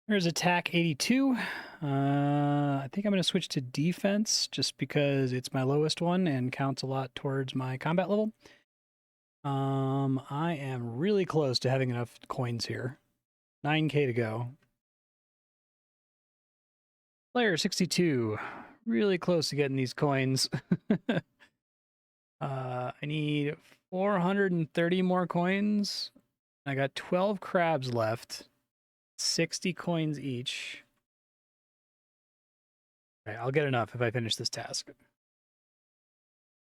There's attack 82. I think I'm going to switch to defense just because it's my lowest one and counts a lot towards my combat level. I am really close to having enough coins here. 9k to go. Player 62. Really close to getting these coins. I need 430 more coins. I got 12 crabs left. 60 coins each. All right, I'll get enough if I finish this task.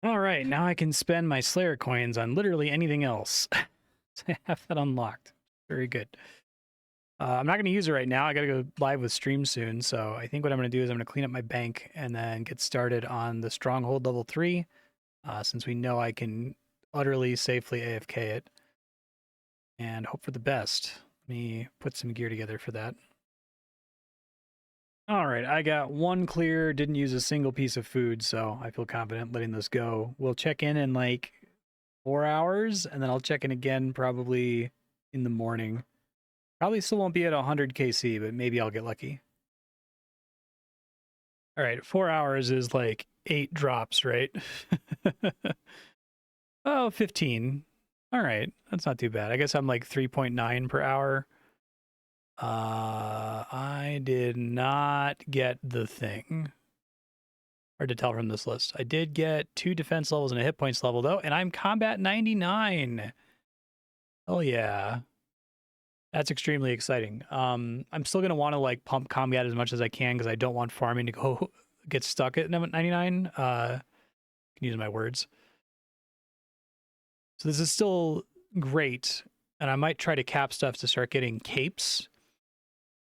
All right, now I can spend my Slayer coins on literally anything else. So I have that unlocked. Very good. I'm not going to use it right now. I got to go live with stream soon. So I think what I'm going to do is I'm going to clean up my bank and then get started on the Stronghold level 3, since we know I can utterly safely AFK it. And hope for the best. Let me put some gear together for that. All right, I got one clear, didn't use a single piece of food, so I feel confident letting this go. We'll check in like 4 hours, and then I'll check in again probably in the morning. Probably still won't be at 100 KC, but maybe I'll get lucky. All right, 4 hours is like 8 drops, right? Oh, 15. All right, that's not too bad. I guess I'm like 3.9 per hour. I did not get the thing. Hard to tell from this list. I did get 2 defense levels and a hit points level, though, and I'm combat 99. Oh, yeah. That's extremely exciting. I'm still going to want to, like, pump combat as much as I can because I don't want farming to go get stuck at 99. Can use my words. So this is still great, and I might try to cap stuff to start getting capes.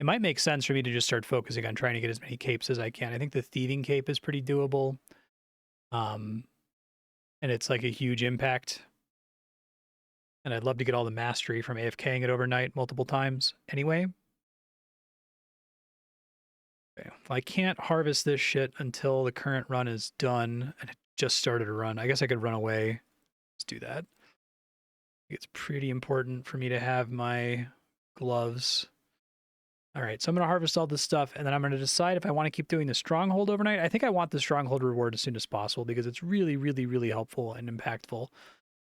It might make sense for me to just start focusing on trying to get as many capes as I can. I think the thieving cape is pretty doable. And it's like a huge impact. And I'd love to get all the mastery from AFKing it overnight multiple times anyway. Okay. Well, I can't harvest this shit until the current run is done and it just started a run. I guess I could run away. Let's do that. It's pretty important for me to have my gloves. All right, so I'm going to harvest all this stuff, and then I'm going to decide if I want to keep doing the Stronghold overnight. I think I want the Stronghold reward as soon as possible because it's really, really, really helpful and impactful.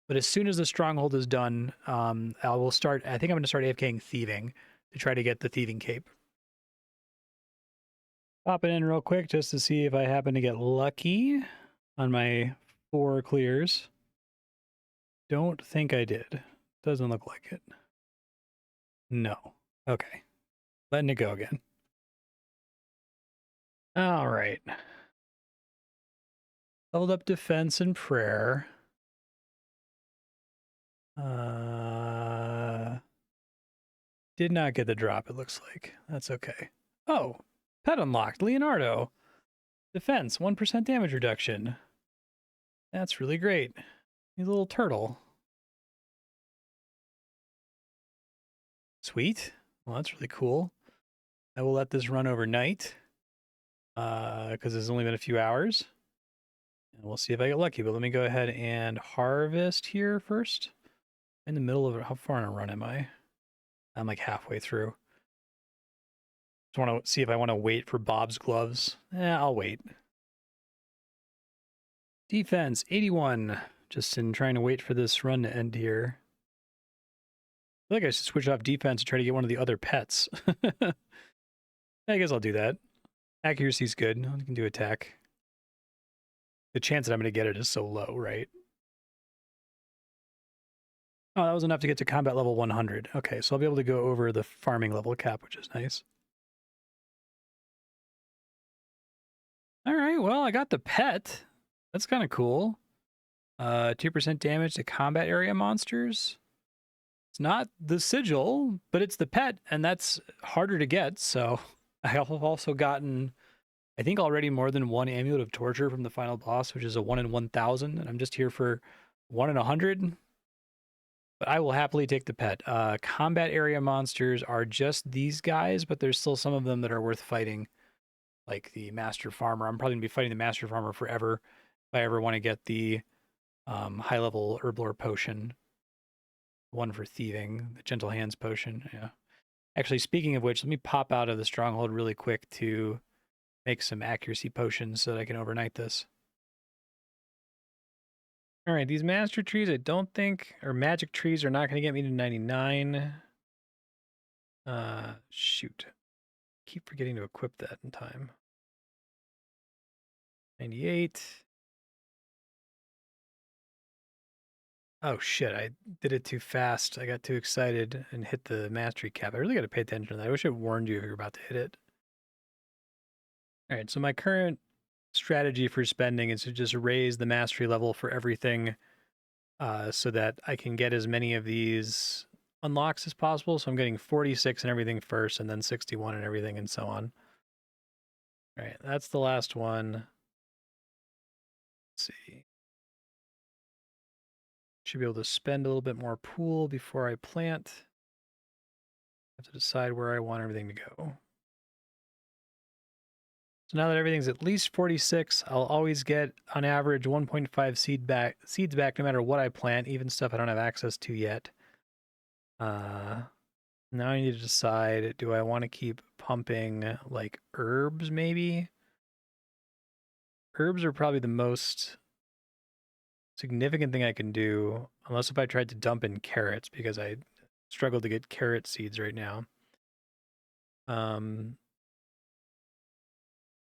But as soon as the Stronghold is done, I will start. I think I'm going to start AFKing Thieving to try to get the Thieving Cape. Pop it in real quick just to see if I happen to get lucky on my 4 clears. Don't think I did. Doesn't look like it. No. Okay. Letting it go again. All right. Leveled up defense and prayer. Did not get the drop, it looks like. That's okay. Oh, pet unlocked. Leonardo. Defense, 1% damage reduction. That's really great. He's a little turtle. Sweet. Well, that's really cool. I will let this run overnight because it's only been a few hours. And we'll see if I get lucky. But let me go ahead and harvest here first. In the middle of it. How far in a run am I? I'm like halfway through. Just want to see if I want to wait for Bob's gloves. I'll wait. Defense, 81. Just in trying to wait for this run to end here. I feel like I should switch off defense and try to get one of the other pets. I guess I'll do that. Accuracy's good. I can do attack. The chance that I'm going to get it is so low, right? Oh, that was enough to get to combat level 100. Okay, so I'll be able to go over the farming level cap, which is nice. All right, well, I got the pet. That's kind of cool. 2% damage to combat area monsters. It's not the sigil, but it's the pet, and that's harder to get. So I have also gotten, I think, already more than 1 amulet of torture from the final boss, which is a 1 in 1,000, and I'm just here for 1 in 100. But I will happily take the pet. Combat area monsters are just these guys, but there's still some of them that are worth fighting, like the Master Farmer. I'm probably going to be fighting the Master Farmer forever if I ever want to get the high-level Herblore potion. One for thieving, the Gentle Hands potion, yeah. Actually, speaking of which, let me pop out of the Stronghold really quick to make some accuracy potions so that I can overnight this. All right, these master trees, I don't think, or magic trees are not going to get me to 99. Shoot. Keep forgetting to equip that in time. 98. Oh shit, I did it too fast. I got too excited and hit the mastery cap. I really got to pay attention to that. I wish I warned you if you're about to hit it. All right, so my current strategy for spending is to just raise the mastery level for everything so that I can get as many of these unlocks as possible. So I'm getting 46 and everything first, and then 61 and everything, and so on. All right, that's the last one. Let's see. Should be able to spend a little bit more pool before I plant. I have to decide where I want everything to go. So now that everything's at least 46, I'll always get, on average, 1.5 seeds back no matter what I plant, even stuff I don't have access to yet. Now I need to decide, do I want to keep pumping, like, herbs, maybe? Herbs are probably the most significant thing I can do, unless if I tried to dump in carrots, because I struggle to get carrot seeds right now. I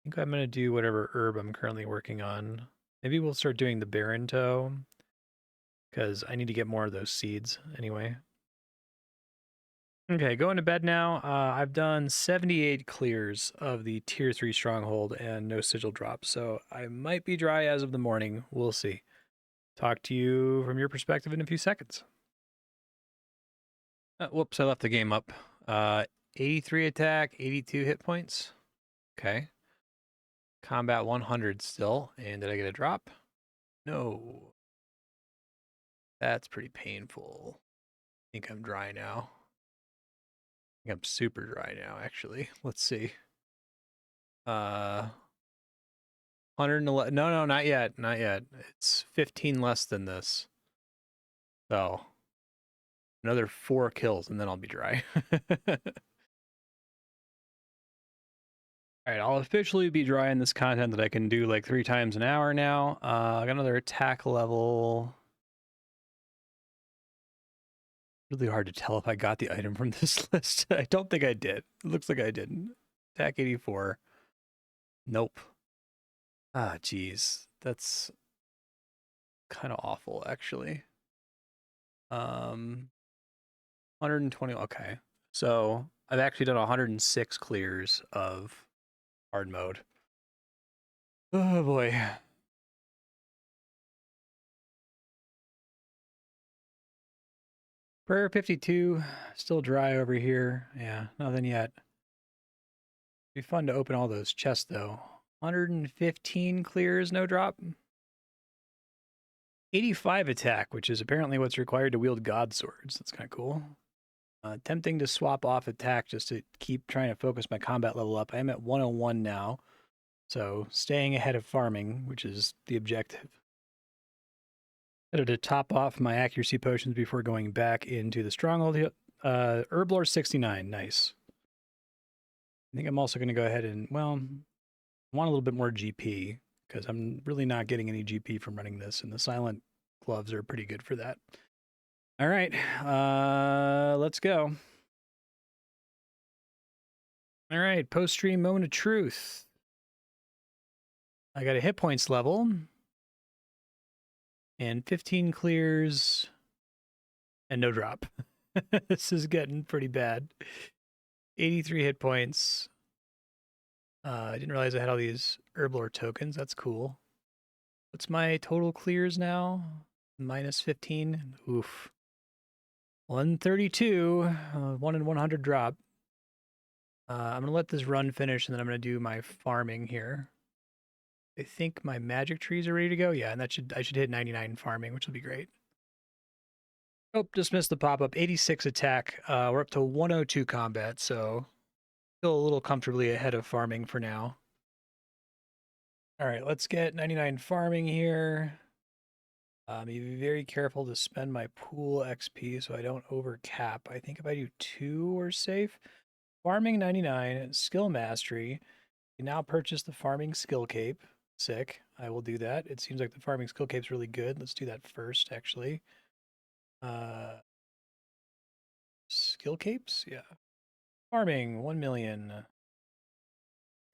think I'm going to do whatever herb I'm currently working on. Maybe we'll start doing the Baron Toe, because I need to get more of those seeds anyway. Okay, going to bed now. I've done 78 clears of the Tier 3 Stronghold and no sigil drops, so I might be dry as of the morning. We'll see. Talk to you from your perspective in a few seconds. Whoops, I left the game up. 83 attack, 82 hit points. Okay. Combat 100 still. And did I get a drop? No. That's pretty painful. I think I'm dry now. I think I'm super dry now, actually. Let's see. 111. No, not yet. Not yet. It's 15 less than this. So, another 4 kills and then I'll be dry. All right, I'll officially be dry in this content that I can do like 3 times an hour now. I got another attack level. Really hard to tell if I got the item from this list. I don't think I did. It looks like I didn't. Attack 84. Nope. Ah, geez. That's kind of awful, actually. 120. Okay. So I've actually done 106 clears of hard mode. Oh boy. Prayer 52, still dry over here. Yeah, nothing yet. Be fun to open all those chests though. 115 clears, no drop. 85 attack, which is apparently what's required to wield god swords. That's kind of cool. Tempting to swap off attack just to keep trying to focus my combat level up. I am at 101 now, so staying ahead of farming, which is the objective. Better to top off my accuracy potions before going back into the stronghold. Herblore 69, nice. I think I'm also going to go ahead and, well, I want a little bit more GP because I'm really not getting any GP from running this, and the silent gloves are pretty good for that. All right, let's go. All right, post-stream moment of truth. I got a hit points level and 15 clears and no drop. This is getting pretty bad. 83 hit points. I didn't realize I had all these Herblore tokens. That's cool. What's my total clears now? Minus 15. Oof. 132. 1 in 100 drop. I'm going to let this run finish, and then I'm going to do my farming here. I think my magic trees are ready to go. Yeah, and I should hit 99 farming, which will be great. Oh, just missed the pop-up. 86 attack. We're up to 102 combat, so still a little comfortably ahead of farming for now. All right, let's get 99 farming here. Be very careful to spend my pool XP so I don't over cap. I think if I do 2, we're safe. Farming 99, skill mastery. You now purchase the farming skill cape. Sick. I will do that. It seems like the farming skill cape's really good. Let's do that first, actually. Skill capes? Yeah. Farming, 1 million.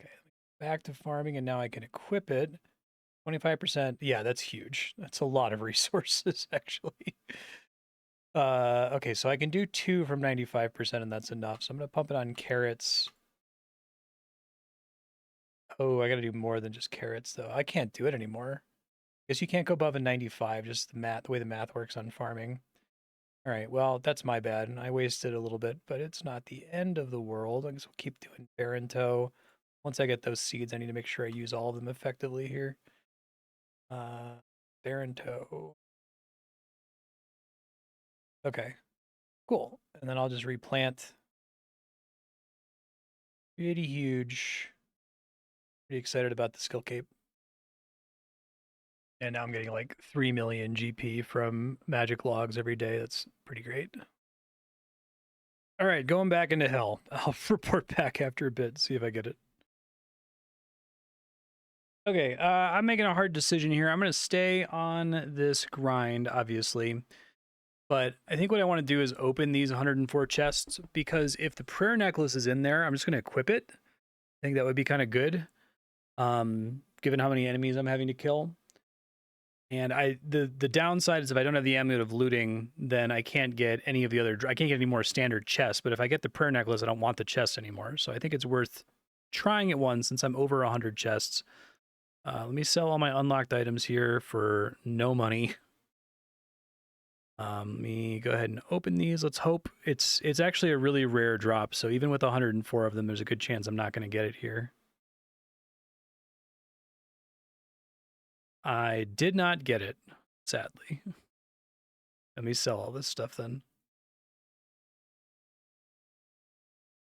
Okay, back to farming, and now I can equip it. 25%. Yeah, that's huge. That's a lot of resources, actually. Okay, so I can do 2 from 95%, and that's enough. So I'm going to pump it on carrots. Oh, I got to do more than just carrots, though. I can't do it anymore. I guess you can't go above a 95, just the way the math works on farming. All right, well, that's my bad. I wasted a little bit, but it's not the end of the world. I guess we'll keep doing barren toe. Once I get those seeds, I need to make sure I use all of them effectively here. Barren toe. Okay, cool. And then I'll just replant. Pretty huge. Pretty excited about the skill cape. And now I'm getting like 3 million GP from magic logs every day. That's pretty great. All right, going back into hell. I'll report back after a bit, see if I get it. Okay, I'm making a hard decision here. I'm going to stay on this grind, obviously. But I think what I want to do is open these 104 chests, because if the prayer necklace is in there, I'm just going to equip it. I think that would be kind of good, given how many enemies I'm having to kill. And the downside is if I don't have the amulet of looting, then I can't get any of the other. I can't get any more standard chests. But if I get the prayer necklace, I don't want the chest anymore. So I think it's worth trying it once, since I'm over 100 chests. Let me sell all my unlocked items here for no money. Let me go ahead and open these. Let's hope it's actually a really rare drop. So even with 104 of them, there's a good chance I'm not going to get it here. I did not get it, sadly. Let me sell all this stuff then.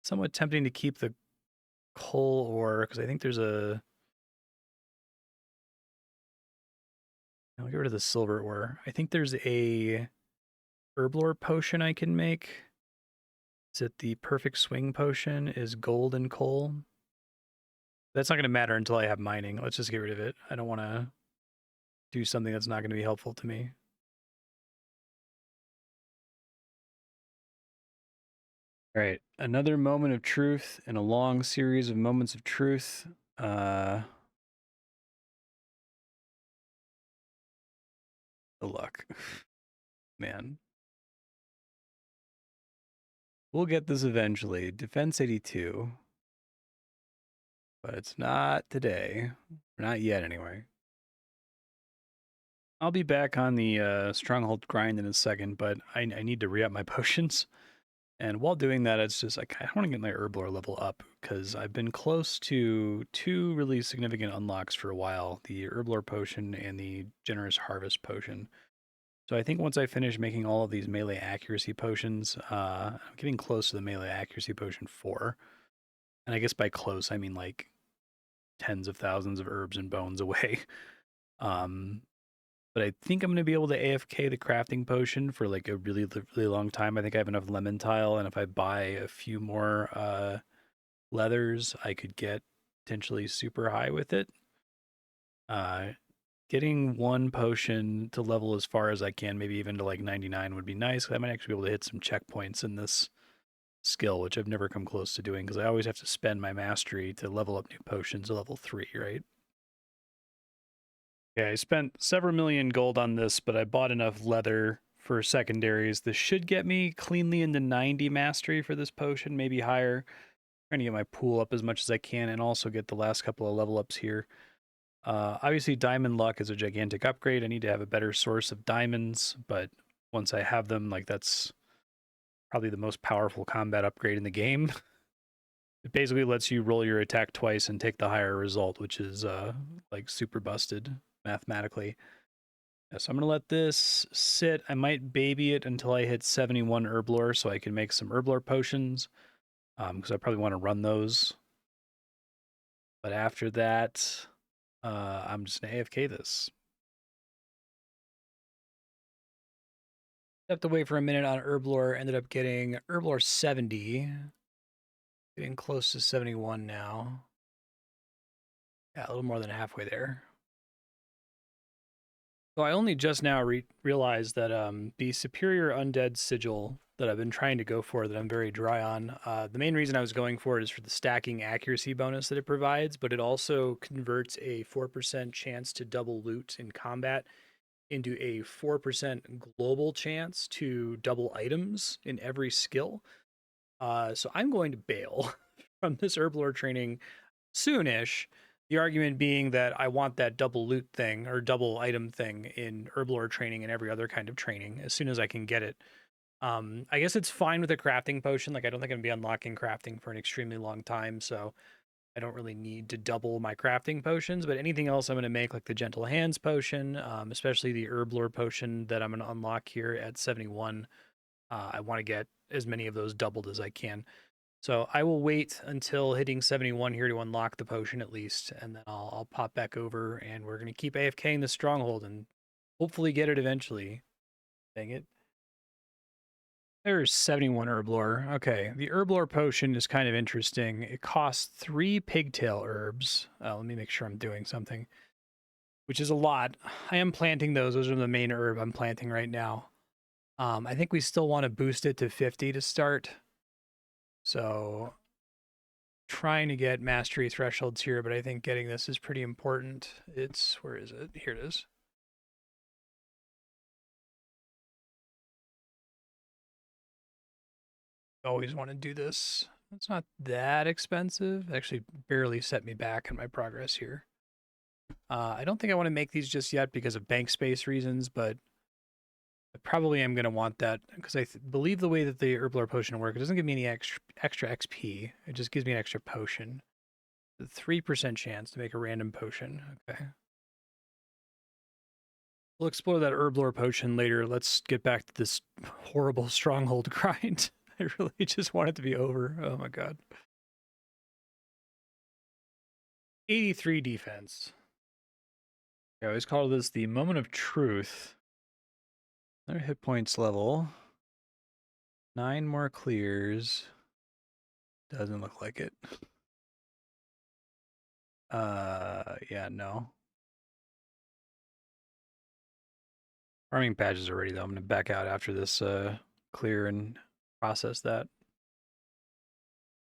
Somewhat tempting to keep the coal ore, because I think there's a... I'll get rid of the silver ore. I think there's a herblore potion I can make. Is it the perfect swing potion? Is gold and coal? That's not going to matter until I have mining. Let's just get rid of it. I don't want to do something that's not going to be helpful to me. All right, another moment of truth in a long series of moments of truth. The luck. Man. We'll get this eventually. Defense 82. But it's not today. Not yet, anyway. I'll be back on the Stronghold grind in a second, but I need to re-up my potions. And while doing that, it's just like I want to get my herblore level up, because I've been close to 2 really significant unlocks for a while, the herblore potion and the generous harvest potion. So I think once I finish making all of these melee accuracy potions, I'm getting close to the melee accuracy potion 4. And I guess by close, I mean like tens of thousands of herbs and bones away. But I think I'm going to be able to AFK the crafting potion for like a really, really long time. I think I have enough lemon tile, and if I buy a few more leathers, I could get potentially super high with it. Getting one potion to level as far as I can, maybe even to like 99, would be nice. I might actually be able to hit some checkpoints in this skill, which I've never come close to doing, because I always have to spend my mastery to level up new potions to level 3, right? Yeah, I spent several million gold on this, but I bought enough leather for secondaries. This should get me cleanly into 90 mastery for this potion, maybe higher. Trying to get my pool up as much as I can, and also get the last couple of level ups here. Obviously, diamond luck is a gigantic upgrade. I need to have a better source of diamonds, but once I have them, like, that's probably the most powerful combat upgrade in the game. It basically lets you roll your attack twice and take the higher result, which is like super busted mathematically. Yeah, so I'm gonna let this sit. I might baby it until I hit 71 herblore, so I can make some herblore potions, because I probably want to run those. But after that, I'm just gonna AFK this. Stepped away for a minute on herblore. Ended up getting herblore 70. Getting close to 71 now. Yeah, a little more than halfway there. So I only just now realized that the superior undead sigil that I've been trying to go for, that I'm very dry on, the main reason I was going for it is for the stacking accuracy bonus that it provides, but it also converts a 4% chance to double loot in combat into a 4% global chance to double items in every skill. So I'm going to bail from this herblore training soonish. The argument being that I want that double loot thing or double item thing in herblore training and every other kind of training as soon as I can get it. I guess it's fine with a crafting potion. Like I don't think I'm gonna be unlocking crafting for an extremely long time, so I don't really need to double my crafting potions. But anything else I'm gonna make, like the gentle hands potion, especially the herblore potion that I'm gonna unlock here at 71. I want to get as many of those doubled as I can. So I will wait until hitting 71 here to unlock the potion at least, and then I'll pop back over, and we're gonna keep AFKing the stronghold and hopefully get it eventually. Dang it. There's 71 herblore. Okay, the herblore potion is kind of interesting. It costs 3 pigtail herbs. Let me make sure I'm doing something, which is a lot. I am planting those. Those are the main herb I'm planting right now. I think we still want to boost it to 50 to start. So trying to get mastery thresholds here, but I think getting this is pretty important. Where is it? Here it is. Always want to do this. It's not that expensive. It actually barely set me back in my progress here. I don't think I want to make these just yet because of bank space reasons, but I probably am going to want that because I believe the way that the herblore potion works, it doesn't give me any extra XP. It just gives me an extra potion. 3% chance to make a random potion. Okay. We'll explore that herblore potion later. Let's get back to this horrible stronghold grind. I really just want it to be over. Oh my god. 83 defense. I always call this the moment of truth. Another hit points level. 9 more clears. Doesn't look like it. Yeah, no. Farming patches already though. I'm gonna back out after this clear and process that.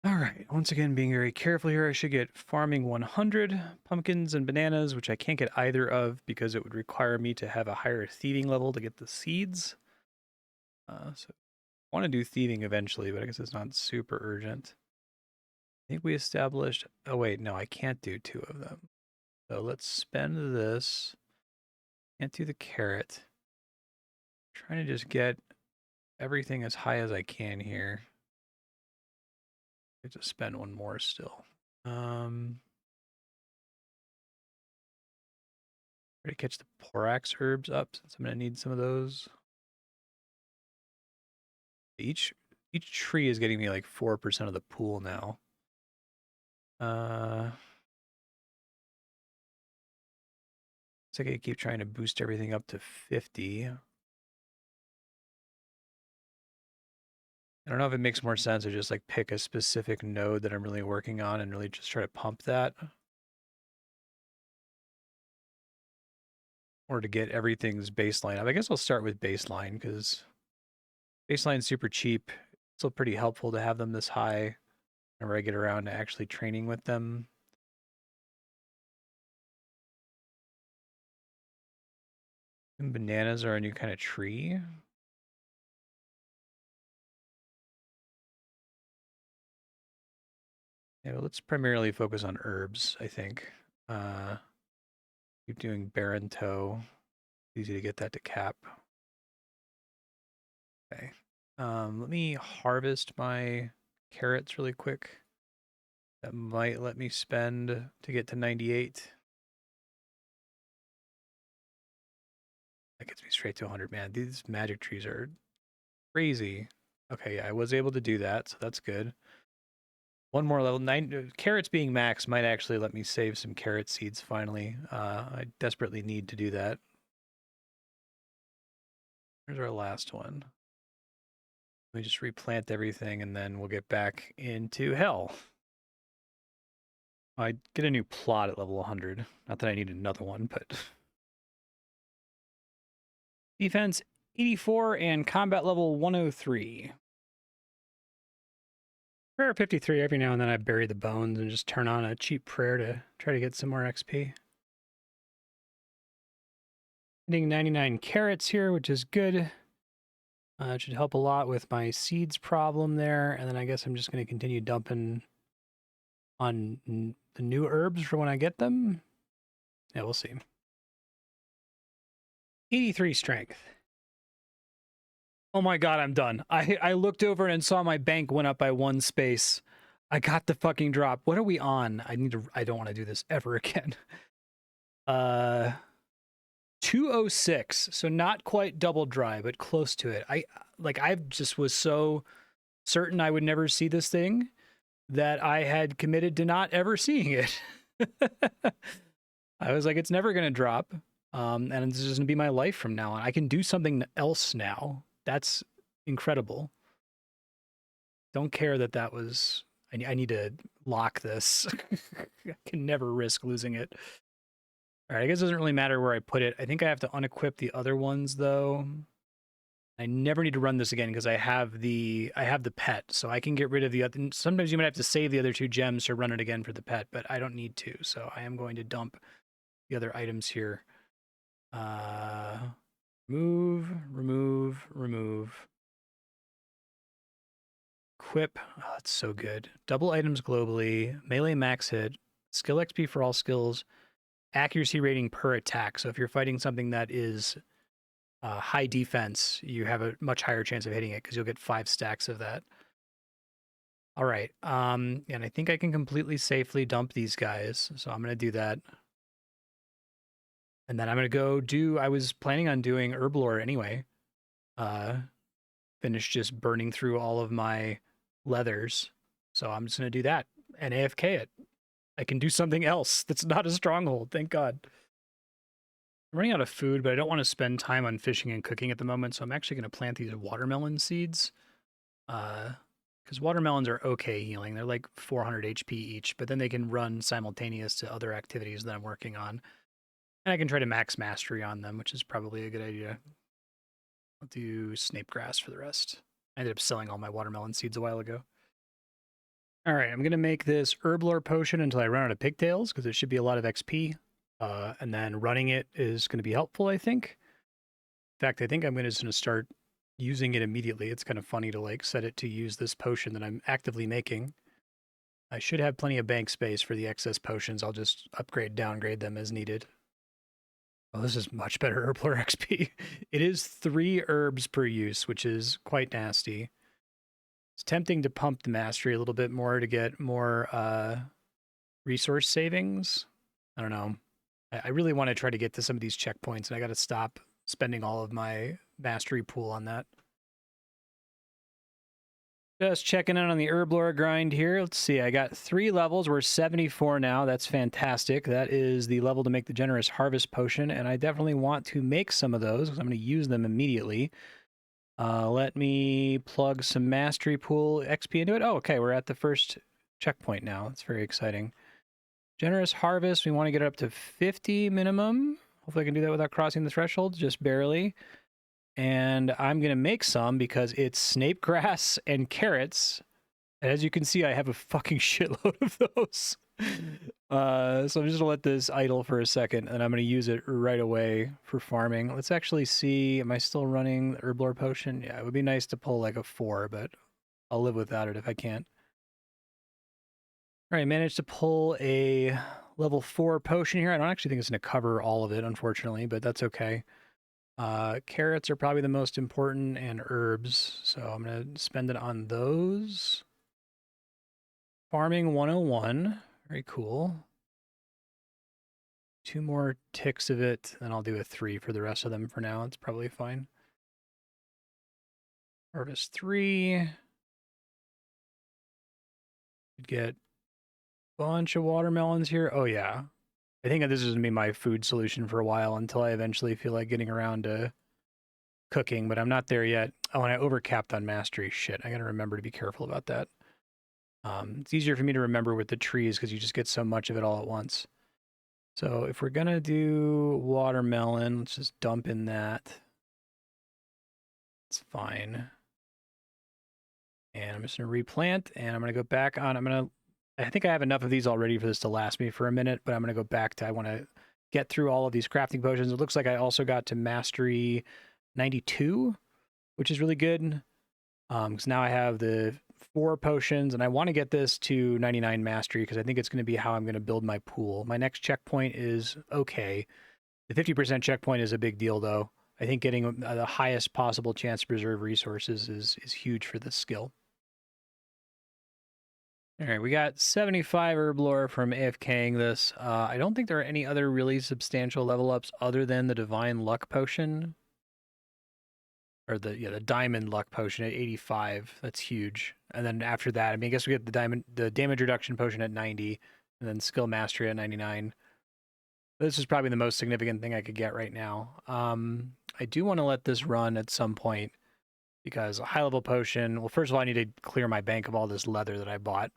All right, once again, being very careful here. I should get farming 100 pumpkins and bananas, which I can't get either of because it would require me to have a higher thieving level to get the seeds. So I want to do thieving eventually, but I guess it's not super urgent. I think we established, oh wait, no, I can't do 2 of them. So let's spend this. Can't do the carrot. Trying to just get everything as high as I can here. I have to spend 1 more still. Try to catch the Porax herbs up since I'm gonna need some of those. Each tree is getting me like 4% of the pool now. It's like I keep trying to boost everything up to 50. I don't know if it makes more sense to just like pick a specific node that I'm really working on and really just try to pump that. Or to get everything's baseline up. I guess I'll start with baseline because baseline's super cheap. It's still pretty helpful to have them this high whenever I get around to actually training with them. And bananas are a new kind of tree. Yeah, well, let's primarily focus on herbs, I think. Keep doing barren toe. Easy to get that to cap. Okay. Let me harvest my carrots really quick. That might let me spend to get to 98. That gets me straight to 100, man. These magic trees are crazy. Okay, yeah, I was able to do that, so that's good. 1 more level. 9 carrots being max might actually let me save some carrot seeds finally. I desperately need to do that. Here's our last one. We just replant everything and then we'll get back into hell. I get a new plot at level 100. Not that I need another one, but... Defense 84 and combat level 103. Prayer 53, every now and then I bury the bones and just turn on a cheap prayer to try to get some more XP. Getting 99 carrots here, which is good. It should help a lot with my seeds problem there. And then I guess I'm just going to continue dumping on the new herbs for when I get them. Yeah, we'll see. 83 strength. Oh my god, I'm done. I looked over and saw my bank went up by 1 space. I got the fucking drop. What are we on? I don't want to do this ever again. 206. So not quite double dry, but close to it. I just was so certain I would never see this thing that I had committed to not ever seeing it. I was like, it's never going to drop. And this is going to be my life from now on. I can do something else now. That's incredible. Don't care that was... I need to lock this. I can never risk losing it. All right, I guess it doesn't really matter where I put it. I think I have to unequip the other ones, though. I never need to run this again because I have the pet, so I can get rid of the other... Sometimes you might have to save the other 2 gems to run it again for the pet, but I don't need to, so I am going to dump the other items here. Remove. Equip. Oh, that's so good. Double items globally. Melee max hit. Skill XP for all skills. Accuracy rating per attack. So if you're fighting something that is high defense, you have a much higher chance of hitting it because you'll get 5 stacks of that. All right. And I think I can completely safely dump these guys. So I'm going to do that. And then I'm going to go do... I was planning on doing herb lore anyway. Finish just burning through all of my leathers. So I'm just going to do that and AFK it. I can do something else that's not a stronghold, thank God. I'm running out of food, but I don't want to spend time on fishing and cooking at the moment, so I'm actually going to plant these watermelon seeds. Because watermelons are okay healing. They're like 400 HP each, but then they can run simultaneous to other activities that I'm working on. And I can try to max mastery on them, which is probably a good idea. I'll do snape grass for the rest. I ended up selling all my watermelon seeds a while ago. All right, I'm going to make this herb lore potion until I run out of pigtails, because it should be a lot of XP. And then running it is going to be helpful, I think. In fact, I think I'm just going to start using it immediately. It's kind of funny to like set it to use this potion that I'm actively making. I should have plenty of bank space for the excess potions. I'll just upgrade, downgrade them as needed. Oh, this is much better herb lore XP. It is 3 herbs per use, which is quite nasty. It's tempting to pump the mastery a little bit more to get more resource savings. I don't know. I really want to try to get to some of these checkpoints, and I got to stop spending all of my mastery pool on that. Just checking in on the herb lore grind here. Let's see, I got 3 levels. We're 74 now. That's fantastic. That is the level to make the generous harvest potion, and I definitely want to make some of those because I'm going to use them immediately. Let me plug some mastery pool XP into it. Oh, okay, we're at the first checkpoint now. That's very exciting. Generous harvest, we want to get it up to 50 minimum. Hopefully I can do that without crossing the threshold, just barely. And I'm going to make some because it's snape grass and carrots. And as you can see, I have a fucking shitload of those. So I'm just going to let this idle for a second, and I'm going to use it right away for farming. Let's actually see, am I still running the herb lore potion? Yeah, it would be nice to pull like a 4, but I'll live without it if I can't. All right, managed to pull a level 4 potion here. I don't actually think it's going to cover all of it, unfortunately, but that's okay. Carrots are probably the most important, and herbs, so I'm going to spend it on those. Farming 101, very cool. 2 more ticks of it, then I'll do a 3 for the rest of them for now. It's probably fine. Harvest 3. Get a bunch of watermelons here. Oh yeah. I think this is going to be my food solution for a while until I eventually feel like getting around to cooking, but I'm not there yet. Oh, and I overcapped on mastery. Shit, I gotta remember to be careful about that. It's easier for me to remember with the trees because you just get so much of it all at once. So if we're gonna do watermelon, let's just dump in that. It's fine. And I'm just gonna replant, and I'm gonna go back on. I think I have enough of these already for this to last me for a minute, but I'm gonna go back to. I want to get through all of these crafting potions. It looks like I also got to mastery 92, which is really good. Because now I have the 4 potions, and I want to get this to 99 mastery because I think it's going to be how I'm going to build my pool. My next checkpoint is okay. The 50% checkpoint is a big deal, though. I think getting the highest possible chance to preserve resources is huge for this skill. All right, we got 75 herb lore from AFKing this. I don't think there are any other really substantial level ups other than the divine luck potion. Or the diamond luck potion at 85. That's huge. And then after that, I mean, I guess we get the damage reduction potion at 90, and then skill mastery at 99. This is probably the most significant thing I could get right now. I do want to let this run at some point because a high level potion. Well, first of all, I need to clear my bank of all this leather that I bought,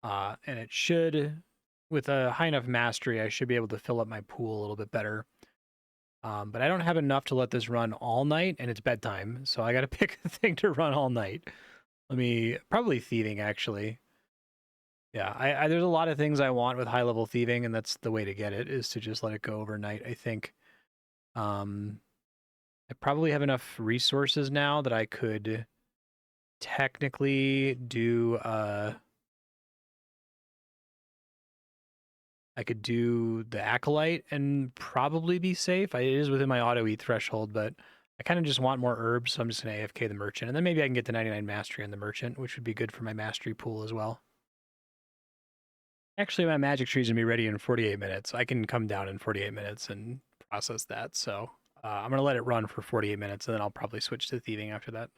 and it should, with a high enough mastery, I should be able to fill up my pool a little bit better. But I don't have enough to let this run all night, and it's bedtime, so I got to pick a thing to run all night. Probably thieving, actually. Yeah, I there's a lot of things I want with high level thieving, and that's the way to get it, is to just let it go overnight, I think. I probably have enough resources now that I could technically do, I could do the Acolyte and probably be safe. It is within my auto eat threshold, but I kind of just want more herbs, so I'm just going to AFK the Merchant. And then maybe I can get to 99 Mastery on the Merchant, which would be good for my Mastery pool as well. Actually, my magic tree is going to be ready in 48 minutes. I can come down in 48 minutes and process that. So I'm going to let it run for 48 minutes, and then I'll probably switch to thieving after that.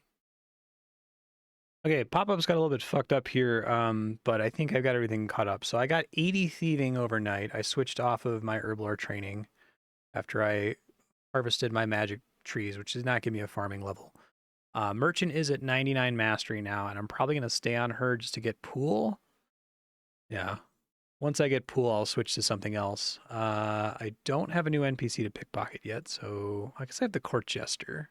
Okay, pop-ups got a little bit fucked up here, but I think I've got everything caught up. So I got 80 thieving overnight. I switched off of my herblore training after I harvested my magic trees, which does not give me a farming level. Merchant is at 99 mastery now, and I'm probably going to stay on her just to get pool. Yeah. Once I get pool, I'll switch to something else. I don't have a new NPC to pickpocket yet, so I guess I have the Court Jester.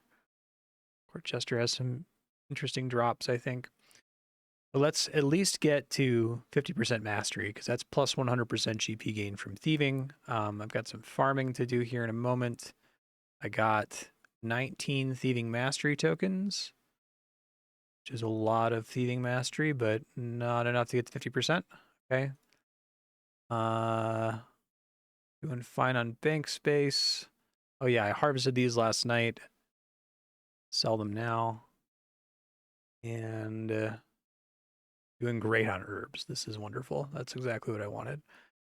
Court Jester has some interesting drops, I think. But let's at least get to 50% mastery, because that's plus 100% GP gain from thieving. I've got some farming to do here in a moment. I got 19 thieving mastery tokens, which is a lot of thieving mastery, but not enough to get to 50%. Okay. Doing fine on bank space. Oh yeah, I harvested these last night. Sell them now. And doing great on herbs. This is wonderful. That's exactly what I wanted.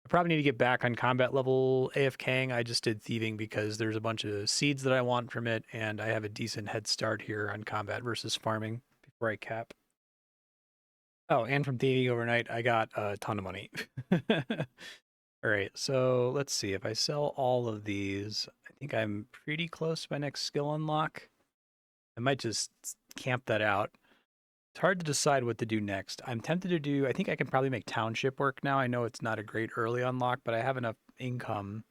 I probably need to get back on combat level AFKing. I just did thieving because there's a bunch of seeds that I want from it, and I have a decent head start here on combat versus farming before I cap. Oh, and from thieving overnight, I got a ton of money. All right, so let's see. If I sell all of these, I think I'm pretty close to my next skill unlock. I might just camp that out. It's hard to decide what to do next. I'm tempted to do, I think I can probably make township work now. I know it's not a great early unlock, but I have enough income.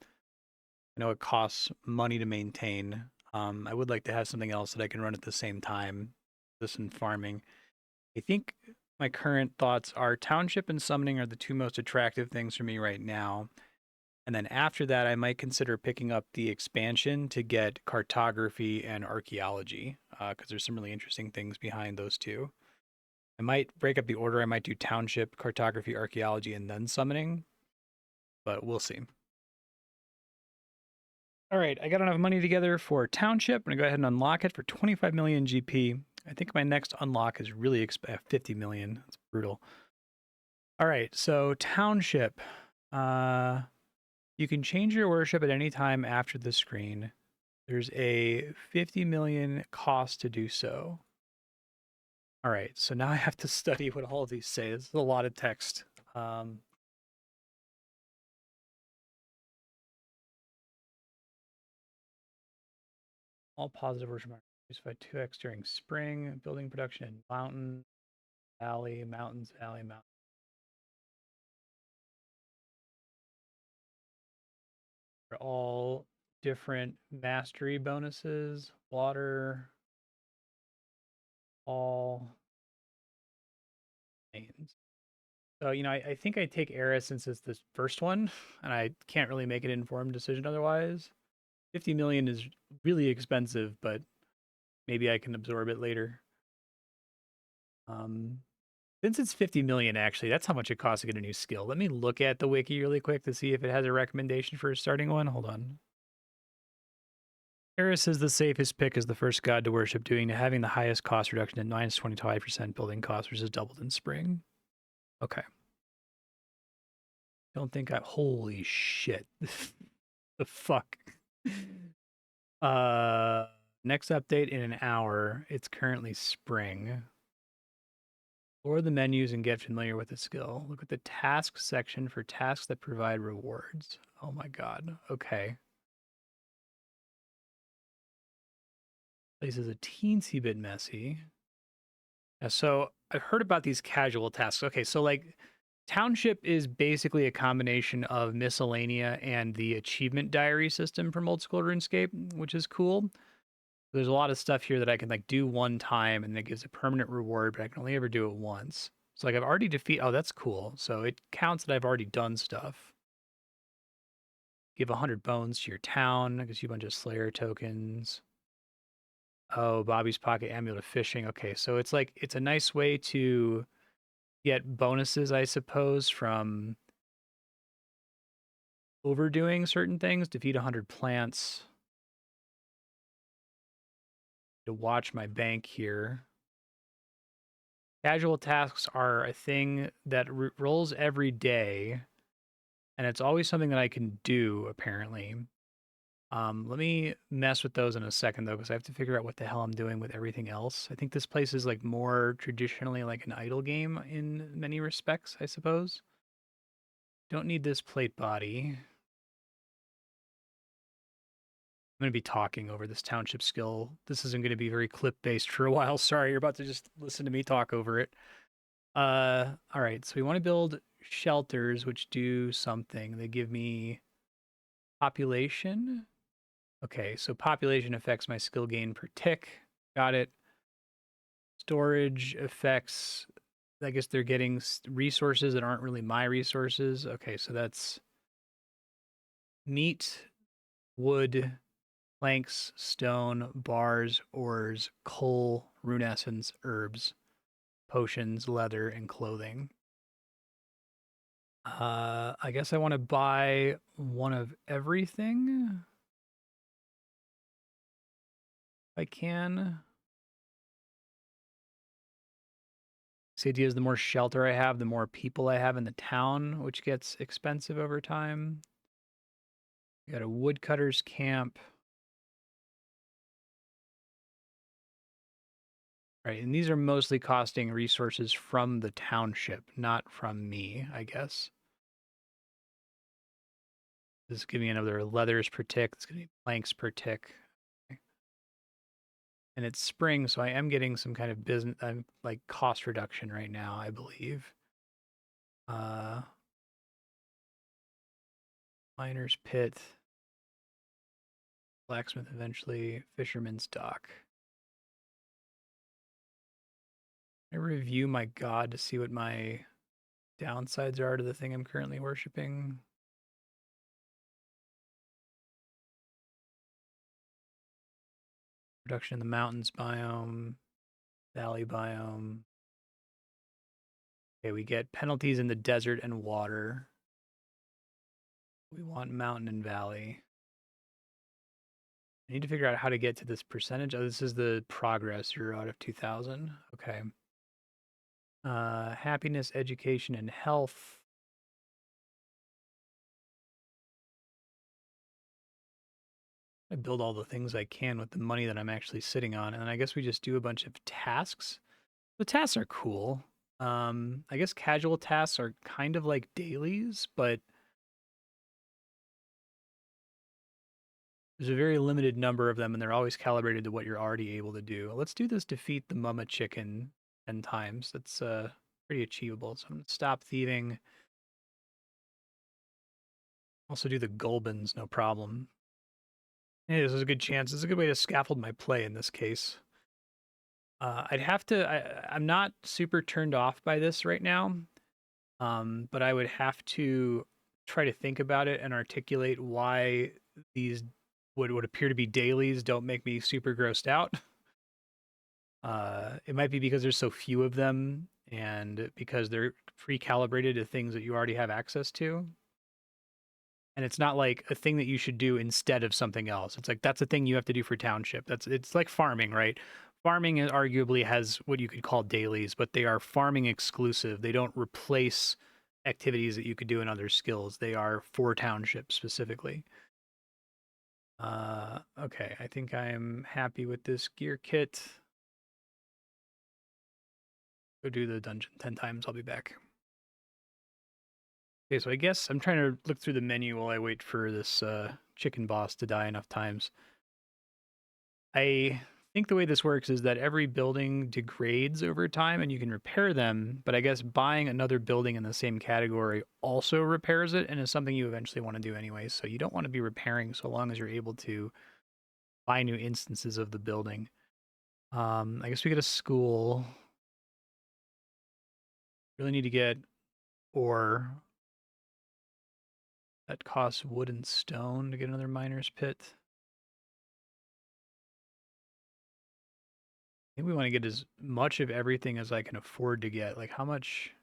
I know it costs money to maintain. I would like to have something else that I can run at the same time, this and farming. I think my current thoughts are township and summoning are the two most attractive things for me right now. And then after that, I might consider picking up the expansion to get cartography and archaeology, because there's some really interesting things behind those two. I might break up the order. I might do township, cartography, archaeology, and then summoning, but we'll see. All right, I got enough money together for township. I'm gonna go ahead and unlock it for 25 million GP. I think my next unlock is really 50 million. That's brutal. All right, so township. You can change your worship at any time after the screen. There's a 50 million cost to do so. All right, so now I have to study what all of these say. This is a lot of text. All positive worship. Increased by 2x during spring. Building production in mountain, valley, mountains, valley, mountain. They're all different mastery bonuses. Water, all lanes. So, you know, I think I take Era since it's the first one, and I can't really make an informed decision otherwise. 50 million is really expensive, but maybe I can absorb it later. Um, since it's 50 million, actually, that's how much it costs to get a new skill. Let me look at the wiki really quick to see if it has a recommendation for a starting one. Hold on. Eris is the safest pick as the first god to worship, doing having the highest cost reduction at minus 25% building cost, which is doubled in spring. Okay. Don't think I. Holy shit. The fuck. Next update in an hour. It's currently spring. Explore the menus and get familiar with the skill. Look at the tasks section for tasks that provide rewards. Oh my god. Okay. Place is a teensy bit messy. Yeah, so I've heard about these casual tasks. Okay, so like Township is basically a combination of Miscellanea and the achievement diary system from old school RuneScape, which is cool. There's a lot of stuff here that I can like do one time and it gives a permanent reward, but I can only ever do it once. So like I've already defeated, oh, that's cool. So it counts that I've already done stuff. Give 100 bones to your town. It gives you a bunch of Slayer tokens. Oh, Bobby's Pocket Amulet of Fishing. Okay, so it's like, it's a nice way to get bonuses, I suppose, from overdoing certain things. Defeat 100 plants. To watch my bank here. Casual tasks are a thing that rolls every day, and it's always something that I can do, apparently. Let me mess with those in a second, though, because I have to figure out what the hell I'm doing with everything else. I think this place is like more traditionally like an idle game in many respects, I suppose. Don't need this plate body. I'm going to be talking over this township skill. This isn't going to be very clip-based for a while. Sorry, you're about to just listen to me talk over it. All right, so we want to build shelters, which do something. They give me population. Okay, so population affects my skill gain per tick. Got it. Storage affects, I guess they're getting resources that aren't really my resources. Okay, so that's meat, wood, planks, stone, bars, ores, coal, rune essence, herbs, potions, leather, and clothing. I guess I want to buy one of everything. If I can. The idea is the more shelter I have, the more people I have in the town, which gets expensive over time. We got a woodcutter's camp. Right, and these are mostly costing resources from the township, not from me, I guess. This is giving me another leathers per tick. It's going to be planks per tick. Okay. And it's spring, so I am getting some kind of business, like cost reduction right now, I believe. Miner's pit, blacksmith eventually, fisherman's dock. I review my god to see what my downsides are to the thing I'm currently worshiping. Reduction in the mountains biome, valley biome. Okay, we get penalties in the desert and water. We want mountain and valley. I need to figure out how to get to this percentage. Oh, this is the progress 0 out of 2000. Okay. Happiness, education, and health. I build all the things I can with the money that I'm actually sitting on, and I guess we just do a bunch of tasks. The tasks are cool. I guess casual tasks are kind of like dailies, but There's a very limited number of them, and they're always calibrated to what you're already able to do. Let's do this defeat the mama chicken 10 times. That's pretty achievable. So I'm going to stop thieving. Also do the Gulbins, no problem. Yeah, this is a good chance. This is a good way to scaffold my play in this case. I'd have to. I'm not super turned off by this right now, but I would have to try to think about it and articulate why these what would appear to be dailies don't make me super grossed out. It might be because there's so few of them, and because they're pre-calibrated to things that you already have access to. And it's not like a thing that you should do instead of something else. It's like that's a thing you have to do for township. It's like farming, right? Farming arguably has what you could call dailies, but they are farming exclusive. They don't replace activities that you could do in other skills. They are for township specifically. Okay, I think I am happy with this gear kit. Go do the dungeon 10 times. I'll be back. Okay, so I guess I'm trying to look through the menu while I wait for this chicken boss to die enough times. I think the way this works is that every building degrades over time and you can repair them, but I guess buying another building in the same category also repairs it and is something you eventually want to do anyway. So you don't want to be repairing so long as you're able to buy new instances of the building. I guess we get a school. Really need to get ore. That costs wood and stone to get another miner's pit. I think we want to get as much of everything as I can afford to get. Like how much?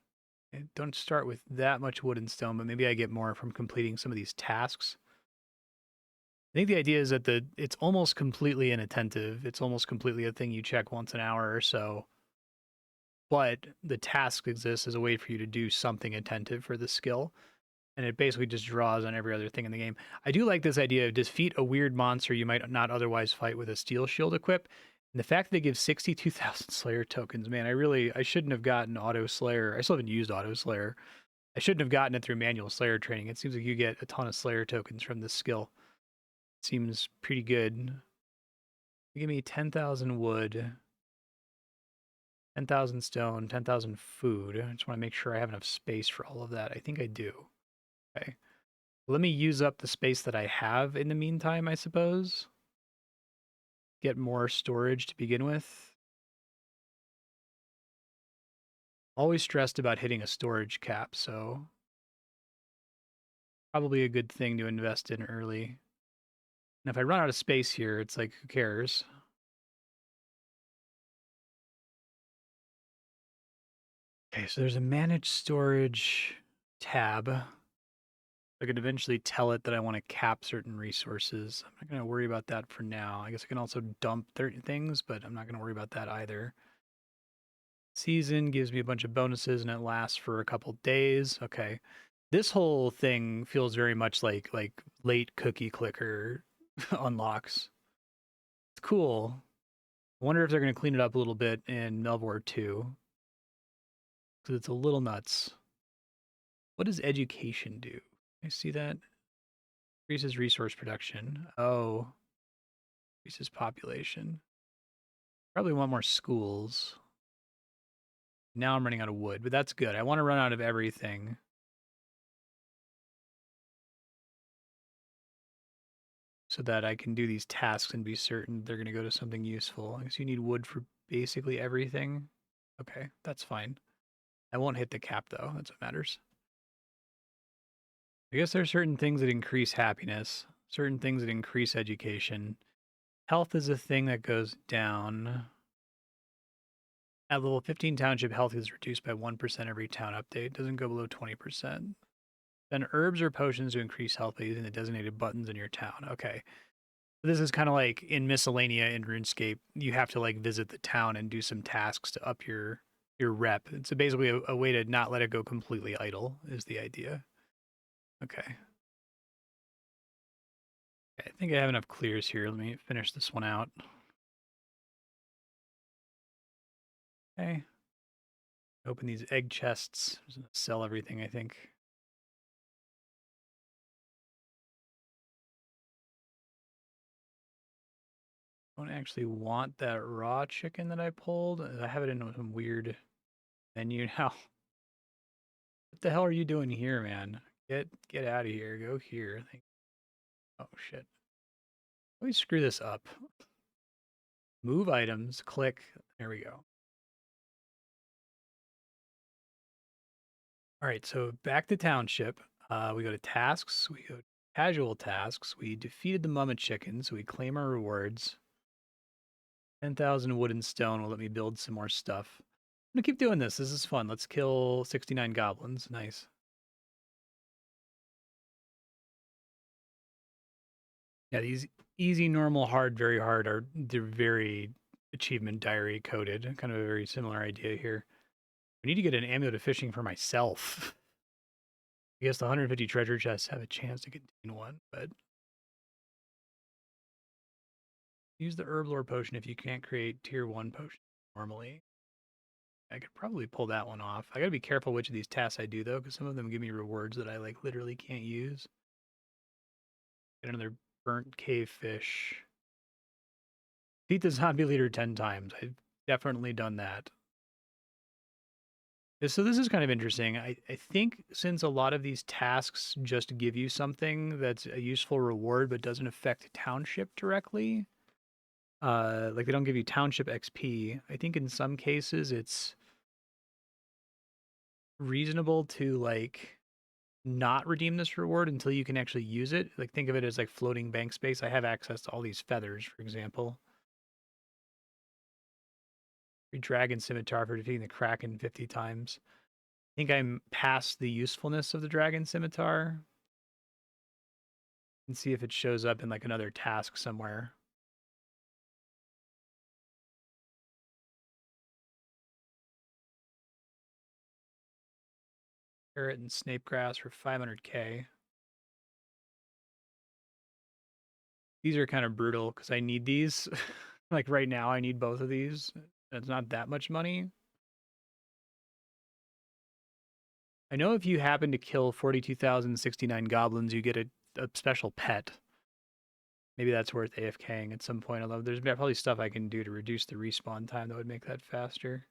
Don't start with that much wood and stone, but maybe I get more from completing some of these tasks. I think the idea is that it's almost completely inattentive. It's almost completely a thing you check once an hour or so. But the task exists as a way for you to do something attentive for the skill. And it basically just draws on every other thing in the game. I do like this idea of defeat a weird monster you might not otherwise fight with a steel shield equip. And the fact that they give 62,000 Slayer tokens, man, I shouldn't have gotten Auto Slayer. I still haven't used Auto Slayer. I shouldn't have gotten it through manual Slayer training. It seems like you get a ton of Slayer tokens from this skill. Seems pretty good. Give me 10,000 wood, 10,000 stone, 10,000 food. I just want to make sure I have enough space for all of that. I think I do. Okay. Let me use up the space that I have in the meantime, I suppose. Get more storage to begin with. Always stressed about hitting a storage cap, so probably a good thing to invest in early. And if I run out of space here, it's like, who cares? Okay, so there's a manage storage tab. I could eventually tell it that I want to cap certain resources. I'm not going to worry about that for now. I guess I can also dump certain things, but I'm not going to worry about that either. Season gives me a bunch of bonuses and it lasts for a couple days. Okay. This whole thing feels very much like late cookie clicker unlocks. It's cool. I wonder if they're going to clean it up a little bit in Melvor 2. Because it's a little nuts. What does education do? I see that. Increases resource production. Oh. Increases population. Probably want more schools. Now I'm running out of wood, but that's good. I want to run out of everything. So that I can do these tasks and be certain they're going to go to something useful. I guess you need wood for basically everything. Okay, that's fine. I won't hit the cap though. That's what matters. I guess there are certain things that increase happiness, certain things that increase education. Health is a thing that goes down. At level 15 township, health is reduced by 1% every town update. Doesn't go below 20%. Then herbs or potions to increase health by using the designated buttons in your town. Okay. This is kind of like in Miscellanea in RuneScape. You have to like visit the town and do some tasks to up your rep. It's basically a way to not let it go completely idle is the idea. Okay. I think I have enough clears here. Let me finish this one out. Okay. Open these egg chests. I'm just gonna sell everything, I think. Don't actually want that raw chicken that I pulled. I have it in some weird menu now. What the hell are you doing here, man? Get out of here. Go here. Oh shit. Let me screw this up. Move items, click. There we go. All right, so back to township. We go to tasks. We go to casual tasks. We defeated the mama chicken, so we claim our rewards. 10,000 wood and stone will let me build some more stuff. I'm gonna keep doing this. This is fun. Let's kill 69 goblins. Nice. Yeah, these easy, normal, hard, very hard they're very achievement diary coded. Kind of a very similar idea here. I need to get an amulet of fishing for myself. I guess the 150 treasure chests have a chance to contain one, but use the herb lore potion if you can't create tier 1 potion normally. I could probably pull that one off. I gotta be careful which of these tasks I do though, because some of them give me rewards that I like literally can't use. Get another burnt cave fish. Beat the zombie leader 10 times. I've definitely done that. So this is kind of interesting. I think since a lot of these tasks just give you something that's a useful reward but doesn't affect township directly, like they don't give you township XP, I think in some cases it's reasonable to like not redeem this reward until you can actually use it. Like think of it as like floating bank space. I have access to all these feathers, for example. Free dragon scimitar for defeating the Kraken 50 times. I think I'm past the usefulness of the dragon scimitar. And see if it shows up in like another task somewhere. Carrot and snape grass for 500k. These are kind of brutal because I need these. Like right now, I need both of these. It's not that much money. I know if you happen to kill 42,069 goblins, you get a special pet. Maybe that's worth AFKing at some point. Although there's probably stuff I can do to reduce the respawn time that would make that faster.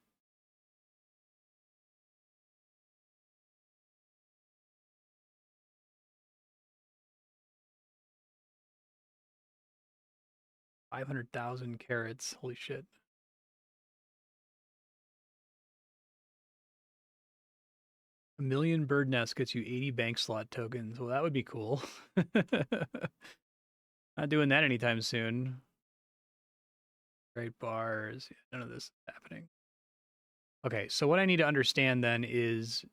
$500,000 carrots. Holy shit. A million bird nests gets you 80 bank slot tokens. Well, that would be cool. Not doing that anytime soon. Great bars. None of this is happening. Okay, so what I need to understand then is,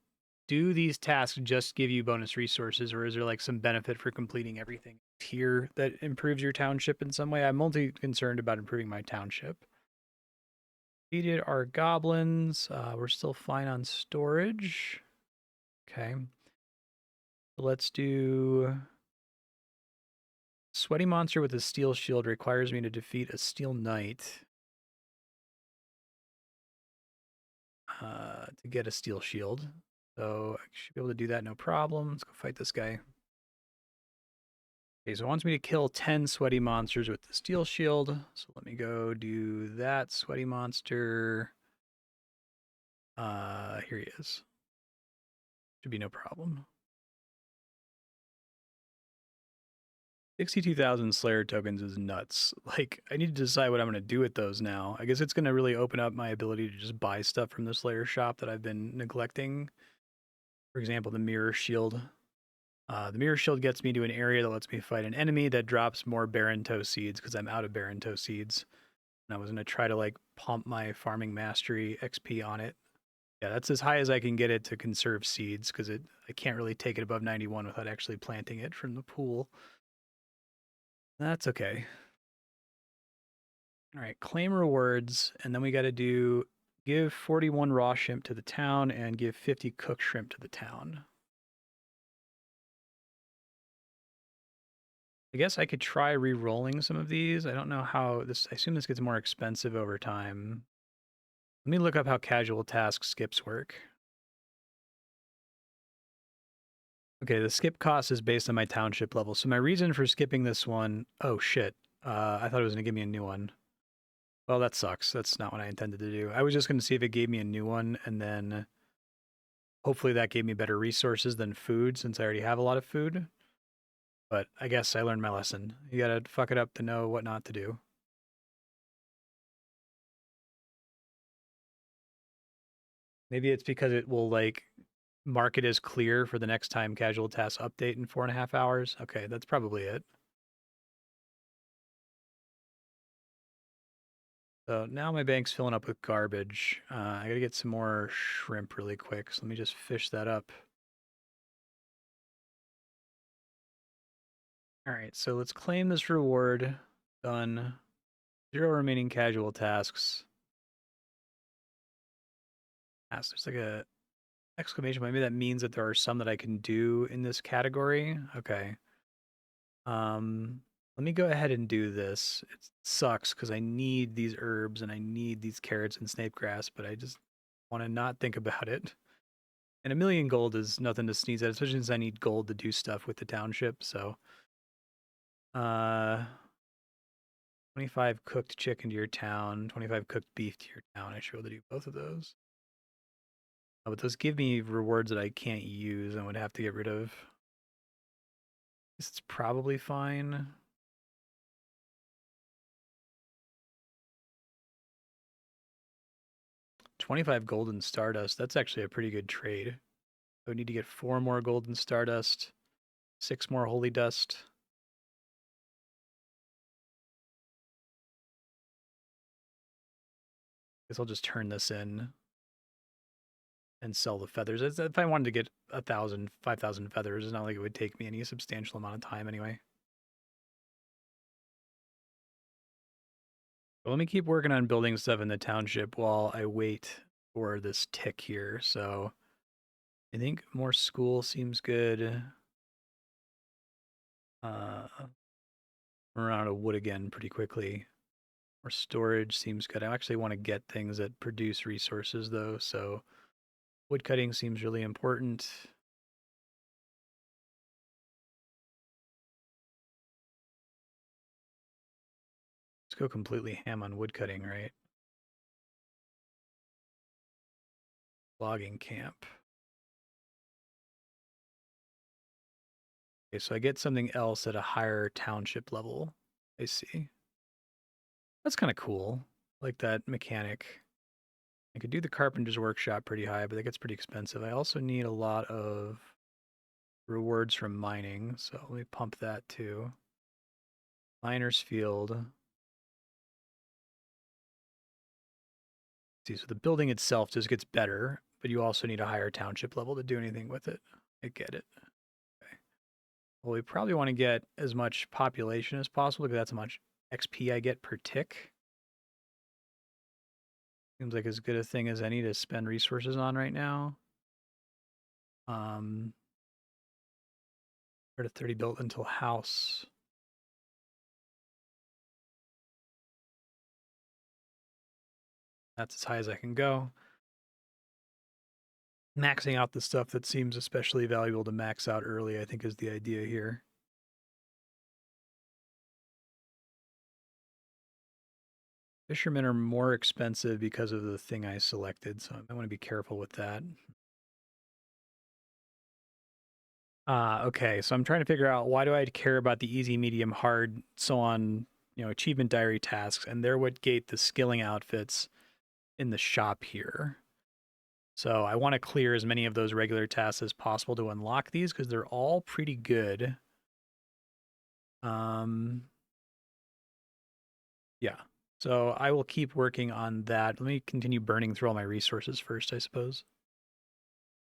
do these tasks just give you bonus resources, or is there like some benefit for completing everything here that improves your township in some way? I'm mostly concerned about improving my township. Defeated our goblins. We're still fine on storage. Okay. Let's do sweaty monster with a steel shield requires me to defeat a steel knight to get a steel shield. So I should be able to do that no problem. Let's go fight this guy. Okay, so it wants me to kill 10 sweaty monsters with the steel shield. So let me go do that sweaty monster. Here he is. Should be no problem. 62,000 Slayer tokens is nuts. Like, I need to decide what I'm going to do with those now. I guess it's going to really open up my ability to just buy stuff from the Slayer shop that I've been neglecting. For example, the mirror shield. The mirror shield gets me to an area that lets me fight an enemy that drops more Baron Toe seeds because I'm out of Baron Toe seeds. And I was going to try to like pump my farming mastery XP on it. Yeah, that's as high as I can get it to conserve seeds because I can't really take it above 91 without actually planting it from the pool. That's okay. All right, claim rewards, and then we got to do give 41 raw shrimp to the town and give 50 cooked shrimp to the town. I guess I could try re-rolling some of these. I don't know how this, I assume this gets more expensive over time. Let me look up how casual task skips work. Okay, the skip cost is based on my township level. So my reason for skipping this one, oh shit. I thought it was gonna give me a new one. Well, that sucks. That's not what I intended to do. I was just going to see if it gave me a new one, and then hopefully that gave me better resources than food, since I already have a lot of food. But I guess I learned my lesson. You gotta fuck it up to know what not to do. Maybe it's because it will, like, mark it as clear for the next time casual tasks update in 4.5 hours. Okay, that's probably it. So now my bank's filling up with garbage. I gotta get some more shrimp really quick. So let me just fish that up. All right, so let's claim this reward. Done. 0 remaining casual tasks. There's like a exclamation point. Maybe that means that there are some that I can do in this category. Okay. Let me go ahead and do this. It sucks because I need these herbs and I need these carrots and snape grass, but I just want to not think about it. And 1,000,000 gold is nothing to sneeze at, especially since I need gold to do stuff with the township. So, uh, 25 cooked chicken to your town, 25 cooked beef to your town. I should be able to do both of those. Oh, but those give me rewards that I can't use and would have to get rid of. This is probably fine. 25 golden stardust. That's actually a pretty good trade. I would need to get 4 more golden stardust, 6 more holy dust. Guess I'll just turn this in and sell the feathers. If I wanted to get 1,000, 5,000 feathers, it's not like it would take me any substantial amount of time anyway. But let me keep working on building stuff in the township while I wait for this tick here. So I think more school seems good. Run out of wood again pretty quickly. More storage seems good. I actually want to get things that produce resources though, so wood cutting seems really important. Let's go completely ham on wood cutting, right? Logging camp. Okay, so I get something else at a higher township level. I see. That's kind of cool. Like that mechanic. I could do the carpenter's workshop pretty high, but that gets pretty expensive. I also need a lot of rewards from mining, so let me pump that too. Miner's field. See, so the building itself just gets better, but you also need a higher township level to do anything with it. I get it. Okay. Well, we probably want to get as much population as possible because that's how much XP I get per tick. Seems like as good a thing as any to spend resources on right now. We're at 30 built until house. That's as high as I can go. Maxing out the stuff that seems especially valuable to max out early, I think, is the idea here. Fishermen are more expensive because of the thing I selected, so I want to be careful with that. Okay, so I'm trying to figure out why do I care about the easy, medium, hard, so on, achievement diary tasks, and they're what gate the skilling outfits in the shop here. So I want to clear as many of those regular tasks as possible to unlock these because they're all pretty good. Yeah. So I will keep working on that. Let me continue burning through all my resources first, I suppose.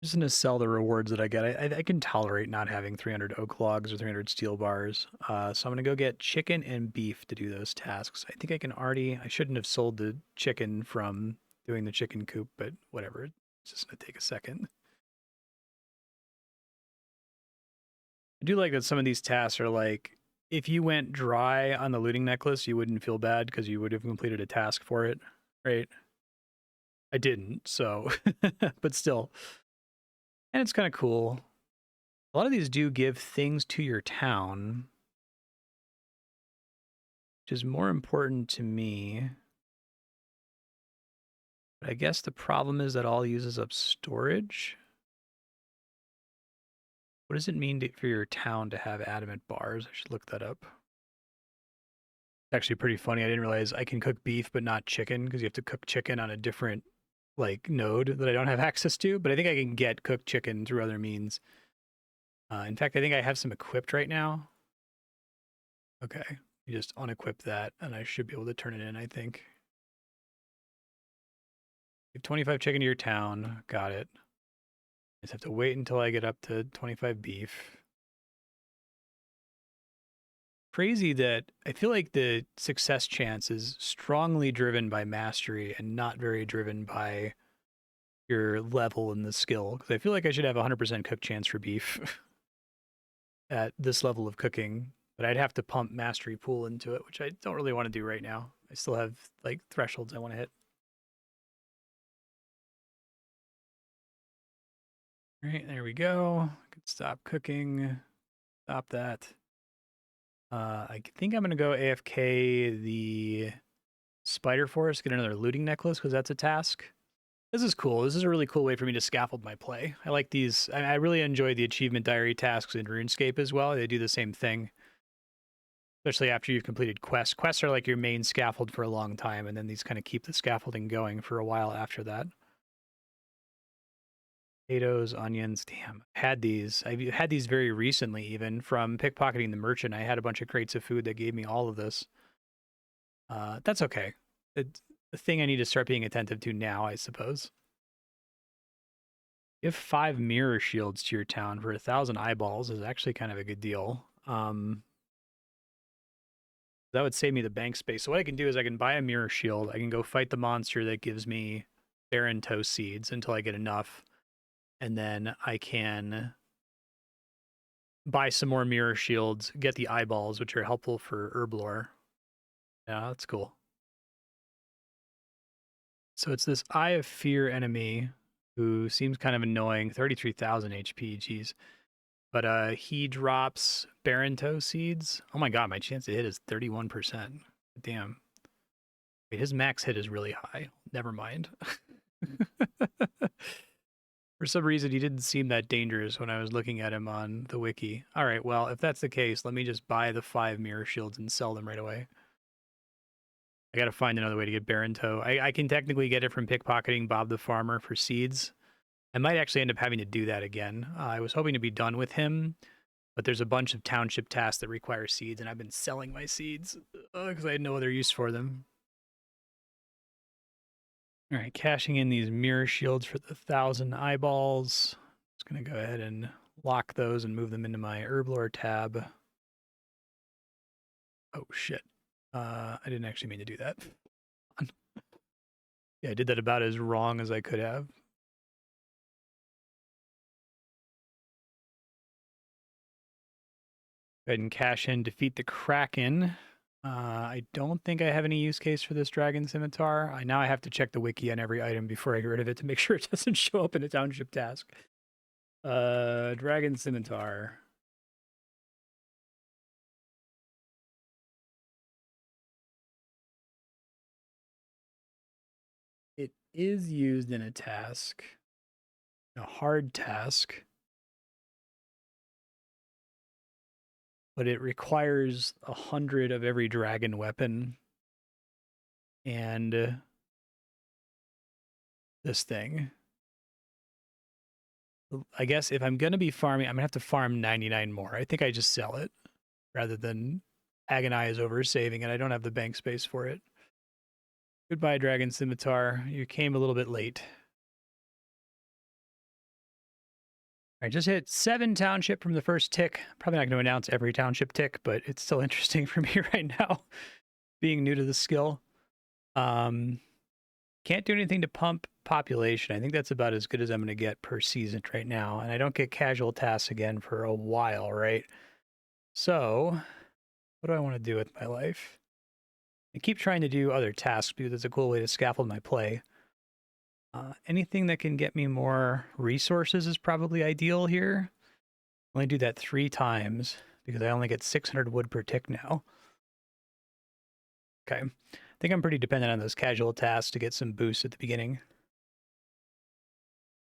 I'm just going to sell the rewards that I get. I can tolerate not having 300 oak logs or 300 steel bars. So I'm going to go get chicken and beef to do those tasks. I think I can already, I shouldn't have sold the chicken from doing the chicken coop, but whatever. It's just going to take a second. I do like that some of these tasks are like, if you went dry on the looting necklace, you wouldn't feel bad because you would have completed a task for it, right? I didn't, so, but still. And it's kind of cool. A lot of these do give things to your town, which is more important to me. But I guess the problem is that all uses up storage. What does it mean for your town to have adamant bars? I should look that up. It's actually pretty funny. I didn't realize I can cook beef but not chicken because you have to cook chicken on a different like node that I don't have access to. But I think I can get cooked chicken through other means. In fact, I think I have some equipped right now. Okay, you just unequip that, and I should be able to turn it in. I think. You have 25 chicken to your town. Got it. Just have to wait until I get up to 25 beef. Crazy that I feel like the success chance is strongly driven by mastery and not very driven by your level in the skill. Because I feel like I should have a 100% cook chance for beef at this level of cooking, but I'd have to pump mastery pool into it, which I don't really want to do right now. I still have like thresholds I want to hit. All right, there we go. I can stop cooking. Stop that. I think I'm going to go AFK the Spider Forest, get another looting necklace because that's a task. This is cool. This is a really cool way for me to scaffold my play. I like these. I really enjoy the achievement diary tasks in RuneScape as well. They do the same thing, especially after you've completed quests. Quests are like your main scaffold for a long time, and then these kind of keep the scaffolding going for a while after that. Potatoes, onions, damn. I've had these very recently, even from pickpocketing the merchant. I had a bunch of crates of food that gave me all of this. That's okay. It's the thing I need to start being attentive to now, I suppose. Give 5 mirror shields to your town for 1,000 eyeballs is actually kind of a good deal. That would save me the bank space. So what I can do is I can buy a mirror shield. I can go fight the monster that gives me barren toe seeds until I get enough. And then I can buy some more mirror shields, get the eyeballs, which are helpful for herb lore. Yeah, that's cool. So it's this Eye of Fear enemy who seems kind of annoying. 33,000 HP, geez. But he drops barren toe seeds. Oh my god, my chance to hit is 31%. Damn. Wait, his max hit is really high. Never mind. For some reason, he didn't seem that dangerous when I was looking at him on the wiki. All right, well, if that's the case, let me just buy the 5 mirror shields and sell them right away. I gotta find another way to get barren toe. I can technically get it from pickpocketing Bob the Farmer for seeds. I might actually end up having to do that again. I was hoping to be done with him, but there's a bunch of township tasks that require seeds, and I've been selling my seeds because I had no other use for them. All right, cashing in these mirror shields for the 1,000 eyeballs. Just gonna go ahead and lock those and move them into my herb lore tab. Oh shit. I didn't actually mean to do that. Yeah, I did that about as wrong as I could have. Go ahead and cash in, defeat the Kraken. I don't think I have any use case for this Dragon Scimitar. Now I have to check the wiki on every item before I get rid of it to make sure it doesn't show up in a township task. Dragon Scimitar. It is used in a task, a hard task, but it requires 100 of every dragon weapon and this thing. I guess if I'm going to be farming, I'm going to have to farm 99 more. I think I just sell it rather than agonize over saving it. I don't have the bank space for it. Goodbye, Dragon Scimitar. You came a little bit late. I just hit 7 township from the first tick. Probably not going to announce every township tick, but it's still interesting for me right now, being new to the skill. Can't do anything to pump population. I think that's about as good as I'm going to get per season right now. And I don't get casual tasks again for a while, right? So, what do I want to do with my life? I keep trying to do other tasks because it's a cool way to scaffold my play. Anything that can get me more resources is probably ideal here. I only do that 3 times because I only get 600 wood per tick now. Okay. think I'm pretty dependent on those casual tasks to get some boosts at the beginning.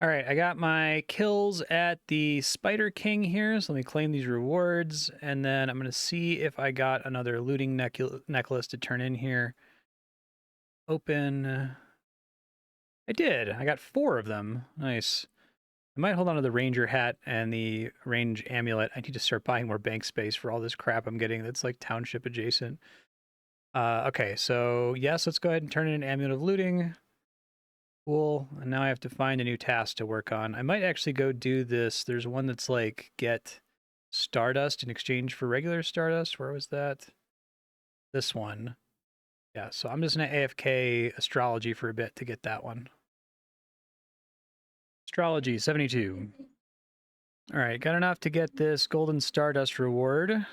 All right, I got my kills at the Spider King here, so let me claim these rewards, and then I'm going to see if I got another looting necklace to turn in here. Open. I did. I got 4 of them. Nice. I might hold on to the Ranger hat and the Range amulet. I need to start buying more bank space for all this crap I'm getting that's like township adjacent. Okay, so yes, let's go ahead and turn in an amulet of looting. Cool. And now I have to find a new task to work on. I might actually go do this. There's one that's like get Stardust in exchange for regular Stardust. Where was that? This one. Yeah, so I'm just going to AFK Astrology for a bit to get that one. Astrology, 72. All right, got enough to get this Golden Stardust reward.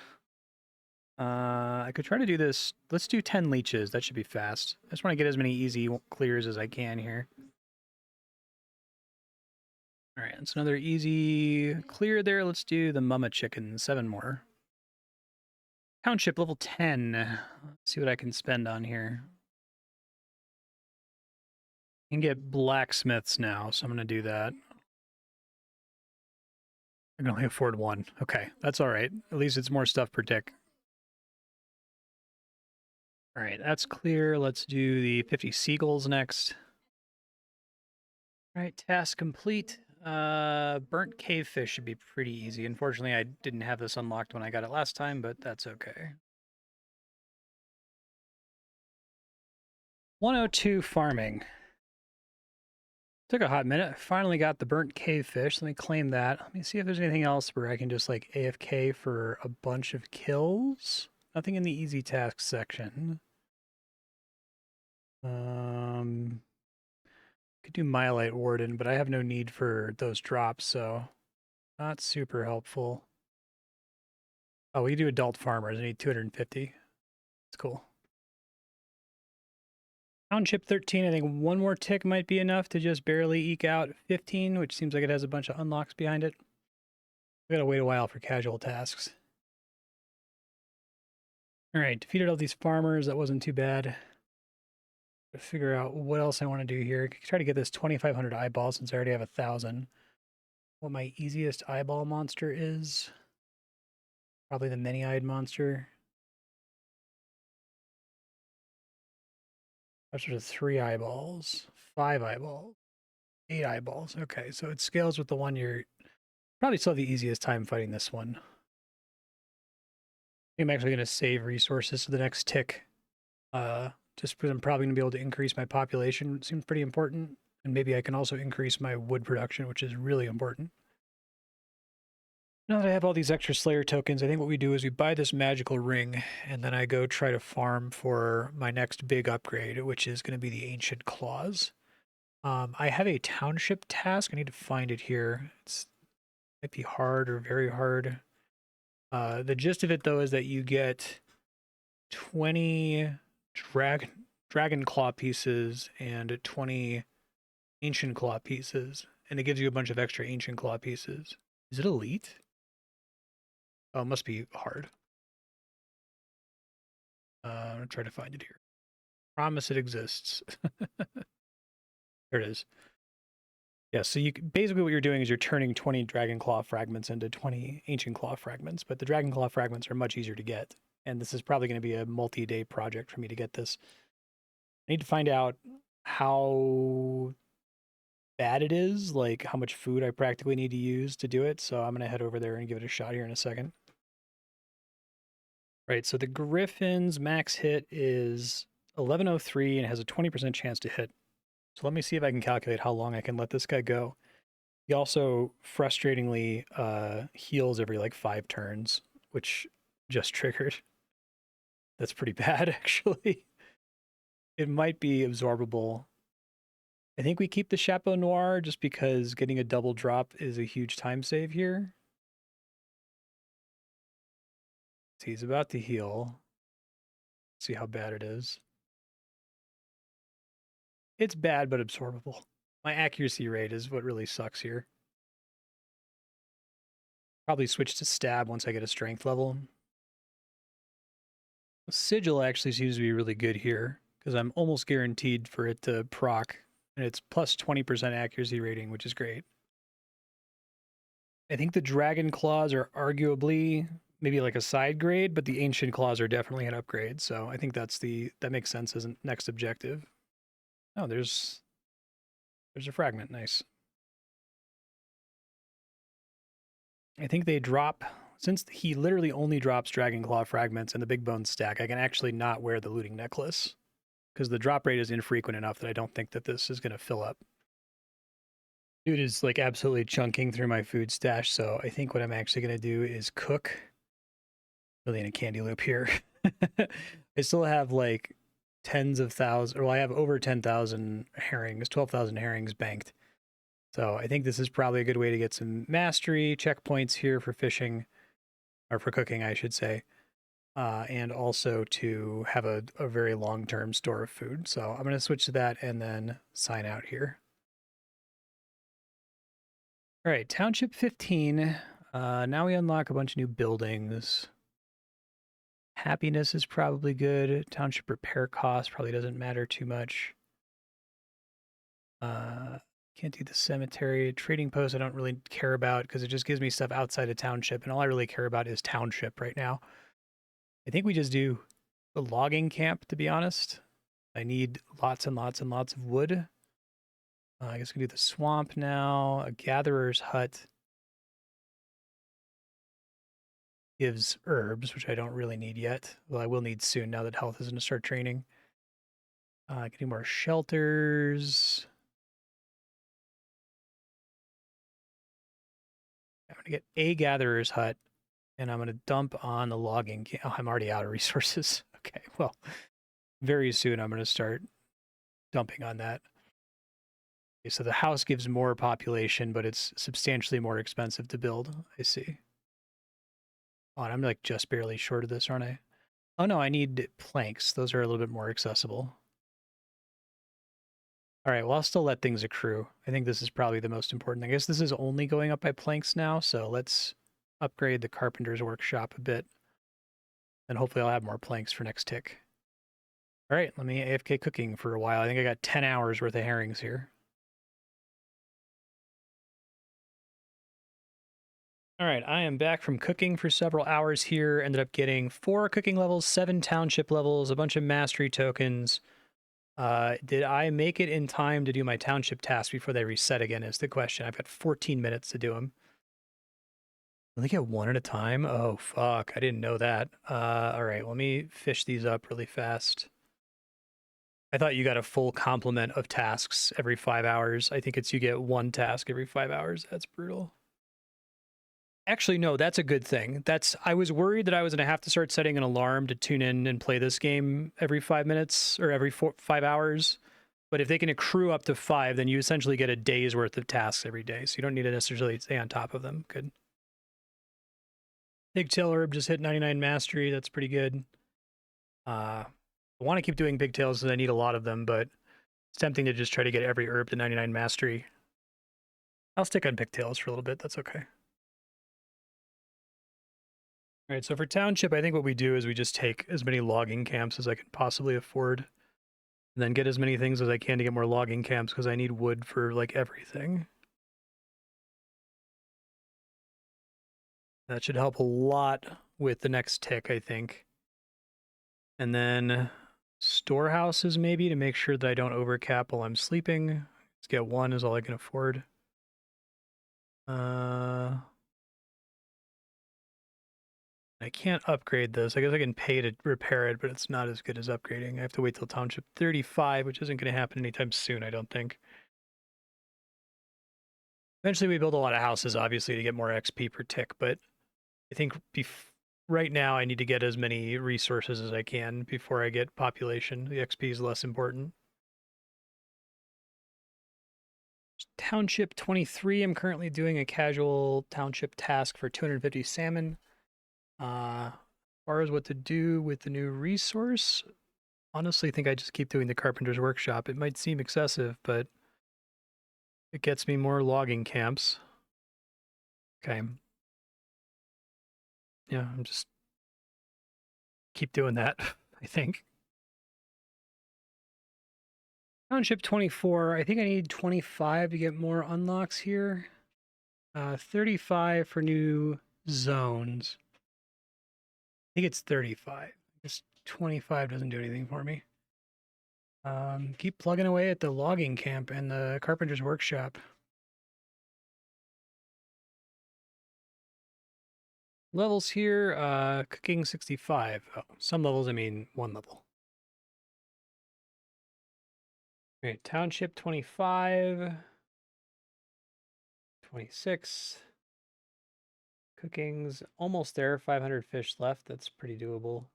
I could try to do this. Let's do 10 leeches. That should be fast. I just want to get as many easy clears as I can here. All right, that's another easy clear there. Let's do the Mama Chicken, 7 more. Township level 10. Let's see what I can spend on here. I can get blacksmiths now, so I'm going to do that. I can only afford 1. Okay, that's all right. At least it's more stuff per tick. All right, that's clear. Let's do the 50 seagulls next. All right, task complete. Burnt cavefish should be pretty easy. Unfortunately, I didn't have this unlocked when I got it last time, but that's okay. 102 farming. Took a hot minute. Finally got the burnt cavefish. Let me claim that. Let me see if there's anything else where I can just like AFK for a bunch of kills. Nothing in the easy tasks section. Could do Myelite Warden, but I have no need for those drops, so not super helpful. Oh, we do adult farmers. I need 250. That's cool. Township 13, I think one more tick might be enough to just barely eke out 15, which seems like it has a bunch of unlocks behind it. We gotta wait a while for casual tasks. All right, defeated all these farmers. That wasn't too bad. Figure out what else I want to do here. Try to get this 2,500 eyeballs since I already have 1,000. What my easiest eyeball monster is? Probably the many-eyed monster. That's sort of 3 eyeballs, 5 eyeballs, 8 eyeballs. Okay, so it scales with the one you're probably still have the easiest time fighting this one. I'm actually going to save resources to the next tick. Just because I'm probably going to be able to increase my population. It seems pretty important. And maybe I can also increase my wood production, which is really important. Now that I have all these extra Slayer tokens, I think what we do is we buy this magical ring, and then I go try to farm for my next big upgrade, which is going to be the Ancient Claws. I have a township task. I need to find it here. It might be hard or very hard. The gist of it, though, is that you get 20 dragon claw pieces and 20 ancient claw pieces, and it gives you a bunch of extra ancient claw pieces. Is it elite? Oh, it must be hard. I'm gonna try to find it here. Promise it exists. There it is. Yeah, so basically what you're doing is you're turning 20 dragon claw fragments into 20 ancient claw fragments, but the dragon claw fragments are much easier to get, and this is probably going to be a multi-day project for me to get this. I need to find out how bad it is, like how much food I practically need to use to do it, so I'm going to head over there and give it a shot here in a second. Right, so the Griffin's max hit is 1103 and has a 20% chance to hit. So let me see if I can calculate how long I can let this guy go. He also frustratingly heals every like 5 turns, which just triggered. That's pretty bad, actually. It might be absorbable. I think we keep the Chapeau Noir just because getting a double drop is a huge time save here. So he's about to heal. Let's see how bad it is. It's bad, but absorbable. My accuracy rate is what really sucks here. Probably switch to stab once I get a strength level. Sigil actually seems to be really good here because I'm almost guaranteed for it to proc, and it's plus 20% accuracy rating, which is great. I think the Dragon Claws are arguably maybe like a side grade, but the Ancient Claws are definitely an upgrade. So I think that makes sense as a next objective. Oh, there's a fragment. Nice. I think they drop, since he literally only drops Dragon Claw fragments and the Big Bone stack, I can actually not wear the looting necklace because the drop rate is infrequent enough that I don't think that this is going to fill up. Dude is like absolutely chunking through my food stash, so I think what I'm actually going to do is cook. Really in a candy loop here. I still have like tens of thousands, or well, I have over 10,000 herrings, 12,000 herrings banked. So I think this is probably a good way to get some mastery checkpoints here for fishing, or for cooking, I should say, and also to have a very long-term store of food. So I'm going to switch to that and then sign out here. All right, Township 15. Now we unlock a bunch of new buildings. Happiness is probably good. Township repair cost probably doesn't matter too much. Can't do the cemetery. Trading post I don't really care about because it just gives me stuff outside of township, and all I really care about is township right now. I think we just do the logging camp, to be honest. I need lots and lots and lots of wood. I guess we can do the swamp now. A gatherer's hut gives herbs, which I don't really need yet. Well, I will need soon now that health is going to start training. Getting more shelters. I'm going to get a gatherer's hut, and I'm going to dump on the logging. Oh, I'm already out of resources. Okay, well, very soon I'm going to start dumping on that. Okay, so the house gives more population, but it's substantially more expensive to build. I see. Oh, and I'm like just barely short of this, aren't I? Oh no, I need planks. Those are a little bit more accessible. All right, well, I'll still let things accrue. I think this is probably the most important. I guess this is only going up by planks now, so let's upgrade the carpenter's workshop a bit. And hopefully I'll have more planks for next tick. All right, let me AFK cooking for a while. I think I got 10 hours worth of herrings here. All right, I am back from cooking for several hours here. Ended up getting 4 cooking levels, 7 township levels, a bunch of mastery tokens. Did I make it in time to do my township task before they reset again is the question. I've got 14 minutes to do them. Let me get one at a time? Oh, fuck. I didn't know that. All right, let me fish these up really fast. I thought you got a full complement of tasks every 5 hours. I think it's you get one task every 5 hours. That's brutal. Actually, no, that's a good thing. I was worried that I was going to have to start setting an alarm to tune in and play this game every 5 minutes or every 5 hours. But if they can accrue up to 5, then you essentially get a day's worth of tasks every day. So you don't need to necessarily stay on top of them. Good. Pigtail herb just hit 99 mastery. That's pretty good. I want to keep doing pigtails because I need a lot of them, but it's tempting to just try to get every herb to 99 mastery. I'll stick on pigtails for a little bit. That's okay. All right, so for township, I think what we do is we just take as many logging camps as I can possibly afford, and then get as many things as I can to get more logging camps because I need wood for like everything. That should help a lot with the next tick, I think. And then storehouses maybe to make sure that I don't overcap while I'm sleeping. Let's get 1 is all I can afford. I can't upgrade this. I guess I can pay to repair it, but it's not as good as upgrading. I have to wait till Township 35, which isn't going to happen anytime soon, I don't think. Eventually we build a lot of houses, obviously, to get more XP per tick, but I think right now I need to get as many resources as I can before I get population. The XP is less important. Township 23, I'm currently doing a casual township task for 250 salmon. As far as what to do with the new resource, honestly think I just keep doing the carpenter's workshop. It might seem excessive, but it gets me more logging camps. Okay. Yeah, I'm just keep doing that, I think. Township 24, I think I need 25 to get more unlocks here. 35 for new zones. I think it's 35. This 25 doesn't do anything for me. Keep plugging away at the logging camp and the carpenter's workshop. Levels here, cooking 65. Oh, some levels, I mean one level. Great, township 25. 26. Cooking's almost there, 500 fish left. That's pretty doable.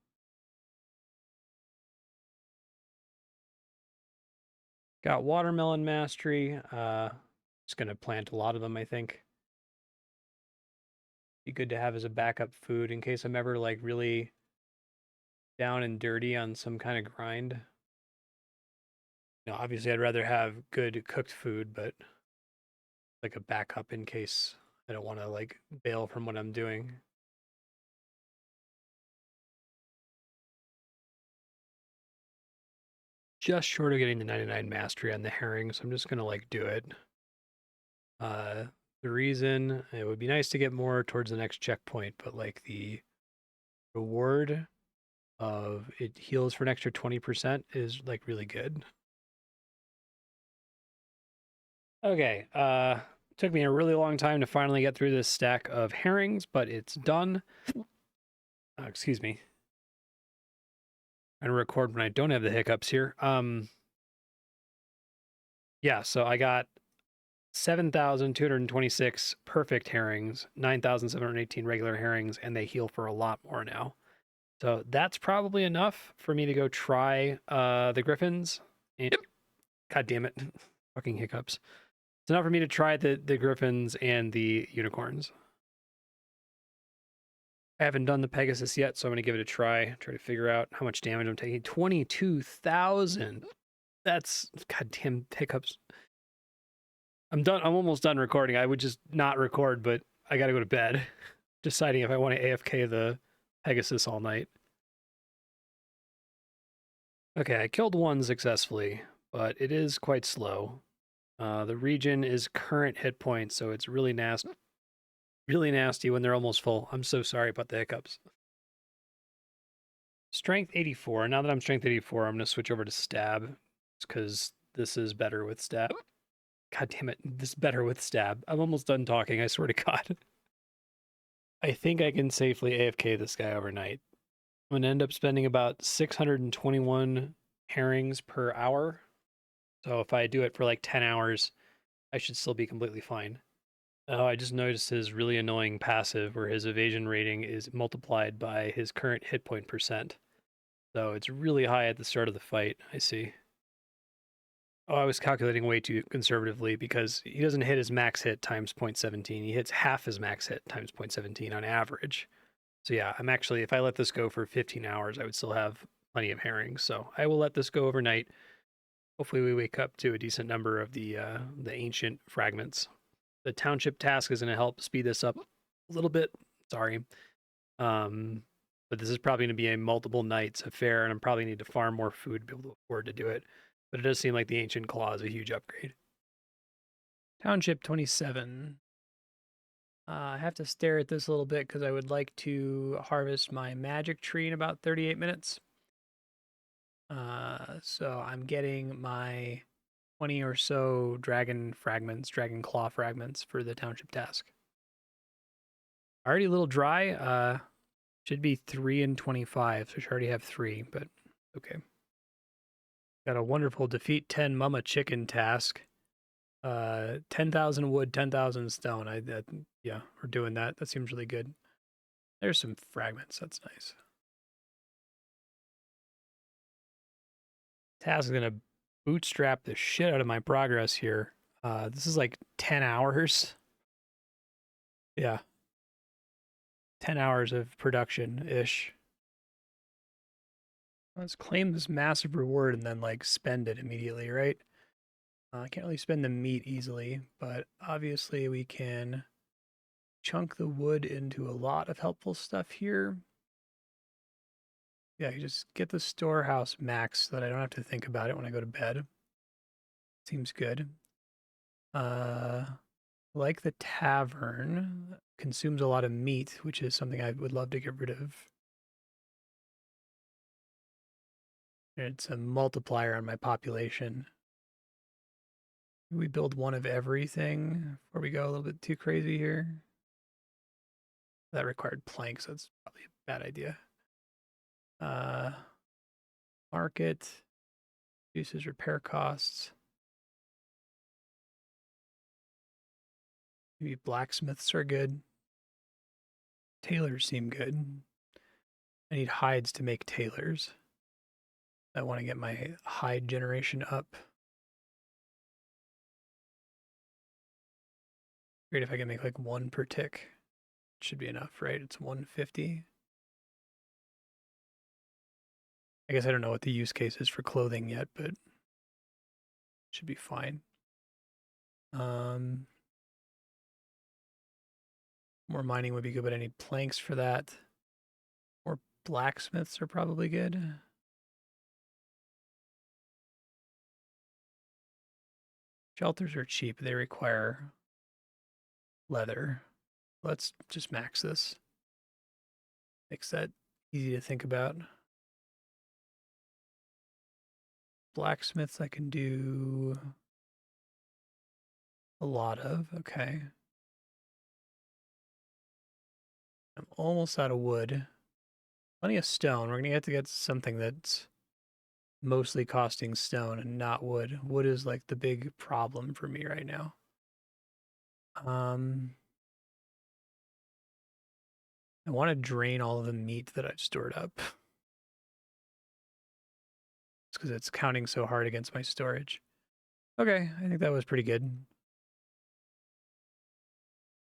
Got watermelon mastery. Just gonna plant a lot of them, I think. Be good to have as a backup food in case I'm ever like really down and dirty on some kind of grind. Obviously I'd rather have good cooked food, but like a backup in case I don't want to like bail from what I'm doing. Just short of getting the 99 mastery on the herring, so I'm just gonna like do it. The reason it would be nice to get more towards the next checkpoint, but like the reward of it heals for an extra 20% is like really good. Okay, took me a really long time to finally get through this stack of herrings, but it's done. Excuse me. I'm gonna record when I don't have the hiccups here. Yeah, so I got 7,226 perfect herrings, 9,718 regular herrings, and they heal for a lot more now. So that's probably enough for me to go try the griffins. And, God damn it. Fucking hiccups. It's enough for me to try the griffins and the unicorns. I haven't done the Pegasus yet, so I'm going to give it a try to figure out how much damage I'm taking. 22,000. That's goddamn hiccups. I'm done. I'm almost done recording. I would just not record, but I got to go to bed. Deciding if I want to AFK the Pegasus all night. Okay, I killed one successfully, but it is quite slow. The region is current hit points, so it's really nasty. Really nasty when they're almost full. I'm so sorry about the hiccups. Strength 84. Now that I'm strength 84, I'm going to switch over to stab. Because this is better with stab. God damn it. This is better with stab. I'm almost done talking, I swear to God. I think I can safely AFK this guy overnight. I'm going to end up spending about 621 herrings per hour. So if I do it for like 10 hours, I should still be completely fine. Oh, I just noticed his really annoying passive where his evasion rating is multiplied by his current hit point percent. So it's really high at the start of the fight, I see. Oh, I was calculating way too conservatively because he doesn't hit his max hit times 0.17. He hits half his max hit times 0.17 on average. So yeah, I'm actually, if I let this go for 15 hours, I would still have plenty of herrings. So I will let this go overnight. Hopefully we wake up to a decent number of the ancient fragments. The township task is going to help speed this up a little bit. Sorry. But this is probably going to be a multiple nights affair, and I'm probably need to farm more food to be able to afford to do it. But it does seem like the Ancient Claw is a huge upgrade. Township 27. I have to stare at this a little bit because I would like to harvest my magic tree in about 38 minutes. So I'm getting my 20 or so dragon claw fragments for the township task. Already a little dry. Should be 3 and 25, so I should already have 3, but okay. Got a wonderful defeat 10 mama chicken task. 10,000 wood, 10,000 stone. Yeah, we're doing that. That seems really good. There's some fragments. That's nice. Task is gonna bootstrap the shit out of my progress here. This is like 10 hours. Yeah. 10 hours of production-ish. Let's claim this massive reward and then like spend it immediately, right? I can't really spend the meat easily, but obviously we can chunk the wood into a lot of helpful stuff here. Yeah, you just get the storehouse max so that I don't have to think about it when I go to bed. Seems good. Like the tavern, consumes a lot of meat, which is something I would love to get rid of. It's a multiplier on my population. We build one of everything before we go a little bit too crazy here. That required planks, so that's probably a bad idea. Market reduces repair costs. Maybe blacksmiths are good. Tailors seem good. I need hides to make tailors. I want to get my hide generation up. Great if I can make like one per tick. Should be enough, right? It's 150. I guess I don't know what the use case is for clothing yet, but should be fine. More mining would be good, but I need planks for that. More blacksmiths are probably good. Shelters are cheap. They require leather. Let's just max this. Makes that easy to think about. Blacksmiths I can do a lot of. Okay. I'm almost out of wood. Plenty of stone. We're going to have to get something that's mostly costing stone and not wood. Wood is like the big problem for me right now. I want to drain all of the meat that I've stored up. It's because it's counting so hard against my storage. Okay, I think that was pretty good.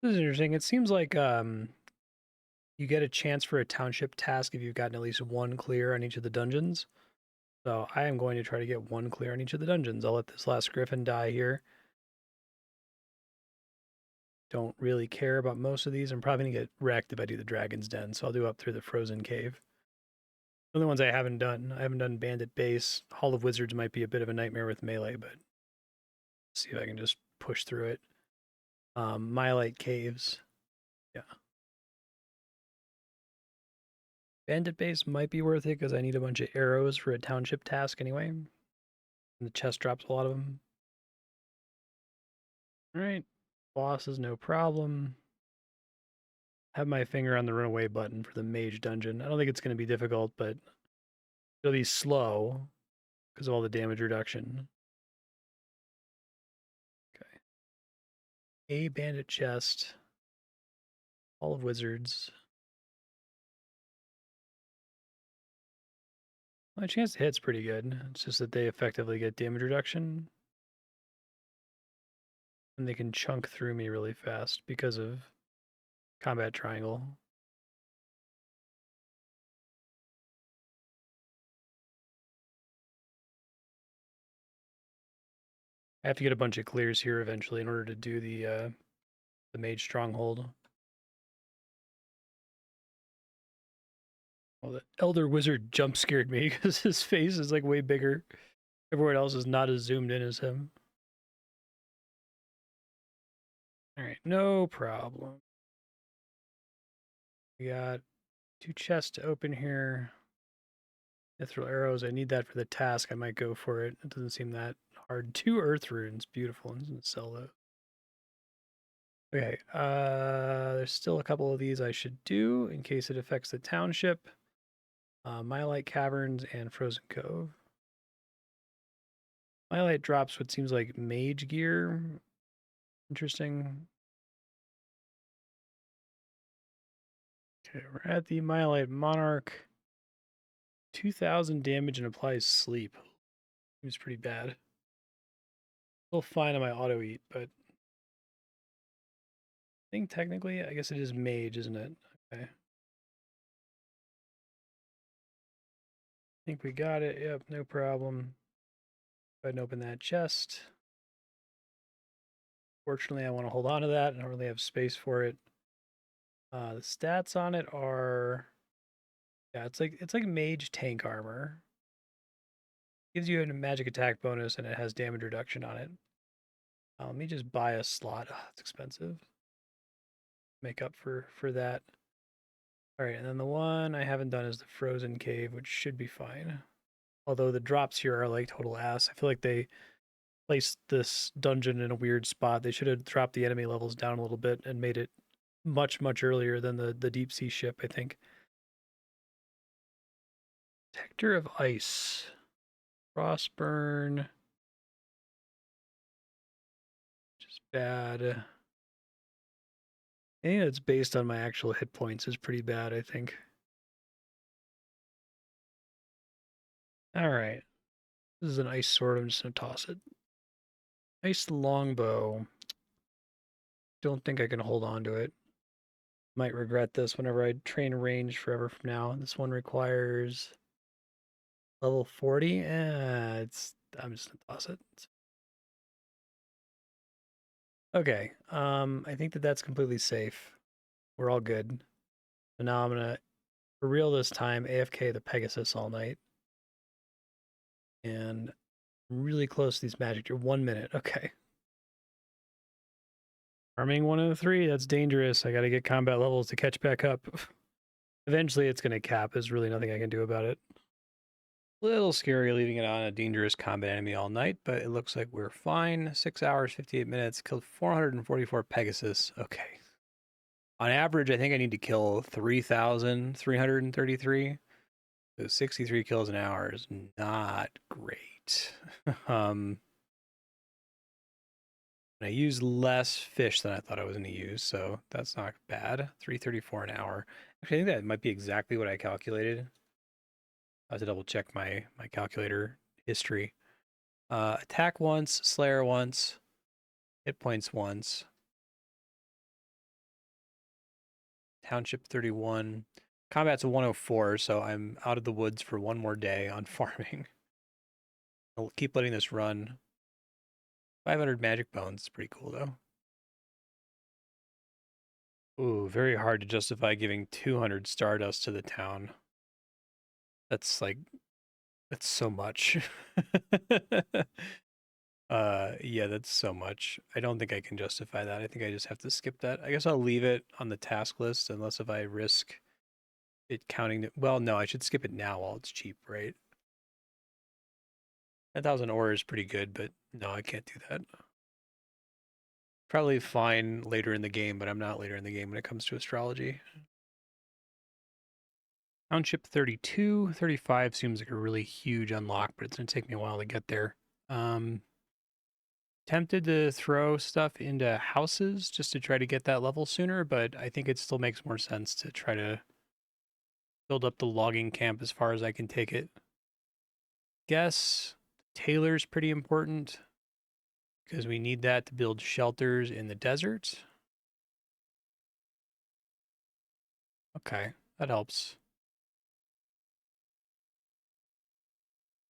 This is interesting. It seems like you get a chance for a township task if you've gotten at least one clear on each of the dungeons. So I am going to try to get one clear on each of the dungeons. I'll let this last griffin die here. Don't really care about most of these. I'm probably going to get wrecked if I do the Dragon's Den, so I'll do up through the Frozen Cave. The only ones I haven't done Bandit Base. Hall of Wizards might be a bit of a nightmare with melee, but see if I can just push through it. Myelite Caves. Yeah. Bandit Base might be worth it because I need a bunch of arrows for a township task anyway. And the chest drops a lot of them. Alright. Boss is no problem. Have my finger on the runaway button for the mage dungeon. I don't think it's going to be difficult, but it'll be slow because of all the damage reduction. Okay. A bandit chest. Hall of Wizards. My chance to hit's pretty good. It's just that they effectively get damage reduction. And they can chunk through me really fast because of combat triangle. I have to get a bunch of clears here eventually in order to do the mage stronghold. Well, the elder wizard jump scared me because his face is like way bigger. Everyone else is not as zoomed in as him. All right, no problem. We got 2 chests to open here. Mithril arrows. I need that for the task. I might go for it. It doesn't seem that hard. 2 earth runes. Beautiful. I'm going to sell those. Okay. There's still a couple of these I should do in case it affects the township. Myelite Caverns and Frozen Cove. Myelite drops what seems like mage gear. Interesting. Okay, we're at the Myelite Monarch. 2,000 damage and applies sleep. Seems pretty bad. Still fine on my auto eat, but I think technically, I guess it is mage, isn't it? Okay. I think we got it. Yep, no problem. Go ahead and open that chest. Fortunately, I want to hold on to that. I don't really have space for it. The stats on it are, yeah, it's like mage tank armor. Gives you a magic attack bonus, and it has damage reduction on it. Let me just buy a slot. Oh, it's expensive. Make up for that. All right, and then the one I haven't done is the Frozen Cave, which should be fine. Although the drops here are like total ass. I feel like they placed this dungeon in a weird spot. They should have dropped the enemy levels down a little bit and made it much, much earlier than the deep sea ship, I think. Protector of Ice. Frostburn. Just bad. Anything that's based on my actual hit points is pretty bad, I think. All right. This is an ice sword. I'm just going to toss it. Ice longbow. Don't think I can hold on to it. Might regret this whenever I train range forever from now. This one requires level 40. I'm just going to toss it. Okay. I think that's completely safe. We're all good. So now I'm going to, for real this time, AFK the Pegasus all night. And I'm really close to these magic. You're 1 minute. Okay. Farming 103, that's dangerous. I got to get combat levels to catch back up. Eventually it's going to cap. There's really nothing I can do about it. Little scary leaving it on a dangerous combat enemy all night, but it looks like we're fine. 6 hours, 58 minutes, killed 444 Pegasus. Okay. On average, I think I need to kill 3,333. So 63 kills an hour is not great. I used less fish than I thought I was going to use, so that's not bad. 334 an hour. Actually, I think that might be exactly what I calculated. I have to double check my calculator history. Attack once, Slayer once, hit points once. Township 31. Combat's a 104, so I'm out of the woods for one more day on farming. I'll keep letting this run. 500 magic bones. Pretty cool, though. Ooh, very hard to justify giving 200 stardust to the town. That's like, that's so much. Yeah, that's so much. I don't think I can justify that. I think I just have to skip that. I guess I'll leave it on the task list unless if I risk it counting. Well, no, I should skip it now while it's cheap, right? 10,000 ore is pretty good, but no, I can't do that. Probably fine later in the game, but I'm not later in the game when it comes to astrology. Township 32, 35 seems like a really huge unlock, but it's going to take me a while to get there. Tempted to throw stuff into houses just to try to get that level sooner, but I think it still makes more sense to try to build up the logging camp as far as I can take it. Guess tailor's pretty important because we need that to build shelters in the desert. Okay, that helps.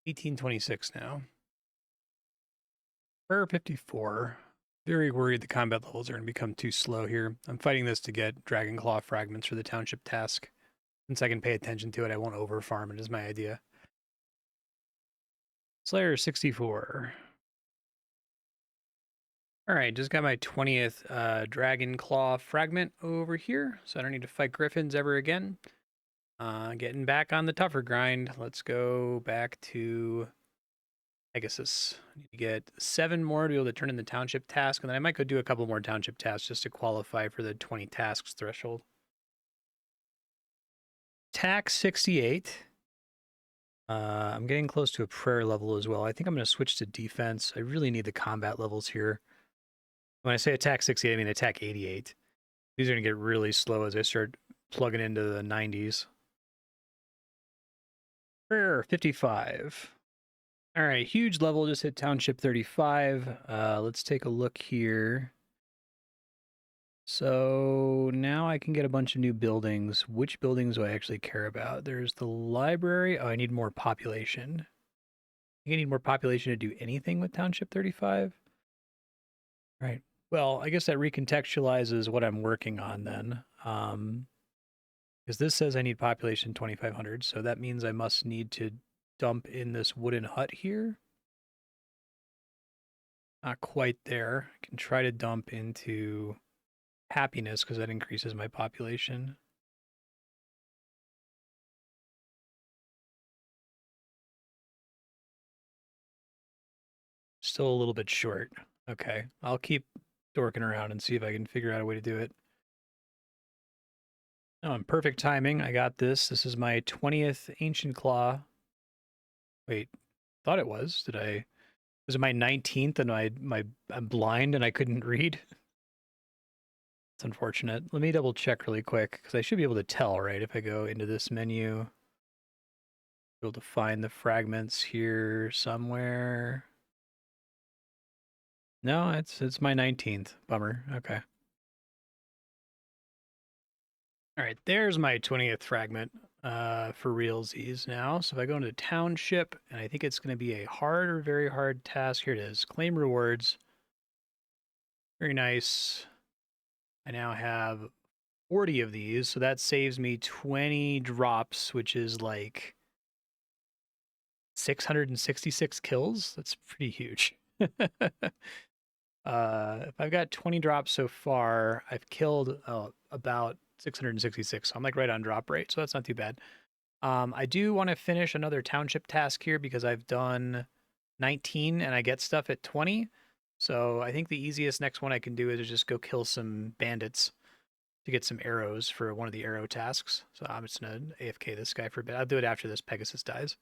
1826 now. Prayer 54. Very worried the combat levels are going to become too slow here. I'm fighting this to get Dragon Claw fragments for the township task. Since I can pay attention to it, I won't over farm it is my idea. Slayer 64. All right, just got my 20th Dragon Claw fragment over here, so I don't need to fight Griffins ever again. Getting back on the tougher grind. Let's go back to Pegasus. I need to get 7 more to be able to turn in the township task, and then I might go do a couple more township tasks just to qualify for the 20 tasks threshold. Tax 68. I'm getting close to a prayer level as well. I think I'm going to switch to defense. I really need the combat levels here. When I say attack 68, I mean attack 88. These are going to get really slow as I start plugging into the 90s. Prayer 55. All right, huge level, just hit Township 35. Let's take a look here. So now I can get a bunch of new buildings. Which buildings do I actually care about? There's the library. Oh, I need more population. I need more population to do anything with Township 35? Right. Well, I guess that recontextualizes what I'm working on then. Because this says I need population 2,500, so that means I must need to dump in this wooden hut here. Not quite there. I can try to dump into happiness because that increases my population. Still a little bit short. Okay, I'll keep dorking around and see if I can figure out a way to do it. Oh, in perfect timing, I got this. This is my 20th Ancient Claw. Wait, thought it was. Did I? Was it my 19th and I'm blind and I couldn't read? It's unfortunate. Let me double check really quick because I should be able to tell, right? If I go into this menu, be able to find the fragments here somewhere. No, it's my 19th. Bummer. Okay. All right, there's my 20th fragment for realsies now. So if I go into township, and I think it's going to be a hard or very hard task. Here it is. Claim rewards. Very nice. I now have 40 of these, so that saves me 20 drops, which is like 666 kills. That's pretty huge. If I've got 20 drops so far, I've killed about 666. So I'm like right on drop rate, so that's not too bad. I do want to finish another township task here because I've done 19 and I get stuff at 20. So I think the easiest next one I can do is just go kill some bandits to get some arrows for one of the arrow tasks. So I'm just gonna AFK this guy for a bit. I'll do it after this Pegasus dies.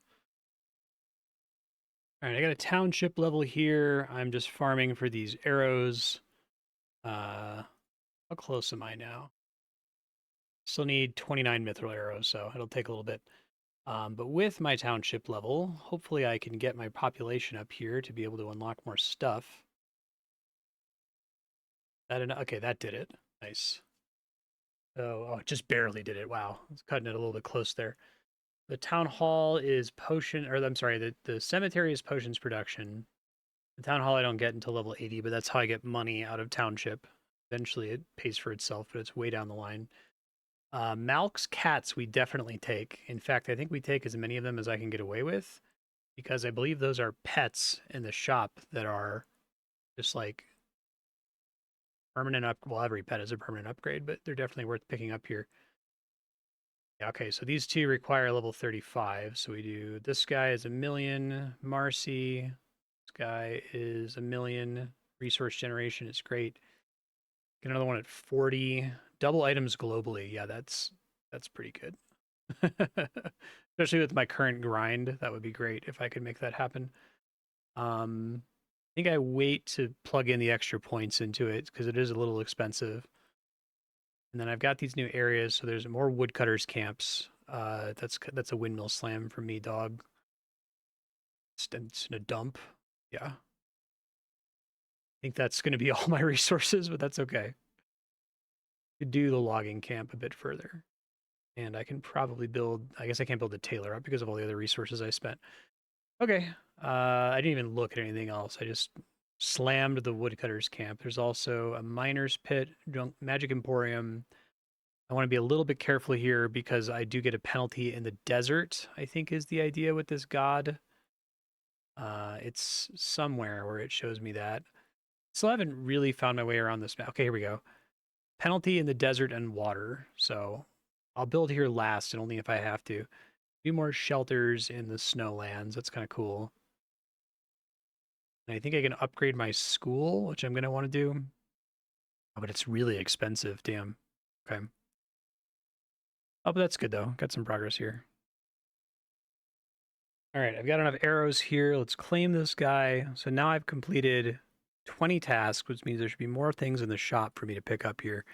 All right, I got a township level here. I'm just farming for these arrows. How close am I now? Still need 29 mithril arrows, so it'll take a little bit. But with my township level, hopefully I can get my population up here to be able to unlock more stuff. Okay, that did it. Nice. Oh, it just barely did it. Wow, I was cutting it a little bit close there. The town hall is potion, or I'm sorry, the cemetery is potions production. The town hall I don't get until level 80, but that's how I get money out of township. Eventually it pays for itself, but it's way down the line. Malk's cats we definitely take. In fact, I think we take as many of them as I can get away with because I believe those are pets in the shop that are just like permanent up. Well, every pet is a permanent upgrade, but they're definitely worth picking up here. Yeah, okay, so these two require level 35. So we do this guy is 1,000,000. Marcy, this guy is 1,000,000. Resource generation is great. Get another one at 40. Double items globally. Yeah, that's pretty good. Especially with my current grind, that would be great if I could make that happen. I think I wait to plug in the extra points into it because it is a little expensive. And then I've got these new areas, so there's more woodcutters camps. That's a windmill slam for me, dog. It's in a dump. Yeah. I think that's going to be all my resources, but that's okay. Could do the logging camp a bit further. And I can probably build, I guess I can't build a tailor up because of all the other resources I spent. Okay. I didn't even look at anything else. I just slammed the woodcutters camp. There's also a miner's pit, magic emporium. I want to be a little bit careful here because I do get a penalty in the desert, I think is the idea with this god. It's somewhere where it shows me that. Still haven't really found my way around this map. Okay, here we go. Penalty in the desert and water. So I'll build here last and only if I have to. Few more shelters in the snowlands. That's kind of cool. And I think I can upgrade my school, which I'm going to want to do. Oh, but it's really expensive. Damn. Okay. Oh, but that's good though. Got some progress here. All right, I've got enough arrows here. Let's claim this guy. So now I've completed 20 tasks, which means there should be more things in the shop for me to pick up here.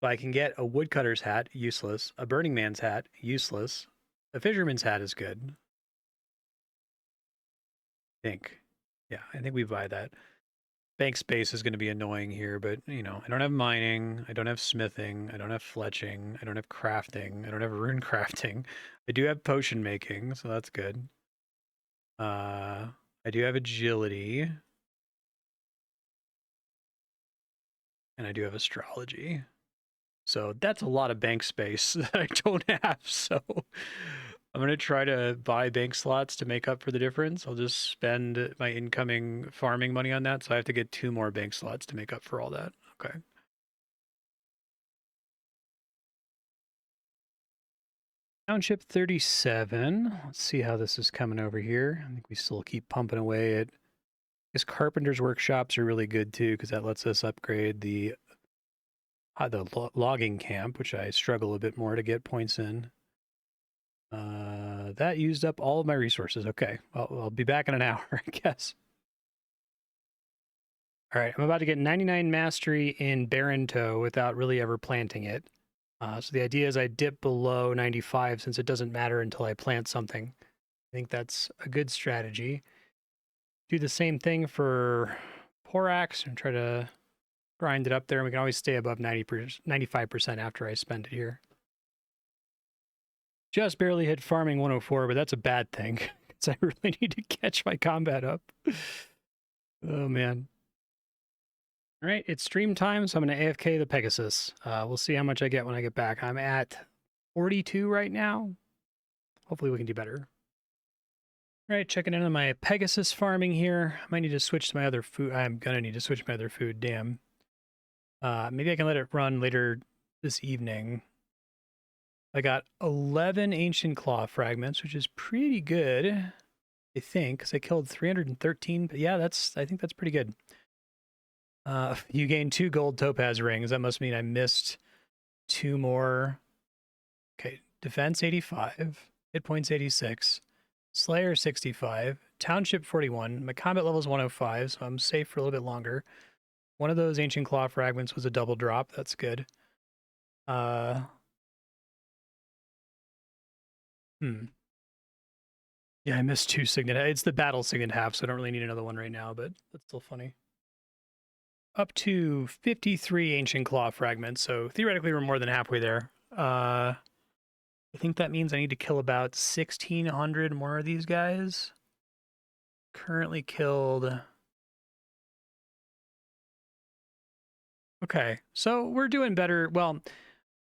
But I can get a woodcutter's hat, useless. A burning man's hat, useless. A fisherman's hat is good. I think. Yeah, I think we buy that. Bank space is going to be annoying here, but you know, I don't have mining, I don't have smithing, I don't have fletching, I don't have crafting, I don't have rune crafting. I do have potion making, so that's good. I do have agility. And I do have astrology. So that's a lot of bank space that I don't have. So I'm gonna try to buy bank slots to make up for the difference. I'll just spend my incoming farming money on that, so I have to get 2 more bank slots to make up for all that. Okay. Township 37. Let's see how this is coming over here. I think we still keep pumping away at. His carpenter's workshops are really good too, because that lets us upgrade the logging camp, which I struggle a bit more to get points in. That used up all of my resources. Okay, well, I'll be back in an hour, I guess. All right, I'm about to get 99 mastery in Barren Toe without really ever planting it. So the idea is I dip below 95 since it doesn't matter until I plant something. I think that's a good strategy. Do the same thing for Porax and try to grind it up there. And we can always stay above 95% after I spend it here. Just barely hit farming 104, but that's a bad thing because I really need to catch my combat up. Oh, man. All right, it's stream time, so I'm going to AFK the Pegasus. We'll see how much I get when I get back. I'm at 42 right now. Hopefully we can do better. All right, checking in on my Pegasus farming here. I might need to switch to my other food. I'm going to need to switch to my other food, damn. Maybe I can let it run later this evening. I got 11 ancient claw fragments, which is pretty good, I think, because I killed 313. But yeah, I think that's pretty good. You gain 2 gold topaz rings. That must mean I missed 2 more. Okay, defense 85, hit points 86, Slayer 65, Township 41. My combat level is 105, so I'm safe for a little bit longer. One of those ancient claw fragments was a double drop. That's good. Yeah, I missed 2 signet. It's the battle signet half, so I don't really need another one right now, but that's still funny. Up to 53 ancient claw fragments, so theoretically we're more than halfway there. I think that means I need to kill about 1,600 more of these guys. Currently killed. Okay, so we're doing better. Well,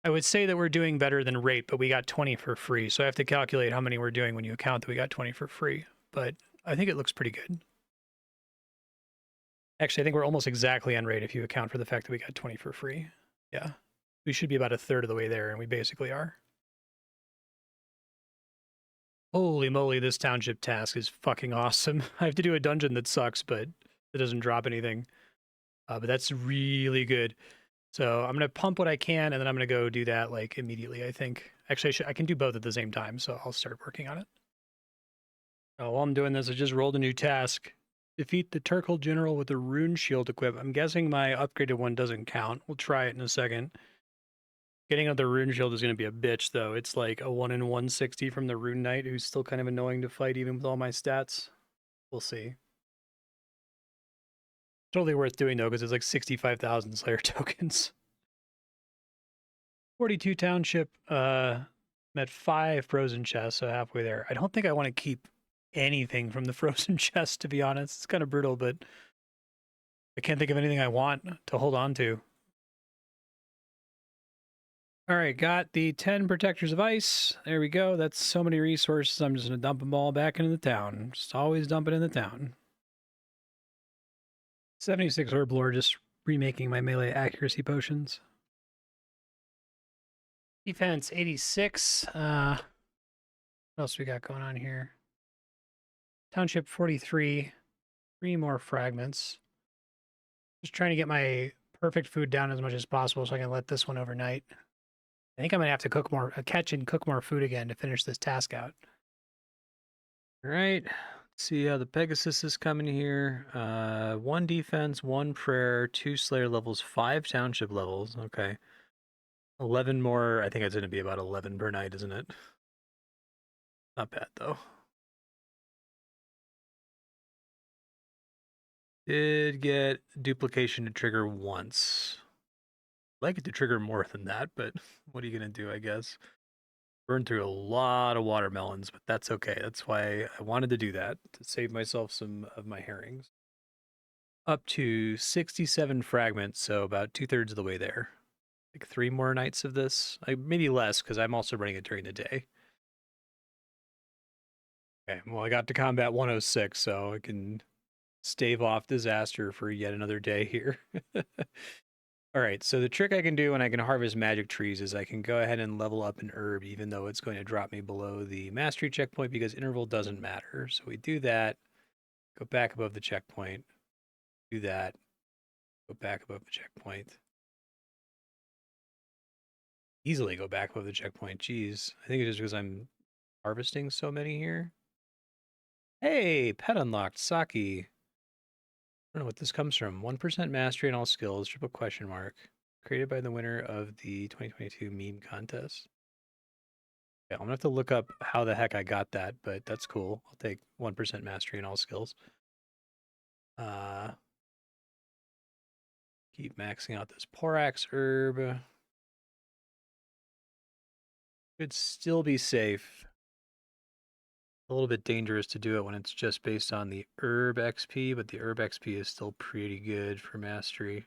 I would say that we're doing better than rate, but we got 20 for free. So I have to calculate how many we're doing when you account that we got 20 for free. But I think it looks pretty good. Actually, I think we're almost exactly on rate if you account for the fact that we got 20 for free. Yeah, we should be about a third of the way there, and we basically are. Holy moly, this township task is fucking awesome. I have to do a dungeon that sucks, but it doesn't drop anything. But that's really good. So I'm going to pump what I can, and then I'm going to go do that like immediately, I think. Actually, I can do both at the same time, so I'll start working on it. While I'm doing this, I just rolled a new task. Defeat the Turkle General with a rune shield equipped. I'm guessing my upgraded one doesn't count. We'll try it in a second. Getting another rune shield is going to be a bitch, though. It's like a 1 in 160 from the Rune Knight, who's still kind of annoying to fight even with all my stats. We'll see. Totally worth doing, though, because it's like 65,000 Slayer tokens. 42 Township, I'm at 5 frozen chests, so halfway there. I don't think I want to keep anything from the frozen chest, to be honest. It's kind of brutal, but I can't think of anything I want to hold on to. All right, got the 10 Protectors of Ice. There we go. That's so many resources. I'm just going to dump them all back into the town. Just always dump it in the town. 76 Herblore, just remaking my melee accuracy potions. Defense 86. What else we got going on here? Township 43. 3 more fragments. Just trying to get my perfect food down as much as possible so I can let this one overnight. I think I'm gonna have to cook more, catch and cook more food again to finish this task out. All right, let's see how the Pegasus is coming here. 1 defense, 1 prayer, 2 Slayer levels, 5 Township levels. Okay, 11 more. I think it's gonna be about 11 per night, isn't it? Not bad though. Did get duplication to trigger once. I'd like it to trigger more than that, but what are you gonna do, I guess? Burned through a lot of watermelons, but that's okay. That's why I wanted to do that, to save myself some of my herrings. Up to 67 fragments, so about 2/3 of the way there. Like 3 more nights of this. Maybe less, because I'm also running it during the day. Okay, well, I got to combat 106, so I can stave off disaster for yet another day here. All right, so the trick I can do when I can harvest magic trees is I can go ahead and level up an herb, even though it's going to drop me below the mastery checkpoint because interval doesn't matter. So we do that, go back above the checkpoint, do that, go back above the checkpoint. Easily go back above the checkpoint. Jeez, I think it's just because I'm harvesting so many here. Hey, pet unlocked, Saki. I don't know what this comes from. 1% mastery in all skills, triple question mark. Created by the winner of the 2022 meme contest. Yeah, I'm gonna have to look up how the heck I got that, but that's cool. I'll take 1% mastery in all skills. Keep maxing out this Porax herb. Could still be safe. A little bit dangerous to do it when it's just based on the herb XP, but the herb XP is still pretty good for mastery.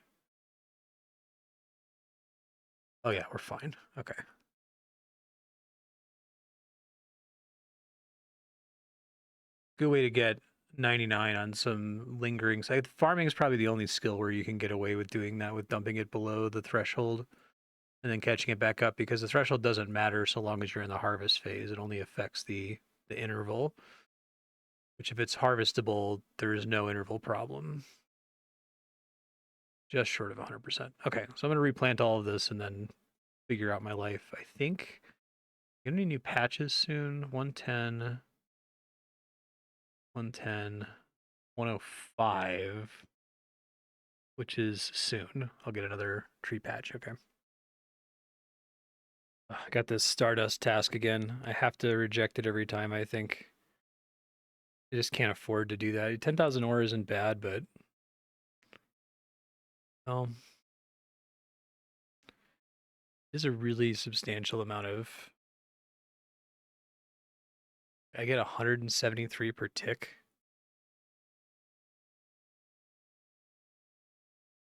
Oh yeah, we're fine. Okay. Good way to get 99 on some lingering side. Farming is probably the only skill where you can get away with doing that, with dumping it below the threshold and then catching it back up, because the threshold doesn't matter so long as you're in the harvest phase. It only affects the interval, which if it's harvestable, there is no interval problem. Just short of 100%. Okay, so I'm going to replant all of this and then figure out my life, I think. Gonna need new patches soon. 110, 110, 105, which is soon. I'll get another tree patch. Okay. I got this Stardust task again. I have to reject it every time, I think. I just can't afford to do that. 10,000 ore isn't bad, but... Well, it's a really substantial amount of... I get 173 per tick.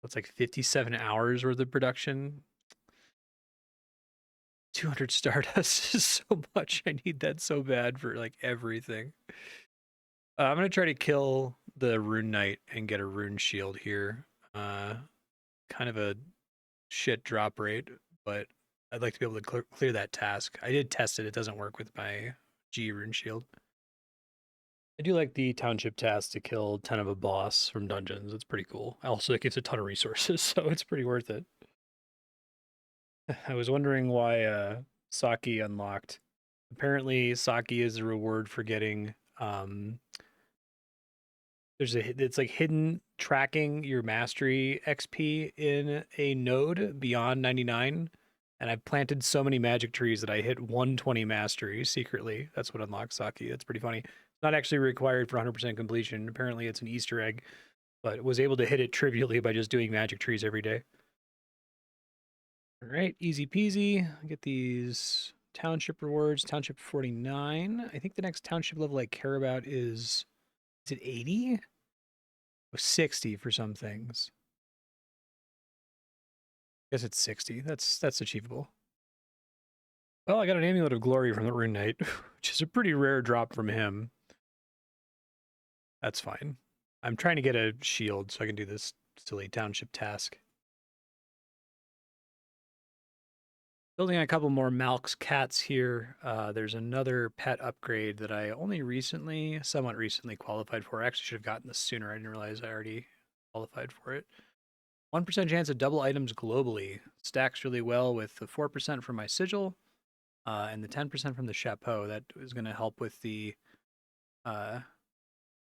That's like 57 hours worth of production. 200 Stardust is so much. I need that so bad for like everything. I'm going to try to kill the Rune Knight and get a Rune Shield here. Kind of a shit drop rate, but I'd like to be able to clear that task. I did test it. It doesn't work with my G Rune Shield. I do like the township task to kill 10 of a boss from dungeons. It's pretty cool. Also, it gives a ton of resources, so it's pretty worth it. I was wondering why Saki unlocked. Apparently, Saki is the reward for getting it's like hidden tracking your mastery XP in a node beyond 99. And I planted so many magic trees that I hit 120 mastery secretly. That's what unlocks Saki. That's pretty funny. It's not actually required for 100% completion. Apparently, it's an Easter egg, but was able to hit it trivially by just doing magic trees every day. All right, easy peasy. Get these township rewards. Township 49. I think the next township level I care about is it 80? 60 for some things. I guess it's 60. That's achievable. Well, I got an Amulet of Glory from the Rune Knight, which is a pretty rare drop from him. That's fine. I'm trying to get a shield so I can do this silly township task. Building a couple more Malk's cats here. There's another pet upgrade that I only somewhat recently qualified for. I actually should have gotten this sooner. I didn't realize I already qualified for it. 1% chance of double items globally. Stacks really well with the 4% from my sigil and the 10% from the chapeau. That is going to help with the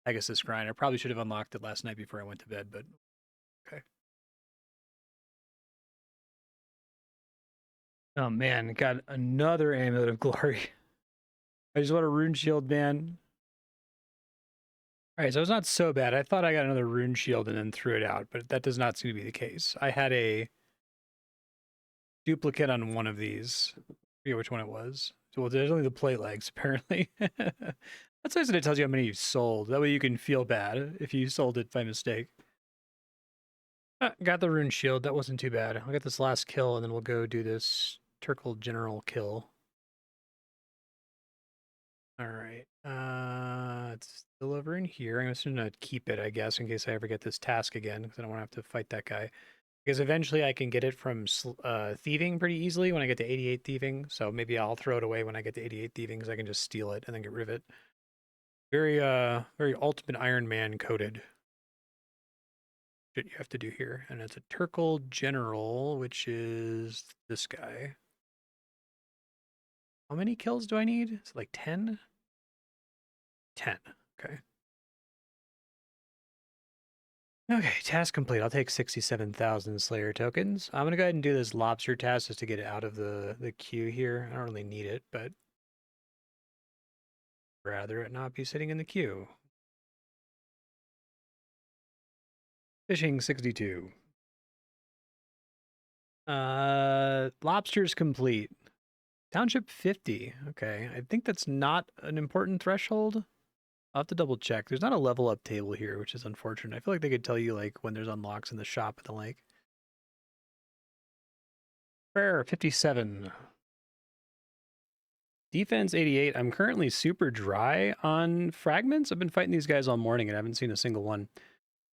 Pegasus grind. I probably should have unlocked it last night before I went to bed, but okay. Oh man, got another Amulet of Glory. I just want a Rune Shield, man. All right, so it's not so bad. I thought I got another Rune Shield and then threw it out, but that does not seem to be the case. I had a duplicate on one of these. I forget which one it was. Well, there's only the plate legs, apparently. That's nice that it tells you how many you sold. That way you can feel bad if you sold it by mistake. Got the Rune Shield. That wasn't too bad. I'll get this last kill, and then we'll go do this Turkle General kill. All right. It's still over in here. I'm just gonna keep it, I guess, in case I ever get this task again, because I don't want to have to fight that guy. Because eventually I can get it from thieving pretty easily when I get to 88 thieving. So maybe I'll throw it away when I get to 88 thieving, because I can just steal it and then get rid of it. Very Ultimate Iron Man coded shit you have to do here. And it's a Turkle General, which is this guy. How many kills do I need? Is it like 10? 10. Okay. Okay, task complete. I'll take 67,000 Slayer tokens. I'm going to go ahead and do this lobster task just to get it out of the queue here. I don't really need it, but rather it not be sitting in the queue. Fishing 62. Lobster's complete. Township 50. Okay, I think that's not an important threshold. I'll have to double check. There's not a level up table here, which is unfortunate. I feel like they could tell you like when there's unlocks in the shop at the lake. Prayer 57. Defense 88. I'm currently super dry on fragments. I've been fighting these guys all morning and I haven't seen a single one.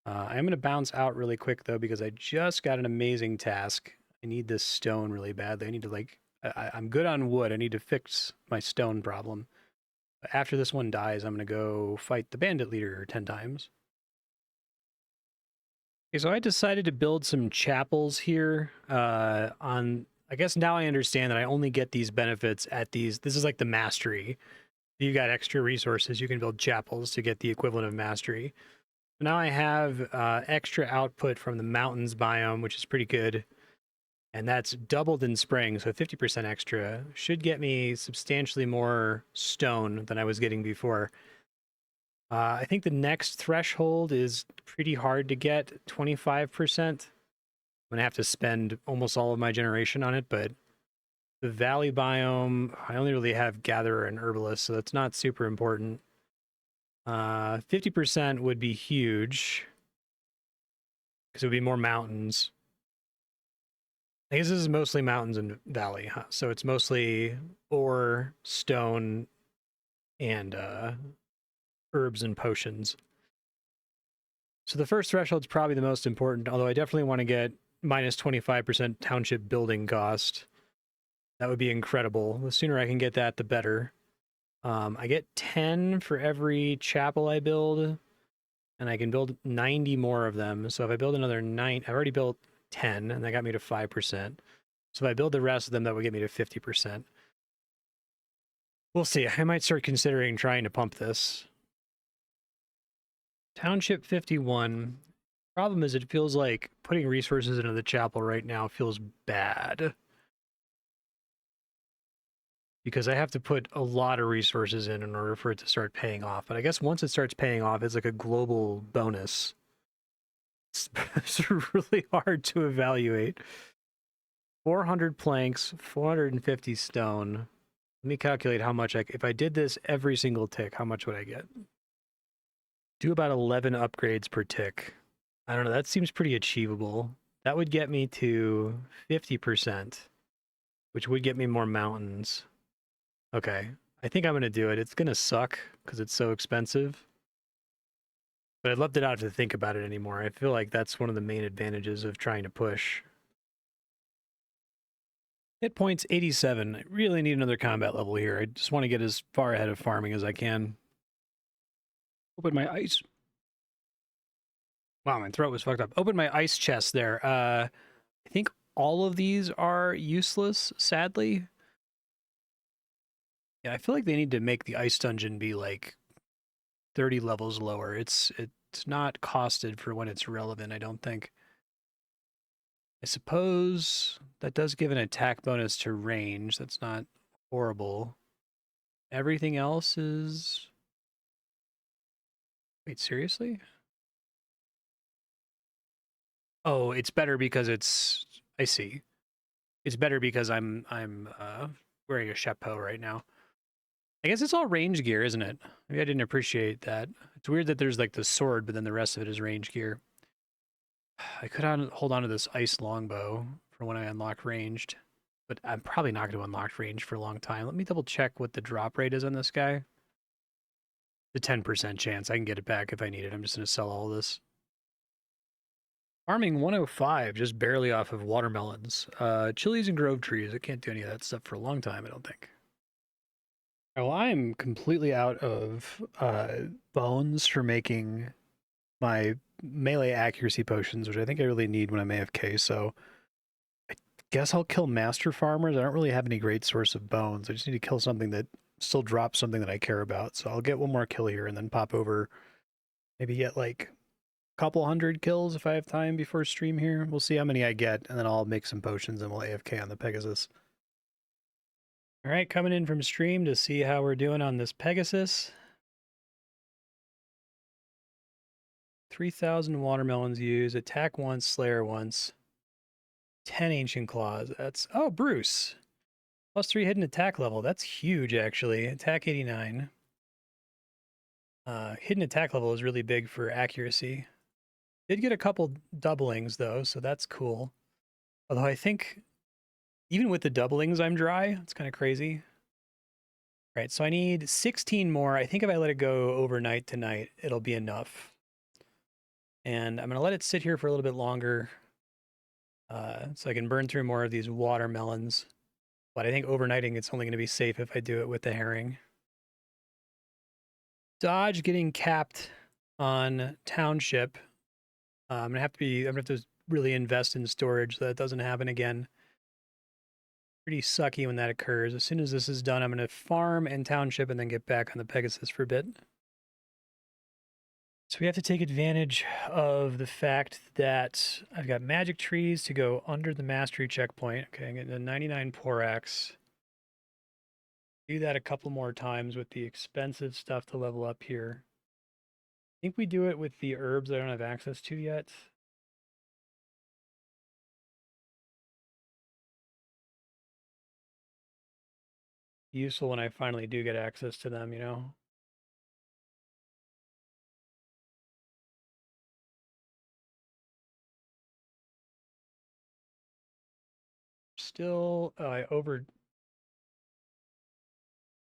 I am going to bounce out really quick though because I just got an amazing task. I need this stone really badly. I need to like, I'm good on wood. I need to fix my stone problem. After this one dies, I'm going to go fight the bandit leader 10 times. Okay, so I decided to build some chapels here I guess now I understand that I only get these benefits at these. This is like the mastery. You got extra resources. You can build chapels to get the equivalent of mastery. Now I have extra output from the mountains biome, which is pretty good. And that's doubled in spring, so 50% extra. Should get me substantially more stone than I was getting before. I think the next threshold is pretty hard to get, 25%. I'm going to have to spend almost all of my generation on it, but the valley biome, I only really have gatherer and herbalist, so that's not super important. 50% would be huge because it would be more mountains. I guess this is mostly mountains and valley, huh? So it's mostly ore, stone, and herbs and potions. So the first threshold is probably the most important, although I definitely want to get minus 25% township building cost. That would be incredible. The sooner I can get that, the better. I get 10 for every chapel I build, and I can build 90 more of them. So if I build another 9, I've already built 10, and that got me to 5%. So if I build the rest of them, that would get me to 50%. We'll see. I might start considering trying to pump this. Township 51. Problem is, it feels like putting resources into the chapel right now feels bad. Because I have to put a lot of resources in order for it to start paying off. But I guess once it starts paying off, it's like a global bonus. It's really hard to evaluate. 400 planks, 450 stone. Let me calculate how much if I did this every single tick, how much would I get? Do about 11 upgrades per tick. I don't know, that seems pretty achievable. That would get me to 50%, which would get me more mountains. Okay, I think I'm going to do it. It's going to suck because it's so expensive. But I'd love to not have to think about it anymore. I feel like that's one of the main advantages of trying to push. Hit points 87. I really need another combat level here. I just want to get as far ahead of farming as I can. Open my ice. Wow, my throat was fucked up. Open my ice chest there. I think all of these are useless, sadly. Yeah, I feel like they need to make the ice dungeon be like 30 levels lower. It's not costed for when it's relevant, I don't think. I suppose that does give an attack bonus to range. That's not horrible. Everything else is... Wait, seriously? Oh, it's better because it's... I see. It's better because I'm wearing a chapeau right now. I guess it's all range gear, isn't it? Maybe I didn't appreciate that. It's weird that there's like the sword, but then the rest of it is range gear. I could hold on to this ice longbow for when I unlock ranged, but I'm probably not going to unlock ranged for a long time. Let me double check what the drop rate is on this guy. a 10% chance I can get it back if I need it. I'm just going to sell all this. Farming 105, just barely off of watermelons. Chilies and grove trees. I can't do any of that stuff for a long time, I don't think. Well, I'm completely out of bones for making my melee accuracy potions, which I think I really need when I'm AFK, so I guess I'll kill master farmers. I don't really have any great source of bones. I just need to kill something that still drops something that I care about. So I'll get one more kill here and then pop over, maybe get like a couple hundred kills if I have time before stream here. We'll see how many I get, and then I'll make some potions and we'll AFK on the Pegasus. All right, coming in from stream to see how we're doing on this Pegasus. 3,000 watermelons used, attack once, slayer once. 10 ancient claws. That's, oh, Bruce. +3 hidden attack level. That's huge, actually. Attack 89. Hidden attack level is really big for accuracy. Did get a couple doublings, though, so that's cool. Although I think even with the doublings, I'm dry. It's kind of crazy. All right, so I need 16 more. I think if I let it go overnight tonight, it'll be enough. And I'm going to let it sit here for a little bit longer so I can burn through more of these watermelons. But I think overnighting, it's only going to be safe if I do it with the herring. Dodge getting capped on township. I'm gonna have to really invest in storage so that doesn't happen again. Pretty sucky when that occurs. As soon as this is done, I'm gonna farm and township and then get back on the Pegasus for a bit. So we have to take advantage of the fact that I've got magic trees to go under the mastery checkpoint. Okay, I'm getting a 99 Porax. Do that a couple more times with the expensive stuff to level up here. I think we do it with the herbs I don't have access to yet. Useful when I finally do get access to them, you know? Still, I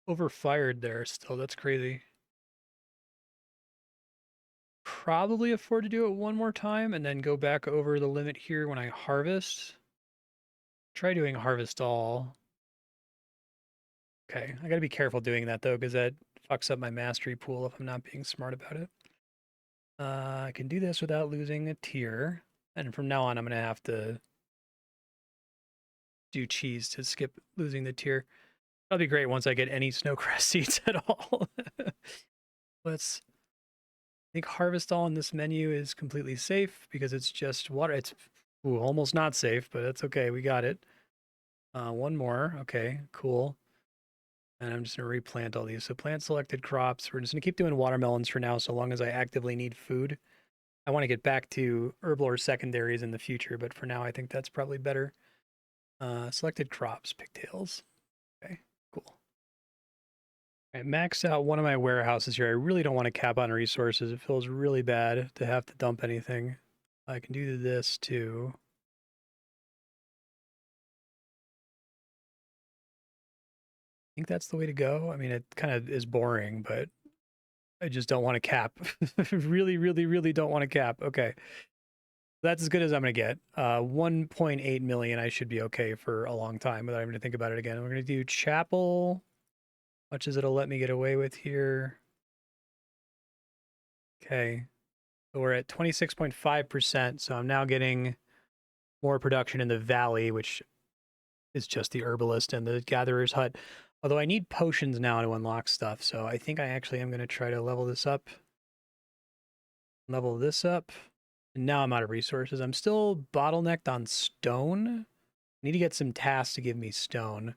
overfired there still. That's crazy. Probably afford to do it one more time and then go back over the limit here when I harvest. Try doing harvest all. Okay, I gotta be careful doing that though, because that fucks up my mastery pool if I'm not being smart about it. I can do this without losing a tier. And from now on, I'm gonna have to do cheese to skip losing the tier. That'll be great once I get any snowcrest seeds at all. Let's I think harvest all in this menu is completely safe because it's just water. It's almost not safe, but that's okay. We got it. One more. Okay, cool. And I'm just going to replant all these. So plant selected crops. We're just going to keep doing watermelons for now so long as I actively need food. I want to get back to herbal or secondaries in the future, but for now I think that's probably better. Selected crops, pigtails. Okay, cool. I maxed out one of my warehouses here. I really don't want to cap on resources. It feels really bad to have to dump anything. I can do this too. I think that's the way to go. I mean, it kind of is boring, but I just don't want to cap. Really, really, really don't want to cap. Okay. That's as good as I'm going to get. 1.8 million, I should be okay for a long time without having to think about it again. We're going to do chapel. Much as it'll let me get away with here. Okay. So we're at 26.5%. So I'm now getting more production in the valley, which is just the herbalist and the gatherer's hut. Although I need potions now to unlock stuff. So I think I actually am going to try to level this up. Level this up. And now I'm out of resources. I'm still bottlenecked on stone. I need to get some tasks to give me stone. I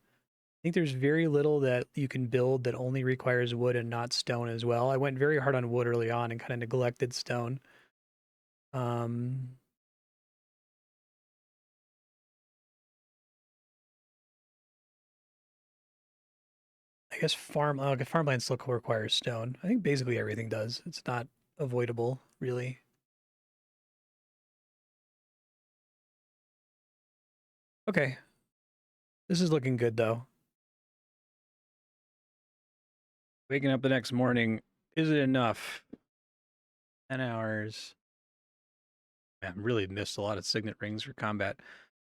think there's very little that you can build that only requires wood and not stone as well. I went very hard on wood early on and kind of neglected stone. I guess farmland still requires stone. I think basically everything does. It's not avoidable, really. Okay. This is looking good, though. Waking up the next morning, Is it enough? 10 hours. I really missed a lot of signet rings for combat.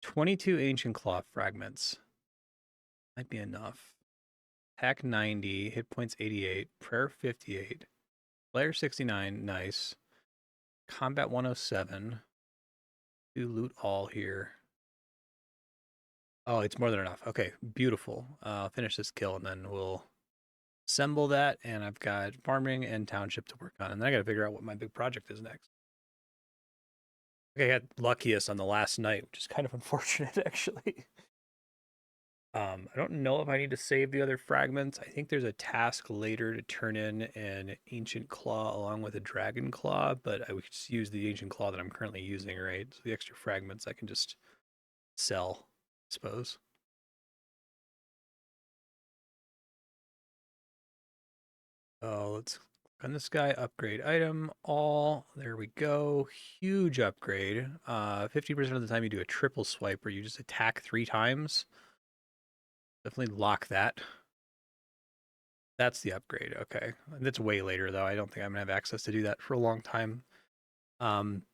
22 ancient claw fragments. Might be enough. Attack 90, hit points 88, prayer 58, player 69, nice. Combat 107. Do loot all here. Oh, it's more than enough. Okay, beautiful. I'll finish this kill and then we'll assemble that. And I've got farming and township to work on. And then I got to figure out what my big project is next. I got luckiest on the last night, which is kind of unfortunate, actually. I don't know if I need to save the other fragments. I think there's a task later to turn in an ancient claw along with a dragon claw, but I would just use the ancient claw that I'm currently using, right? So the extra fragments I can just sell, I suppose. Oh, let's click on this guy, upgrade item, all. There we go. Huge upgrade. 50% of the time you do a triple swipe where you just attack 3 times. Definitely lock that. That's the upgrade. Okay. That's way later, though. I don't think I'm going to have access to do that for a long time. Item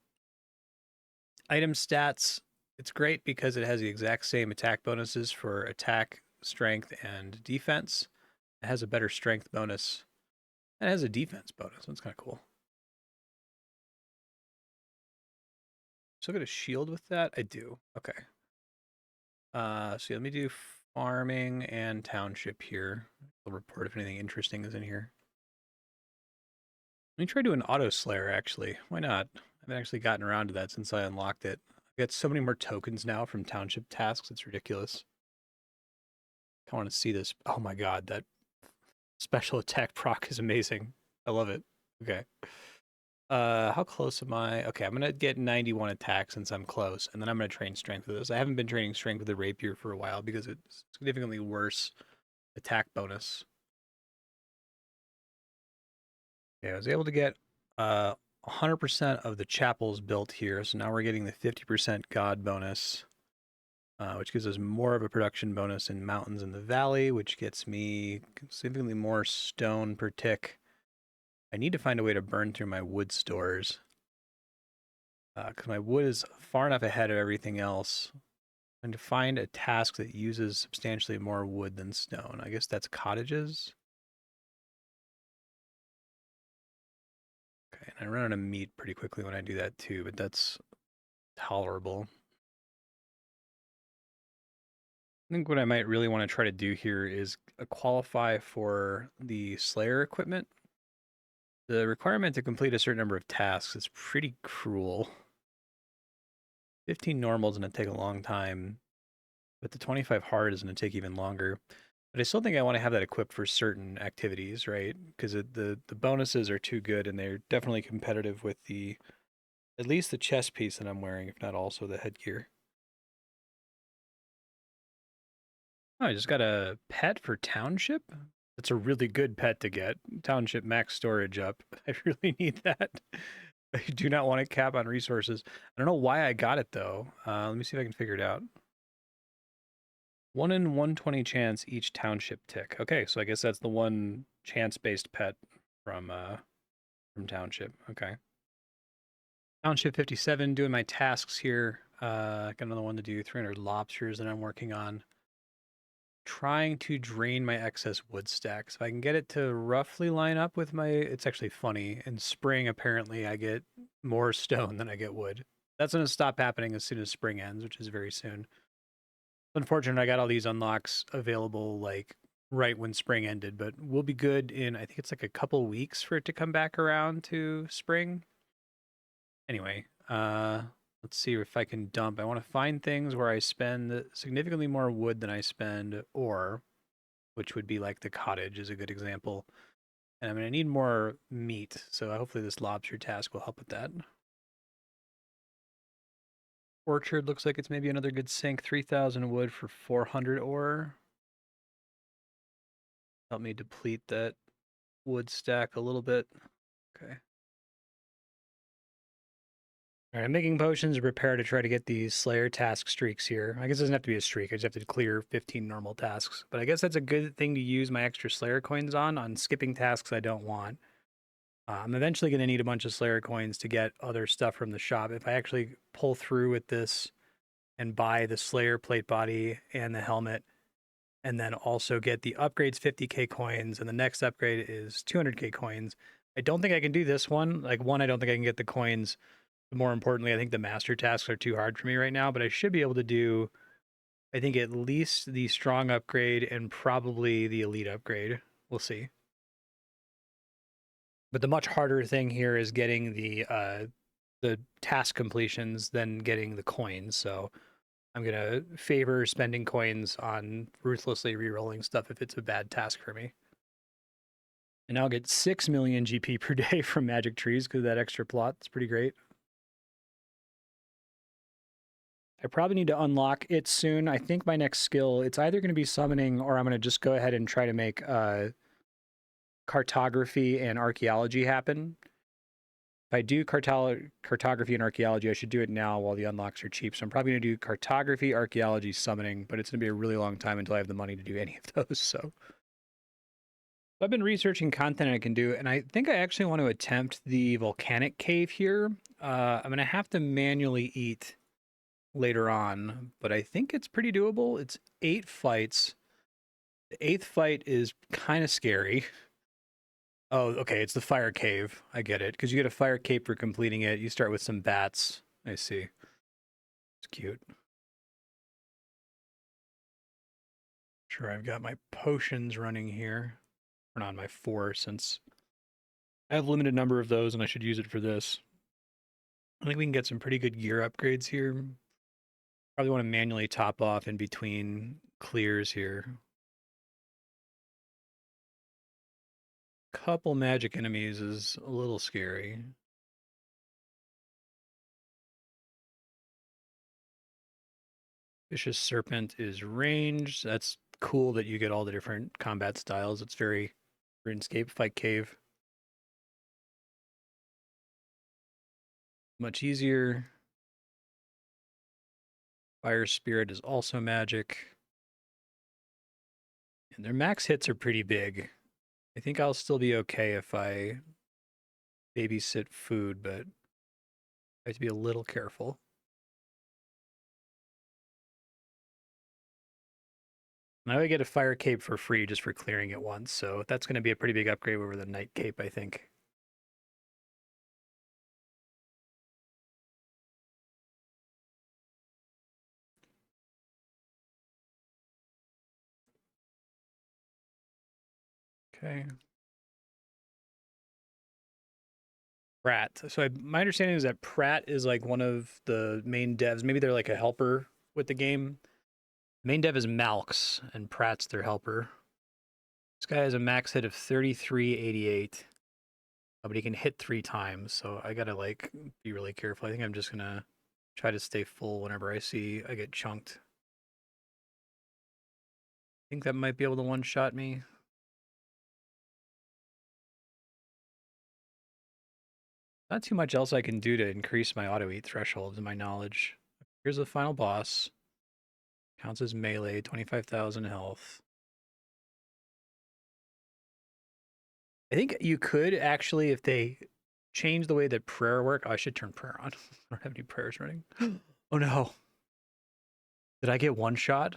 stats. It's great because it has the exact same attack bonuses for attack, strength, and defense. It has a better strength bonus. And it has a defense bonus. That's kind of cool. So I got a shield with that? I do. Okay. So let me do farming and township here. I'll report if anything interesting is in here. Let me try doing auto slayer, actually. Why not? I haven't actually gotten around to that since I unlocked it. I've got so many more tokens now from township tasks. It's ridiculous. I want to see this. Oh my god, that special attack proc is amazing. I love it. Okay. How close am I? Okay, I'm gonna get 91 attack since I'm close, and then I'm gonna train strength with this. I haven't been training strength with the rapier for a while because it's significantly worse attack bonus. Yeah, I was able to get 100% of the chapels built here, so now we're getting the 50% god bonus, which gives us more of a production bonus in mountains in the valley, which gets me significantly more stone per tick. I need to find a way to burn through my wood stores, because my wood is far enough ahead of everything else. And to find a task that uses substantially more wood than stone. I guess that's cottages. Okay, and I run out of meat pretty quickly when I do that too, but that's tolerable. I think what I might really want to try to do here is qualify for the Slayer equipment. The requirement to complete a certain number of tasks is pretty cruel. 15 normal is going to take a long time, but the 25 hard is going to take even longer. But I still think I want to have that equipped for certain activities, right? Because the bonuses are too good, and they're definitely competitive with the at least the chest piece that I'm wearing, if not also the headgear. Oh, I just got a pet for township. That's a really good pet to get. Township max storage up. I really need that. I do not want to cap on resources. I don't know why I got it though. Let me see if I can figure it out. 1 in 120 chance each township tick. Okay, so I guess that's the one chance-based pet from township. Okay. Township 57, doing my tasks here. Got another one to do. 300 lobsters that I'm working on. Trying to drain my excess wood stacks. If I can get it to roughly line up with my, it's actually funny. In spring, apparently, I get more stone than I get wood. That's going to stop happening as soon as spring ends, which is very soon. Unfortunately, I got all these unlocks available like right when spring ended, but we'll be good in, I think it's like a couple weeks for it to come back around to spring. Anyway, let's see if I can dump. I want to find things where I spend significantly more wood than I spend ore, which would be like the cottage is a good example. And I'm going to need more meat, so hopefully this lobster task will help with that. Orchard looks like it's maybe another good sink. 3,000 wood for 400 ore. Help me deplete that wood stack a little bit. Okay. All right, I'm making potions to prepare to try to get these Slayer task streaks here. I guess it doesn't have to be a streak. I just have to clear 15 normal tasks. But I guess that's a good thing to use my extra Slayer coins on skipping tasks I don't want. I'm eventually going to need a bunch of Slayer coins to get other stuff from the shop. If I actually pull through with this and buy the Slayer plate body and the helmet, and then also get the upgrades 50k coins, and the next upgrade is 200k coins. I don't think I can do this one. Like, one, I don't think I can get the coins. But more importantly, I think the master tasks are too hard for me right now, but I should be able to do, I think, at least the strong upgrade and probably the elite upgrade. We'll see. But the much harder thing here is getting the task completions than getting the coins. So I'm gonna favor spending coins on ruthlessly rerolling stuff if it's a bad task for me. And I'll get 6 million GP per day from magic trees because that extra plot is pretty great. I probably need to unlock it soon. I think my next skill, it's either going to be summoning or I'm going to just go ahead and try to make cartography and archaeology happen. If I do cartography and archaeology, I should do it now while the unlocks are cheap. So I'm probably going to do cartography, archaeology, summoning, but it's going to be a really long time until I have the money to do any of those. So I've been researching content I can do, and I think I actually want to attempt the volcanic cave here. I'm going to have to manually eat later on, but I think it's pretty doable. It's 8 fights. The 8th fight is kind of scary. Oh, okay, it's the fire cave. I get it, because you get a fire cape for completing it. You start with some bats. I see. It's cute. Sure, I've got my potions running here. Turn on my 4 since I have a limited number of those and I should use it for this. I think we can get some pretty good gear upgrades here. Probably want to manually top off in between clears here. Couple magic enemies is a little scary. Vicious Serpent is ranged. That's cool that you get all the different combat styles. It's very RuneScape fight cave. Much easier. Fire Spirit is also magic. And their max hits are pretty big. I think I'll still be okay if I babysit food, but I have to be a little careful. Now I get a fire cape for free just for clearing it once, so that's going to be a pretty big upgrade over the night cape, I think. Okay. Pratt. So my understanding is that Pratt is like one of the main devs. Maybe they're like a helper with the game. Main dev is Malx, and Pratt's their helper. This guy has a max hit of 3388, but he can hit 3 times, so I gotta like be really careful. I think I'm just gonna try to stay full whenever I see I get chunked. I think that might be able to one-shot me. Not too much else I can do to increase my auto-eat threshold, in my knowledge. Here's the final boss. Counts as melee, 25,000 health. I think you could actually, if they change the way that prayer work. Oh, I should turn prayer on. I don't have any prayers running. Oh no. Did I get one shot?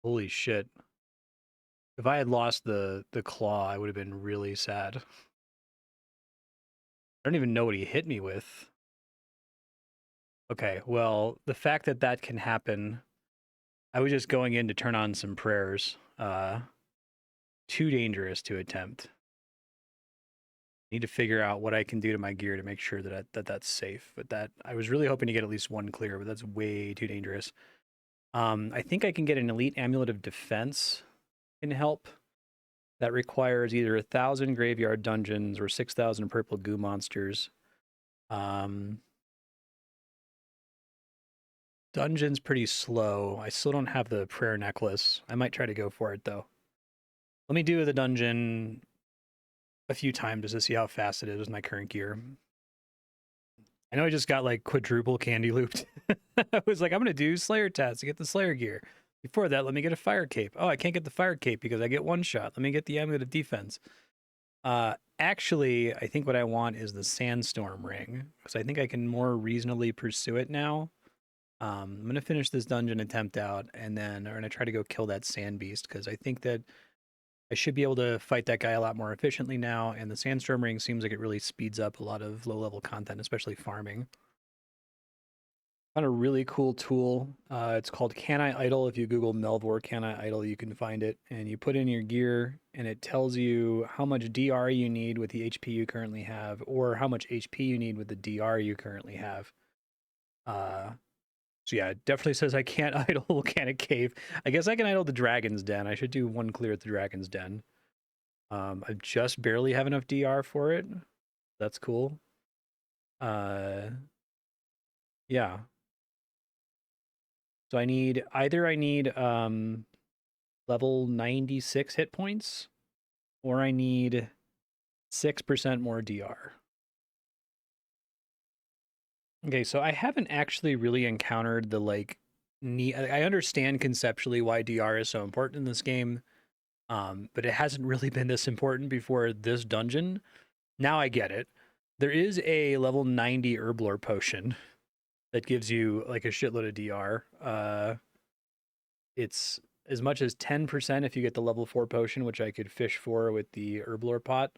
Holy shit. If I had lost the claw, I would have been really sad. I don't even know what he hit me with. Okay, well, the fact that that can happen, I was just going in to turn on some prayers. Too dangerous to attempt. Need to figure out what I can do to my gear to make sure that that's safe. But that I was really hoping to get at least one clear, but that's way too dangerous. I think I can get an elite amulet of defense can help. That requires either 1,000 graveyard dungeons or 6,000 purple goo monsters. Dungeon's pretty slow. I still don't have the prayer necklace. I might try to go for it though. Let me do the dungeon a few times just to see how fast it is with my current gear. I know I just got like quadruple candy looped. I was like, I'm gonna do Slayer tats to get the Slayer gear. Before that, let me get a fire cape. Oh, I can't get the fire cape because I get one shot. Let me get the amulet of defense. Actually, I think what I want is the Sandstorm Ring, because I think I can more reasonably pursue it now. I'm gonna finish this dungeon attempt out, and then I'm gonna try to go kill that Sand Beast, because I think that I should be able to fight that guy a lot more efficiently now, and the Sandstorm Ring seems like it really speeds up a lot of low-level content, especially farming. Found a really cool tool. It's called Can I Idle. If you Google Melvor Can I Idle, you can find it. And you put in your gear, and it tells you how much DR you need with the HP you currently have, or how much HP you need with the DR you currently have. So yeah, it definitely says I can't idle Volcanic Cave. I guess I can idle the Dragon's Den. I should do one clear at the Dragon's Den. I just barely have enough DR for it. That's cool. Yeah. So I need level 96 hit points, or I need 6% more DR. Okay, so I haven't actually really encountered the like need. I understand conceptually why DR is so important in this game, but it hasn't really been this important before this dungeon. Now I get it. There is a level 90 Herblore potion that gives you like a shitload of DR. It's as much as 10% if you get the level 4 potion, which I could fish for with the Herblore pot,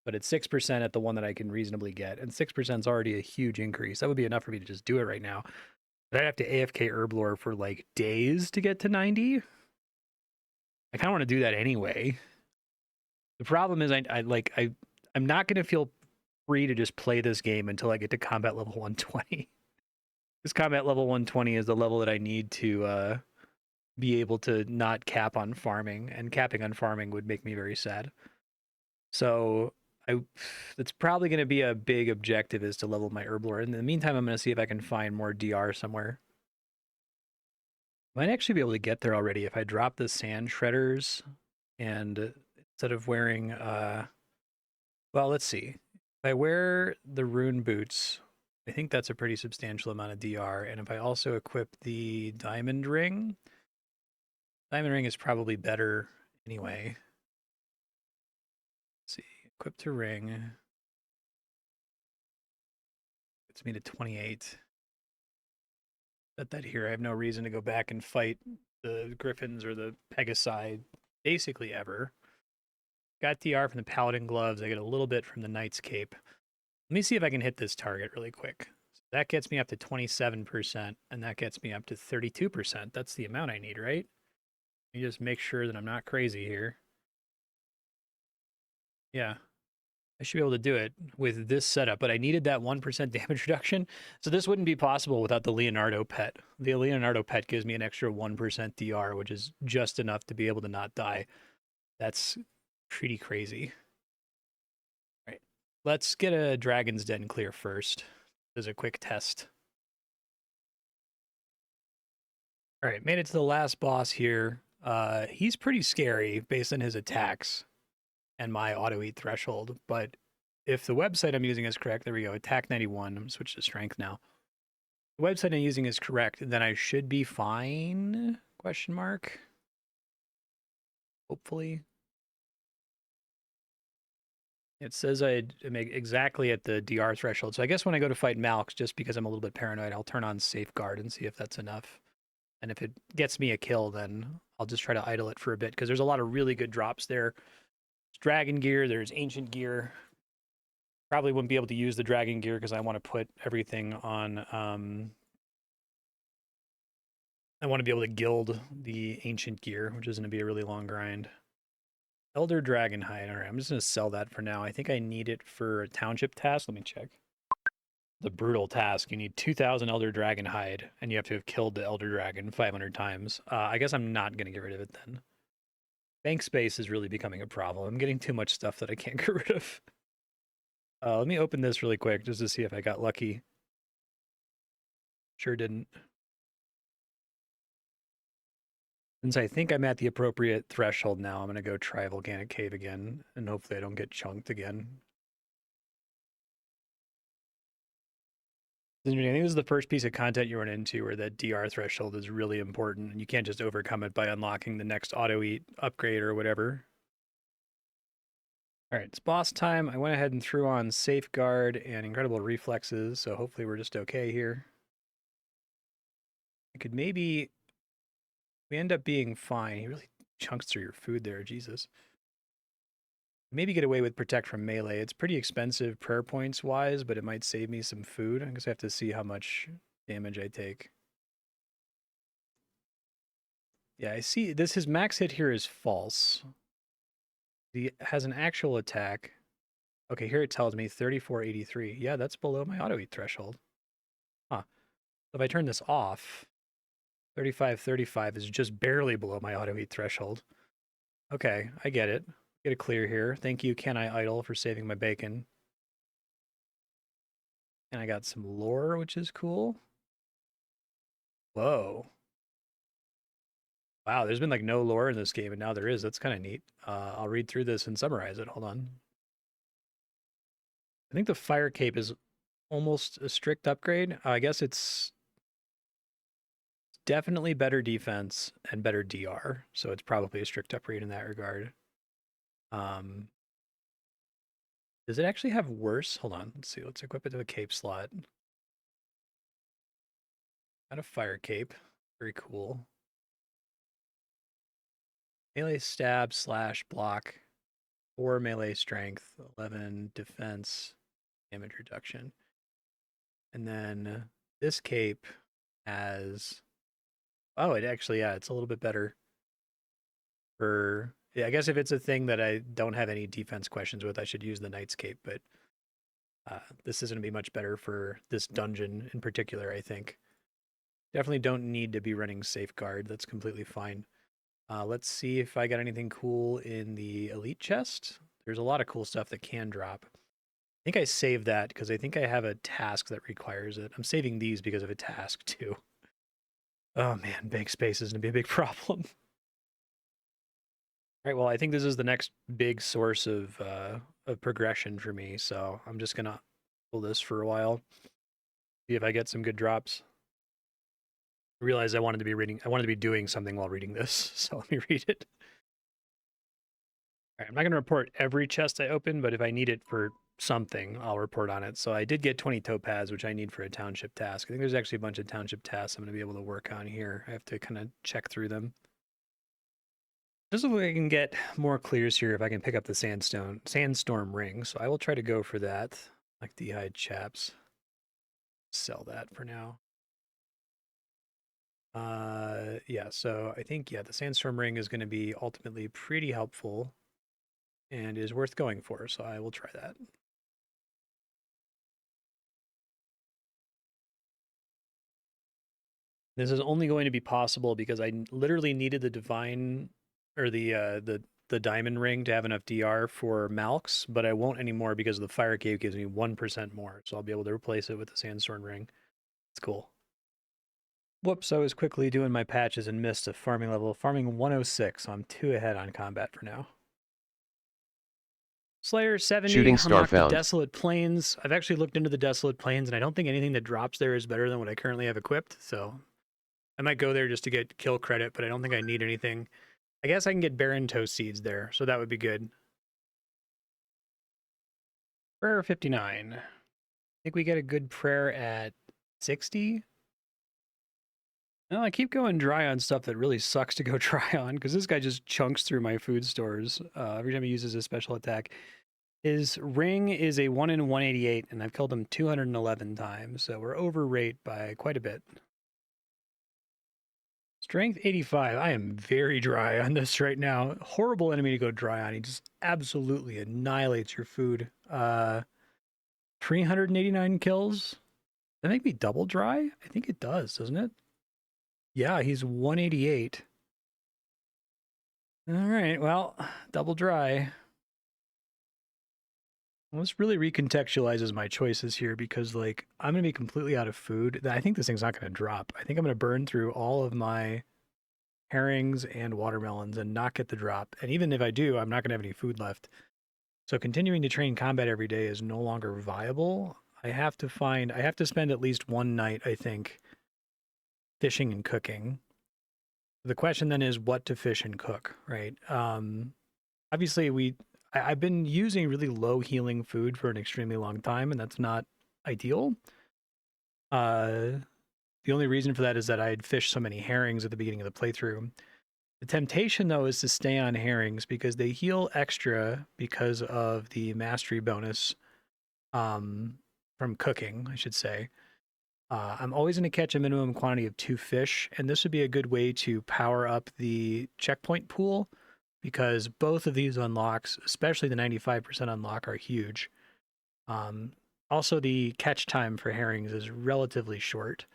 but it's 6% at the one that I can reasonably get. And 6% is already a huge increase. That would be enough for me to just do it right now. But I'd have to AFK Herblore for like days to get to 90. I kind of want to do that anyway. The problem is I'm not going to feel free to just play this game until I get to combat level 120. This combat level 120 is the level that I need to be able to not cap on farming, and capping on farming would make me very sad. So that's probably going to be a big objective, is to level my Herblore. In the meantime, I'm going to see if I can find more DR somewhere. Might actually be able to get there already if I drop the sand shredders, and instead of wearing well, let's see. If I wear the rune boots, I think that's a pretty substantial amount of DR. And if I also equip the diamond ring is probably better anyway. Let's see, equip to ring. Gets me to 28. Set that here. I have no reason to go back and fight the griffins or the pegasi basically ever. Got DR from the paladin gloves. I get a little bit from the knight's cape. Let me see if I can hit this target really quick. So that gets me up to 27%, and that gets me up to 32%. That's the amount I need, right? Let me just make sure that I'm not crazy here. Yeah, I should be able to do it with this setup, but I needed that 1% damage reduction. So this wouldn't be possible without the Leonardo pet. The Leonardo pet gives me an extra 1% DR, which is just enough to be able to not die. That's pretty crazy. All right, let's get a Dragon's Den clear first. As a quick test. All right, made it to the last boss here. He's pretty scary based on his attacks and my auto eat threshold, but if the website I'm using is correct, there we go, attack 91. I'm switched to strength now. The website I'm using is correct, then I should be fine? Question mark. Hopefully. It says I make exactly at the DR threshold. So I guess when I go to fight Malx, just because I'm a little bit paranoid, I'll turn on safeguard and see if that's enough. And if it gets me a kill, then I'll just try to idle it for a bit, because there's a lot of really good drops there. There's dragon gear, there's ancient gear. Probably wouldn't be able to use the dragon gear because I want to put everything on. I want to be able to gild the ancient gear, which is going to be a really long grind. Elder Dragon Hide. All right, I'm just going to sell that for now. I think I need it for a township task. Let me check. The brutal task. You need 2,000 Elder Dragon Hide, and you have to have killed the Elder Dragon 500 times. I guess I'm not going to get rid of it then. Bank space is really becoming a problem. I'm getting too much stuff that I can't get rid of. Let me open this really quick just to see if I got lucky. Sure didn't. Since I think I'm at the appropriate threshold now, I'm going to go try Volcanic Cave again, and hopefully I don't get chunked again. I think this is the first piece of content you run into where that DR threshold is really important, and you can't just overcome it by unlocking the next auto-eat upgrade or whatever. All right, it's boss time. I went ahead and threw on Safeguard and Incredible Reflexes, so hopefully we're just okay here. I could maybe... We end up being fine. He really chunks through your food there, Jesus. Maybe get away with Protect from Melee. It's pretty expensive prayer points wise, but it might save me some food. I guess I have to see how much damage I take. Yeah, I see this. His max hit here is false. He has an actual attack. Okay, here it tells me 3483. Yeah, that's below my auto eat threshold. Huh. So if I turn this off, 3535 is just barely below my auto eat threshold. Okay, I get it. Get a clear here. Thank you, Can I Idle, for saving my bacon. And I got some lore, which is cool. Whoa. Wow, there's been like no lore in this game, and now there is. That's kind of neat. I'll read through this and summarize it. Hold on. I think the Fire Cape is almost a strict upgrade. I guess it's definitely better defense and better DR, so it's probably a strict upgrade in that regard. Does it actually have worse? Hold on, let's see. Let's equip it to a cape slot. Got a Fire Cape. Very cool. Melee stab / block, 4 melee strength, 11 defense, damage reduction. And then this cape has, oh, it actually, yeah, it's a little bit better for, yeah, I guess if it's a thing that I don't have any defense questions with, I should use the Knight's Cape, but this is going to be much better for this dungeon in particular, I think. Definitely don't need to be running Safeguard. That's completely fine. Let's see if I got anything cool in the Elite chest. There's a lot of cool stuff that can drop. I think I saved that because I think I have a task that requires it. I'm saving these because of a task too. Oh man, bank space is going to be a big problem. All right, well, I think this is the next big source of progression for me, so I'm just going to pull this for a while, see if I get some good drops. I realized I wanted to be doing something while reading this, so let me read it. All right, I'm not going to report every chest I open, but if I need it for something, I'll report on it. So I did get 20 topaz, which I need for a township task. I think there's actually a bunch of township tasks I'm going to be able to work on here. I have to kind of check through them. Just look like I can get more clears here if I can pick up the sandstorm ring. So I will try to go for that, like the hide chaps. Sell that for now. Yeah, so I think, yeah, the sandstorm ring is going to be ultimately pretty helpful and is worth going for, so I will try that. This is only going to be possible because I literally needed the divine or the diamond ring to have enough DR for Malks, but I won't anymore because the Fire Cave gives me 1% more, so I'll be able to replace it with the Sandstorm ring. It's cool. Whoops, I was quickly doing my patches and missed a farming level. Farming 106, so I'm 2 ahead on combat for now. Slayer 70, Shooting star unlocked the found. Desolate Plains. I've actually looked into the Desolate Plains, and I don't think anything that drops there is better than what I currently have equipped, so I might go there just to get kill credit, but I don't think I need anything. I guess I can get Barren Toe Seeds there, so that would be good. Prayer 59. I think we get a good prayer at 60. No, I keep going dry on stuff that really sucks to go dry on, because this guy just chunks through my food stores every time he uses his special attack. His ring is a 1 in 188, and I've killed him 211 times, so we're over rate by quite a bit. Strength 85. I am very dry on this right now. Horrible enemy to go dry on. He just absolutely annihilates your food. 389 kills. Does that make me double dry? I think it does, doesn't it? Yeah, he's 188. All right, well, double dry. Well, this really recontextualizes my choices here because, like, I'm going to be completely out of food. I think this thing's not going to drop. I think I'm going to burn through all of my herrings and watermelons and not get the drop. And even if I do, I'm not going to have any food left. So continuing to train combat every day is no longer viable. I have to spend at least one night, I think, fishing and cooking. The question then is what to fish and cook, right? Obviously I've been using really low healing food for an extremely long time, and that's not ideal. Uh, the only reason for that is that I'd fished so many herrings at the beginning of the playthrough. The temptation, though, is to stay on herrings because they heal extra because of the mastery bonus from cooking, I should say. I'm always going to catch a minimum quantity of 2 fish, and this would be a good way to power up the checkpoint pool because both of these unlocks, especially the 95% unlock, are huge. Um, Also, the catch time for herrings is relatively short.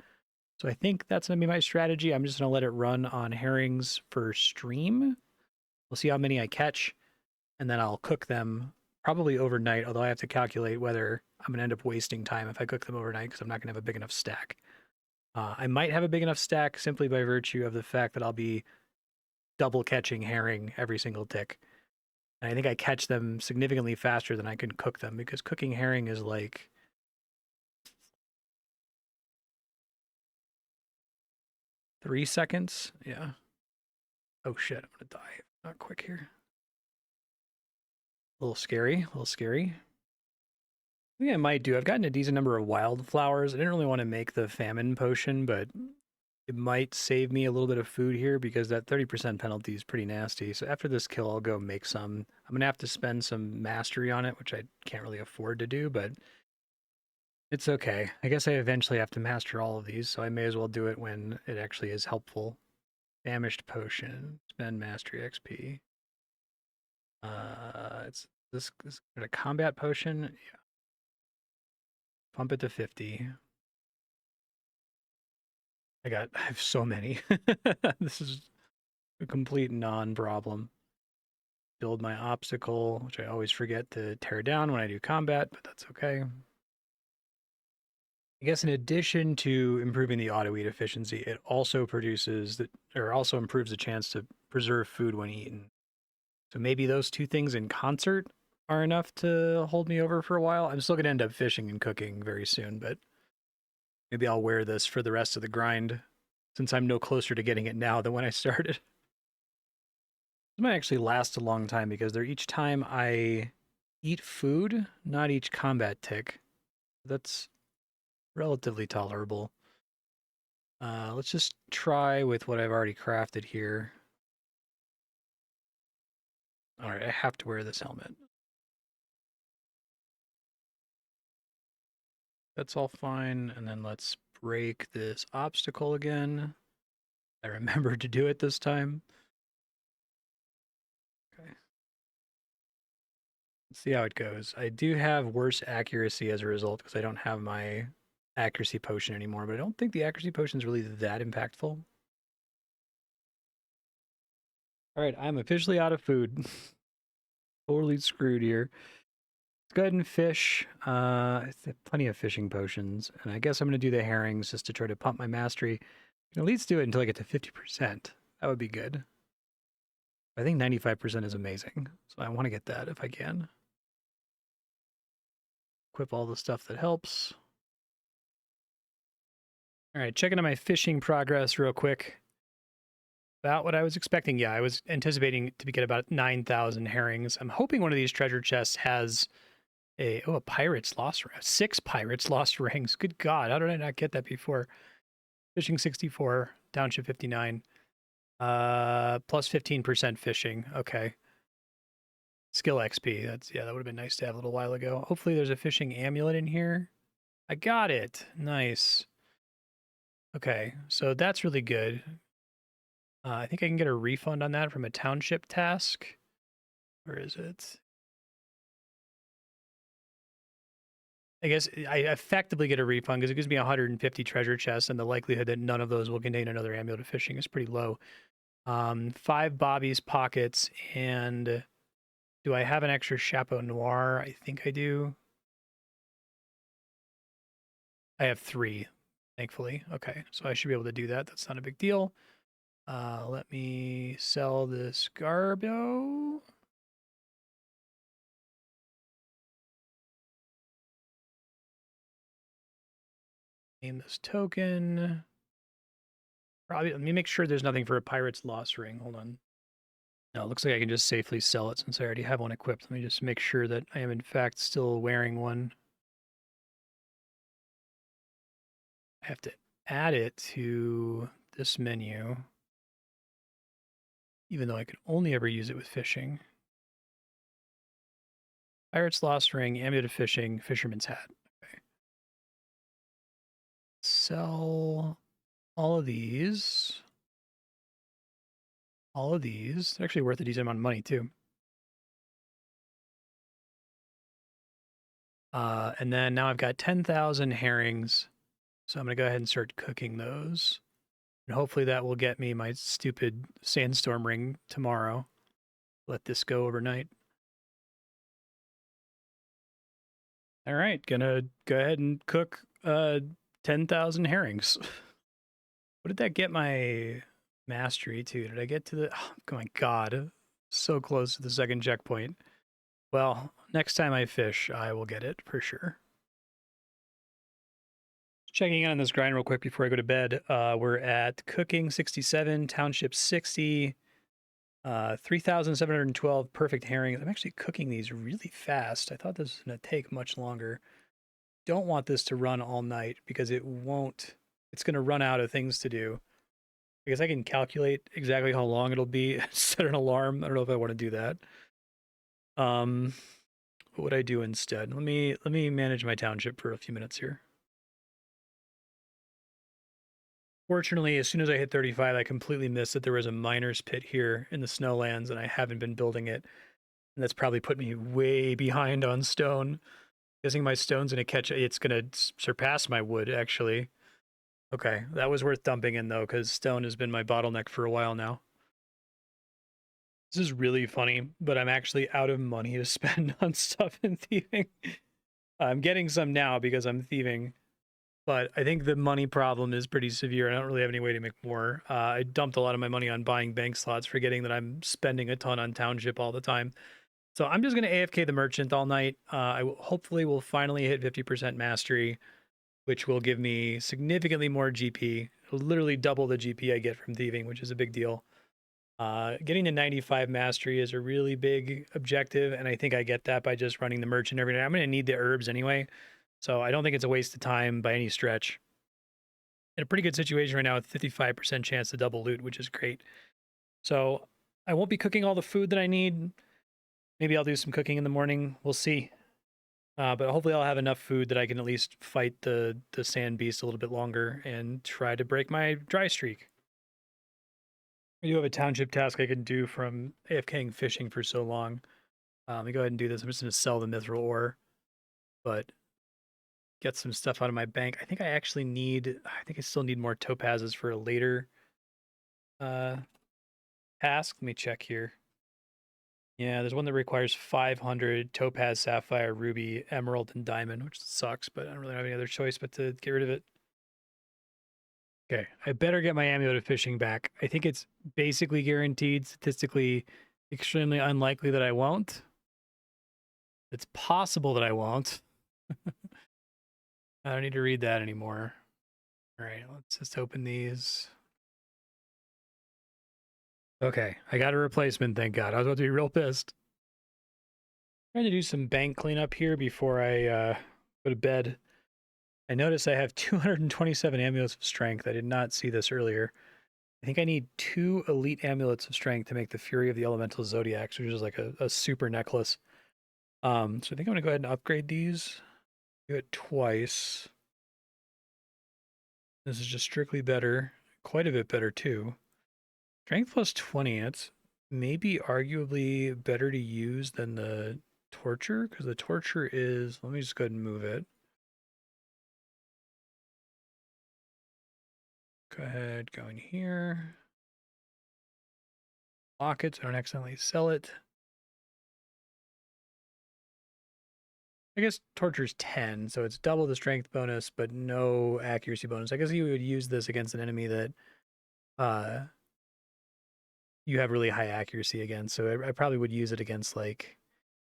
So I think that's going to be my strategy. I'm just going to let it run on herrings for stream. We'll see how many I catch, and then I'll cook them probably overnight, although I have to calculate whether I'm going to end up wasting time if I cook them overnight because I'm not going to have a big enough stack. I might have a big enough stack simply by virtue of the fact that I'll be double catching herring every single tick. And I think I catch them significantly faster than I can cook them because cooking herring is like 3 seconds. Yeah. Oh shit, I'm gonna die. Not quick here. A little scary. A little scary. I think I might do. I've gotten a decent number of wildflowers. I didn't really want to make the famine potion, but it might save me a little bit of food here because that 30% penalty is pretty nasty. So after this kill, I'll go make some. I'm going to have to spend some mastery on it, which I can't really afford to do, but it's okay. I guess I eventually have to master all of these, so I may as well do it when it actually is helpful. Famished potion, spend mastery XP. It's this a combat potion. Yeah. Pump it to 50. I have so many. This is a complete non-problem. Build my obstacle, which I always forget to tear down when I do combat, but that's okay. I guess in addition to improving the auto eat efficiency, it also also improves the chance to preserve food when eaten. So maybe those two things in concert are enough to hold me over for a while. I'm still going to end up fishing and cooking very soon, but maybe I'll wear this for the rest of the grind since I'm no closer to getting it now than when I started. This might actually last a long time because they're each time I eat food, not each combat tick. That's relatively tolerable. Let's just try with what I've already crafted here. All right, I have to wear this helmet. That's all fine. And then let's break this obstacle again. I remembered to do it this time. Okay. Let's see how it goes. I do have worse accuracy as a result because I don't have my accuracy potion anymore, but I don't think the accuracy potion is really that impactful. All right, I'm officially out of food. Totally screwed here. Let's go ahead and fish. I have plenty of fishing potions, and I guess I'm going to do the herrings just to try to pump my mastery. At least do it until I get to 50%. That would be good. I think 95% is amazing, so I want to get that if I can. Equip all the stuff that helps. All right, checking on my fishing progress real quick. About what I was expecting. Yeah, I was anticipating to get about 9,000 herrings. I'm hoping one of these treasure chests has a pirate's lost ring. 6 pirates lost rings. Good God, how did I not get that before? Fishing 64, township 59. Plus 15% fishing. Okay. Skill XP. That would have been nice to have a little while ago. Hopefully there's a fishing amulet in here. I got it. Nice. Okay, so that's really good. I think I can get a refund on that from a township task. Where is it? I guess I effectively get a refund because it gives me 150 treasure chests, and the likelihood that none of those will contain another amulet of fishing is pretty low. 5 Bobby's pockets, and do I have an extra Chapeau Noir? I think I do. I have 3, thankfully. Okay, so I should be able to do that. That's not a big deal. Let me sell this Garbo. Name this token. Probably, let me make sure there's nothing for a pirate's lost ring. Hold on. No, it looks like I can just safely sell it since I already have one equipped. Let me just make sure that I am in fact still wearing one. I have to add it to this menu, even though I could only ever use it with fishing. Pirate's Lost Ring, Amulet of Fishing, Fisherman's Hat. Okay. Sell all of these. All of these. They're actually worth a decent amount of money, too. And then now I've got 10,000 herrings. So I'm going to go ahead and start cooking those. And hopefully that will get me my stupid sandstorm ring tomorrow. Let this go overnight. All right, gonna go ahead and cook 10,000 herrings. What did that get my mastery to? Did I get to the... Oh my god, so close to the second checkpoint. Well, next time I fish, I will get it for sure. Checking in on this grind real quick before I go to bed. We're at cooking 67, township 60, 3,712 perfect herrings. I'm actually cooking these really fast. I thought this was going to take much longer. Don't want this to run all night because it won't. It's going to run out of things to do. Because I can calculate exactly how long it'll be, set an alarm. I don't know if I want to do that. What would I do instead? Let me manage my township for a few minutes here. Fortunately, as soon as I hit 35, I completely missed that there was a miner's pit here in the snowlands, and I haven't been building it. And that's probably put me way behind on stone. Guessing my stone's gonna catch. It's gonna surpass my wood, actually. Okay, that was worth dumping in though, because stone has been my bottleneck for a while now. This is really funny, but I'm actually out of money to spend on stuff in thieving. I'm getting some now because I'm thieving, but I think the money problem is pretty severe. I don't really have any way to make more. I dumped a lot of my money on buying bank slots, forgetting that I'm spending a ton on township all the time. So I'm just going to AFK the merchant all night. Hopefully will finally hit 50% mastery, which will give me significantly more GP. It'll literally double the GP I get from thieving, which is a big deal. Getting to 95 mastery is a really big objective, and I think I get that by just running the merchant every day. I'm going to need the herbs anyway, so I don't think it's a waste of time by any stretch. In a pretty good situation right now with 55% chance to double loot, which is great. So I won't be cooking all the food that I need. Maybe I'll do some cooking in the morning. We'll see. But hopefully I'll have enough food that I can at least fight the sand beast a little bit longer and try to break my dry streak. I do have a township task I can do from AFKing fishing for so long. Let me go ahead and do this. I'm just going to sell the mithril ore, but get some stuff out of my bank. I think I still need more topazes for a later task. Let me check here. Yeah, there's one that requires 500 topaz, sapphire, ruby, emerald, and diamond, which sucks, but I don't really have any other choice but to get rid of it. Okay, I better get my amulet of fishing back. I think it's basically guaranteed, statistically extremely unlikely that I won't. It's possible that I won't. I don't need to read that anymore. All right, let's just open these. Okay, I got a replacement, thank God. I was about to be real pissed. Trying to do some bank cleanup here before I go to bed. I notice I have 227 amulets of strength. I did not see this earlier. I think I need 2 elite amulets of strength to make the Fury of the Elemental Zodiacs, which is like a super necklace. So I think I'm going to go ahead and upgrade these. Do it twice. This is just strictly better. Quite a bit better, too. Strength plus 20. That's maybe arguably better to use than the Torture, because the Torture is... Let me just go ahead and move it. Go ahead, go in here. Lock it so I don't accidentally sell it. I guess Torture's 10, so it's double the strength bonus, but no accuracy bonus. I guess you would use this against an enemy that you have really high accuracy against, so I probably would use it against, like...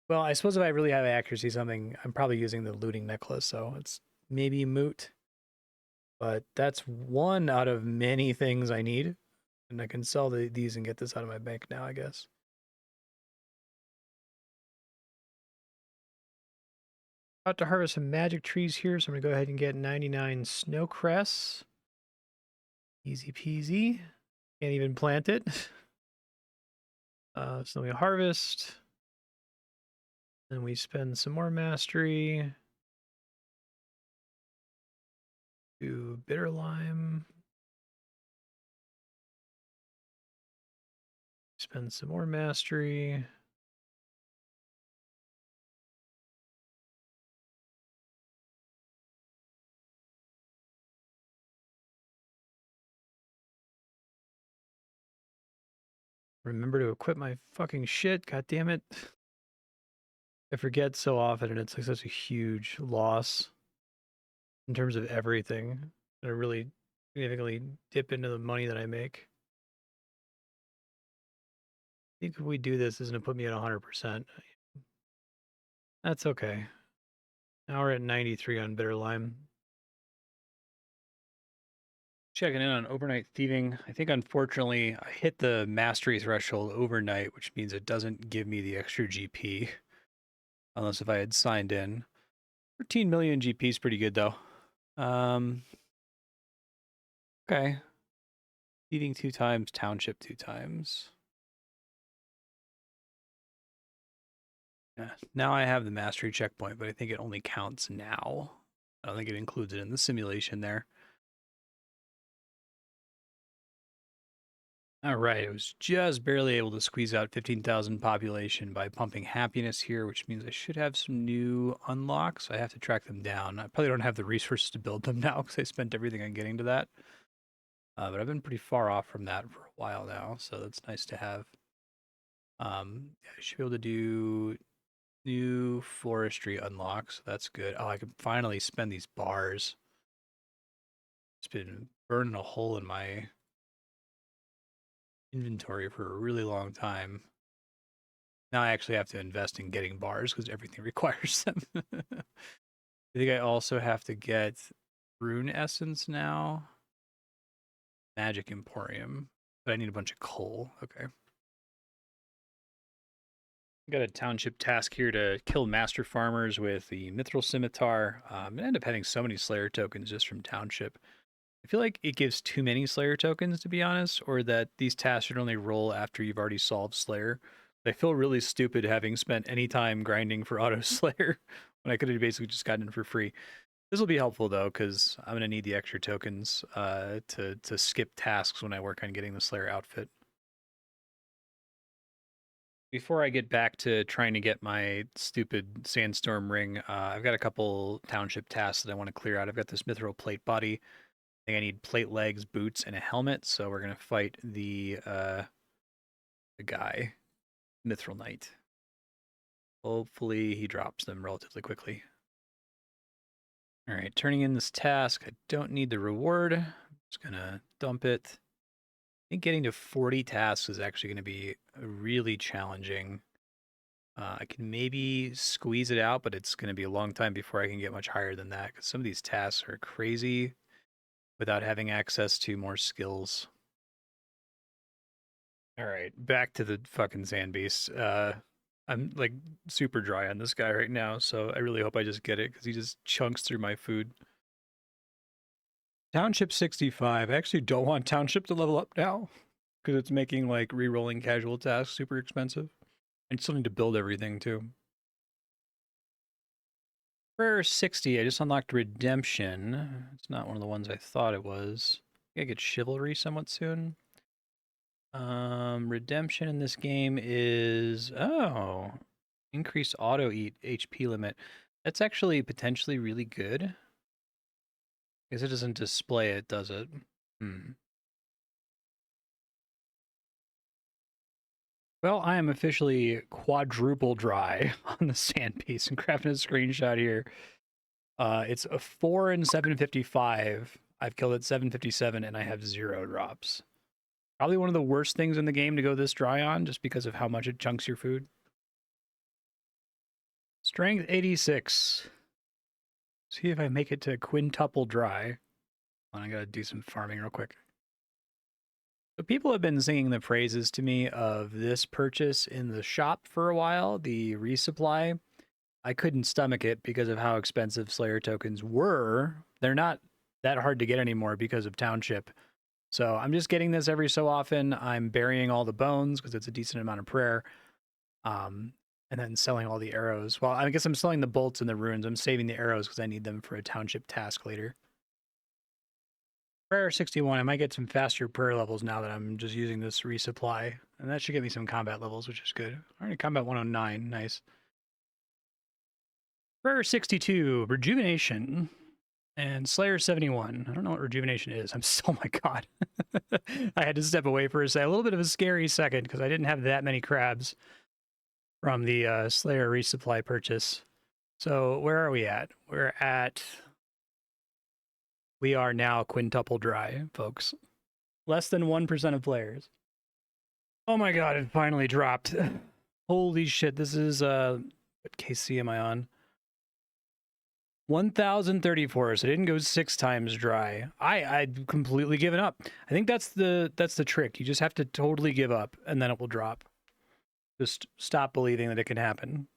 Well, I suppose if I really have accuracy something, I'm probably using the looting necklace, so it's maybe moot. But that's one out of many things I need. And I can sell these and get this out of my bank now, I guess. About to harvest some magic trees here, so I'm going to go ahead and get 99 snow cress. Easy peasy. Can't even plant it. So we harvest. Then we spend some more mastery. Do bitter lime. Spend some more mastery. Remember to equip my fucking shit. God damn it. I forget so often, and it's like such a huge loss in terms of everything. I really significantly dip into the money that I make. I think if we do this, it's going to put me at 100%. That's okay. Now we're at 93 on bitter lime. Checking in on overnight thieving. I think unfortunately I hit the mastery threshold overnight, which means it doesn't give me the extra GP. Unless if I had signed in. 13 million GP is pretty good though. Okay. Thieving 2 times, township 2 times. Yeah. Now I have the mastery checkpoint, but I think it only counts now. I don't think it includes it in the simulation there. All right, it was just barely able to squeeze out 15,000 population by pumping happiness here, which means I should have some new unlocks. I have to track them down. I probably don't have the resources to build them now because I spent everything on getting to that. But I've been pretty far off from that for a while now, so that's nice to have. I should be able to do new forestry unlocks. That's good. Oh, I can finally spend these bars. It's been burning a hole in my inventory for a really long time. Now I actually have to invest in getting bars because everything requires them. I think I also have to get rune essence now. Magic Emporium. But I need a bunch of coal. Okay. Got a township task here to kill master farmers with the Mithril Scimitar. I end up having so many Slayer tokens just from township. I feel like it gives too many Slayer tokens, to be honest, or that these tasks should only roll after you've already solved Slayer. I feel really stupid having spent any time grinding for Auto Slayer when I could have basically just gotten it for free. This will be helpful, though, because I'm going to need the extra tokens to skip tasks when I work on getting the Slayer outfit. Before I get back to trying to get my stupid sandstorm ring, I've got a couple township tasks that I want to clear out. I've got this mithril plate body. I think I need plate legs, boots, and a helmet. So we're gonna fight the guy, Mithril Knight. Hopefully he drops them relatively quickly. All right, turning in this task. I don't need the reward. I'm just gonna dump it. I think getting to 40 tasks is actually going to be really challenging. I can maybe squeeze it out, but it's going to be a long time before I can get much higher than that because some of these tasks are crazy without having access to more skills. All right, back to the fucking sand beast. I'm like super dry on this guy right now, so I really hope I just get it because he just chunks through my food. Township 65. I actually don't want Township to level up now because it's making like re-rolling casual tasks super expensive. I still need to build everything too. Prayer 60, I just unlocked Redemption. It's not one of the ones I thought it was. I get Chivalry somewhat soon. Redemption in this game is, oh, increased auto eat HP limit. That's actually potentially really good. Because it doesn't display it, does it? Well, I am officially quadruple dry on the sand piece and grabbing a screenshot here. It's a 4 and 755. I've killed at 757 and I have 0 drops. Probably one of the worst things in the game to go this dry on just because of how much it chunks your food. Strength 86. See if I make it to quintuple dry. I gotta do some farming real quick. So people have been singing the praises to me of this purchase in the shop for a while, the resupply. I couldn't stomach it because of how expensive Slayer tokens were. They're not that hard to get anymore because of Township. So I'm just getting this every so often. I'm burying all the bones because it's a decent amount of prayer. And then selling all the arrows. Well, I guess I'm selling the bolts and the runes. I'm saving the arrows because I need them for a Township task later. Prayer 61. I might get some faster prayer levels now that I'm just using this resupply. And that should get me some combat levels, which is good. Alright, combat 109. Nice. Prayer 62. Rejuvenation. And Slayer 71. I don't know what rejuvenation is. Oh my god. I had to step away for a little bit of a scary second because I didn't have that many crabs from the Slayer resupply purchase. So where are we at? We are now quintuple dry, folks. Less than 1% of players. Oh my god, it finally dropped. Holy shit, this is, what KC am I on? 1034, so it didn't go 6 times dry. I'd completely given up. I think that's the trick. You just have to totally give up, and then it will drop. Just stop believing that it can happen.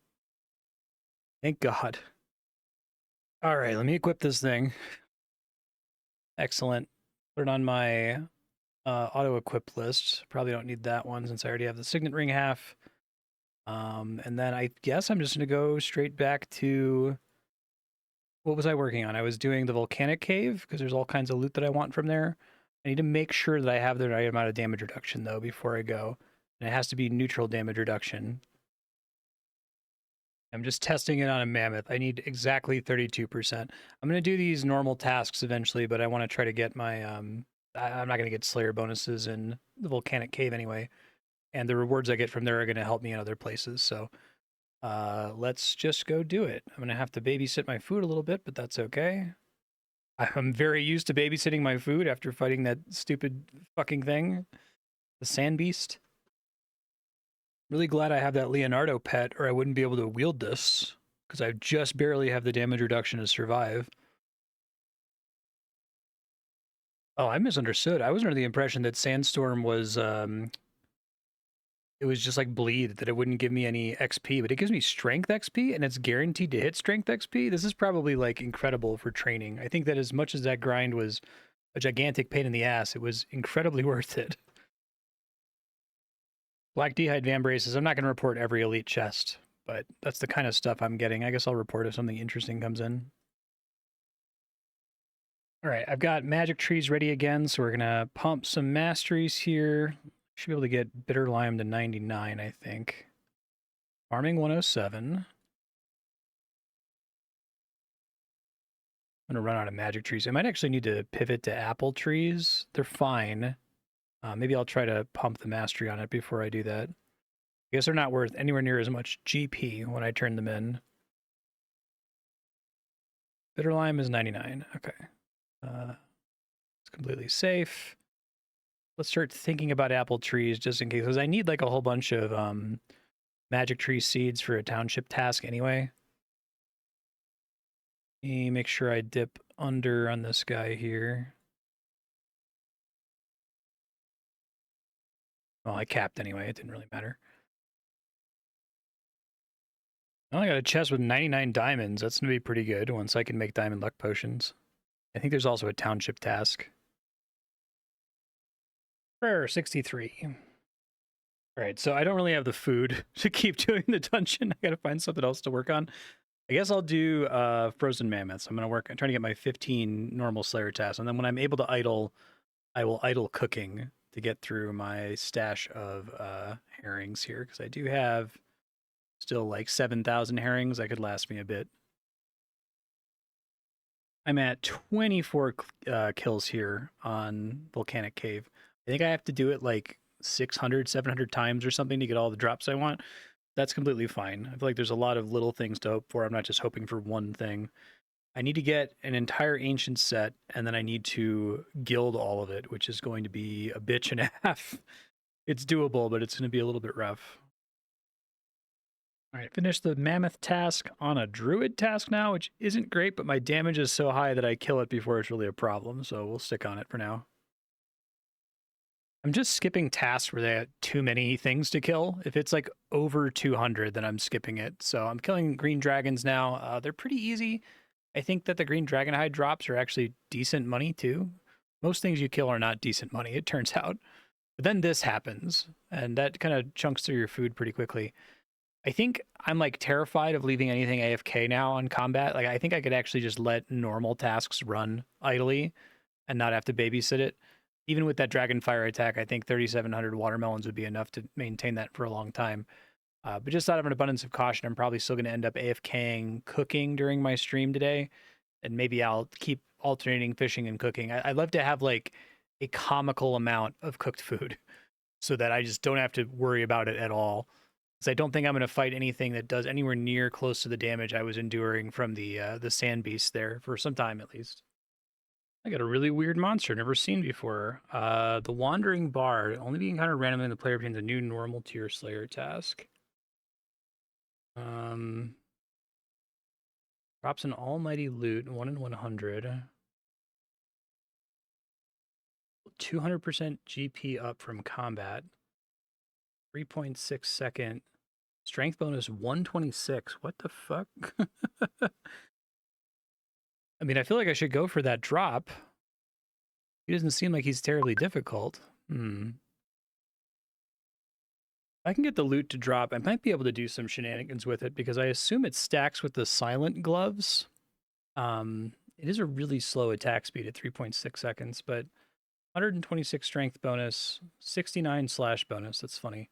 Thank God. All right, let me equip this thing. Excellent. Put it on my auto-equip list. Probably don't need that one since I already have the Signet Ring half. And then I guess I'm just going to go straight back to... What was I working on? I was doing the volcanic cave because there's all kinds of loot that I want from there. I need to make sure that I have the right amount of damage reduction, though, before I go. And it has to be neutral damage reduction. I'm just testing it on a mammoth. I need exactly 32%. I'm going to do these normal tasks eventually, but I want to try to get my... I'm not going to get Slayer bonuses in the volcanic cave anyway. And the rewards I get from there are going to help me in other places, so... let's just go do it. I'm gonna have to babysit my food a little bit, but that's okay. I'm very used to babysitting my food after fighting that stupid fucking thing. The sand beast. Really glad I have that Leonardo pet, or I wouldn't be able to wield this, because I just barely have the damage reduction to survive. Oh, I misunderstood. I was under the impression that Sandstorm was, it was just like bleed, that it wouldn't give me any XP, but it gives me strength XP and it's guaranteed to hit strength XP. This is probably like incredible for training. I think that as much as that grind was a gigantic pain in the ass, it was incredibly worth it. Black D'hide Vambraces. I'm not going to report every elite chest, but that's the kind of stuff I'm getting. I guess I'll report if something interesting comes in. All right, I've got magic trees ready again, so we're going to pump some masteries here. Should be able to get Bitter Lime to 99, I think. Farming 107. I'm going to run out of magic trees. I might actually need to pivot to apple trees. They're fine. Maybe I'll try to pump the mastery on it before I do that. I guess they're not worth anywhere near as much GP when I turn them in. Bitter Lime is 99. Okay. It's completely safe. Let's start thinking about apple trees just in case, because I need like a whole bunch of magic tree seeds for a township task anyway. Let me make sure I dip under on this guy here. Well, I capped anyway. It didn't really matter. I only got a chest with 99 diamonds. That's going to be pretty good once I can make diamond luck potions. I think there's also a township task. Prayer 63. All right, so I don't really have the food to keep doing the dungeon. I got to find something else to work on. I guess I'll do frozen mammoths. I'm trying to get my 15 normal Slayer tasks, and then when I'm able to idle, I will idle cooking to get through my stash of herrings here, because I do have still like 7,000 herrings. That could last me a bit. I'm at 24 kills here on Volcanic Cave. I think I have to do it like 600, 700 times or something to get all the drops I want. That's completely fine. I feel like there's a lot of little things to hope for. I'm not just hoping for one thing. I need to get an entire ancient set, and then I need to guild all of it, which is going to be a bitch and a half. It's doable, but it's going to be a little bit rough. All right, finish the mammoth task on a druid task now, which isn't great, but my damage is so high that I kill it before it's really a problem, so we'll stick on it for now. I'm just skipping tasks where they have too many things to kill. If it's like over 200, then I'm skipping it. So I'm killing green dragons now. They're pretty easy. I think that the green dragon hide drops are actually decent money too. Most things you kill are not decent money, it turns out. But then this happens, and that kind of chunks through your food pretty quickly. I think I'm like terrified of leaving anything AFK now on combat. Like I think I could actually just let normal tasks run idly and not have to babysit it. Even with that dragon fire attack, I think 3,700 watermelons would be enough to maintain that for a long time. But just out of an abundance of caution, I'm probably still going to end up AFKing cooking during my stream today. And maybe I'll keep alternating fishing and cooking. I'd love to have like a comical amount of cooked food so that I just don't have to worry about it at all. Because I don't think I'm going to fight anything that does anywhere near close to the damage I was enduring from the sand beast there for some time at least. I got a really weird monster never seen before. The Wandering Bard, only being encountered randomly when the player obtains a new normal tier Slayer task. Drops an almighty loot, 1 in 100. 200% GP up from combat. 3.6 second. Strength bonus 126. What the fuck? I mean, I feel like I should go for that drop. He doesn't seem like he's terribly difficult. I can get the loot to drop. I might be able to do some shenanigans with it because I assume it stacks with the silent gloves. It is a really slow attack speed at 3.6 seconds, but 126 strength bonus, 69 slash bonus. That's funny.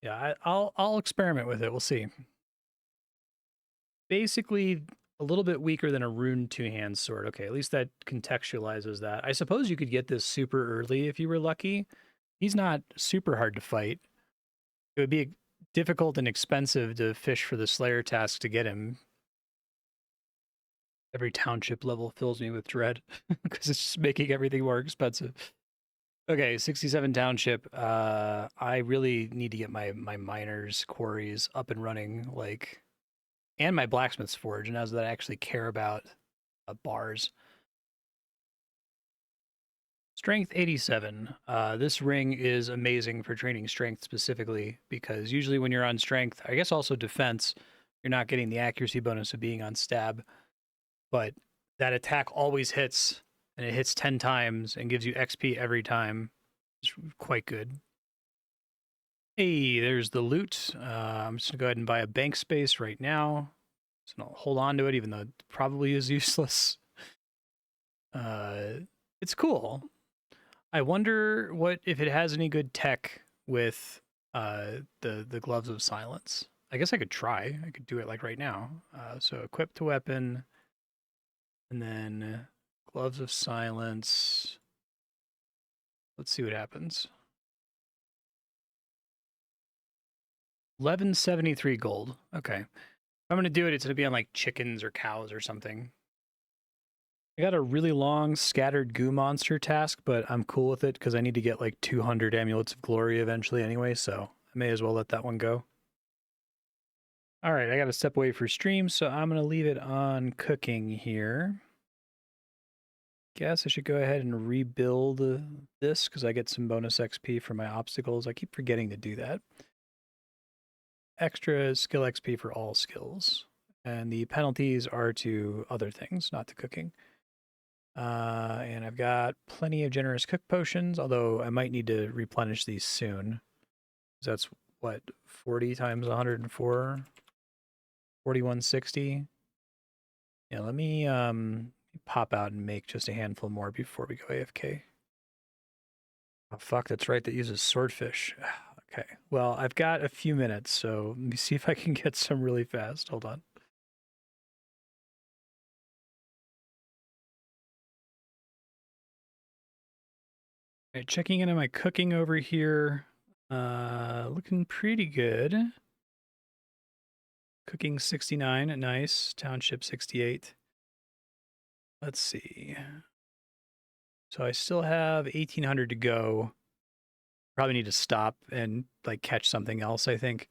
Yeah, I'll experiment with it. We'll see. Basically, a little bit weaker than a rune two-hand sword. Okay, at least that contextualizes that. I suppose you could get this super early if you were lucky. He's not super hard to fight. It would be difficult and expensive to fish for the Slayer task to get him. Every township level fills me with dread because it's just making everything more expensive. Okay, 67 township. I really need to get my miners quarries up and running, like, and my blacksmith's forge, and as that I actually care about bars. Strength 87. This ring is amazing for training strength specifically because usually when you're on strength, I guess also defense, you're not getting the accuracy bonus of being on stab, but that attack always hits and it hits 10 times and gives you XP every time. It's quite good. Hey, there's the loot. I'm just gonna go ahead and buy a bank space right now. So I'll hold on to it, even though it probably is useless. It's cool. I wonder what if it has any good tech with the gloves of silence. I guess I could try. I could do it like right now. So equip to weapon, and then gloves of silence. Let's see what happens. 1173 gold. Okay. If I'm gonna do it, it's gonna be on like chickens or cows or something. I got a really long scattered goo monster task, but I'm cool with it because I need to get like 200 amulets of glory eventually anyway, so I may as well let that one go. All right, I got to step away for stream, so I'm going to leave it on cooking here. Guess I should go ahead and rebuild this because I get some bonus XP for my obstacles. I keep forgetting to do that. Extra skill XP for all skills. And the penalties are to other things, not to cooking. And I've got plenty of generous cook potions, although I might need to replenish these soon. That's what, 40 times 104? 4160. Yeah, let me pop out and make just a handful more before we go AFK. Oh, fuck, that's right. That uses swordfish. Okay, well, I've got a few minutes, so let me see if I can get some really fast. Hold on. All right, checking into my cooking over here. Looking pretty good. Cooking 69, nice. Township 68. Let's see. So I still have 1800 to go. Probably need to stop and like catch something else, I think.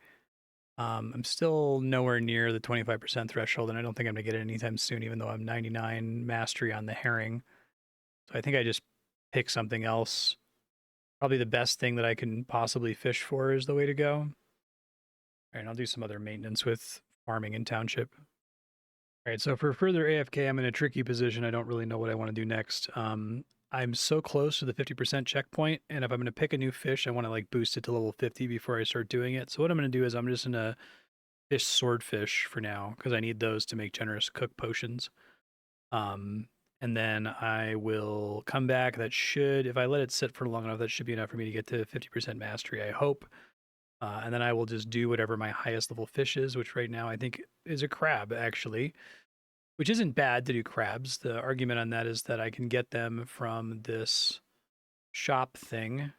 I'm still nowhere near the 25% threshold, and I don't think I'm gonna get it anytime soon, even though I'm 99 mastery on the herring. So I think I just pick something else. Probably the best thing that I can possibly fish for is the way to go. All right, and I'll do some other maintenance with farming in township. All right, so for further AFK, I'm in a tricky position. I don't really know what I want to do next. I'm so close to the 50% checkpoint, and if I'm going to pick a new fish, I want to like boost it to level 50 before I start doing it. So what I'm going to do is I'm just going to fish swordfish for now because I need those to make generous cook potions. And then I will come back. That should, if I let it sit for long enough, that should be enough for me to get to 50% mastery, I hope. And then I will just do whatever my highest level fish is, which right now I think is a crab, actually, which isn't bad to do crabs. The argument on that is that I can get them from this shop thing,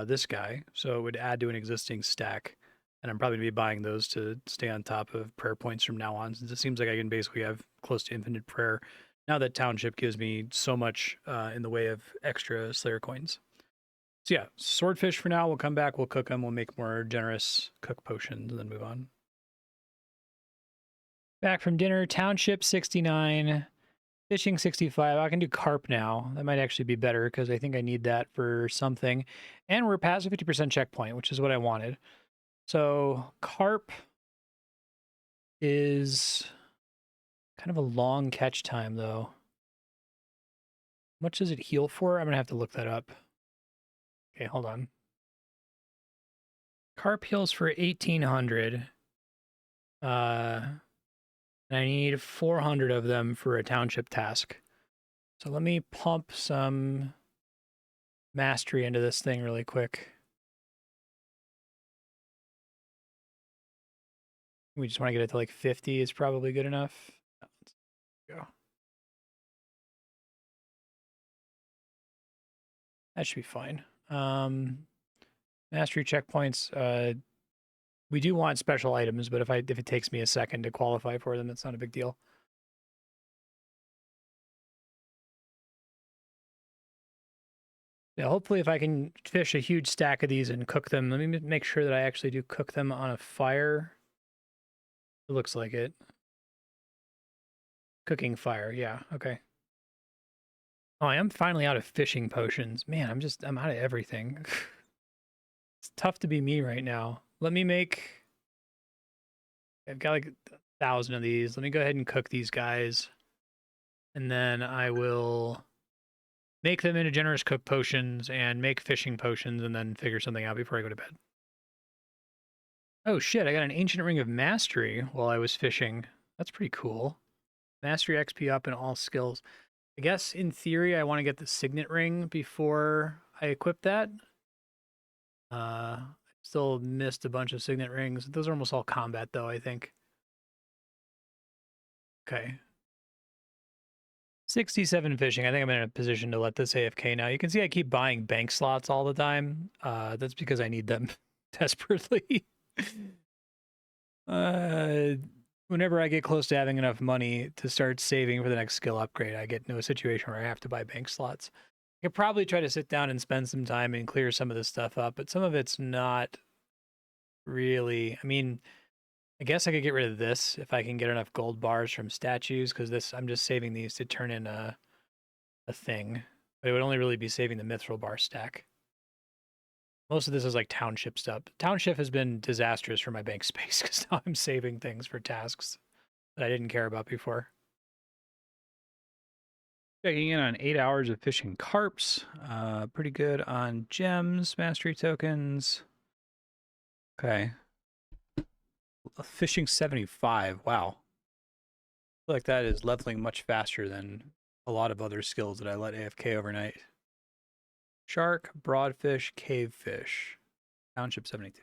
this guy. So it would add to an existing stack. And I'm probably going to be buying those to stay on top of prayer points from now on, since it seems like I can basically have close to infinite prayer now that township gives me so much in the way of extra Slayer coins. So yeah, swordfish for now. We'll come back, we'll cook them, we'll make more generous cook potions, and then move on. Back from dinner, township 69, fishing 65. I can do carp now. That might actually be better because I think I need that for something. And we're past a 50% checkpoint, which is what I wanted. So carp is kind of a long catch time, though. How much does it heal for? I'm going to have to look that up. Okay, hold on. Carp heals for 1,800. And I need 400 of them for a township task. So let me pump some mastery into this thing really quick. We just want to get it to like 50 is probably good enough. Let's go. That should be fine. Mastery checkpoints. We do want special items, but if it takes me a second to qualify for them, that's not a big deal. Yeah, hopefully if I can fish a huge stack of these and cook them, let me make sure that I actually do cook them on a fire. It looks like it. Cooking fire, yeah, okay. Oh, I am finally out of fishing potions. Man, I'm out of everything. It's tough to be me right now. Let me make... I've got like 1,000 of these. Let me go ahead and cook these guys. And then I will make them into generous cook potions and make fishing potions and then figure something out before I go to bed. Oh shit, I got an ancient ring of mastery while I was fishing. That's pretty cool. Mastery XP up in all skills. I guess in theory I want to get the signet ring before I equip that. I still missed a bunch of signet rings. Those are almost all combat though, I think. Okay. 67 fishing. I think I'm in a position to let this AFK now. You can see I keep buying bank slots all the time. That's because I need them desperately. Whenever I get close to having enough money to start saving for the next skill upgrade, I get into a situation where I have to buy bank slots. I could probably try to sit down and spend some time and clear some of this stuff up, but some of it's not really... I mean, I guess I could get rid of this if I can get enough gold bars from statues, because this I'm just saving these to turn in a thing. But it would only really be saving the mithril bar stack. Most of this is like township stuff. Township has been disastrous for my bank space because now I'm saving things for tasks that I didn't care about before. Checking in on 8 hours of fishing carps. Pretty good on gems, mastery tokens. Okay. Fishing 75. Wow. I feel like that is leveling much faster than a lot of other skills that I let AFK overnight. Shark, broadfish, cavefish. Township 72.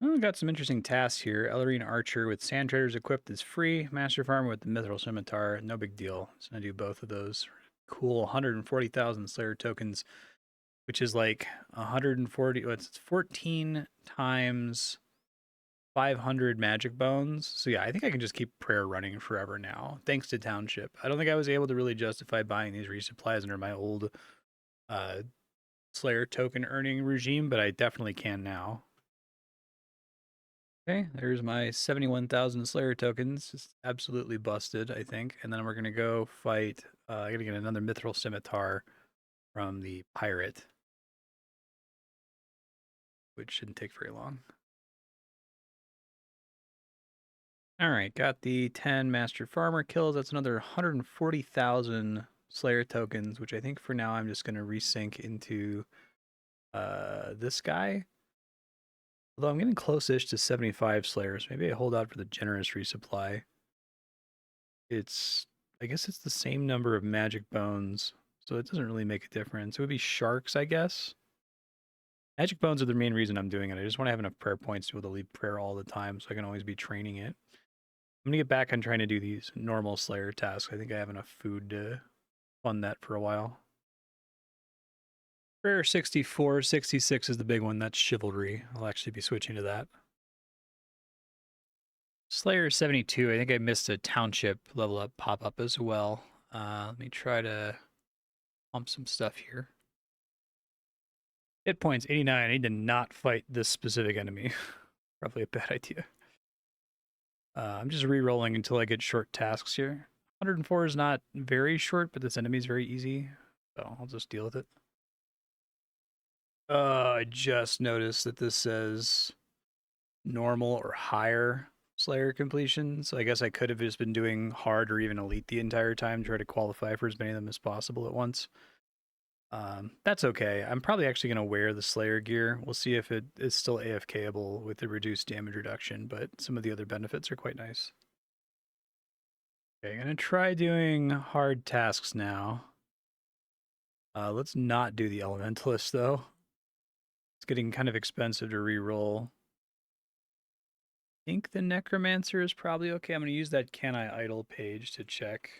Well, got some interesting tasks here. Ellerine Archer with Sand Traders equipped is free. Master Farmer with the Mithril Scimitar, no big deal. So I'm going to do both of those. Cool, 140,000 Slayer tokens, which is like 140, it's 14 times 500 magic bones. So yeah, I think I can just keep prayer running forever now, thanks to Township. I don't think I was able to really justify buying these resupplies under my old Slayer token earning regime, but I definitely can now. Okay, there's my 71,000 Slayer tokens. Just absolutely busted, I think. And then we're going to go fight. I got to get another Mithril Scimitar from the pirate, which shouldn't take very long. All right, got the 10 Master Farmer kills. That's another 140,000 Slayer tokens, which I think for now I'm just going to resync into this guy. Although I'm getting close-ish to 75 Slayers. Maybe I hold out for the generous resupply. I guess it's the same number of magic bones, so it doesn't really make a difference. It would be sharks, I guess. Magic bones are the main reason I'm doing it. I just want to have enough prayer points to be able to leave prayer all the time so I can always be training it. I'm going to get back on trying to do these normal Slayer tasks. I think I have enough food to fund that for a while. Prayer 64, 66 is the big one. That's Chivalry. I'll actually be switching to that. Slayer 72, I think I missed a Township level up pop-up as well. Let me try to pump some stuff here. Hit points 89. I need to not fight this specific enemy. Probably a bad idea. I'm just re-rolling until I get short tasks here. 104 is not very short, but this enemy is very easy, so I'll just deal with it. I just noticed that this says normal or higher Slayer completion, so I guess I could have just been doing hard or even elite the entire time, try to qualify for as many of them as possible at once. That's okay. I'm probably actually going to wear the Slayer gear. We'll see if it is still AFKable with the reduced damage reduction, but some of the other benefits are quite nice. Okay, I'm going to try doing hard tasks now. Let's not do the Elementalist, though. It's getting kind of expensive to re-roll. I think the Necromancer is probably okay. I'm going to use that Can I Idle page to check.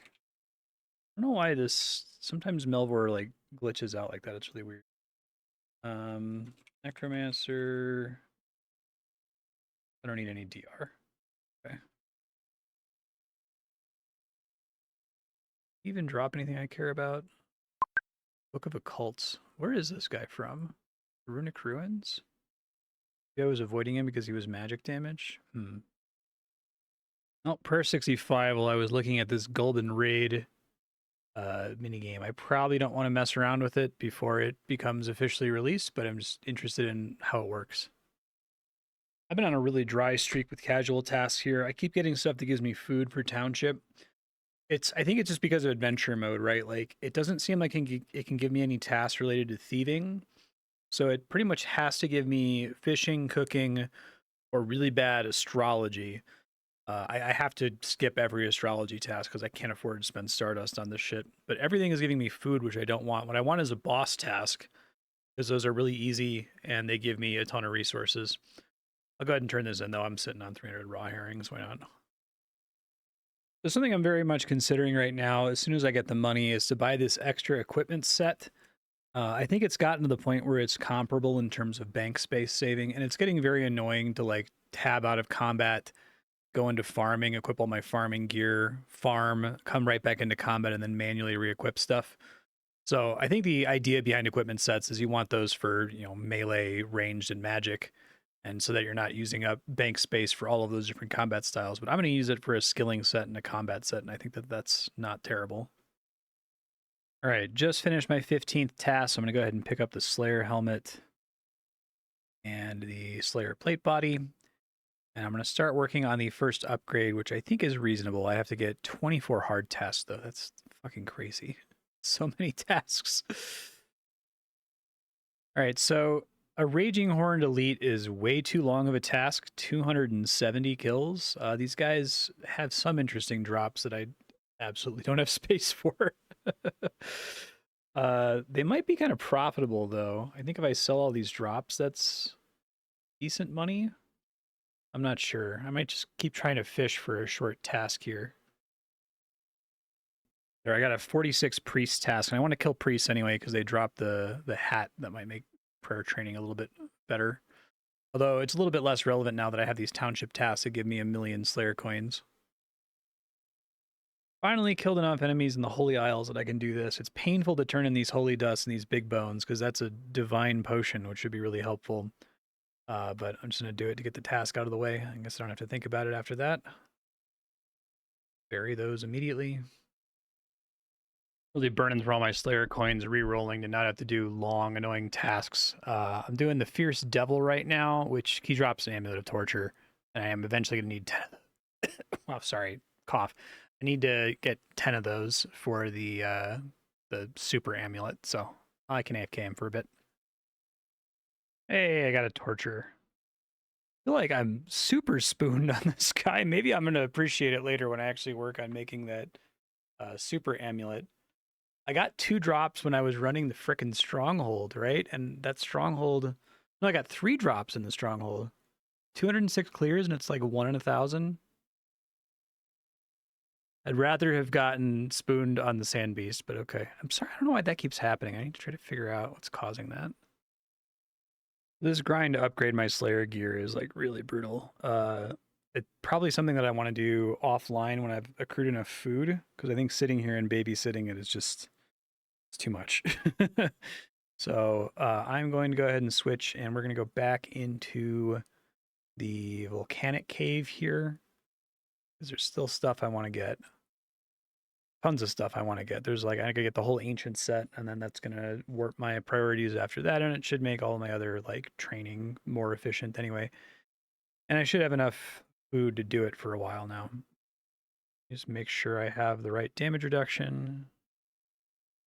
I don't know why this... Sometimes Melvor, like, glitches out like that. It's really weird. Necromancer... I don't need any DR. Okay. Even drop anything I care about? Book of Occults. Where is this guy from? Runic Ruins? Maybe I was avoiding him because he was magic damage? Oh, Prayer 65, while I was looking at this Golden Raid minigame. I probably don't want to mess around with it before it becomes officially released, but I'm just interested in how it works. I've been on a really dry streak with casual tasks here. I keep getting stuff that gives me food for Township. I think it's just because of adventure mode, right? Like, it doesn't seem like it can give me any tasks related to thieving. So it pretty much has to give me fishing, cooking, or really bad astrology. I have to skip every astrology task because I can't afford to spend Stardust on this shit. But everything is giving me food, which I don't want. What I want is a boss task, because those are really easy and they give me a ton of resources. I'll go ahead and turn this in, though. I'm sitting on 300 raw herrings. Why not? So something I'm very much considering right now, as soon as I get the money, is to buy this extra equipment set. I think it's gotten to the point where it's comparable in terms of bank space saving, and it's getting very annoying to like tab out of combat, go into farming, equip all my farming gear, farm, come right back into combat, and then manually re-equip stuff. So I think the idea behind equipment sets is you want those for, you know, melee, ranged, and magic, and so that you're not using up bank space for all of those different combat styles. But I'm going to use it for a skilling set and a combat set, and I think that that's not terrible. All right, just finished my 15th task, so I'm going to go ahead and pick up the Slayer helmet and the Slayer plate body. And I'm going to start working on the first upgrade, which I think is reasonable. I have to get 24 hard tasks, though. That's fucking crazy. So many tasks. All right, so a Raging Horned Elite is way too long of a task. 270 kills. These guys have some interesting drops that I absolutely don't have space for. They might be kind of profitable, though. I think if I sell all these drops, that's decent money. I'm not sure. I might just keep trying to fish for a short task here. There, I got a 46 priest task, and I want to kill priests anyway because they drop the hat that might make prayer training a little bit better. Although it's a little bit less relevant now that I have these township tasks that give me 1,000,000 Slayer coins. Finally killed enough enemies in the Holy Isles that I can do this. It's painful to turn in these Holy Dusts and these Big Bones because that's a divine potion, which should be really helpful. But I'm just going to do it to get the task out of the way. I guess I don't have to think about it after that. Bury those immediately. Really burning through all my Slayer coins, re-rolling to not have to do long, annoying tasks. I'm doing the Fierce Devil right now, which he drops an Amulet of Torture, and I am eventually going to need 10 of them. Oh, sorry, cough. I need to get 10 of those for the Super Amulet, so I can AFK him for a bit. Hey, I got a Torture. I feel like I'm super spooned on this guy. Maybe I'm going to appreciate it later when I actually work on making that Super Amulet. I got 2 drops when I was running the frickin' Stronghold, right? And that Stronghold, no, I got 3 drops in the Stronghold. 206 clears, and it's like 1 in 1,000. I'd rather have gotten spooned on the Sand Beast, but okay. I'm sorry, I don't know why that keeps happening. I need to try to figure out what's causing that. This grind to upgrade my Slayer gear is like really brutal. It's probably something that I want to do offline when I've accrued enough food, because I think sitting here and babysitting it is just, it's too much. So I'm going to go ahead and switch, and we're going to go back into the volcanic cave here, because there's still stuff I want to get. Tons of stuff I want to get. There's like, I gotta get the whole ancient set, and then that's going to warp my priorities after that, and it should make all my other like training more efficient anyway. And I should have enough food to do it for a while now. Just make sure I have the right damage reduction.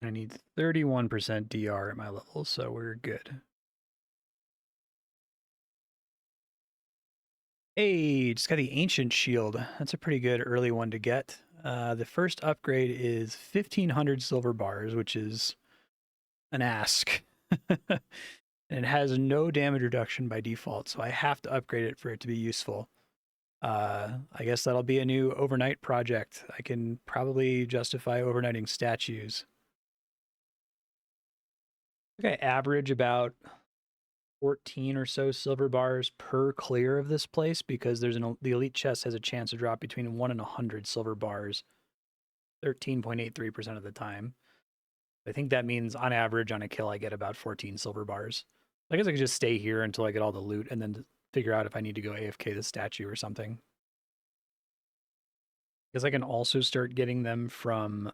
I need 31% DR at my level, so we're good. Hey, just got the Ancient Shield. That's a pretty good early one to get. The first upgrade is 1,500 silver bars, which is an ask. And it has no damage reduction by default, so I have to upgrade it for it to be useful. I guess that'll be a new overnight project. I can probably justify overnighting statues. I think I average about 14 or so silver bars per clear of this place, because the elite chest has a chance to drop between 1 and 100 silver bars 13.83% of the time. I think that means on average on a kill I get about 14 silver bars. I guess I could just stay here until I get all the loot and then figure out if I need to go AFK the statue or something. Because I can also start getting them from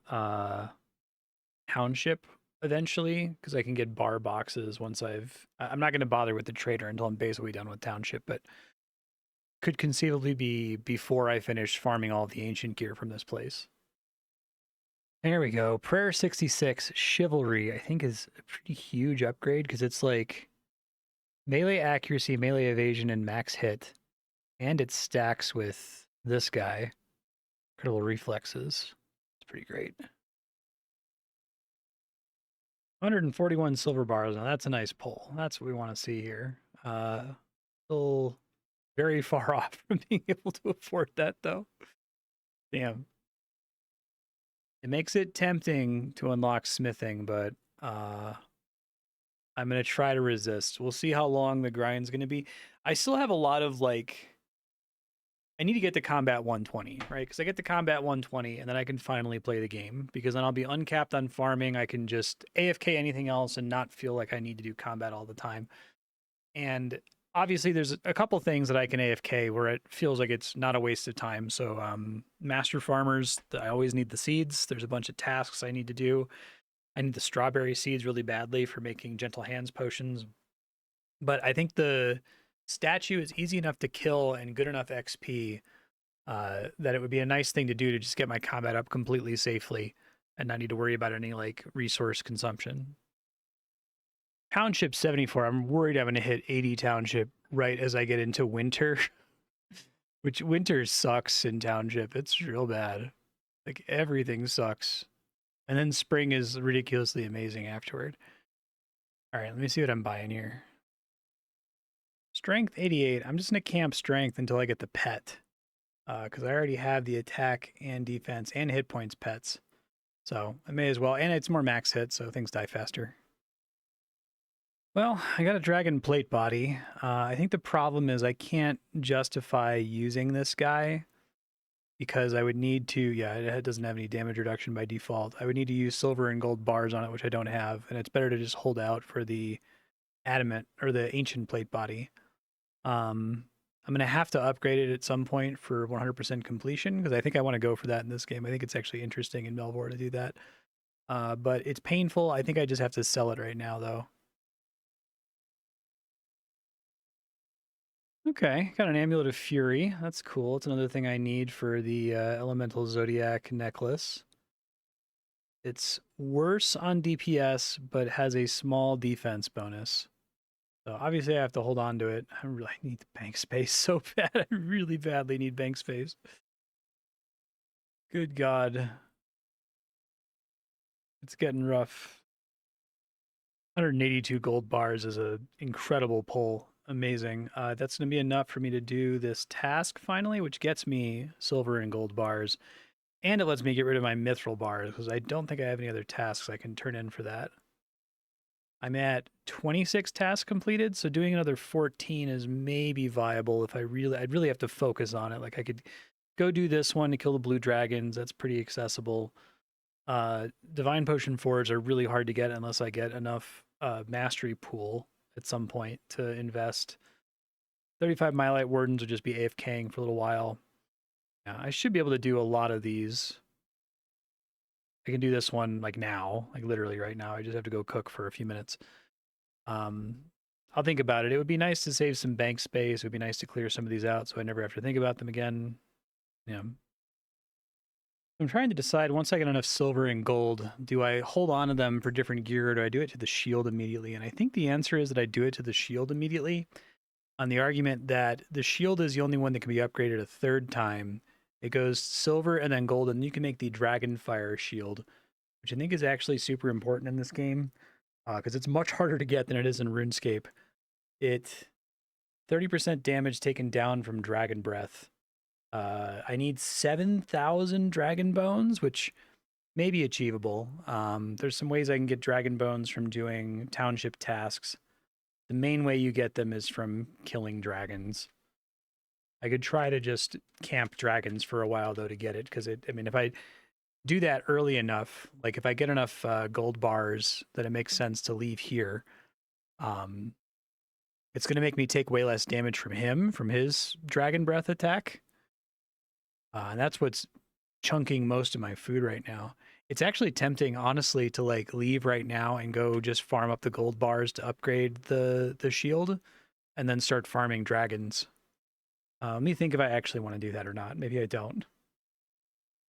Township eventually, because I can get bar boxes once I'm not going to bother with the trader until I'm basically done with Township, but could conceivably be before I finish farming all of the ancient gear from this place. There we go. Prayer 66, Chivalry, I think is a pretty huge upgrade, because it's like melee accuracy, melee evasion, and max hit. And it stacks with this guy. Critical reflexes. It's pretty great. 141 silver bars. Now that's a nice pull. That's what we want to see here. Still very far off from being able to afford that, though. Damn. It makes it tempting to unlock smithing, but I'm going to try to resist. We'll see how long the grind's going to be. I still have a lot of, like, I need to get to combat 120, right? Because I get to combat 120, and then I can finally play the game, because then I'll be uncapped on farming. I can just AFK anything else and not feel like I need to do combat all the time. And obviously there's a couple things that I can AFK where it feels like it's not a waste of time. So master farmers, I always need the seeds. There's a bunch of tasks I need to do. I need the strawberry seeds really badly for making gentle hands potions. But I think the statue is easy enough to kill and good enough XP that it would be a nice thing to do to just get my combat up completely safely and not need to worry about any like resource consumption. Township 74, I'm worried I'm going to hit 80 Township right as I get into winter, which winter sucks in Township. It's real bad. Like everything sucks. And then spring is ridiculously amazing afterward. All right, let me see what I'm buying here. Strength 88. I'm just going to camp strength until I get the pet, because I already have the attack and defense and hit points pets. So I may as well. And it's more max hit, so things die faster. Well, I got a dragon plate body. I think the problem is I can't justify using this guy, because I would need to, yeah, it doesn't have any damage reduction by default. I would need to use silver and gold bars on it, which I don't have, and it's better to just hold out for the adamant or the ancient plate body. I'm going to have to upgrade it at some point for 100% completion, because I think I want to go for that in this game. I think it's actually interesting in Melvor to do that. But it's painful. I think I just have to sell it right now, though. Okay, got an Amulet of Fury. That's cool. It's another thing I need for the Elemental Zodiac necklace. It's worse on DPS, but has a small defense bonus. So obviously I have to hold on to it. I really need the bank space so bad. I really badly need bank space. Good God. It's getting rough. 182 gold bars is an incredible pull. Amazing. That's going to be enough for me to do this task finally, which gets me silver and gold bars. And it lets me get rid of my mithril bars because I don't think I have any other tasks I can turn in for that. I'm at 26 tasks completed, so doing another 14 is maybe viable if I'd really have to focus on it. Like I could go do this one to kill the blue dragons. That's pretty accessible. Divine Potion 4s are really hard to get unless I get enough mastery pool at some point to invest. 35 Mylight Wardens would just be AFKing for a little while. Yeah, I should be able to do a lot of these. I can do this one like now, like literally right now. I just have to go cook for a few minutes. I'll think about it. It would be nice to save some bank space. It would be nice to clear some of these out so I never have to think about them again. Yeah. I'm trying to decide once I get enough silver and gold, do I hold on to them for different gear or do I do it to the shield immediately? And I think the answer is that I do it to the shield immediately on the argument that the shield is the only one that can be upgraded a third time. It goes silver and then gold, and you can make the Dragonfire shield, which I think is actually super important in this game because it's much harder to get than it is in RuneScape. It 30% damage taken down from Dragon Breath. I need 7,000 Dragon Bones, which may be achievable. There's some ways I can get Dragon Bones from doing township tasks. The main way you get them is from killing dragons. I could try to just camp dragons for a while though to get it because I mean, if I do that early enough, like if I get enough gold bars that it makes sense to leave here, um, it's going to make me take way less damage from him from his dragon breath attack. And that's what's chunking most of my food right now. It's actually tempting, honestly, to like leave right now and go just farm up the gold bars to upgrade the shield, and then start farming dragons. Let me think if I actually want to do that or not. Maybe I don't.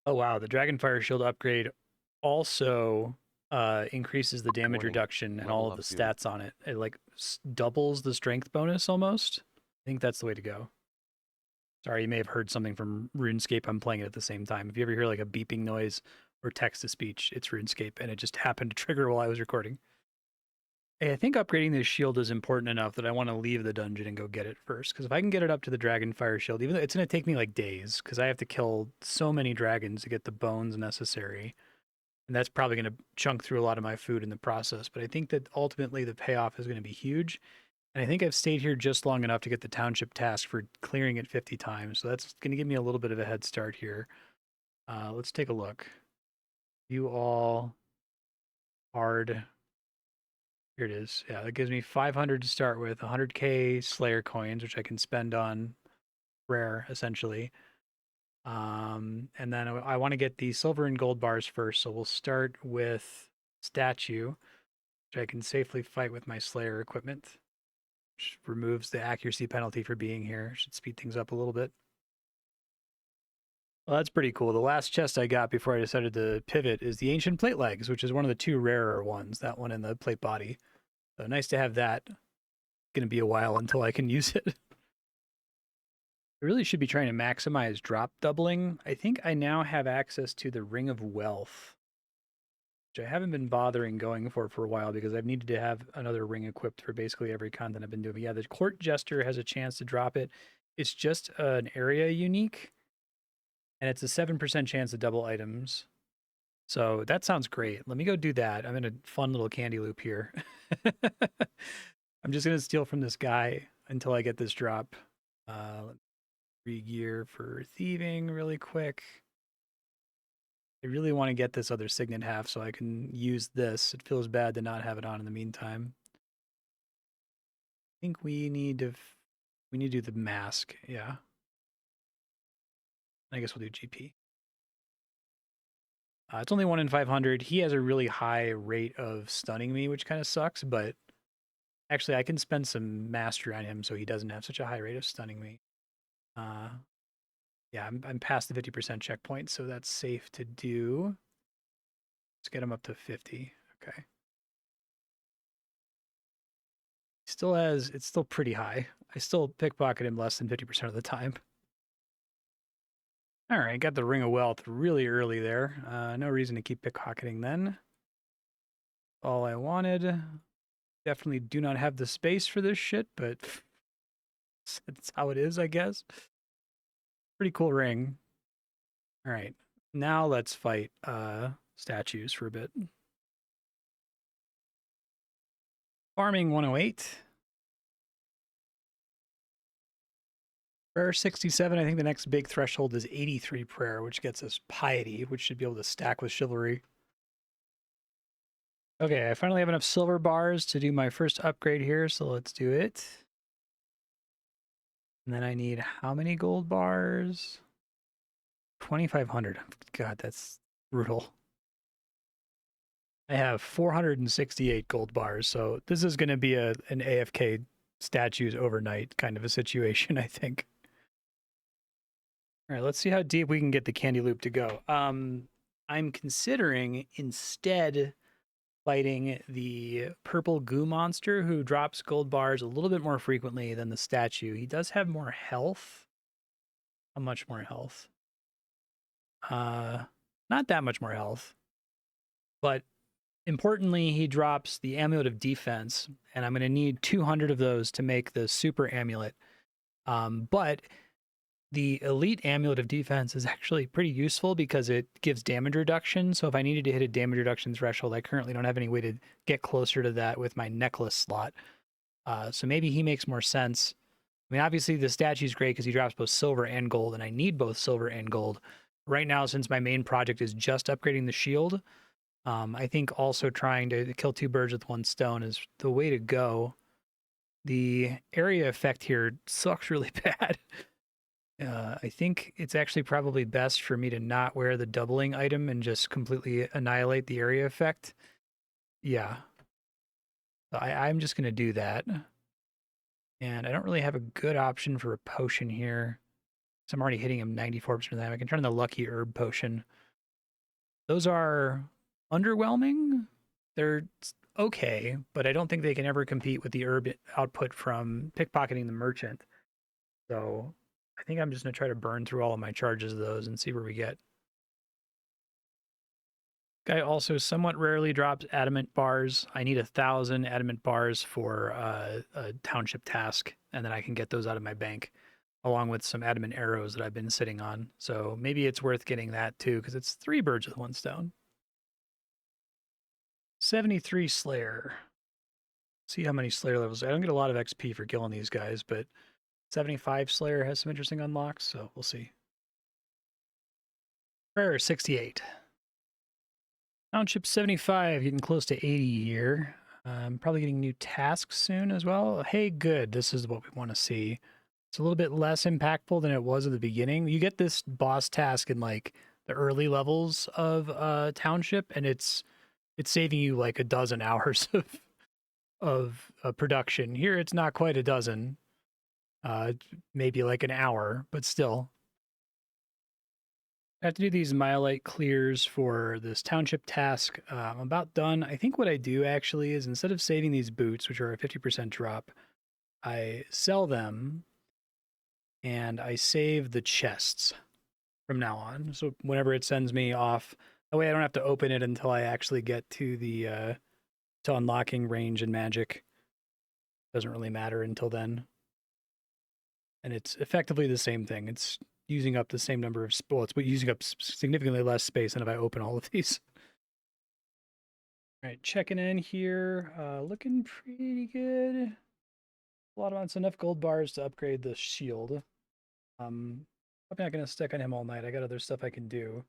Oh wow, the Dragonfire shield upgrade also increases the damage Warning, reduction and all level of the up to stats on it. It like doubles the strength bonus almost. I think that's the way to go. Sorry, you may have heard something from RuneScape. I'm playing it at the same time. If you ever hear like a beeping noise or text to speech, it's RuneScape, and it just happened to trigger while I was recording. Hey, I think upgrading this shield is important enough that I want to leave the dungeon and go get it first. Because if I can get it up to the Dragonfire shield, even though it's going to take me like days, because I have to kill so many dragons to get the bones necessary, and that's probably going to chunk through a lot of my food in the process. But I think that ultimately the payoff is going to be huge. And I think I've stayed here just long enough to get the township task for clearing it 50 times. So that's going to give me a little bit of a head start here. Let's take a look. You all hard. Here it is. Yeah, that gives me 500 to start with, 100k Slayer coins, which I can spend on rare essentially. And then I want to get the silver and gold bars first. So we'll start with statue, which I can safely fight with my Slayer equipment, which removes the accuracy penalty for being here. Should speed things up a little bit. Well, that's pretty cool. The last chest I got before I decided to pivot is the Ancient Plate Legs, which is one of the two rarer ones, that one and the plate body. So nice to have that. Going to be a while until I can use it. I really should be trying to maximize drop doubling. I think I now have access to the Ring of Wealth, which I haven't been bothering going for a while because I've needed to have another ring equipped for basically every content I've been doing. But yeah, the Court Jester has a chance to drop it. It's just an area unique, and it's a 7% chance to double items. So that sounds great. Let me go do that. I'm in a fun little candy loop here. I'm just going to steal from this guy until I get this drop. Gear for thieving really quick. I really want to get this other signet half so I can use this. It feels bad to not have it on in the meantime. I think we need to do the mask. Yeah. I guess we'll do GP. It's only 1 in 500. He has a really high rate of stunning me, which kind of sucks, but actually I can spend some mastery on him so he doesn't have such a high rate of stunning me. Yeah, I'm past the 50% checkpoint, so that's safe to do. Let's get him up to 50. Okay. Still has, it's still pretty high. I still pickpocket him less than 50% of the time. All right, got the Ring of Wealth really early there. No reason to keep pickpocketing then. All I wanted. Definitely do not have the space for this shit, but it's how it is, I guess. Pretty cool ring. All right, now let's fight statues for a bit. Farming 108. Prayer 67, I think the next big threshold is 83 prayer, which gets us piety, which should be able to stack with chivalry. Okay, I finally have enough silver bars to do my first upgrade here, so let's do it. And then I need how many gold bars? 2,500. God, that's brutal. I have 468 gold bars, so this is going to be an AFK statues overnight kind of a situation, I think. All right, let's see how deep we can get the candy loop to go. I'm considering instead fighting the purple goo monster who drops gold bars a little bit more frequently than the statue. He does have more health. How much more health? Not that much more health. But importantly, he drops the amulet of defense, and I'm going to need 200 of those to make the super amulet. But the elite amulet of defense is actually pretty useful because it gives damage reduction. So if I needed to hit a damage reduction threshold, I currently don't have any way to get closer to that with my necklace slot. So maybe he makes more sense. I mean, obviously the statue's great because he drops both silver and gold, and I need both silver and gold. Right now, since my main project is just upgrading the shield, I think also trying to kill two birds with one stone is the way to go. The area effect here sucks really bad. I think it's actually probably best for me to not wear the doubling item and just completely annihilate the area effect. Yeah. I'm just going to do that. And I don't really have a good option for a potion here. So I'm already hitting him 94% of the time. I can turn the lucky herb potion. Those are underwhelming. They're okay, but I don't think they can ever compete with the herb output from pickpocketing the merchant. So I think I'm just going to try to burn through all of my charges of those and see where we get. Guy also somewhat rarely drops adamant bars. I need 1,000 adamant bars for a township task, and then I can get those out of my bank, along with some adamant arrows that I've been sitting on. So maybe it's worth getting that too, because it's 3 birds with 1 stone. 73 Slayer. See how many Slayer levels. I don't get a lot of XP for killing these guys, but 75 Slayer has some interesting unlocks, so we'll see. Prayer 68. Township 75, getting close to 80 here. I'm probably getting new tasks soon as well. Hey, good. This is what we want to see. It's a little bit less impactful than it was at the beginning. You get this boss task in like the early levels of Township, and it's saving you like a dozen hours of production. Here, it's not quite a dozen. Maybe like an hour, but still. I have to do these Myelite clears for this township task. I'm about done. I think what I do actually is instead of saving these boots, which are a 50% drop, I sell them and I save the chests from now on. So whenever it sends me off, that way I don't have to open it until I actually get to the to unlocking range and magic. Doesn't really matter until then. And it's effectively the same thing. It's using up the same number of bullets, but using up significantly less space than if I open all of these. All right, checking in here. Looking pretty good. A lot of it's enough gold bars to upgrade the shield. Probably not going to stick on him all night. I got other stuff I can do.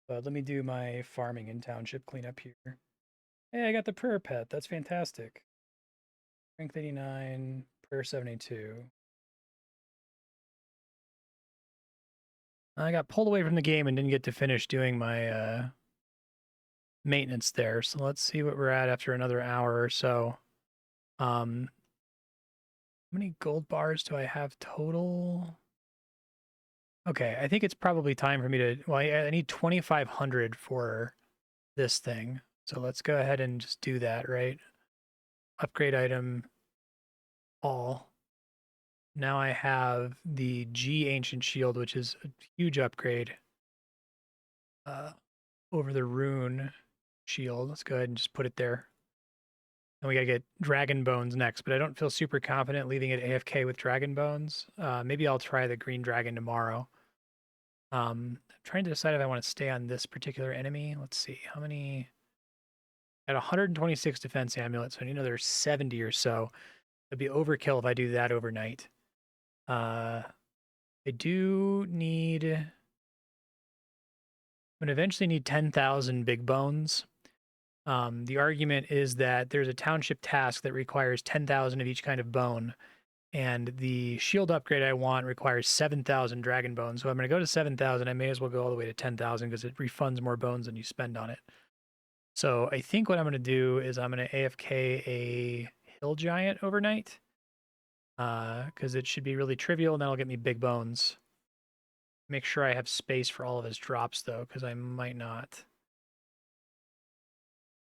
But let me do my farming and township cleanup here. Hey, I got the prayer pet. That's fantastic. Strength 89, prayer 72. I got pulled away from the game and didn't get to finish doing my maintenance there. So let's see what we're at after another hour or so. How many gold bars do I have total? Okay, I think it's probably time for me to, well, I need 2,500 for this thing. So let's go ahead and just do that, right? Upgrade item, all. Now I have the G Ancient Shield, which is a huge upgrade over the Rune Shield. Let's go ahead and just put it there. And we gotta get Dragon Bones next, but I don't feel super confident leaving it AFK with Dragon Bones. Maybe I'll try the Green Dragon tomorrow. I'm trying to decide if I want to stay on this particular enemy. Let's see, how many? At 126 defense amulets, so I need another 70 or so. It'd be overkill if I do that overnight. I do need. I'm gonna eventually need 10,000 big bones. The argument is that there's a township task that requires 10,000 of each kind of bone, and the shield upgrade I want requires 7,000 dragon bones. So I'm going to go to 7,000. I may as well go all the way to 10,000 because it refunds more bones than you spend on it. So I think what I'm going to do is I'm going to AFK a hill giant overnight because it should be really trivial, and that'll get me big bones. Make sure I have space for all of his drops, though, because I might not.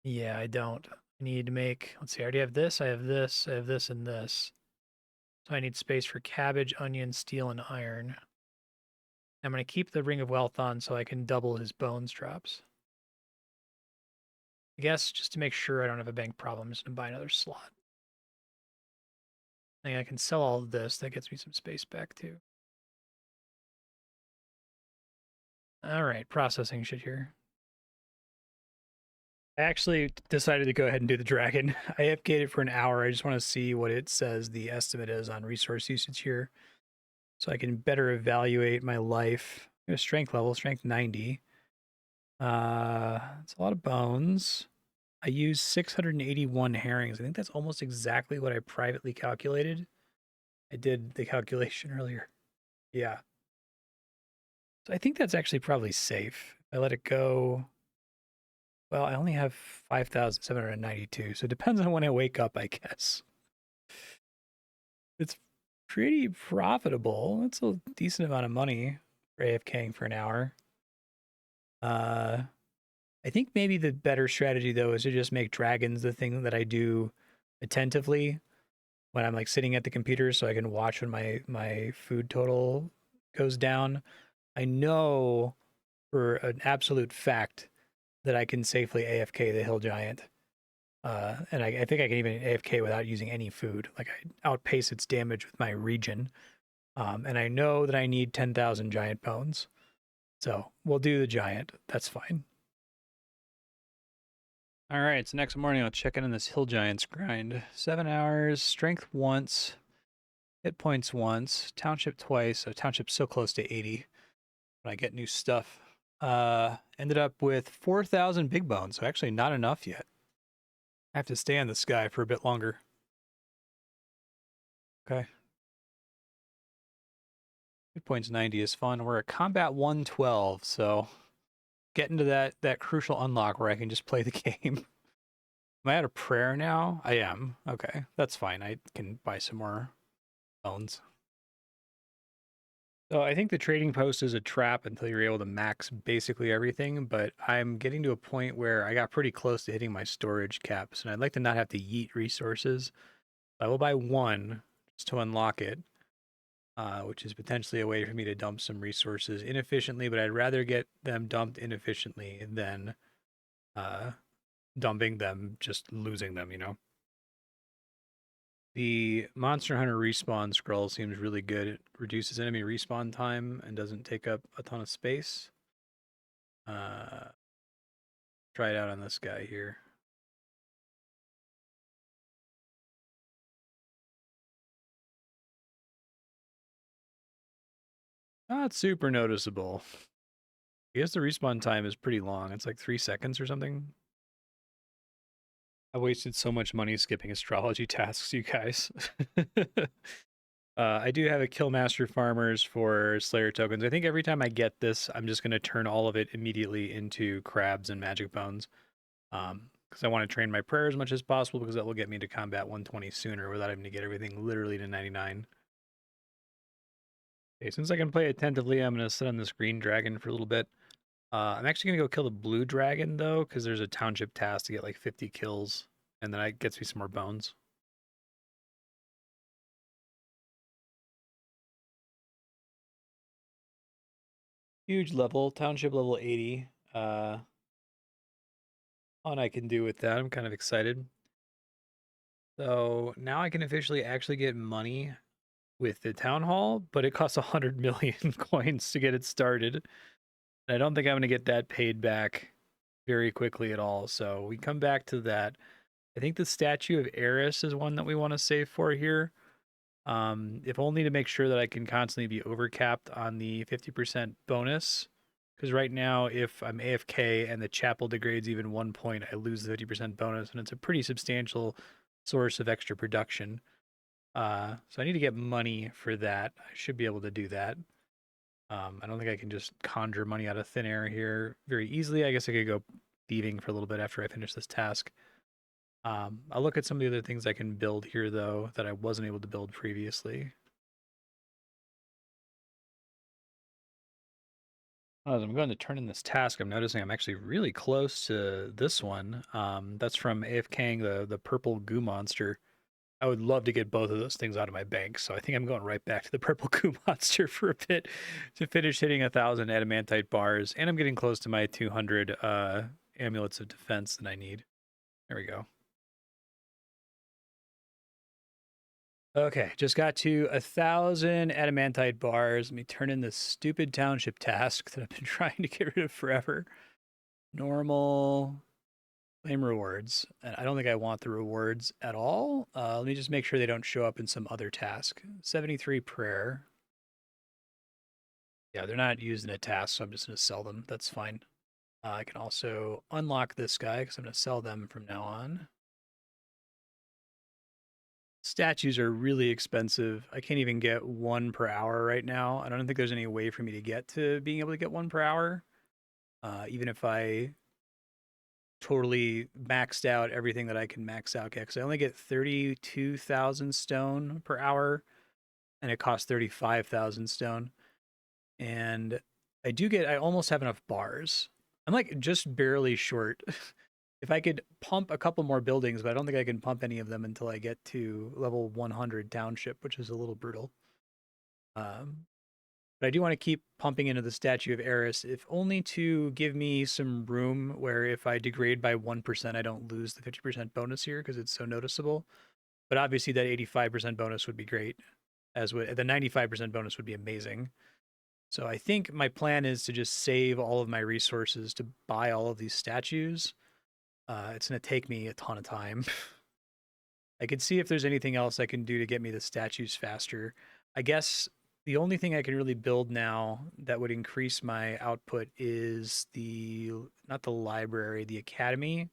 Yeah, I don't. I need to make, let's see, I already have this, I have this, I have this, and this. So I need space for cabbage, onion, steel, and iron. I'm going to keep the Ring of Wealth on so I can double his bones drops. I guess just to make sure I don't have a bank problem, I'm just going to buy another slot. I think I can sell all of this. That gets me some space back too. All right, processing shit here. I actually decided to go ahead and do the dragon. I AFK'd it for an hour. I just want to see what it says the estimate is on resource usage here, so I can better evaluate my life. Strength level, strength 90. It's a lot of bones. I used 681 herrings. I think that's almost exactly what I privately calculated. I did the calculation earlier. Yeah. So I think that's actually probably safe. If I let it go. Well, I only have 5,792, so it depends on when I wake up, I guess. It's pretty profitable. It's a decent amount of money for AFKing for an hour. I think maybe the better strategy, though, is to just make dragons the thing that I do attentively when I'm like sitting at the computer so I can watch when my food total goes down. I know for an absolute fact that I can safely AFK the hill giant. And I think I can even AFK without using any food. Like I outpace its damage with my regen. And I know that I need 10,000 giant bones. So we'll do the giant. That's fine. All right, so next morning I'll check in on this hill giants grind. 7 hours, strength once, hit points once, township twice. So township's so close to 80 when I get new stuff. Ended up with 4,000 big bones, so actually not enough yet. I have to stay on this guy for a bit longer. Okay. Hit points 90 is fun. We're at combat 112, so getting to that crucial unlock where I can just play the game. Am I out of prayer now? I am. Okay, that's fine. I can buy some more bones. So I think the trading post is a trap until you're able to max basically everything, but I'm getting to a point where I got pretty close to hitting my storage caps, and I'd like to not have to yeet resources. I will buy one just to unlock it, which is potentially a way for me to dump some resources inefficiently, but I'd rather get them dumped inefficiently than dumping them, just losing them, you know? The Monster Hunter respawn scroll seems really good. It reduces enemy respawn time and doesn't take up a ton of space. Try it out on this guy here. Not super noticeable. I guess the respawn time is pretty long. It's like 3 seconds or something. I wasted so much money skipping astrology tasks, you guys. I do have a Killmaster Farmers for Slayer tokens. I think every time I get this, I'm just going to turn all of it immediately into crabs and magic bones. Because I want to train my prayer as much as possible because that will get me to combat 120 sooner without having to get everything literally to 99. Okay, since I can play attentively, I'm going to sit on this green dragon for a little bit. I'm actually going to go kill the blue dragon, though, because there's a township task to get like 50 kills, and then that gets me some more bones. Huge level, township level 80. All I can do with that, I'm kind of excited. So now I can officially actually get money with the town hall, but it costs 100 million coins to get it started. And I don't think I'm going to get that paid back very quickly at all. So we come back to that. I think the statue of Eris is one that we want to save for here. If only to make sure that I can constantly be overcapped on the 50% bonus. Because right now, if I'm AFK and the chapel degrades even 1 point, I lose the 50% bonus, and it's a pretty substantial source of extra production. So I need to get money for that. I should be able to do that. I don't think I can just conjure money out of thin air here very easily. I guess I could go thieving for a little bit after I finish this task. I'll look at some of the other things I can build here, though, that I wasn't able to build previously. As I'm going to turn in this task, I'm noticing I'm actually really close to this one. That's from AFKing the purple goo monster. I would love to get both of those things out of my bank, so I think I'm going right back to the purple goo monster for a bit to finish hitting 1,000 adamantite bars, and I'm getting close to my 200 amulets of defense that I need. There we go. Okay, just got to 1,000 adamantite bars. Let me turn in this stupid township task that I've been trying to get rid of forever. Normal, claim rewards. And I don't think I want the rewards at all. Let me just make sure they don't show up in some other task. 73 prayer. Yeah, they're not used in a task, so I'm just going to sell them. That's fine. I can also unlock this guy because I'm going to sell them from now on. Statues are really expensive. I can't even get one per hour right now. I don't think there's any way for me to get to being able to get one per hour. Even if I totally maxed out everything that I can max out get, because I only get 32,000 stone per hour, and it costs 35,000 stone. And I almost have enough bars. I'm like just barely short. If I could pump a couple more buildings, but I don't think I can pump any of them until I get to level 100 township, which is a little brutal. Um, but I do want to keep pumping into the statue of Eris, if only to give me some room where if I degrade by 1%, I don't lose the 50% bonus here because it's so noticeable. But obviously, that 85% bonus would be great, as would the 95% bonus would be amazing. So I think my plan is to just save all of my resources to buy all of these statues. It's going to take me a ton of time. I could see if there's anything else I can do to get me the statues faster. I guess the only thing I can really build now that would increase my output is not the library, the academy.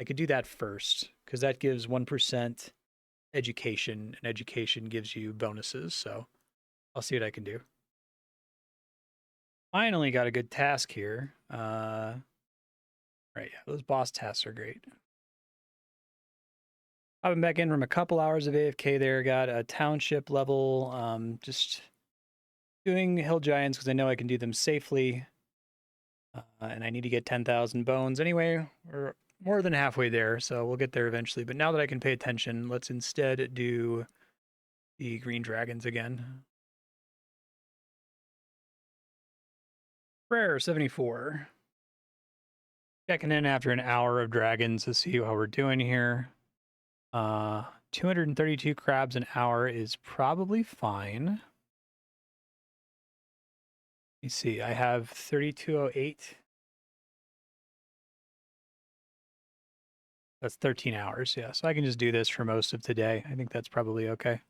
I could do that first because that gives 1% education, and education gives you bonuses. So I'll see what I can do. Finally got a good task here. Right, yeah, those boss tasks are great. I've been back in from a couple hours of AFK there. Got a township level. Just doing hill giants because I know I can do them safely. And I need to get 10,000 bones anyway. We're more than halfway there, so we'll get there eventually. But now that I can pay attention, let's instead do the green dragons again. Prayer 74. Checking in after an hour of dragons to see how we're doing here. 232 crabs an hour is probably fine. Let me see. I have 3208. That's 13 hours. Yeah. So I can just do this for most of today. I think that's probably okay.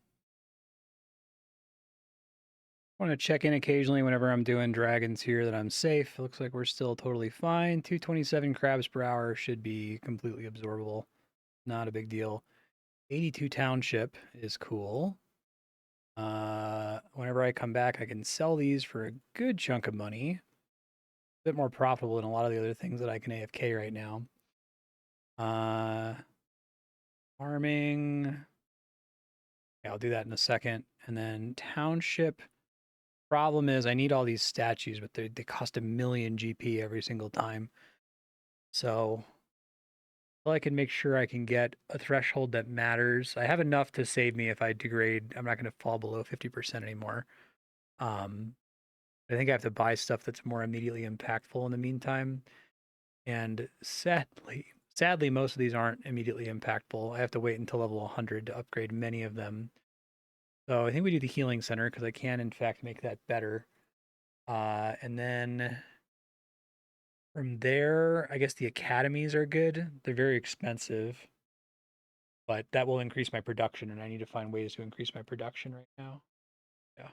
I want to check in occasionally whenever I'm doing dragons here that I'm safe. It looks like we're still totally fine. 227 crabs per hour should be completely absorbable. Not a big deal. 82 township is cool. Whenever I come back, I can sell these for a good chunk of money. A bit more profitable than a lot of the other things that I can AFK right now. Farming. Yeah, I'll do that in a second. And then township. Problem is I need all these statues, but they cost 1,000,000 GP every single time. So I can make sure I can get a threshold that matters. I have enough to save me if I degrade. I'm not going to fall below 50% anymore. I think I have to buy stuff that's more immediately impactful in the meantime. And sadly, most of these aren't immediately impactful. I have to wait until level 100 to upgrade many of them. So I think we do the healing center because I can, in fact, make that better. And then from there, I guess the academies are good. They're very expensive, but that will increase my production, and I need to find ways to increase my production right now. Yeah.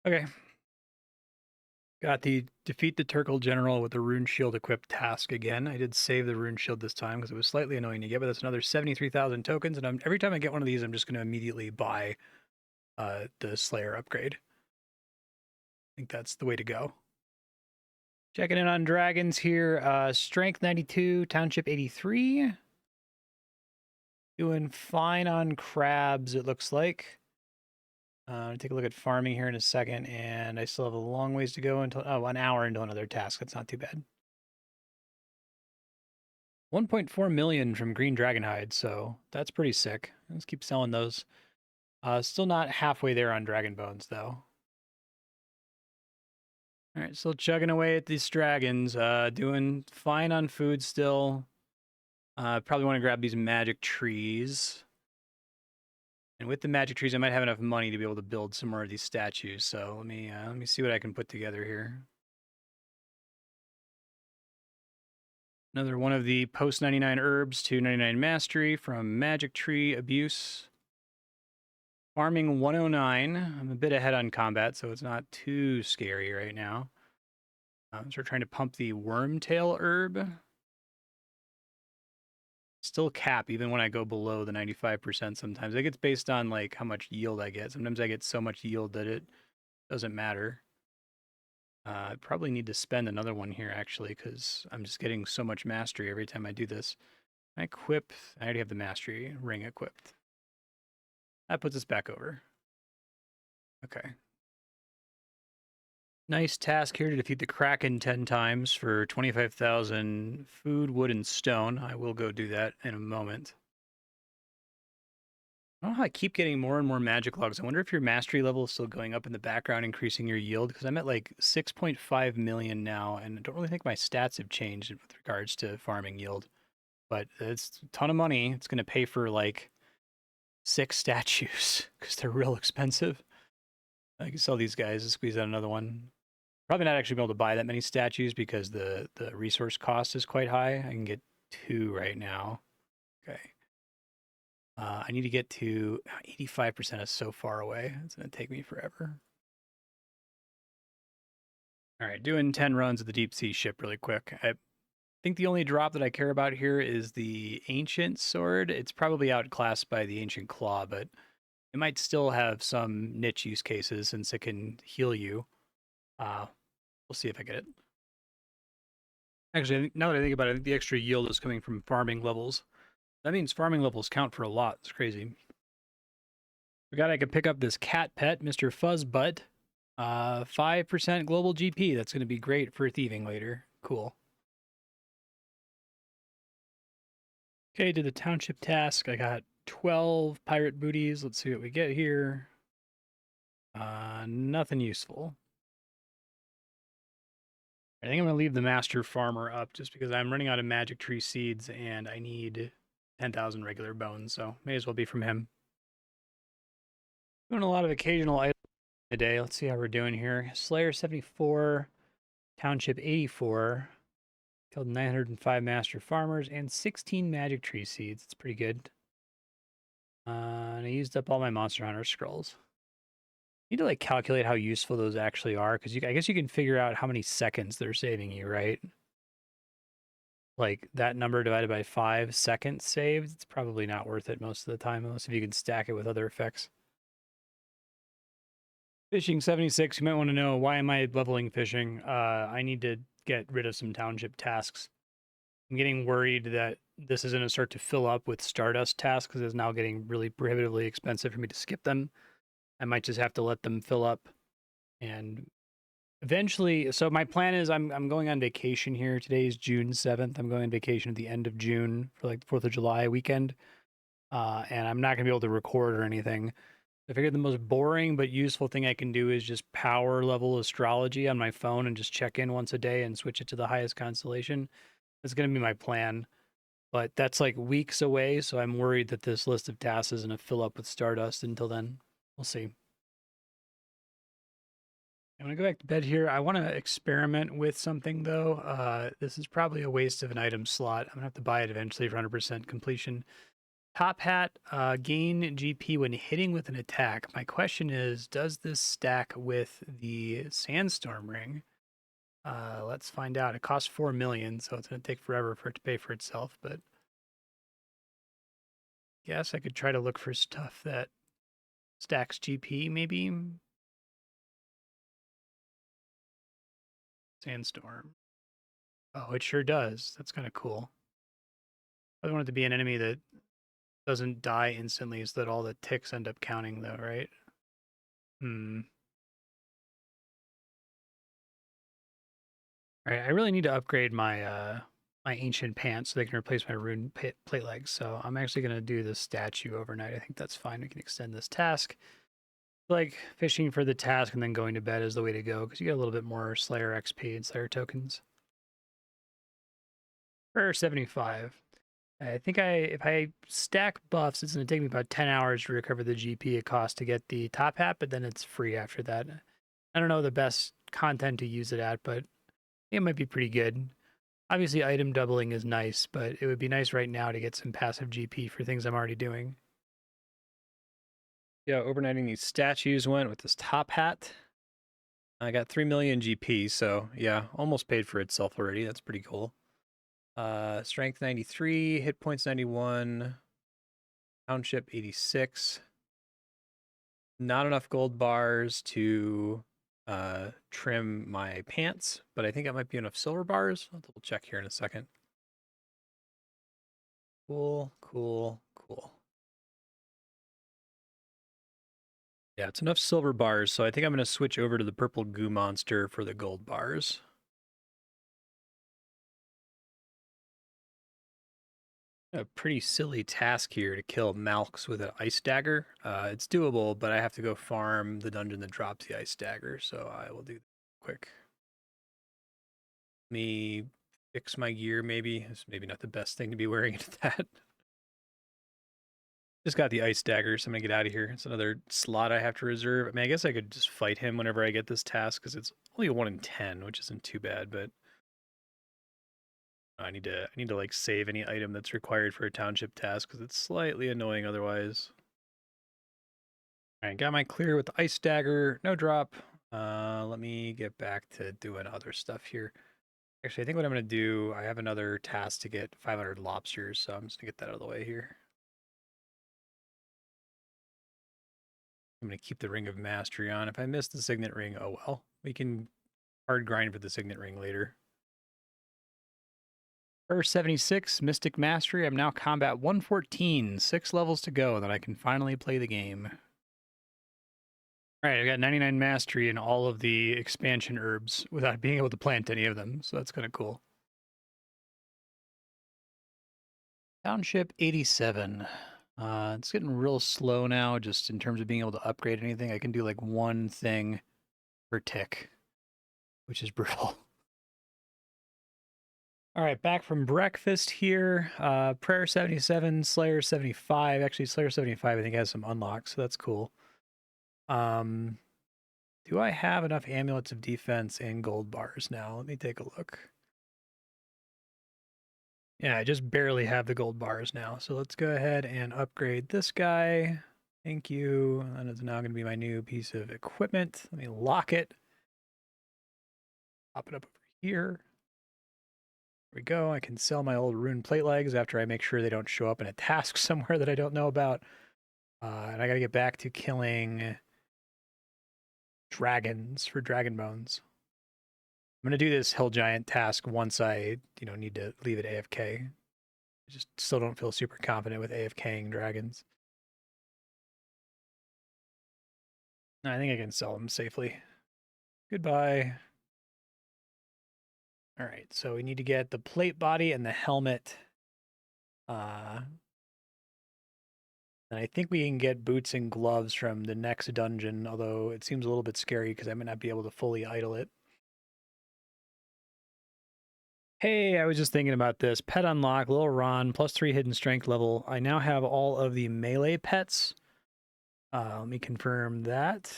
Okay. Got the defeat the Turkle General with the Rune Shield equipped task again. I did save the Rune Shield this time because it was slightly annoying to get, but that's another 73,000 tokens. And every time I get one of these, I'm just going to immediately buy the Slayer upgrade. I think that's the way to go. Checking in on dragons here. Strength 92, Township 83. Doing fine on crabs, it looks like. Take a look at farming here in a second, and I still have a long ways to go until, an hour into another task. That's not too bad. 1.4 million from Green Dragonhide, so that's pretty sick. Let's keep selling those. Still not halfway there on Dragon Bones, though. All right, still chugging away at these dragons. Doing fine on food still. Probably want to grab these magic trees. And with the magic trees, I might have enough money to be able to build some more of these statues. So let me see what I can put together here. Another one of the post 99 herbs to 99 mastery from Magic Tree Abuse. Farming 109. I'm a bit ahead on combat, so it's not too scary right now. So we're trying to pump the Wormtail herb. Still cap even when I go below the 95% sometimes. I think it's based on like how much yield I get. Sometimes I get so much yield that it doesn't matter. I probably need to spend another one here actually because I'm just getting so much mastery every time I do this. I equip, I already have the mastery ring equipped. That puts us back over. Okay. Nice task here to defeat the Kraken 10 times for 25,000 food, wood, and stone. I will go do that in a moment. I don't know how I keep getting more and more magic logs. I wonder if your mastery level is still going up in the background, increasing your yield, because I'm at like 6.5 million now, and I don't really think my stats have changed with regards to farming yield. But it's a ton of money. It's going to pay for like 6 statues, because they're real expensive. I can sell these guys and squeeze out another one. Probably not actually be able to buy that many statues because the resource cost is quite high. I can get 2 right now. Okay. I need to get to 85% is so far away. It's going to take me forever. All right, doing 10 runs of the deep sea ship really quick. I think the only drop that I care about here is the ancient sword. It's probably outclassed by the ancient claw, but it might still have some niche use cases since it can heal you. We'll see if I get it. Actually, now that I think about it, I think the extra yield is coming from farming levels. That means farming levels count for a lot. It's crazy. Forgot I could pick up this cat pet, Mr. Fuzzbutt. 5% global GP. That's going to be great for thieving later. Cool. Okay, did the township task. I got 12 pirate booties. Let's see what we get here. Nothing useful. I think I'm going to leave the master farmer up just because I'm running out of magic tree seeds and I need 10,000 regular bones, so may as well be from him. Doing a lot of occasional items today. Let's see how we're doing here. Slayer 74, Township 84, killed 905 master farmers and 16 magic tree seeds. It's pretty good. And I used up all my monster hunter scrolls. Need to like calculate how useful those actually are because I guess you can figure out how many seconds they're saving you, right? Like that number divided by 5 seconds saved, it's probably not worth it most of the time unless if you can stack it with other effects. Fishing 76, you might want to know, why am I leveling fishing? I need to get rid of some township tasks. I'm getting worried that this is going to start to fill up with Stardust tasks because it's now getting really prohibitively expensive for me to skip them. I might just have to let them fill up and eventually. So my plan is I'm going on vacation here. Today is June 7th. I'm going on vacation at the end of June for like the 4th of July weekend. And I'm not going to be able to record or anything. I figured the most boring but useful thing I can do is just power level astrology on my phone and just check in once a day and switch it to the highest constellation. That's going to be my plan. But that's like weeks away, so I'm worried that this list of tasks is going to fill up with Stardust until then. We'll see. I'm going to go back to bed here. I want to experiment with something, though. This is probably a waste of an item slot. I'm going to have to buy it eventually for 100% completion. Top Hat, gain GP when hitting with an attack. My question is, does this stack with the Sandstorm Ring? Let's find out. It costs 4 million, so it's going to take forever for it to pay for itself, but guess I could try to look for stuff that stacks GP, maybe? Sandstorm. Oh, it sure does. That's kind of cool. I want it to be an enemy that doesn't die instantly so that all the ticks end up counting, though, right? Hmm. All right, I really need to upgrade my my ancient pants so they can replace my rune plate legs. So I'm actually gonna do the statue overnight. I think that's fine. We can extend this task. Like fishing for the task and then going to bed is the way to go because you get a little bit more Slayer XP and Slayer tokens. For 75. I think if I stack buffs, it's going to take me about 10 hours to recover the GP it costs to get the top hat, but then it's free after that. I don't know the best content to use it at, but it might be pretty good. Obviously, item doubling is nice, but it would be nice right now to get some passive GP for things I'm already doing. Yeah, overnighting these statues went with this top hat. I got 3 million GP, so yeah, almost paid for itself already. That's pretty cool. Strength 93, hit points 91, township 86. Not enough gold bars to trim my pants, but I think that might be enough silver bars. I'll double check here in a second. Cool, cool, cool. Yeah, it's enough silver bars, so I think I'm going to switch over to the purple goo monster for the gold bars. A pretty silly task here to kill Malx with an ice dagger. It's doable, but I have to go farm the dungeon that drops the ice dagger, so I will do that quick. Me fix my gear, maybe. It's maybe not the best thing to be wearing into that. Just got the ice dagger, so I'm gonna get out of here. It's another slot I have to reserve. I mean, I guess I could just fight him whenever I get this task, because it's only a 1 in 10, which isn't too bad, but I need to like save any item that's required for a township task because it's slightly annoying otherwise. All right, got my clear with the ice dagger, no drop. Let me get back to doing other stuff here. Actually, I think what I'm gonna do, I have another task to get 500 lobsters, so I'm just gonna get that out of the way here. I'm gonna keep the Ring of Mastery on. If I miss the Signet Ring, oh well. We can hard grind for the Signet Ring later. First 76, Mystic Mastery. I'm now combat 114, 6 levels to go, and then I can finally play the game. All right, I got 99 Mastery in all of the expansion herbs without being able to plant any of them, so that's kind of cool. Township 87. It's getting real slow now, just in terms of being able to upgrade anything. I can do like one thing per tick, which is brutal. All right, back from breakfast here. Prayer 77, Slayer 75. Actually, Slayer 75, I think, has some unlocks, so that's cool. Do I have enough amulets of defense and gold bars now? Let me take a look. Yeah, I just barely have the gold bars now. So let's go ahead and upgrade this guy. Thank you. And it's now going to be my new piece of equipment. Let me lock it. Pop it up over here. There we go. I can sell my old rune plate legs after I make sure they don't show up in a task somewhere that I don't know about. And I got to get back to killing dragons for dragon bones. I'm gonna do this hill giant task once I, need to leave it AFK. I just still don't feel super confident with AFKing dragons. I think I can sell them safely. Goodbye. All right, so we need to get the plate body and the helmet. And I think we can get boots and gloves from the next dungeon, although it seems a little bit scary because I might not be able to fully idle it. Hey, I was just thinking about this. Pet unlock, Lil Ron, +3 hidden strength level. I now have all of the melee pets. Let me confirm that.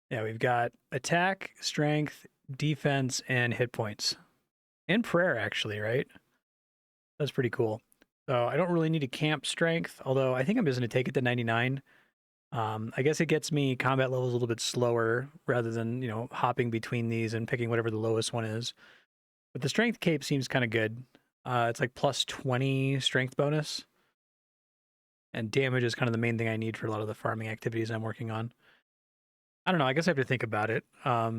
Yeah, we've got attack, strength, defense, and hit points. And prayer, actually, right? That's pretty cool. So I don't really need a camp strength, although I think I'm just going to take it to 99. I guess it gets me combat levels a little bit slower rather than, hopping between these and picking whatever the lowest one is. But the strength cape seems kind of good. It's like +20 strength bonus. And damage is kind of the main thing I need for a lot of the farming activities I'm working on. I don't know. I guess I have to think about it. I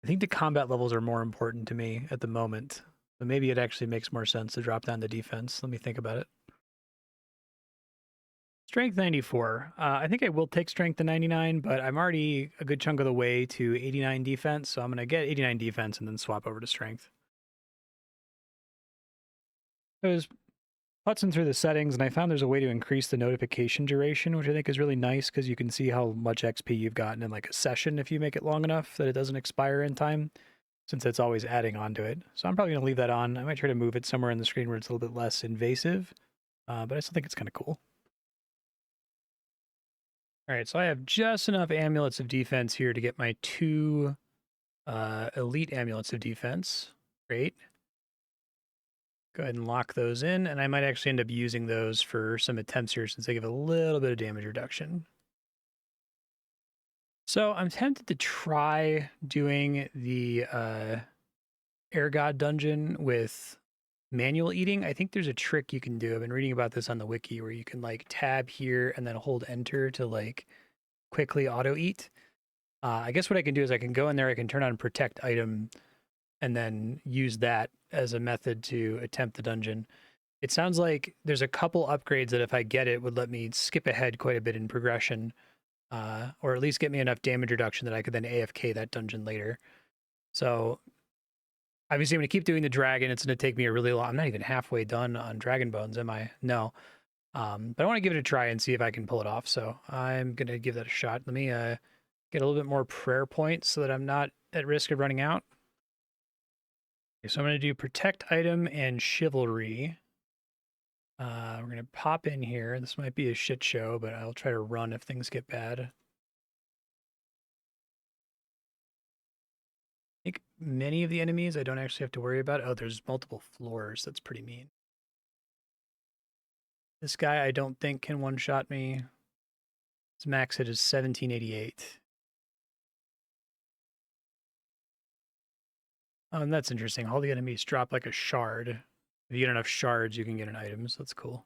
think the combat levels are more important to me at the moment. But maybe it actually makes more sense to drop down the defense. Let me think about it. Strength 94. I think I will take strength to 99, but I'm already a good chunk of the way to 89 defense, so I'm going to get 89 defense and then swap over to strength. I was putzing through the settings, and I found there's a way to increase the notification duration, which I think is really nice because you can see how much XP you've gotten in like a session if you make it long enough that it doesn't expire in time, since it's always adding on to it. So I'm probably going to leave that on. I might try to move it somewhere in the screen where it's a little bit less invasive, but I still think it's kind of cool. All right, so I have just enough amulets of defense here to get my 2 elite amulets of defense. Great. Go ahead and lock those in, and I might actually end up using those for some attempts here since they give a little bit of damage reduction. So I'm tempted to try doing the Air God dungeon with manual eating. I think there's a trick you can do. I've been reading about this on the wiki where you can like tab here and then hold enter to like quickly auto eat. I guess what I can do is I can go in there, I can turn on protect item and then use that as a method to attempt the dungeon. It sounds like there's a couple upgrades that if I get it would let me skip ahead quite a bit in progression, or at least get me enough damage reduction that I could then AFK that dungeon later. So obviously I'm going to keep doing the dragon. It's going to take me a really long, I'm not even halfway done on Dragon Bones, am I? No. But I want to give it a try and see if I can pull it off. So I'm going to give that a shot. Let me get a little bit more prayer points so that I'm not at risk of running out. Okay, so I'm going to do protect item and chivalry. We're going to pop in here. This might be a shit show, but I'll try to run if things get bad. I think many of the enemies I don't actually have to worry about. Oh, there's multiple floors. That's pretty mean. This guy I don't think can one-shot me. His max hit is 1788. Oh, and that's interesting. All the enemies drop like a shard. If you get enough shards, you can get an item, so that's cool.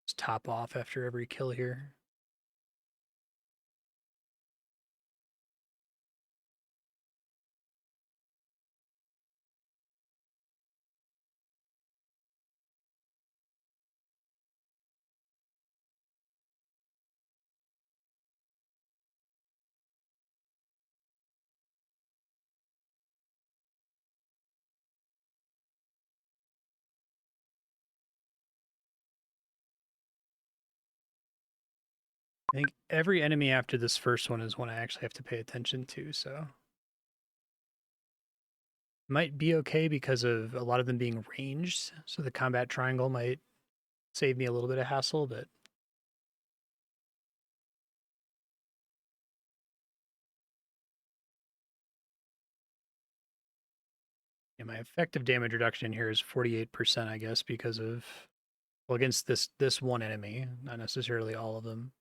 Let's top off after every kill here. I think every enemy after this first one is one I actually have to pay attention to, so might be okay because of a lot of them being ranged, so the combat triangle might save me a little bit of hassle, but yeah, my effective damage reduction in here is 48%, I guess, because of, well, against this one enemy, not necessarily all of them.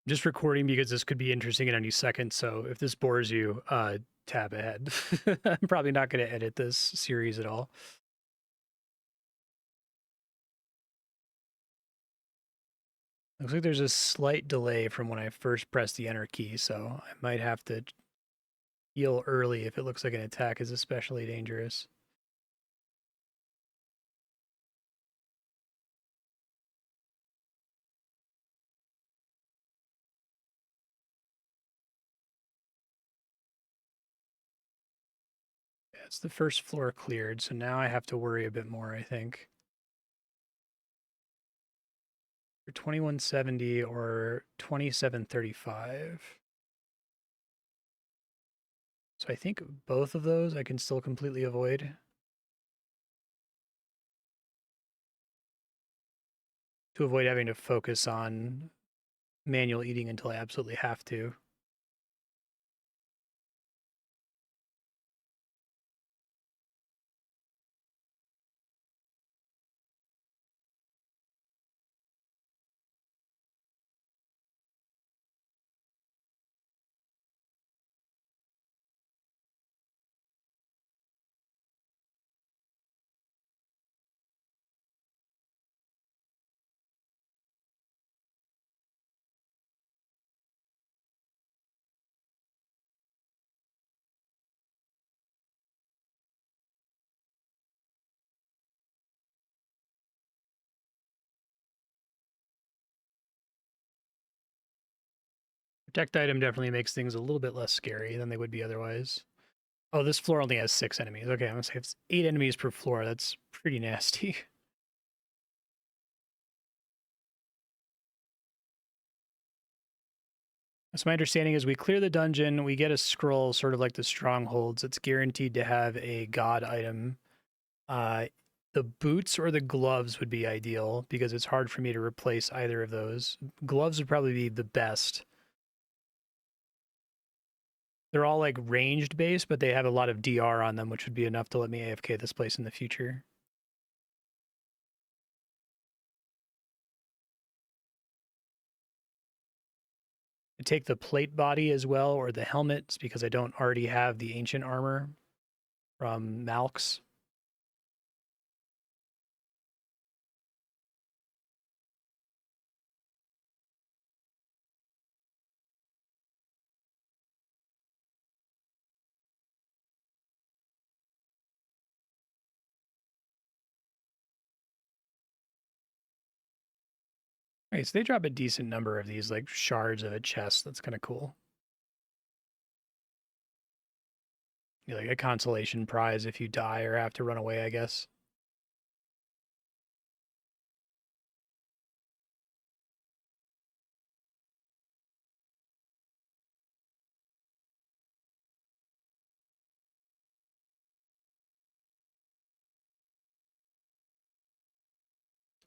Just recording because this could be interesting at any second. So if this bores you, tab ahead. I'm probably not going to edit this series at all. Looks like there's a slight delay from when I first pressed the enter key, so I might have to heal early if it looks like an attack is especially dangerous. Yeah, it's the first floor cleared, so now I have to worry a bit more, I think. For 2170 or 2735. So I think both of those I can still completely avoid. To avoid having to focus on manual eating until I absolutely have to. Protect item definitely makes things a little bit less scary than they would be otherwise. Oh, this floor only has 6 enemies. Okay, I'm gonna say it's 8 enemies per floor. That's pretty nasty. So my understanding is we clear the dungeon, we get a scroll, sort of like the Strongholds. It's guaranteed to have a god item. The boots or the gloves would be ideal because it's hard for me to replace either of those. Gloves would probably be the best. They're all like ranged based, but they have a lot of DR on them, which would be enough to let me AFK this place in the future. I take the plate body as well, or the helmets, because I don't already have the ancient armor from Malx. Right, so they drop a decent number of these like shards of a chest. That's kind of cool. Yeah, like a consolation prize if you die or have to run away, I guess.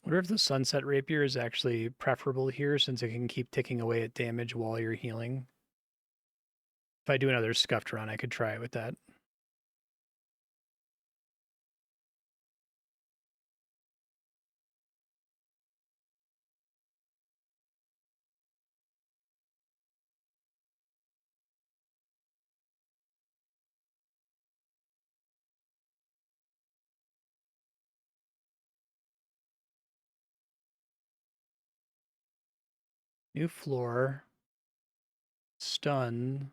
Wonder if the sunset rapier is actually preferable here since it can keep ticking away at damage while you're healing. If I do another scuffed run, I could try it with that. New floor. Stun.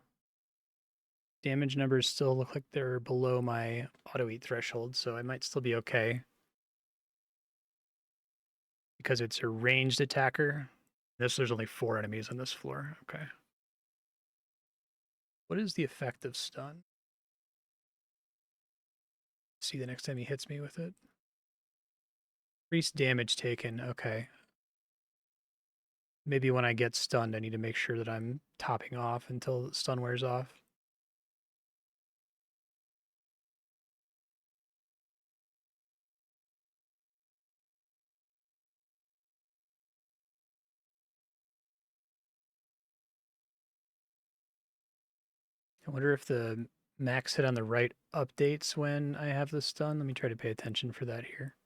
Damage numbers still look like they're below my auto-eat threshold, so I might still be okay. Because it's a ranged attacker. There's only 4 enemies on this floor. Okay. What is the effect of stun? See the next time he hits me with it. Increased damage taken. Okay. Maybe when I get stunned, I need to make sure that I'm topping off until the stun wears off. I wonder if the max hit on the right updates when I have the stun. Let me try to pay attention for that here.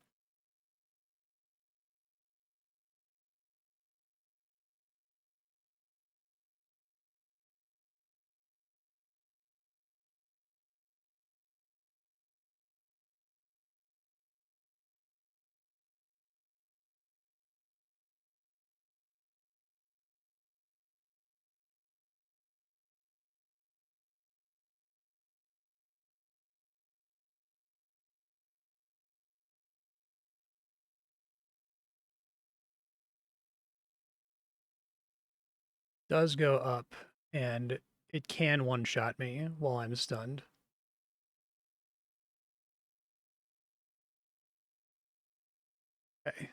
does go up, and it can one-shot me while I'm stunned. Okay.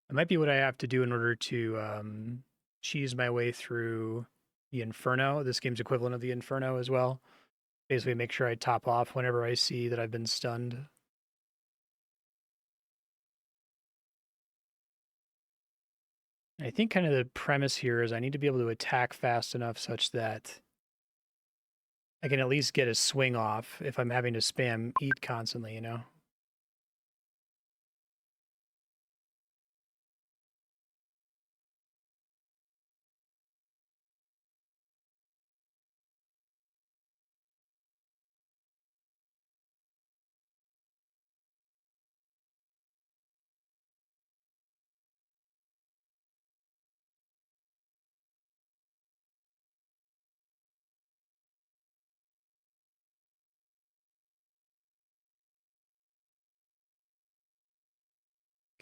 That might be what I have to do in order to cheese my way through the Inferno. This game's equivalent of the Inferno as well. Basically, make sure I top off whenever I see that I've been stunned. I think kind of the premise here is I need to be able to attack fast enough such that I can at least get a swing off if I'm having to spam eat constantly, you know?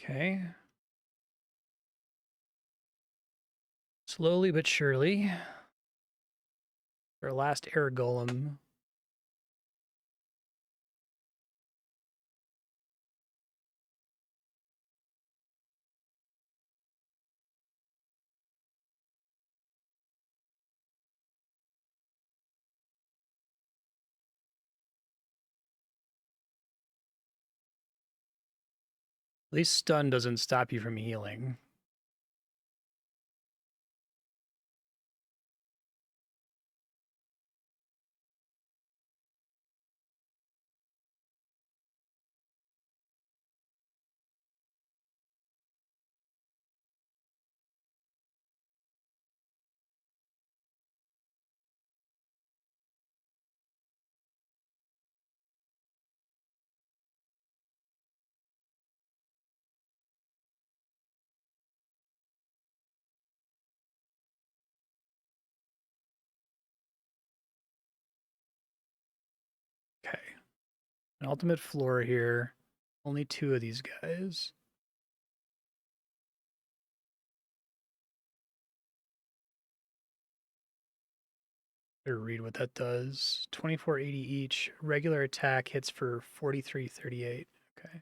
Okay. Slowly but surely. Our last air golem. At least stun doesn't stop you from healing. Okay. An ultimate floor here. Only 2 of these guys. Better read what that does. 2480 each. Regular attack hits for 4338. Okay.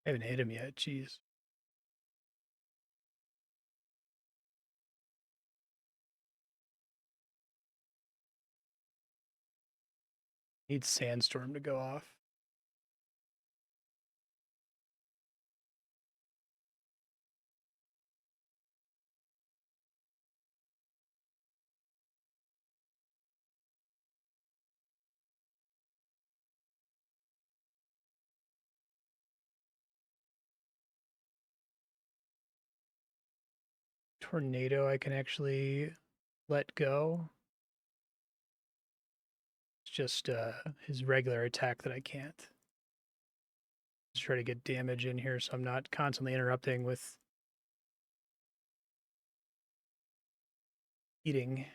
I haven't hit him yet. Jeez. Need Sandstorm to go off. Tornado I can actually let go. It's just his regular attack that I can't. Just try to get damage in here so I'm not constantly interrupting with eating.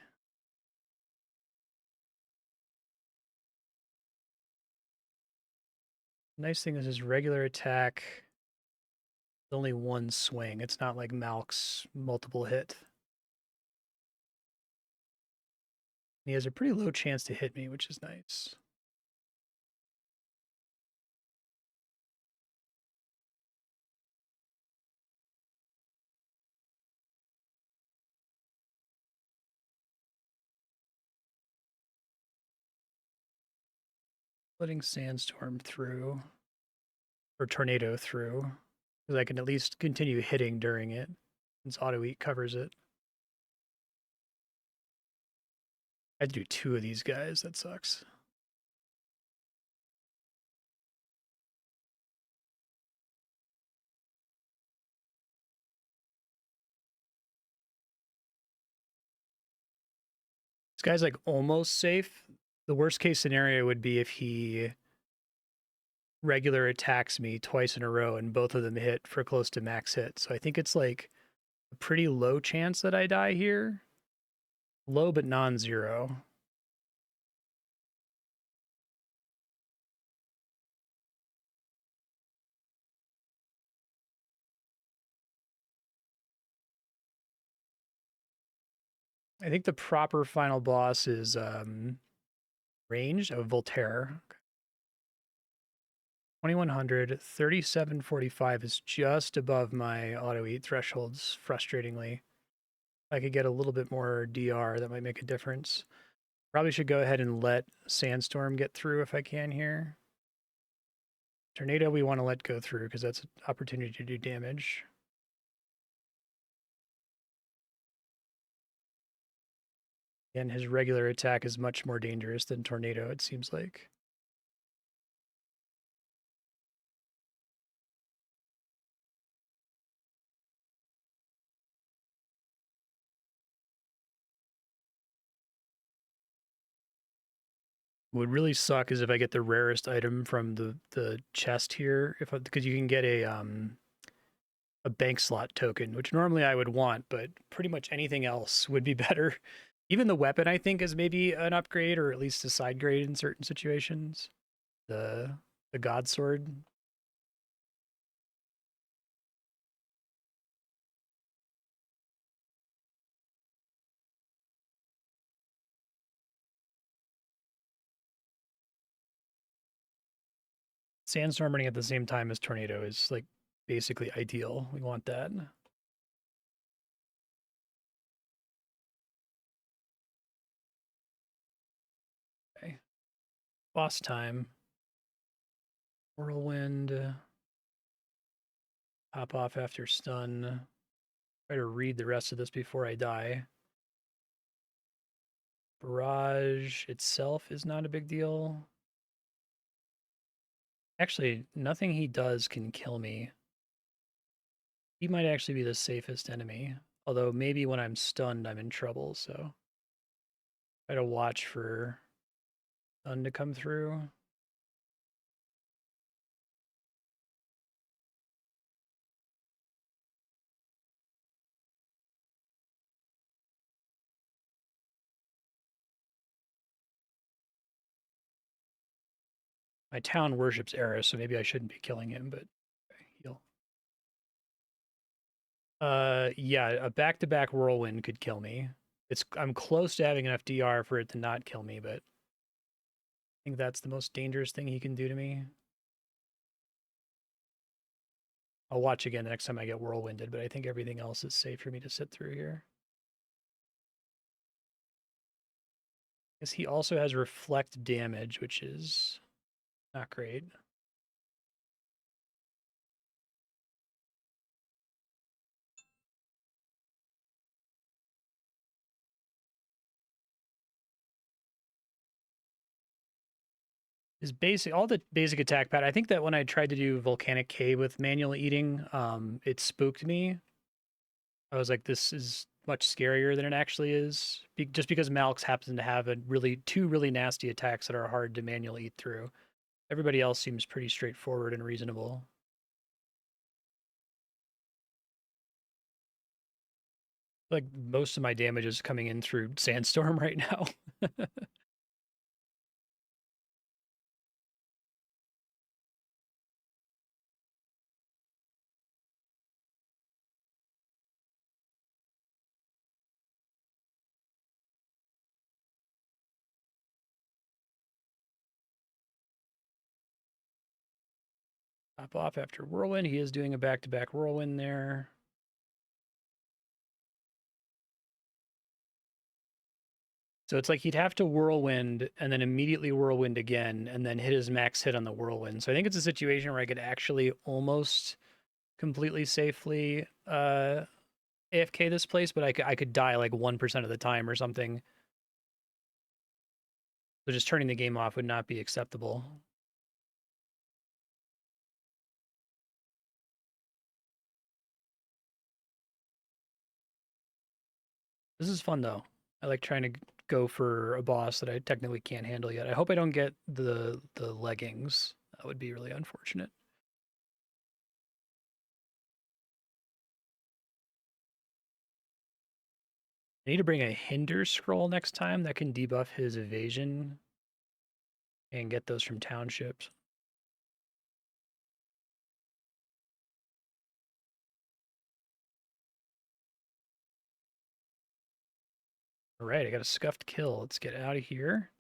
Nice thing is his regular attack is only 1 swing. It's not like Malk's multiple hit. He has a pretty low chance to hit me, which is nice. Letting Sandstorm through, or Tornado through, because I can at least continue hitting during it, since Auto Eat covers it. I had to do 2 of these guys. That sucks. This guy's like almost safe. The worst case scenario would be if he regular attacks me twice in a row and both of them hit for close to max hit. So I think it's like a pretty low chance that I die here. Low but non-zero. I think the proper final boss is ranged of Voltaire. 2100, 3745 is just above my auto eat thresholds, frustratingly. If I could get a little bit more DR, that might make a difference. Probably should go ahead and let Sandstorm get through if I can here. Tornado we want to let go through because that's an opportunity to do damage. And his regular attack is much more dangerous than Tornado, it seems like. What would really suck is if I get the rarest item from the chest here, because you can get a bank slot token, which normally I would want, but pretty much anything else would be better. Even the weapon, I think, is maybe an upgrade or at least a side grade in certain situations. The God Sword. Sandstorm running at the same time as Tornado is like basically ideal. We want that. Okay. Boss time. Whirlwind. Hop off after stun. Try to read the rest of this before I die. Barrage itself is not a big deal. Actually, nothing he does can kill me. He might actually be the safest enemy. Although maybe when I'm stunned, I'm in trouble, so try to watch for stun to come through. My town worships Eris, so maybe I shouldn't be killing him, but okay, heal. Yeah, a back-to-back whirlwind could kill me. I'm close to having enough DR for it to not kill me, but I think that's the most dangerous thing he can do to me. I'll watch again the next time I get whirlwinded, but I think everything else is safe for me to sit through here. Because he also has reflect damage, which is not great. His basic, all the basic attack pattern. I think that when I tried to do Volcanic Cave with manual eating, it spooked me. I was like, this is much scarier than it actually is. Just because Malx happens to have two really nasty attacks that are hard to manually eat through. Everybody else seems pretty straightforward and reasonable. Like most of my damage is coming in through Sandstorm right now. Hop off after Whirlwind. He is doing a back-to-back Whirlwind there. So it's like he'd have to Whirlwind and then immediately Whirlwind again and then hit his max hit on the Whirlwind. So I think it's a situation where I could actually almost completely safely AFK this place, but I could die like 1% of the time or something. So just turning the game off would not be acceptable. This is fun though. I like trying to go for a boss that I technically can't handle yet. I hope I don't get the leggings. That would be really unfortunate. I need to bring a hinder scroll next time that can debuff his evasion and get those from townships. All right, I got a scuffed kill. Let's get out of here.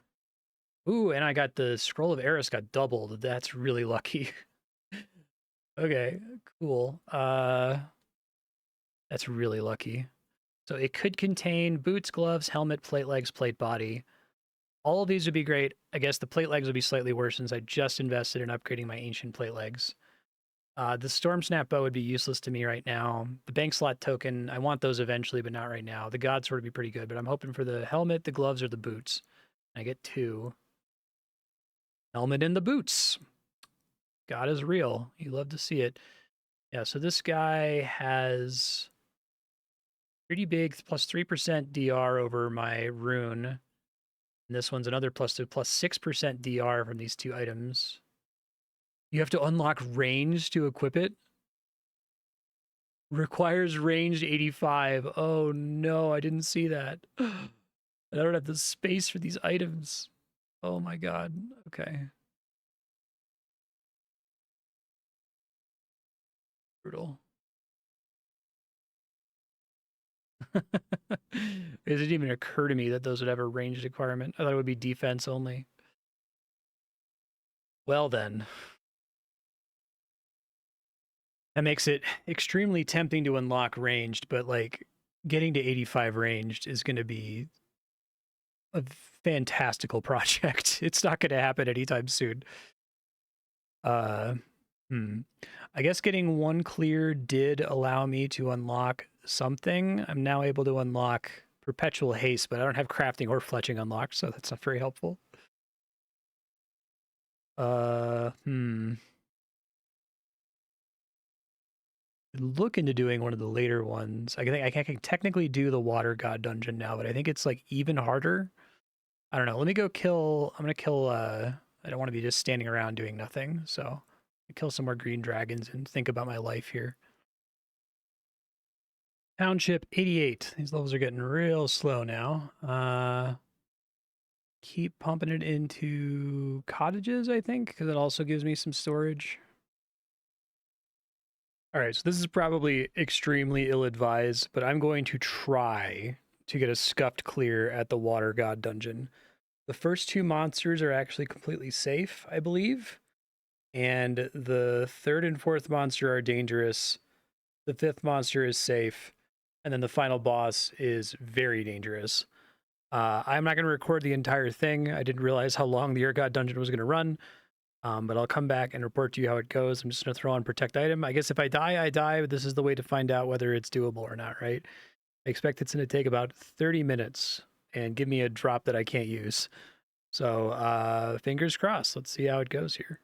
Ooh, and I got the Scroll of Eris got doubled. That's really lucky. Okay, cool. That's really lucky. So it could contain boots, gloves, helmet, plate legs, plate body. All of these would be great. I guess the plate legs would be slightly worse since I just invested in upgrading my ancient plate legs. The Storm Snap Bow would be useless to me right now. The Bank Slot Token, I want those eventually, but not right now. The God Sword would be pretty good, but I'm hoping for the helmet, the gloves, or the boots. I get 2. Helmet and the boots. God is real. You love to see it. Yeah, so this guy has pretty big plus 3% DR over my rune. And this one's another plus 6% DR from these 2 items. You have to unlock range to equip it. Requires range 85. Oh no, I didn't see that. I don't have the space for these items. Oh my god. Okay. Brutal. It didn't even occur to me that those would have a range requirement. I thought it would be defense only. Well then. That makes it extremely tempting to unlock ranged, but like getting to 85 ranged is going to be a fantastical project. It's not going to happen anytime soon. I guess getting 1 clear did allow me to unlock something. I'm now able to unlock perpetual haste, but I don't have crafting or fletching unlocked, so that's not very helpful. Look into doing one of the later ones. I think I can technically do the Water God dungeon now, but I think it's like even harder. I don't know. Let me go kill. I'm gonna kill. I don't want to be just standing around doing nothing. So kill some more green dragons and think about my life here. Township 88. These levels are getting real slow now. Keep pumping it into cottages, I think, because it also gives me some storage. All right, so this is probably extremely ill-advised, but I'm going to try to get a scuffed clear at the Water God dungeon. The first 2 monsters are actually completely safe, I believe. And the 3rd and 4th monster are dangerous. The 5th monster is safe. And then the final boss is very dangerous. I'm not going to record the entire thing. I didn't realize how long the Air God dungeon was going to run. But I'll come back and report to you how it goes. I'm just going to throw on protect item. I guess if I die, I die, but this is the way to find out whether it's doable or not, right? I expect it's going to take about 30 minutes and give me a drop that I can't use. So fingers crossed. Let's see how it goes here.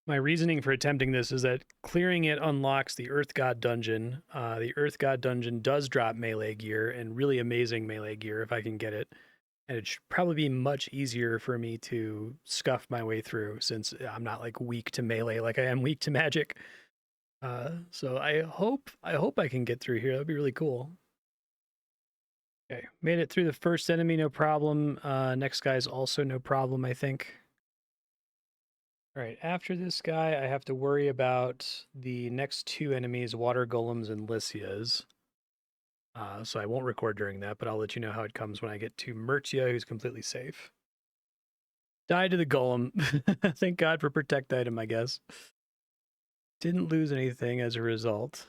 My reasoning for attempting this is that clearing it unlocks the Earth God dungeon. The Earth God dungeon does drop melee gear, and really amazing melee gear if I can get it. And it should probably be much easier for me to scuff my way through since I'm not like weak to melee like I am weak to magic. So I hope I can get through here. That'd be really cool. Okay, made it through the first enemy, no problem. Next guy's also no problem, I think. All right, after this guy, I have to worry about the next 2 enemies, water golems and Lycias. So I won't record during that, but I'll let you know how it comes when I get to Mertia, who's completely safe. Died to the golem. Thank God for protect item, I guess. Didn't lose anything as a result.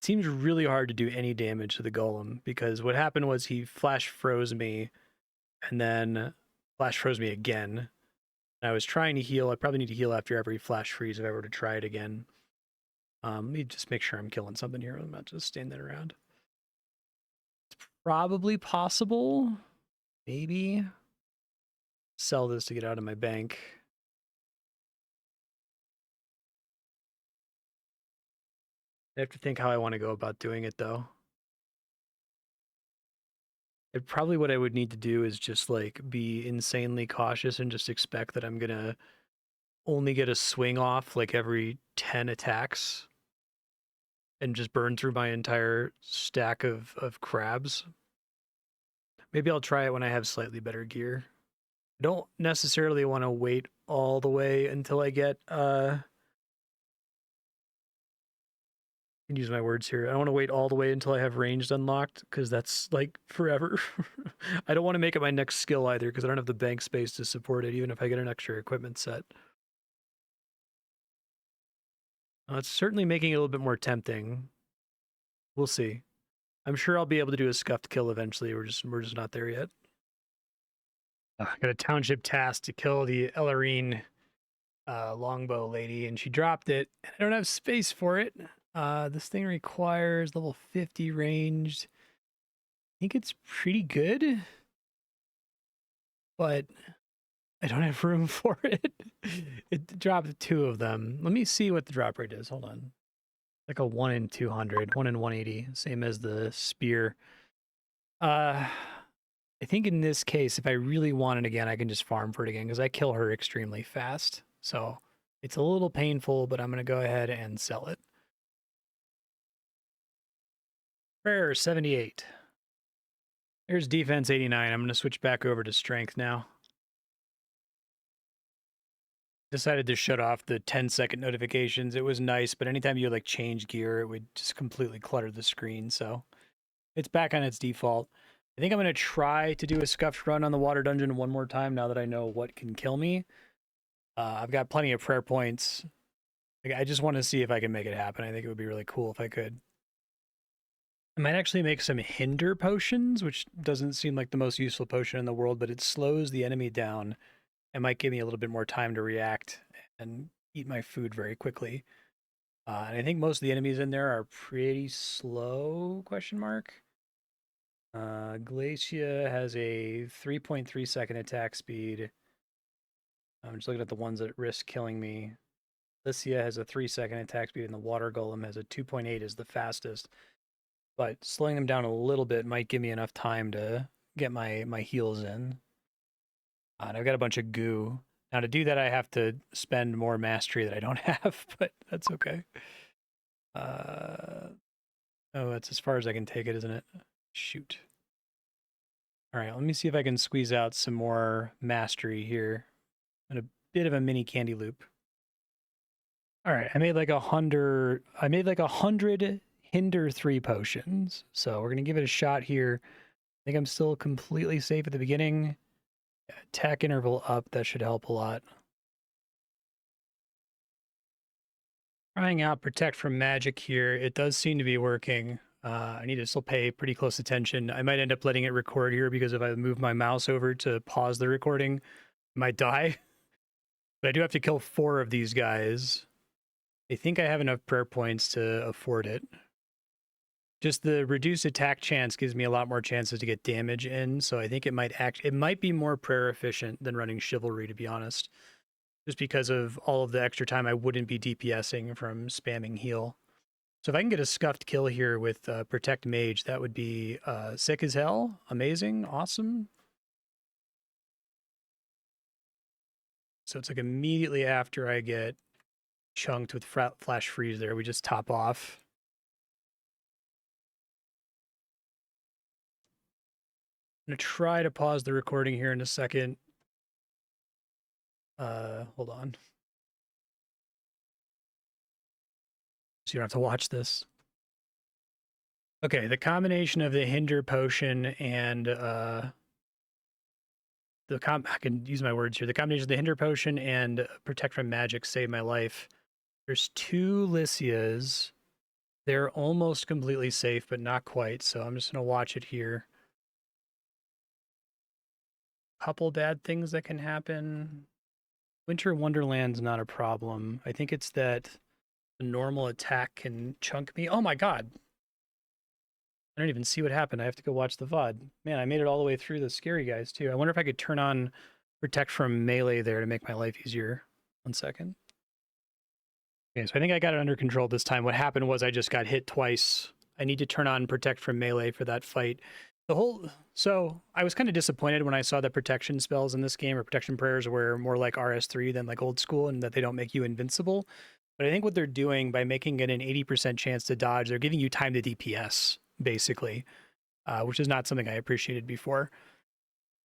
Seems really hard to do any damage to the golem because what happened was he flash froze me and then flash froze me again. I was trying to heal. I probably need to heal after every flash freeze if I were to try it again. Let me just make sure I'm killing something here. I'm not just standing around. It's probably possible. Maybe. Sell this to get out of my bank. I have to think how I want to go about doing it, though. Probably what I would need to do is just like be insanely cautious and just expect that I'm gonna only get a swing off like every 10 attacks and just burn through my entire stack of crabs. Maybe I'll try it when I have slightly better gear. I don't necessarily want to wait all the way until I get I can use my words here. I don't want to wait all the way until I have ranged unlocked, because that's like forever. I don't want to make it my next skill either, because I don't have the bank space to support it, even if I get an extra equipment set. It's certainly making it a little bit more tempting. We'll see. I'm sure I'll be able to do a scuffed kill eventually. We're just not there yet. I got a township task to kill the Ellarine longbow lady, and she dropped it. And I don't have space for it. This thing requires level 50 ranged. I think it's pretty good, but I don't have room for it. It dropped 2 of them. Let me see what the drop rate is. Hold on. Like a 1 in 200, 1 in 180, same as the spear. I think in this case, if I really want it again, I can just farm for it again, because I kill her extremely fast. So it's a little painful, but I'm going to go ahead and sell it. Prayer 78. There's defense 89. I'm going to switch back over to strength now. Decided to shut off the 10-second notifications. It was nice, but anytime you like change gear, it would just completely clutter the screen. So it's back on its default. I think I'm going to try to do a scuffed run on the water dungeon one more time now that I know what can kill me. I've got plenty of prayer points. I just want to see if I can make it happen. I think it would be really cool if I could. I might actually make some hinder potions, which doesn't seem like the most useful potion in the world, but it slows the enemy down. It might give me a little bit more time to react and eat my food very quickly. And I think most of the enemies in there are pretty slow, question mark. Glacia has a 3.3 second attack speed. I'm just looking at the ones that risk killing me. Lycia has a 3-second attack speed, and the Water Golem has a 2.8 is the fastest. But slowing them down a little bit might give me enough time to get my heals in. And I've got a bunch of goo. Now to do that, I have to spend more mastery that I don't have, but that's okay. Oh, that's as far as I can take it, isn't it? Shoot. All right, let me see if I can squeeze out some more mastery here. And a bit of a mini candy loop. All right, I made like 100 hinder 3 potions. So we're gonna give it a shot here. I think I'm still completely safe at the beginning. Attack interval up, that should help a lot. Trying out protect from magic here. It does seem to be working. I need to still pay pretty close attention. I might end up letting it record here, because if I move my mouse over to pause the recording, I might die. But I do have to kill 4 of these guys. I think I have enough prayer points to afford it. Just the reduced attack chance gives me a lot more chances to get damage in, so I think it might be more prayer efficient than running chivalry, to be honest. Just because of all of the extra time I wouldn't be DPSing from spamming heal. So if I can get a scuffed kill here with Protect Mage, that would be sick as hell, amazing, awesome. So it's like immediately after I get chunked with Flash Freeze there, we just top off. I'm going to try to pause the recording here in a second. Hold on. So you don't have to watch this. Okay, the combination of the Hinder Potion and I can use my words here. The combination of the Hinder Potion and Protect from Magic saved my life. There's 2 Lycias. They're almost completely safe, but not quite, so I'm just going to watch it here. Couple bad things that can happen. Winter Wonderland's not a problem. I think it's that the normal attack can chunk me. Oh my god! I don't even see what happened. I have to go watch the VOD. Man, I made it all the way through the scary guys, too. I wonder if I could turn on Protect from Melee there to make my life easier. 1 second. Okay, so I think I got it under control this time. What happened was I just got hit twice. I need to turn on Protect from Melee for that fight. So I was kind of disappointed when I saw that protection spells in this game, or protection prayers, were more like RS3 than like old school, and that they don't make you invincible. But I think what they're doing by making it an 80% chance to dodge, they're giving you time to DPS, basically, which is not something I appreciated before.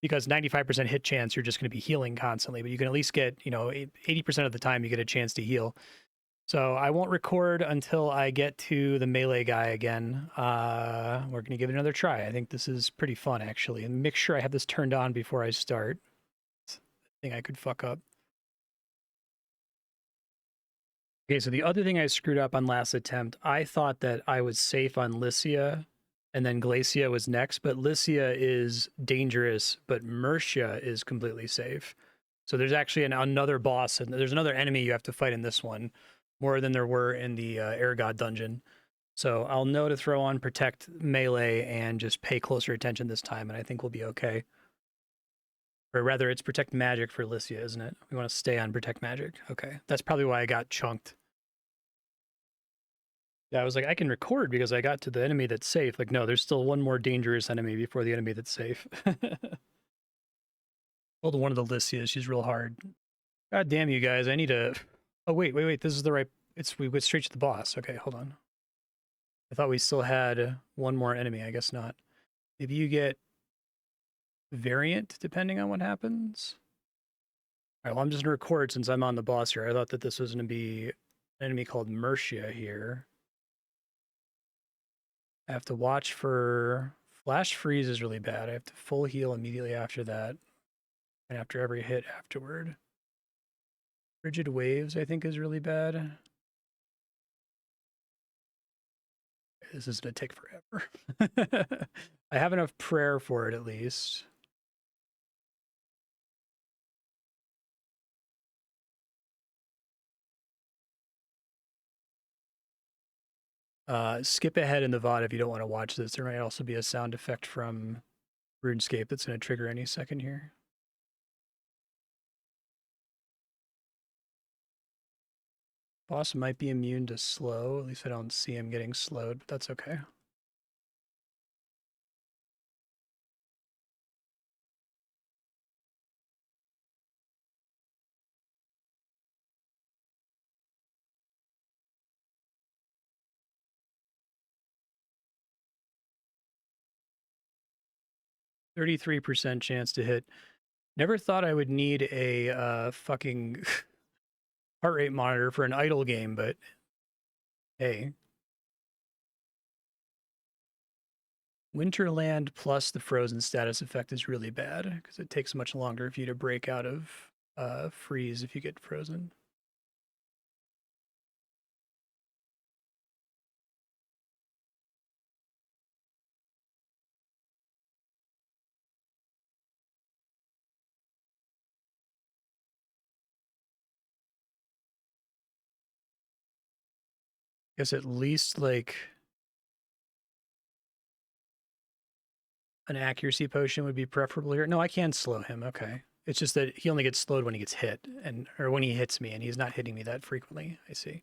Because 95% hit chance, you're just going to be healing constantly, but you can at least get, 80% of the time you get a chance to heal. So I won't record until I get to the melee guy again. We're going to give it another try. I think this is pretty fun, actually. And make sure I have this turned on before I start. It's a thing I could fuck up. Okay, so the other thing I screwed up on last attempt, I thought that I was safe on Lycia, and then Glacia was next, but Lycia is dangerous, but Mercia is completely safe. So there's actually another boss, and there's another enemy you have to fight in this one, more than there were in the Air God dungeon. So I'll know to throw on Protect Melee and just pay closer attention this time, and I think we'll be okay. Or rather, it's Protect Magic for Lycia, isn't it? We want to stay on Protect Magic. Okay, that's probably why I got chunked. Yeah, I was like, I can record because I got to the enemy that's safe. Like, no, there's still one more dangerous enemy before the enemy that's safe. Well, one of the Lycias, she's real hard. God damn you guys, I need to... Oh, wait, this is the right... We went straight to the boss. Okay, hold on. I thought we still had one more enemy. I guess not. Maybe you get variant depending on what happens. All right, well, I'm just gonna record since I'm on the boss here. I thought that this was gonna be an enemy called Mercia here. I have to watch for... Flash freeze is really bad. I have to full heal immediately after that. And after every hit afterward. Rigid waves, I think, is really bad. This is going to take forever. I have enough prayer for it, at least. Skip ahead in the VOD if you don't want to watch this. There might also be a sound effect from RuneScape that's going to trigger any second here. Boss might be immune to slow. At least I don't see him getting slowed, but that's okay. %33% chance to hit. Never thought I would need a fucking heart rate monitor for an idle game, but hey. Winterland plus the frozen status effect is really bad because it takes much longer for you to break out of freeze if you get frozen. Guess at least like an accuracy potion would be preferable here. No, I can slow him. Okay. It's just that he only gets slowed when he gets hit or when he hits me, and he's not hitting me that frequently. I see.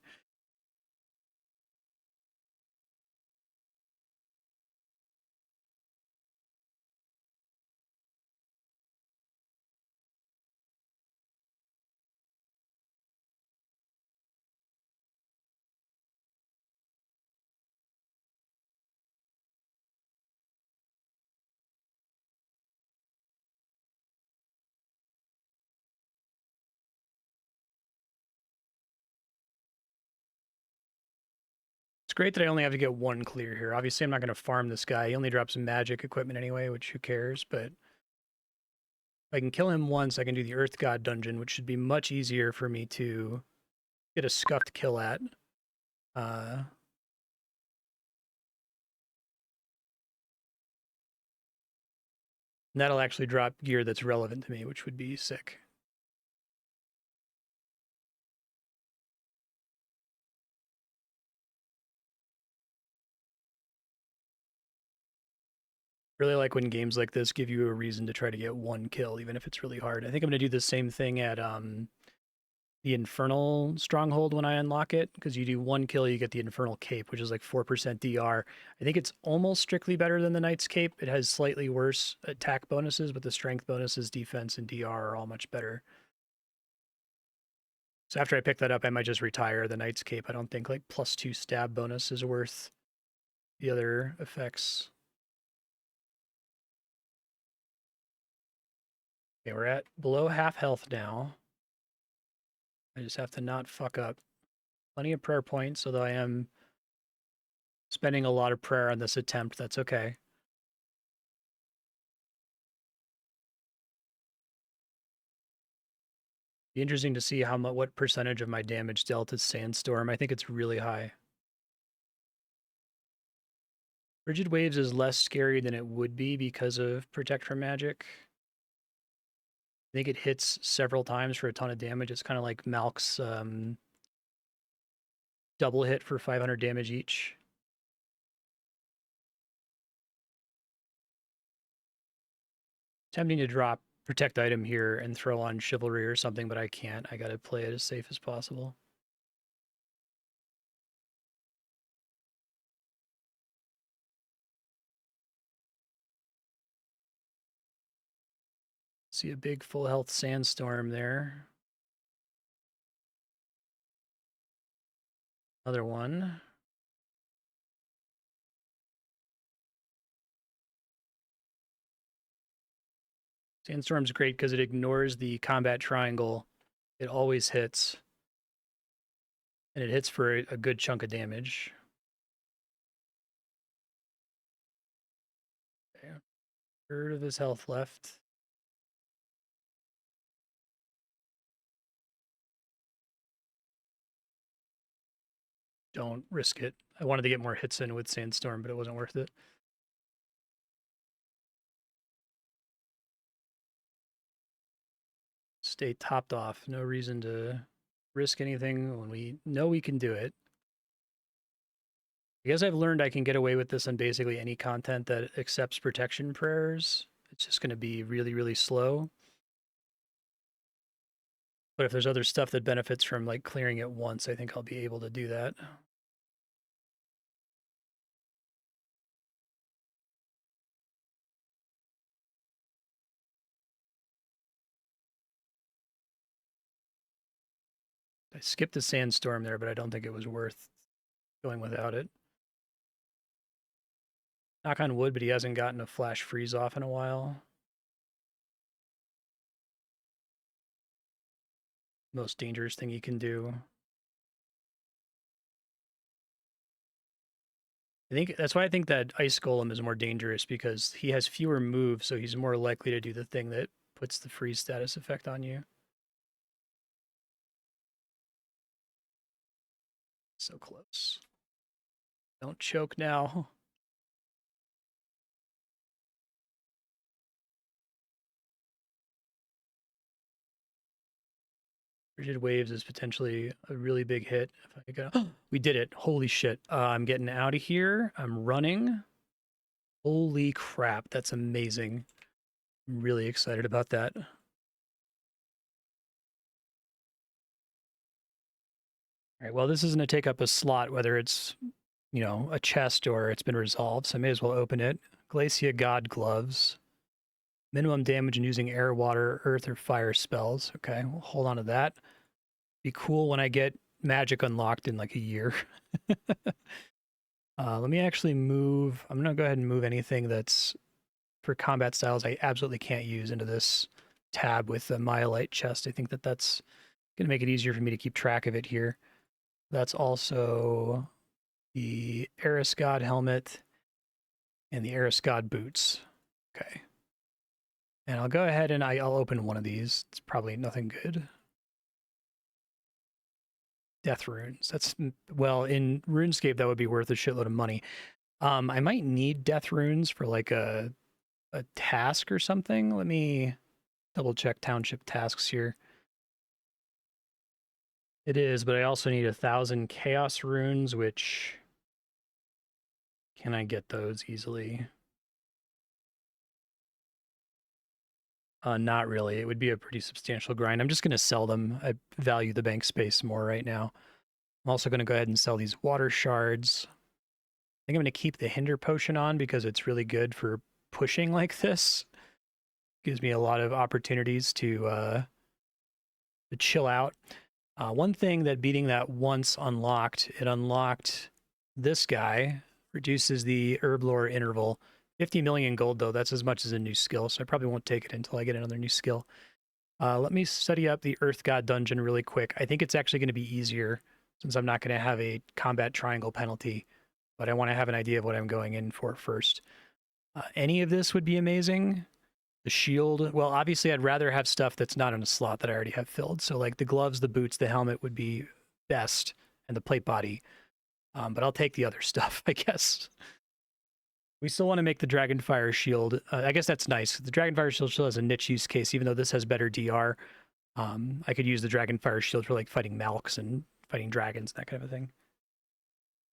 It's great that I only have to get one clear here. Obviously, I'm not going to farm this guy. He only drops some magic equipment anyway, which who cares, but if I can kill him once, I can do the Earth God dungeon, which should be much easier for me to get a scuffed kill at. And that'll actually drop gear that's relevant to me, which would be sick. Really like when games like this give you a reason to try to get one kill, even if it's really hard. I think I'm going to do the same thing at the Infernal Stronghold when I unlock it, because you do 1 kill, you get the Infernal Cape, which is like 4% DR. I think it's almost strictly better than the Knight's Cape. It has slightly worse attack bonuses, but the strength bonuses, defense, and DR are all much better. So after I pick that up, I might just retire the Knight's Cape. I don't think like +2 stab bonus is worth the other effects. Okay, we're at below half health now. I just have to not fuck up. Plenty of prayer points, although I am spending a lot of prayer on this attempt. That's okay. Be interesting to see what percentage of my damage dealt is Sandstorm. I think it's really high. Frigid Waves is less scary than it would be because of Protect from Magic. I think it hits several times for a ton of damage. It's kind of like Malk's double hit for 500 damage each. Tempting to drop Protect item here and throw on Chivalry or something, but I can't. I gotta play it as safe as possible. See a big full health Sandstorm there. Another one. Sandstorm's great because it ignores the combat triangle. It always hits. And it hits for a good chunk of damage. Okay. Third of his health left. Don't risk it. I wanted to get more hits in with Sandstorm, but it wasn't worth it. Stay topped off. No reason to risk anything when we know we can do it. I guess I've learned I can get away with this on basically any content that accepts protection prayers. It's just going to be really, really slow. But if there's other stuff that benefits from like clearing it once, I think I'll be able to do that. I skipped the Sandstorm there, but I don't think it was worth going without it. Knock on wood, but he hasn't gotten a flash freeze off in a while. Most dangerous thing he can do. I think that's why I think that Ice Golem is more dangerous, because he has fewer moves, so he's more likely to do the thing that puts the freeze status effect on you. So close. Don't choke now. Frigid Waves is potentially a really big hit. If I go, we did it. Holy shit. I'm getting out of here. I'm running. Holy crap. That's amazing. I'm really excited about that. All right. Well, this is going to take up a slot, whether it's, you know, a chest or it's been resolved. So I may as well open it. Glacia God Gloves. Minimum damage in using air, water, earth, or fire spells. Okay, we'll hold on to that. Be cool when I get magic unlocked in like a year. Let me actually move. I'm going to go ahead and move anything that's for combat styles I absolutely can't use into this tab with the Myelite chest. I think that that's going to make it easier for me to keep track of it here. That's also the Eris God helmet and the Eris God boots. Okay. And I'll go ahead and I'll open one of these. It's probably nothing good. Death runes. That's, well, in RuneScape, that would be worth a shitload of money. I might need death runes for like a task or something. Let me double check township tasks here. It is, but I also need 1,000 chaos runes, which, can I get those easily? Not really. It would be a pretty substantial grind. I'm just going to sell them. I value the bank space more right now. I'm also going to go ahead and sell these water shards. I think I'm going to keep the hinder potion on because it's really good for pushing like this. Gives me a lot of opportunities to chill out. One thing that beating that once unlocked, it unlocked this guy, reduces the herb lore interval. 50 million gold, though. That's as much as a new skill, so I probably won't take it until I get another new skill. Let me study up the Earth God dungeon really quick. I think it's actually going to be easier since I'm not going to have a combat triangle penalty, but I want to have an idea of what I'm going in for first. Any of this would be amazing. The shield, well, obviously I'd rather have stuff that's not in a slot that I already have filled. So like the gloves, the boots, the helmet would be best, and the plate body. But I'll take the other stuff, I guess. We still want to make the Dragonfire shield. I guess that's nice. The Dragonfire shield still has a niche use case, even though this has better DR. I could use the Dragonfire shield for like fighting Malks and fighting dragons, that kind of a thing.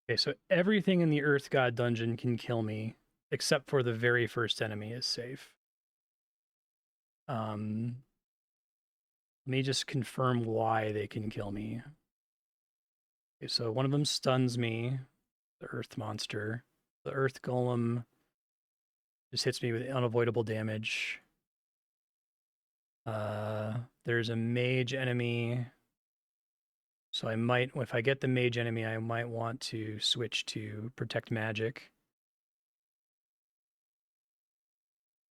Okay, so everything in the Earth God dungeon can kill me, except for the very first enemy is safe. Let me just confirm why they can kill me. Okay, so one of them stuns me, the Earth monster. The Earth Golem just hits me with unavoidable damage. There's a mage enemy. So I might, if I get the mage enemy, I might want to switch to Protect Magic.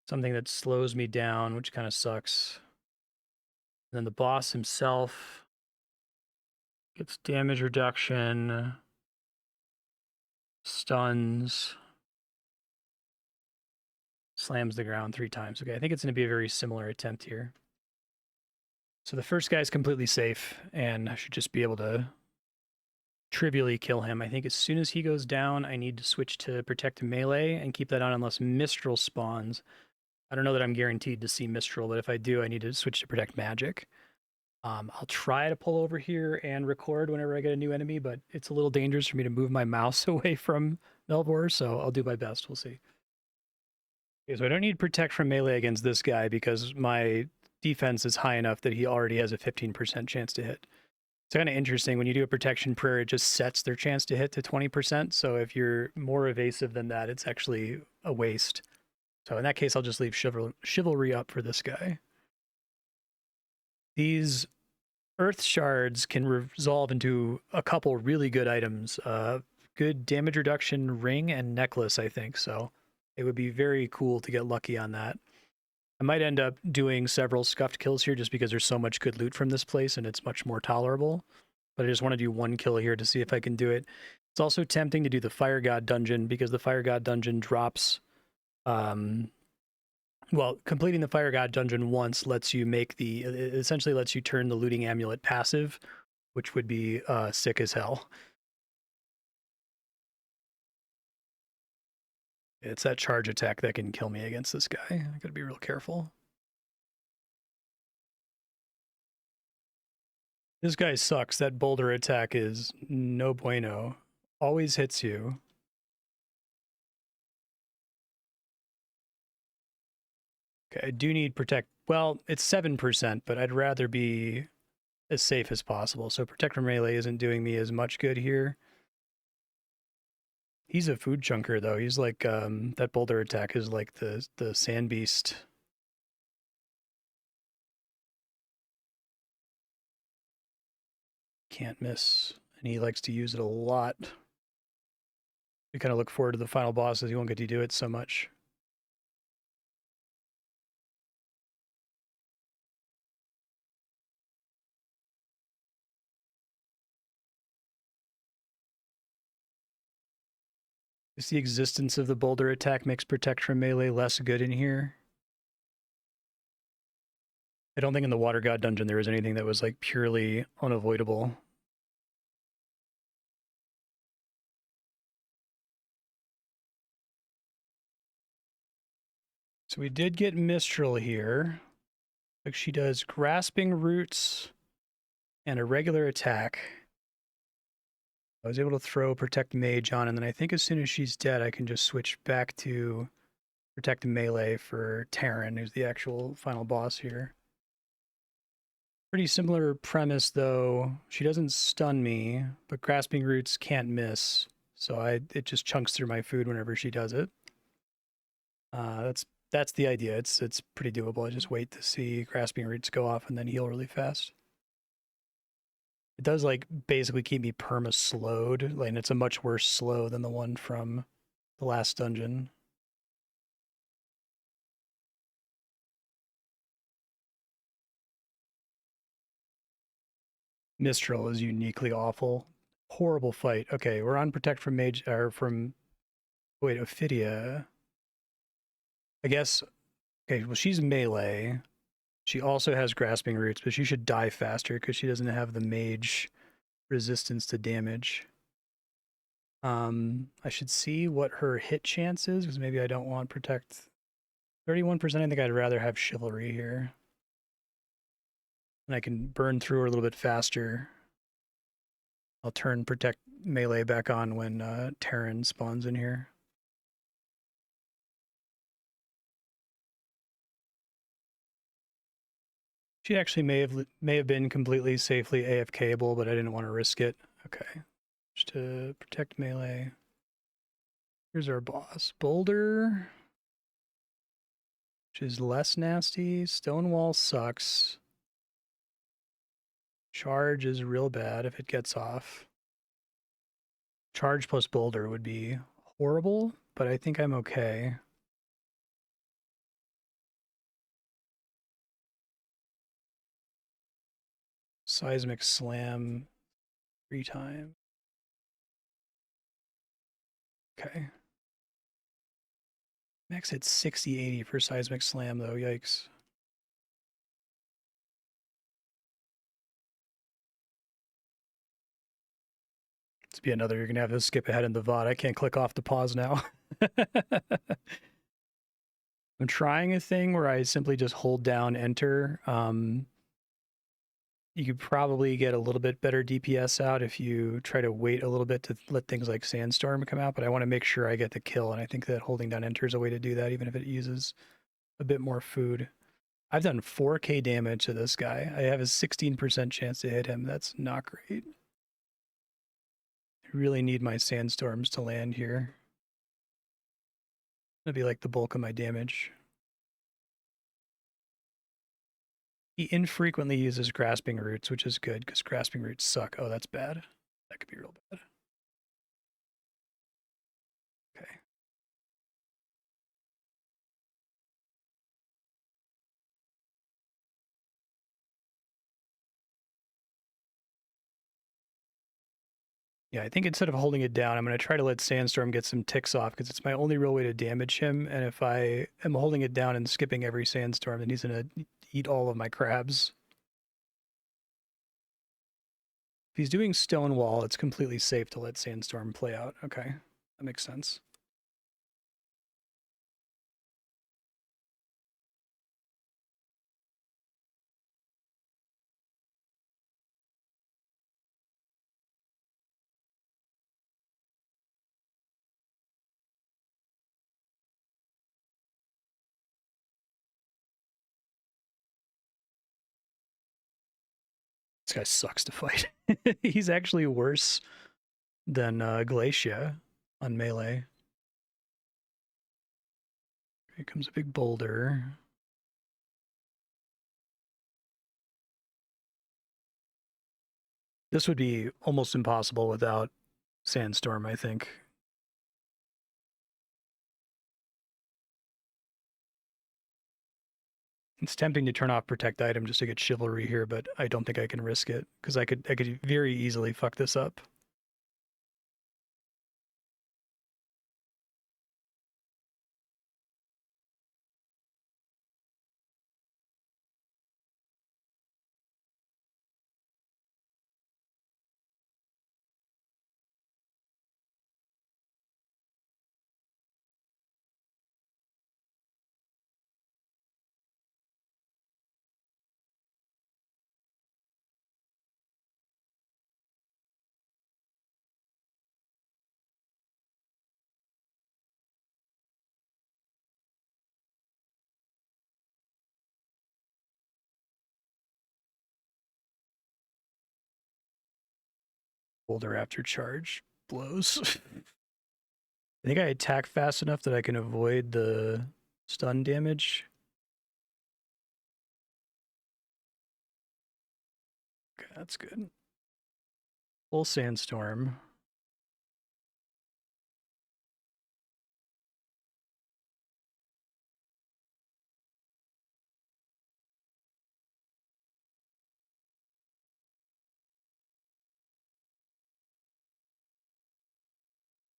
Something that slows me down, which kind of sucks. And then the boss himself gets damage reduction, stuns, slams the ground 3 times. Okay, I think it's going to be a very similar attempt here. So the first guy is completely safe, and I should just be able to trivially kill him. I think as soon as he goes down, I need to switch to Protect Melee and keep that on unless Mistral spawns. I don't know that I'm guaranteed to see Mistral, but if I do, I need to switch to Protect Magic. I'll try to pull over here and record whenever I get a new enemy, but it's a little dangerous for me to move my mouse away from Melvor, so I'll do my best. We'll see. Okay, so I don't need Protect from Melee against this guy because my defense is high enough that he already has a 15% chance to hit. It's kind of interesting. When you do a protection prayer, it just sets their chance to hit to 20%. So if you're more evasive than that, it's actually a waste. So in that case, I'll just leave chivalry up for this guy. These Earth Shards can resolve into a couple really good items. Good damage reduction ring and necklace, I think. So it would be very cool to get lucky on that. I might end up doing several scuffed kills here just because there's so much good loot from this place and it's much more tolerable. But I just want to do one kill here to see if I can do it. It's also tempting to do the Fire God dungeon because the Fire God dungeon drops... well, completing the Fire God dungeon once lets you make the... It essentially lets you turn the looting amulet passive, which would be sick as hell. It's that charge attack that can kill me against this guy. I gotta be real careful. This guy sucks. That boulder attack is no bueno. Always hits you. Okay, I do need protect. Well, it's 7%, but I'd rather be as safe as possible. So protect from melee isn't doing me as much good here. He's a food chunker though. He's like that boulder attack is like the sand beast. Can't miss. And he likes to use it a lot. We kind of look forward to the final bosses. You won't get to do it so much. Is the existence of the boulder attack makes protect from melee less good in here? I don't think in the Water God dungeon there was anything that was like purely unavoidable. So we did get Mistral here. Like she does grasping roots and a regular attack. I was able to throw Protect Mage on, and then I think as soon as she's dead, I can just switch back to protect melee for Terran, who's the actual final boss here. Pretty similar premise, though. She doesn't stun me, but Grasping Roots can't miss, so it just chunks through my food whenever she does it. That's the idea. It's pretty doable. I just wait to see Grasping Roots go off and then heal really fast. It does like basically keep me perma slowed, like, and it's a much worse slow than the one from the last dungeon. Mistral is uniquely awful. Horrible fight. Okay, we're on protect from mage or from wait, Ophidia. I guess okay, well she's melee. She also has grasping roots, but she should die faster because she doesn't have the mage resistance to damage. I should see what her hit chance is because maybe I don't want protect. 31%. I think I'd rather have chivalry here. And I can burn through her a little bit faster. I'll turn protect melee back on when Terran spawns in here. She actually may have been completely safely AFKable, but I didn't want to risk it. Okay, just to protect melee. Here's our boss, Boulder, which is less nasty. Stonewall sucks. Charge is real bad if it gets off. Charge plus Boulder would be horrible, but I think I'm okay. Seismic Slam 3 times. Okay. Max hit 60-80 for Seismic Slam, though. Yikes. This be another. You're going to have to skip ahead in the VOD. I can't click off the pause now. I'm trying a thing where I simply just hold down enter. You could probably get a little bit better DPS out if you try to wait a little bit to let things like Sandstorm come out, but I want to make sure I get the kill, and I think that holding down enter is a way to do that, even if it uses a bit more food. I've done 4k damage to this guy. I have a 16% chance to hit him. That's not great. I really need my Sandstorms to land here. That'd be like the bulk of my damage. He infrequently uses Grasping Roots, which is good, because Grasping Roots suck. Oh, that's bad. That could be real bad. Okay. Yeah, I think instead of holding it down, I'm going to try to let Sandstorm get some ticks off, because it's my only real way to damage him, and if I am holding it down and skipping every Sandstorm, then he's going to eat all of my crabs. If he's doing Stonewall, it's completely safe to let Sandstorm play out. Okay, that makes sense. This guy sucks to fight. He's actually worse than Glacia on melee. Here comes a big boulder. This would be almost impossible without Sandstorm, I think. It's tempting to turn off Protect Item just to get Chivalry here, but I don't think I can risk it, because I could very easily fuck this up. Scaffolder after charge blows. I think I attack fast enough that I can avoid the stun damage. Okay, that's good. Full Sandstorm.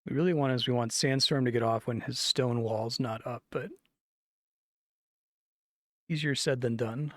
We really want Sandstorm to get off when his stone wall's not up, but easier said than done.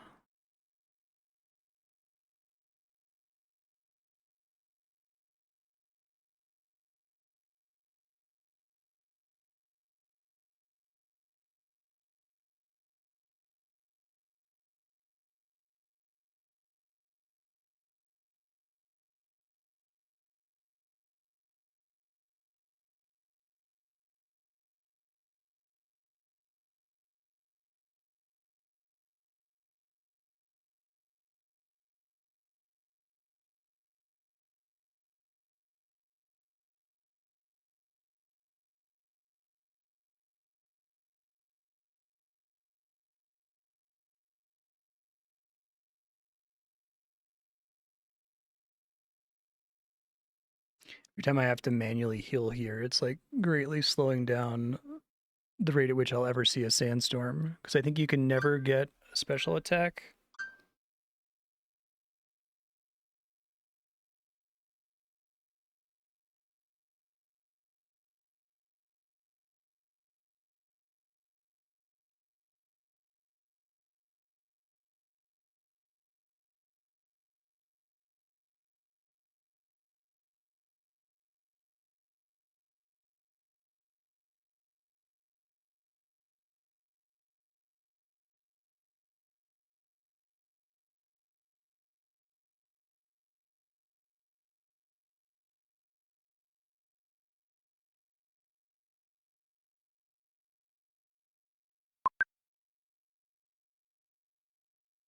Every time I have to manually heal here, it's like greatly slowing down the rate at which I'll ever see a sandstorm. Because I think you can never get a special attack.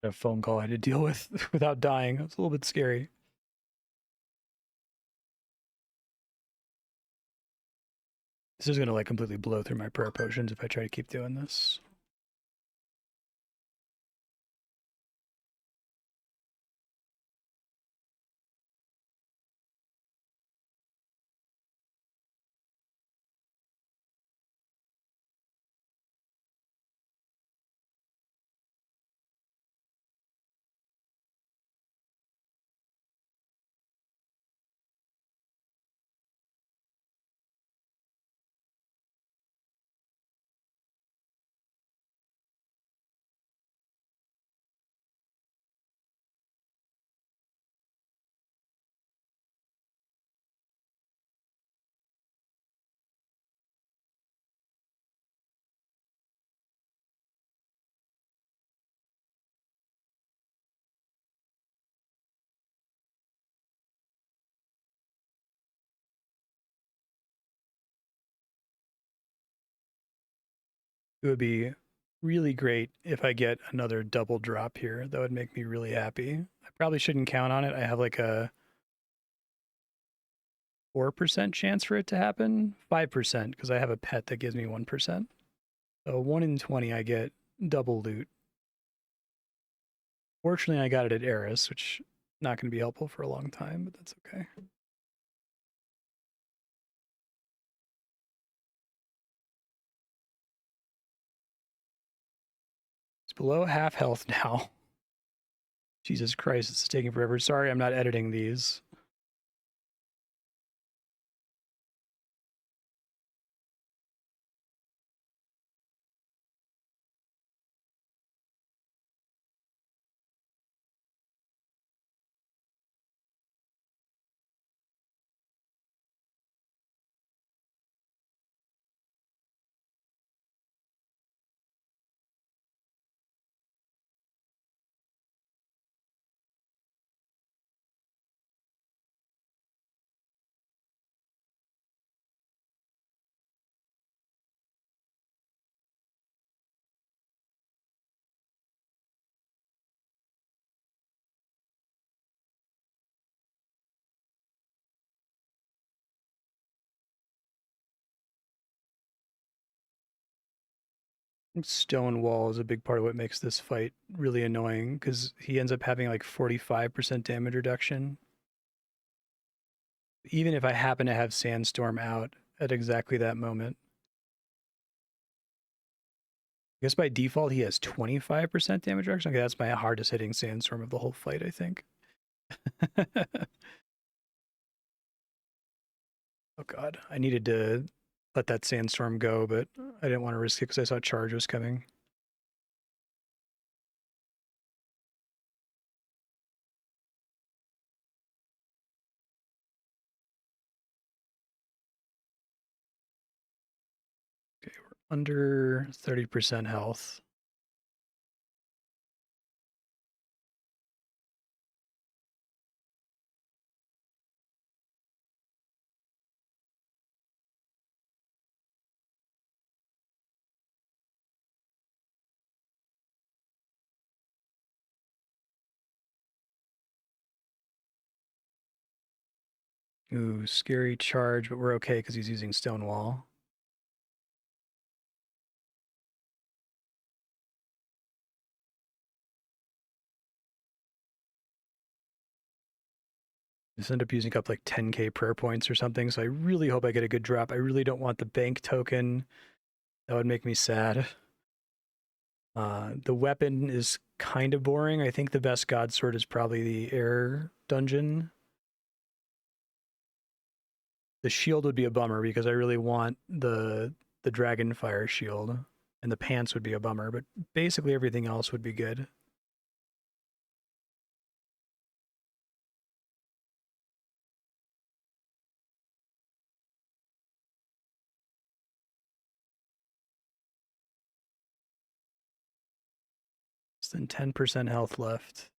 A phone call I had to deal with without dying. It was a little bit scary. This is gonna like completely blow through my prayer potions if I try to keep doing this. It would be really great if I get another double drop here. That would make me really happy. I probably shouldn't count on it. I have like a 4% chance for it to happen. 5% because I have a pet that gives me 1%. So 1 in 20 I get double loot. Fortunately, I got it at Eris, which not going to be helpful for a long time, but that's okay. It's below half health now. Jesus Christ, it's taking forever. Sorry, I'm not editing these. Stone wall is a big part of what makes this fight really annoying, because he ends up having like 45% damage reduction. Even if I happen to have Sandstorm out at exactly that moment. I guess by default he has 25% damage reduction. Okay, that's my hardest hitting Sandstorm of the whole fight, I think. Oh god, I needed to let that Sandstorm go, but I didn't want to risk it because I saw Charge was coming. Okay, we're under 30% health. Ooh, scary Charge, but we're okay because he's using Stonewall. Just end up using up like 10k prayer points or something, so I really hope I get a good drop. I really don't want the bank token. That would make me sad. The weapon is kind of boring. I think the best God Sword is probably the air dungeon. The shield would be a bummer because I really want the Dragonfire shield, and the pants would be a bummer, but basically everything else would be good. Less than 10% health left.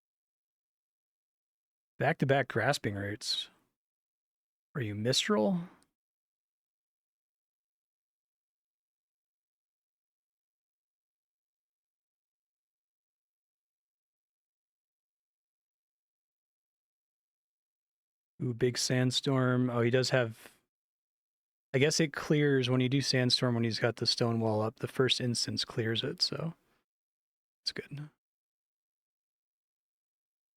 Back-to-back grasping roots. Are you Mistral? Ooh, big sandstorm. Oh, he does have. I guess it clears when you do sandstorm when he's got the stone wall up. The first instance clears it, so it's good.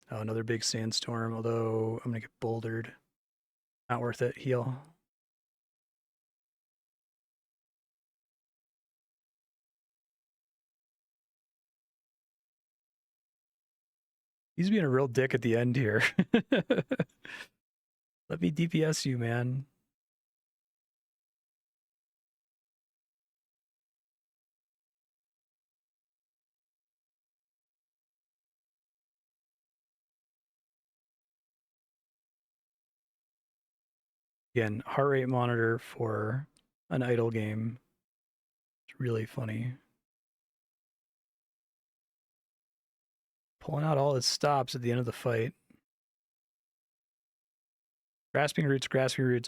Oh, another big sandstorm, although I'm gonna get bouldered. Not worth it. Heal. He's being a real dick at the end here. Let me DPS you, man. Again, heart rate monitor for an idle game. It's really funny. Pulling out all his stops at the end of the fight. Grasping roots,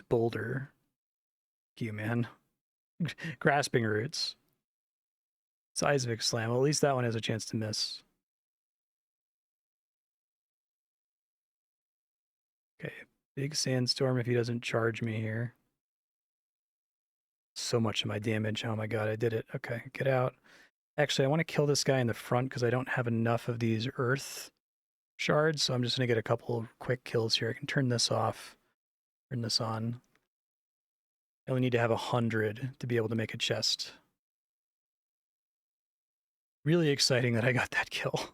boulder. Thank you, man. Grasping roots. Seismic slam. Well, at least that one has a chance to miss. Okay, big sandstorm if he doesn't charge me here. So much of my damage. Oh my god, I did it. Okay, get out. Actually, I want to kill this guy in the front because I don't have enough of these earth shards, so I'm just going to get a couple of quick kills here. I can turn this off, turn this on. I only need to have 100 to be able to make a chest. Really exciting that I got that kill.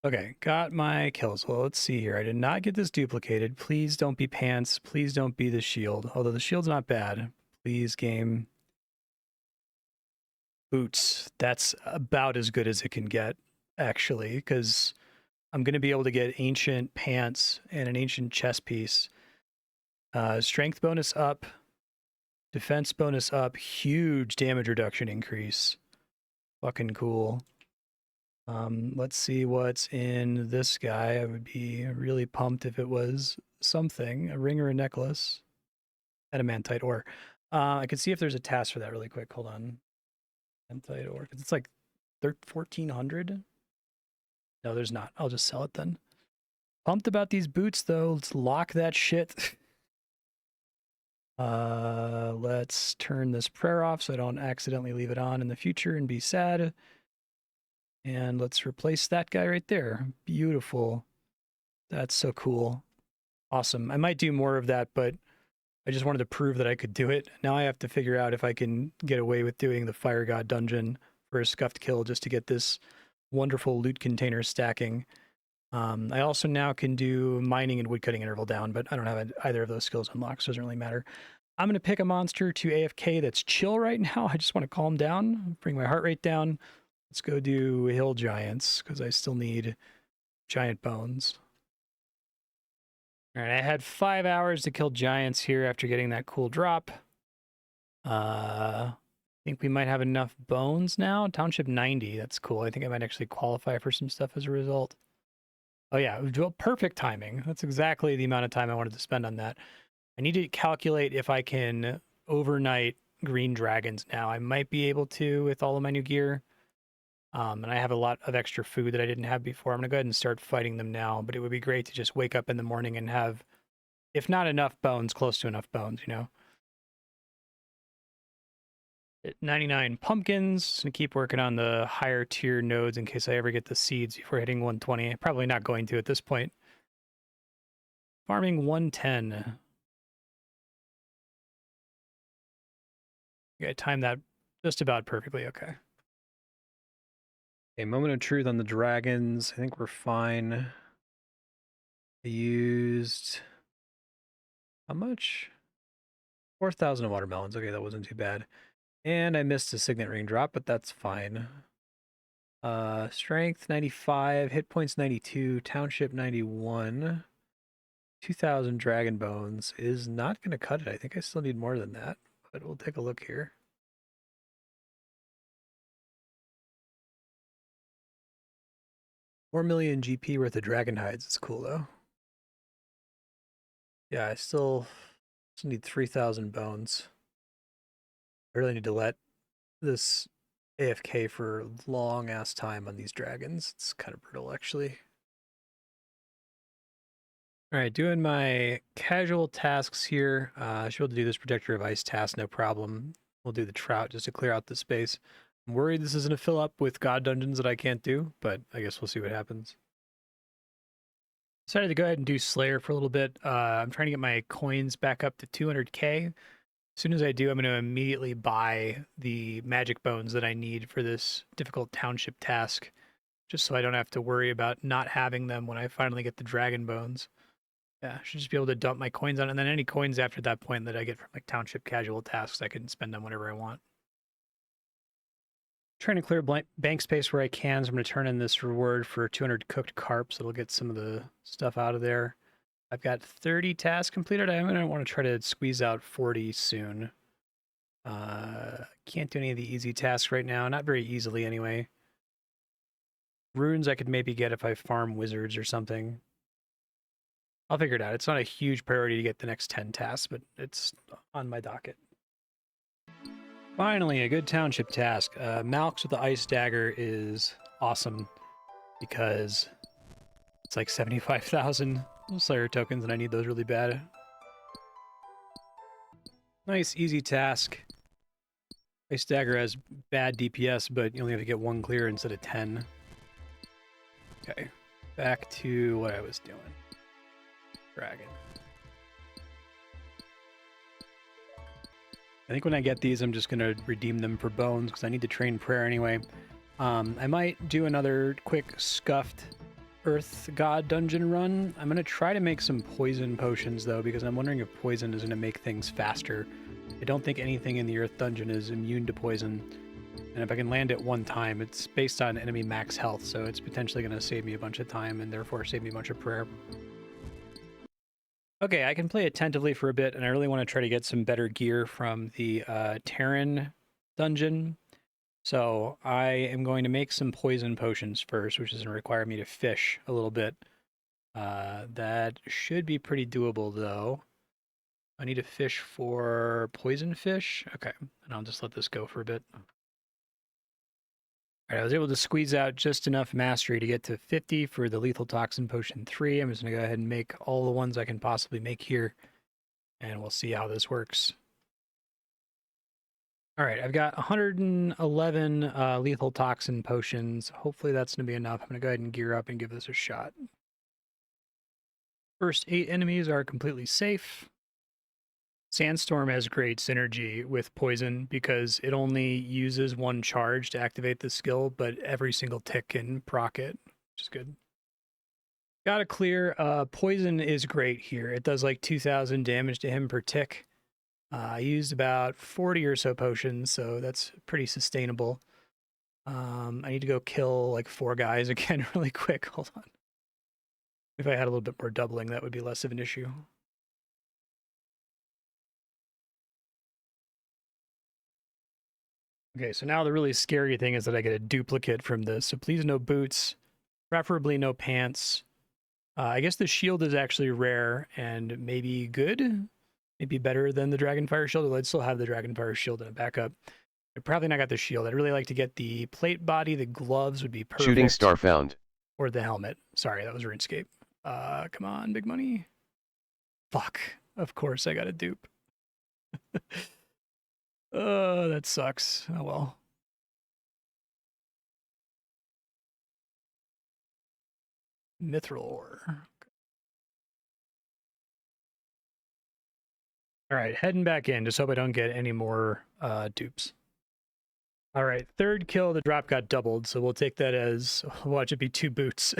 Okay, got my kills. Well, let's see here. I did not get this duplicated. Please don't be pants. Please don't be the shield. Although the shield's not bad. Please, game. Boots. That's about as good as it can get, actually, because I'm going to be able to get ancient pants and an ancient chest piece. Strength bonus up. Defense bonus up. Huge damage reduction increase. Fucking cool. Let's see what's in this guy. I would be really pumped if it was something, a ring or a necklace. Adamantite ore. I could see if there's a task for that really quick. Hold on. Adamantite ore. It's like 1,400. No, there's not. I'll just sell it then. Pumped about these boots though. Let's lock that shit. Let's turn this prayer off so I don't accidentally leave it on in the future and be sad. And let's replace that guy right there. Beautiful. That's so cool. Awesome. I might do more of that, but I just wanted to prove that I could do it. Now I have to figure out if I can get away with doing the Fire God dungeon for a scuffed kill just to get this wonderful loot container stacking. I also now can do mining and woodcutting interval down, but I don't have either of those skills unlocked, so it doesn't really matter. I'm going to pick a monster to AFK that's chill right now. I just want to calm down, bring my heart rate down. Let's go do hill giants, because I still need giant bones. All right, I had 5 hours to kill giants here after getting that cool drop. I think we might have enough bones now. Township 90, that's cool. I think I might actually qualify for some stuff as a result. Oh yeah, perfect timing. That's exactly the amount of time I wanted to spend on that. I need to calculate if I can overnight green dragons now. I might be able to with all of my new gear. And I have a lot of extra food that I didn't have before. I'm going to go ahead and start fighting them now, but it would be great to just wake up in the morning and have, if not enough bones, close to enough bones, you know? 99 pumpkins. Gonna keep working on the higher tier nodes in case I ever get the seeds before hitting 120. Probably not going to at this point. Farming 110. Okay, time that just about perfectly. Okay. Okay, moment of truth on the dragons. I think we're fine. I used how much? 4,000 watermelons. Okay, that wasn't too bad. And I missed a signet ring drop, but that's fine. Strength 95, hit points 92, township 91. 2,000 dragon bones is not going to cut it. I think I still need more than that, but we'll take a look here. $4 million GP worth of dragon hides. It's cool though. Yeah, I still need 3,000 bones. I really need to let this AFK for a long ass time on these dragons. It's kind of brutal actually. All right, doing my casual tasks here. I should be able to do this Protector of Ice task, no problem. We'll do the Trout just to clear out the space. I'm worried this isn't a fill up with God dungeons that I can't do, but I guess we'll see what happens. Decided to go ahead and do Slayer for a little bit. I'm trying to get my coins back up to 200k. As soon as I do, I'm going to immediately buy the magic bones that I need for this difficult township task, just so I don't have to worry about not having them when I finally get the dragon bones. Yeah, I should just be able to dump my coins on it, and then any coins after that point that I get from like township casual tasks, I can spend on whatever I want. Trying to clear bank space where I can, so I'm going to turn in this reward for 200 cooked carp, so it'll get some of the stuff out of there. I've got 30 tasks completed. I'm going to want to try to squeeze out 40 soon. Can't do any of the easy tasks right now, not very easily anyway. Runes I could maybe get if I farm wizards or something. I'll figure it out. It's not a huge priority to get the next 10 tasks, but it's on my docket. Finally, a good township task. Malx with the Ice Dagger is awesome because it's like 75,000 Slayer tokens, and I need those really bad. Nice, easy task. Ice Dagger has bad DPS, but you only have to get 1 clear instead of 10. Okay, back to what I was doing. Dragon. I think when I get these, I'm just going to redeem them for bones because I need to train prayer anyway. I might do another quick scuffed Earth God dungeon run. I'm going to try to make some poison potions though, because I'm wondering if poison is going to make things faster. I don't think anything in the Earth dungeon is immune to poison. And if I can land it 1 time, it's based on enemy max health, so it's potentially going to save me a bunch of time and therefore save me a bunch of prayer. Okay, I can play attentively for a bit, and I really want to try to get some better gear from the Terran dungeon. So I am going to make some poison potions first, which is going to require me to fish a little bit. That should be pretty doable, though. I need to fish for poison fish. Okay, and I'll just let this go for a bit. All right, I was able to squeeze out just enough mastery to get to 50 for the Lethal Toxin Potion 3. I'm just going to go ahead and make all the ones I can possibly make here. and we'll see how this works. All right, I've got 111 lethal toxin potions. Hopefully that's going to be enough. I'm going to go ahead and gear up and give this a shot. First 8 enemies are completely safe. Sandstorm has great synergy with Poison because it only uses 1 charge to activate the skill, but every single tick can proc it, which is good. Gotta clear. Poison is great here. It does like 2,000 damage to him per tick. I used about 40 or so potions, so that's pretty sustainable. I need to go kill like 4 guys again really quick. Hold on. If I had a little bit more doubling, that would be less of an issue. Okay, so now the really scary thing is that I get a duplicate from this. So please no boots, preferably no pants. I guess the shield is actually rare and maybe good. Maybe better than the Dragonfire shield. I'd still have the Dragonfire shield in a backup. I'd probably not got the shield. I'd really like to get the plate body. The gloves would be perfect. Shooting star found. Or the helmet. Sorry, that was RuneScape. Come on, big money. Fuck. Of course I got a dupe. That sucks. Oh well. Mithril ore. All right, heading back in. Just hope I don't get any more dupes. All right, 3rd kill, the drop got doubled, so we'll take that as, watch it be 2 boots.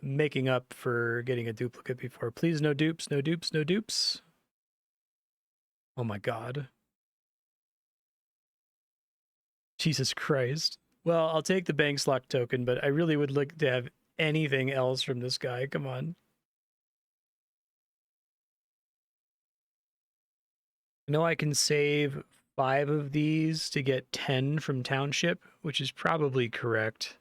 Making up for getting a duplicate before. Please no dupes, no dupes, no dupes. Oh my god. Jesus Christ. Well, I'll take the bank slot token, but I really would like to have anything else from this guy. Come on. I know I can save 5 of these to get 10 from Township, which is probably correct.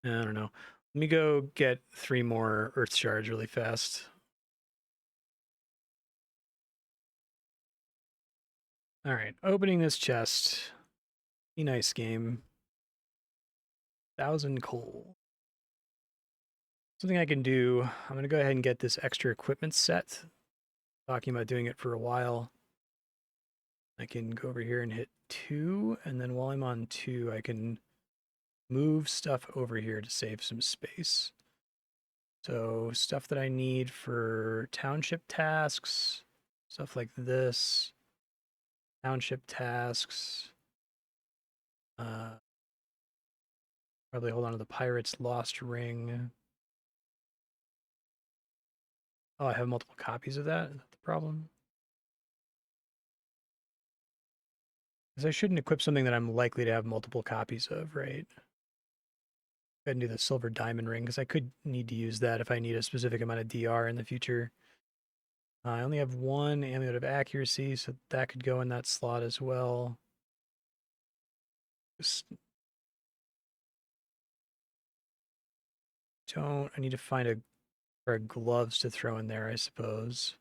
I don't know. Let me go get 3 more Earth Shards really fast. All right, opening this chest. Be nice game. 1,000 coal. Something I can do, I'm going to go ahead and get this extra equipment set. Talking about doing it for a while. I can go over here and hit 2, and then while I'm on 2, I can move stuff over here to save some space. So stuff that I need for township tasks, stuff like this, township tasks. Probably hold on to the Pirate's Lost Ring. Oh, I have multiple copies of that? Is that the problem? Because I shouldn't equip something that I'm likely to have multiple copies of, right? Go ahead and do the Silver Diamond Ring, because I could need to use that if I need a specific amount of DR in the future. I only have 1 Amulet of Accuracy, so that could go in that slot as well. Just don't... I need to find a pair of gloves to throw in there, I suppose.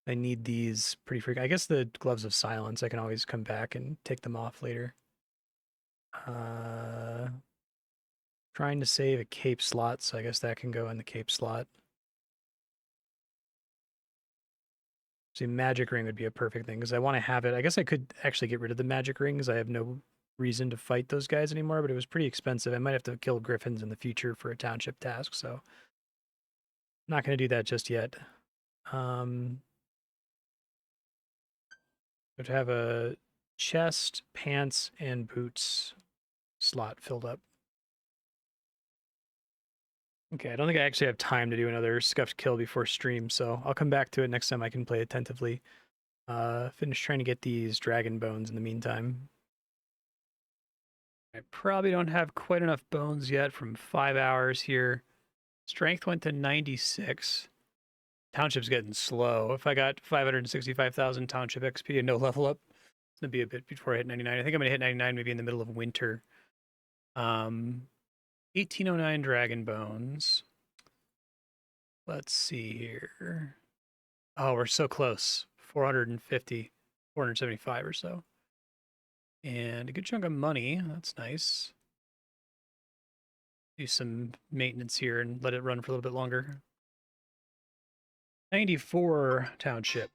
I need these pretty frequent. I guess the Gloves of Silence, I can always come back and take them off later. Trying to save a cape slot, so I guess that can go in the cape slot. See, magic ring would be a perfect thing, because I want to have it. I guess I could actually get rid of the magic ring, because I have no reason to fight those guys anymore, but it was pretty expensive. I might have to kill griffins in the future for a township task, so I'm not going to do that just yet. Would have a chest, pants, and boots slot filled up. Okay, I don't think I actually have time to do another scuffed kill before stream, so I'll come back to it next time I can play attentively. Finish trying to get these dragon bones in the meantime. I probably don't have quite enough bones yet from 5 hours here. Strength went to 96. Township's getting slow. If I got 565,000 Township XP and no level up, it's going to be a bit before I hit 99. I think I'm going to hit 99 maybe in the middle of winter. 1809 Dragon Bones. Let's see here. Oh, we're so close. 450, 475 or so. And a good chunk of money. That's nice. Do some maintenance here and let it run for a little bit longer. 94 Township.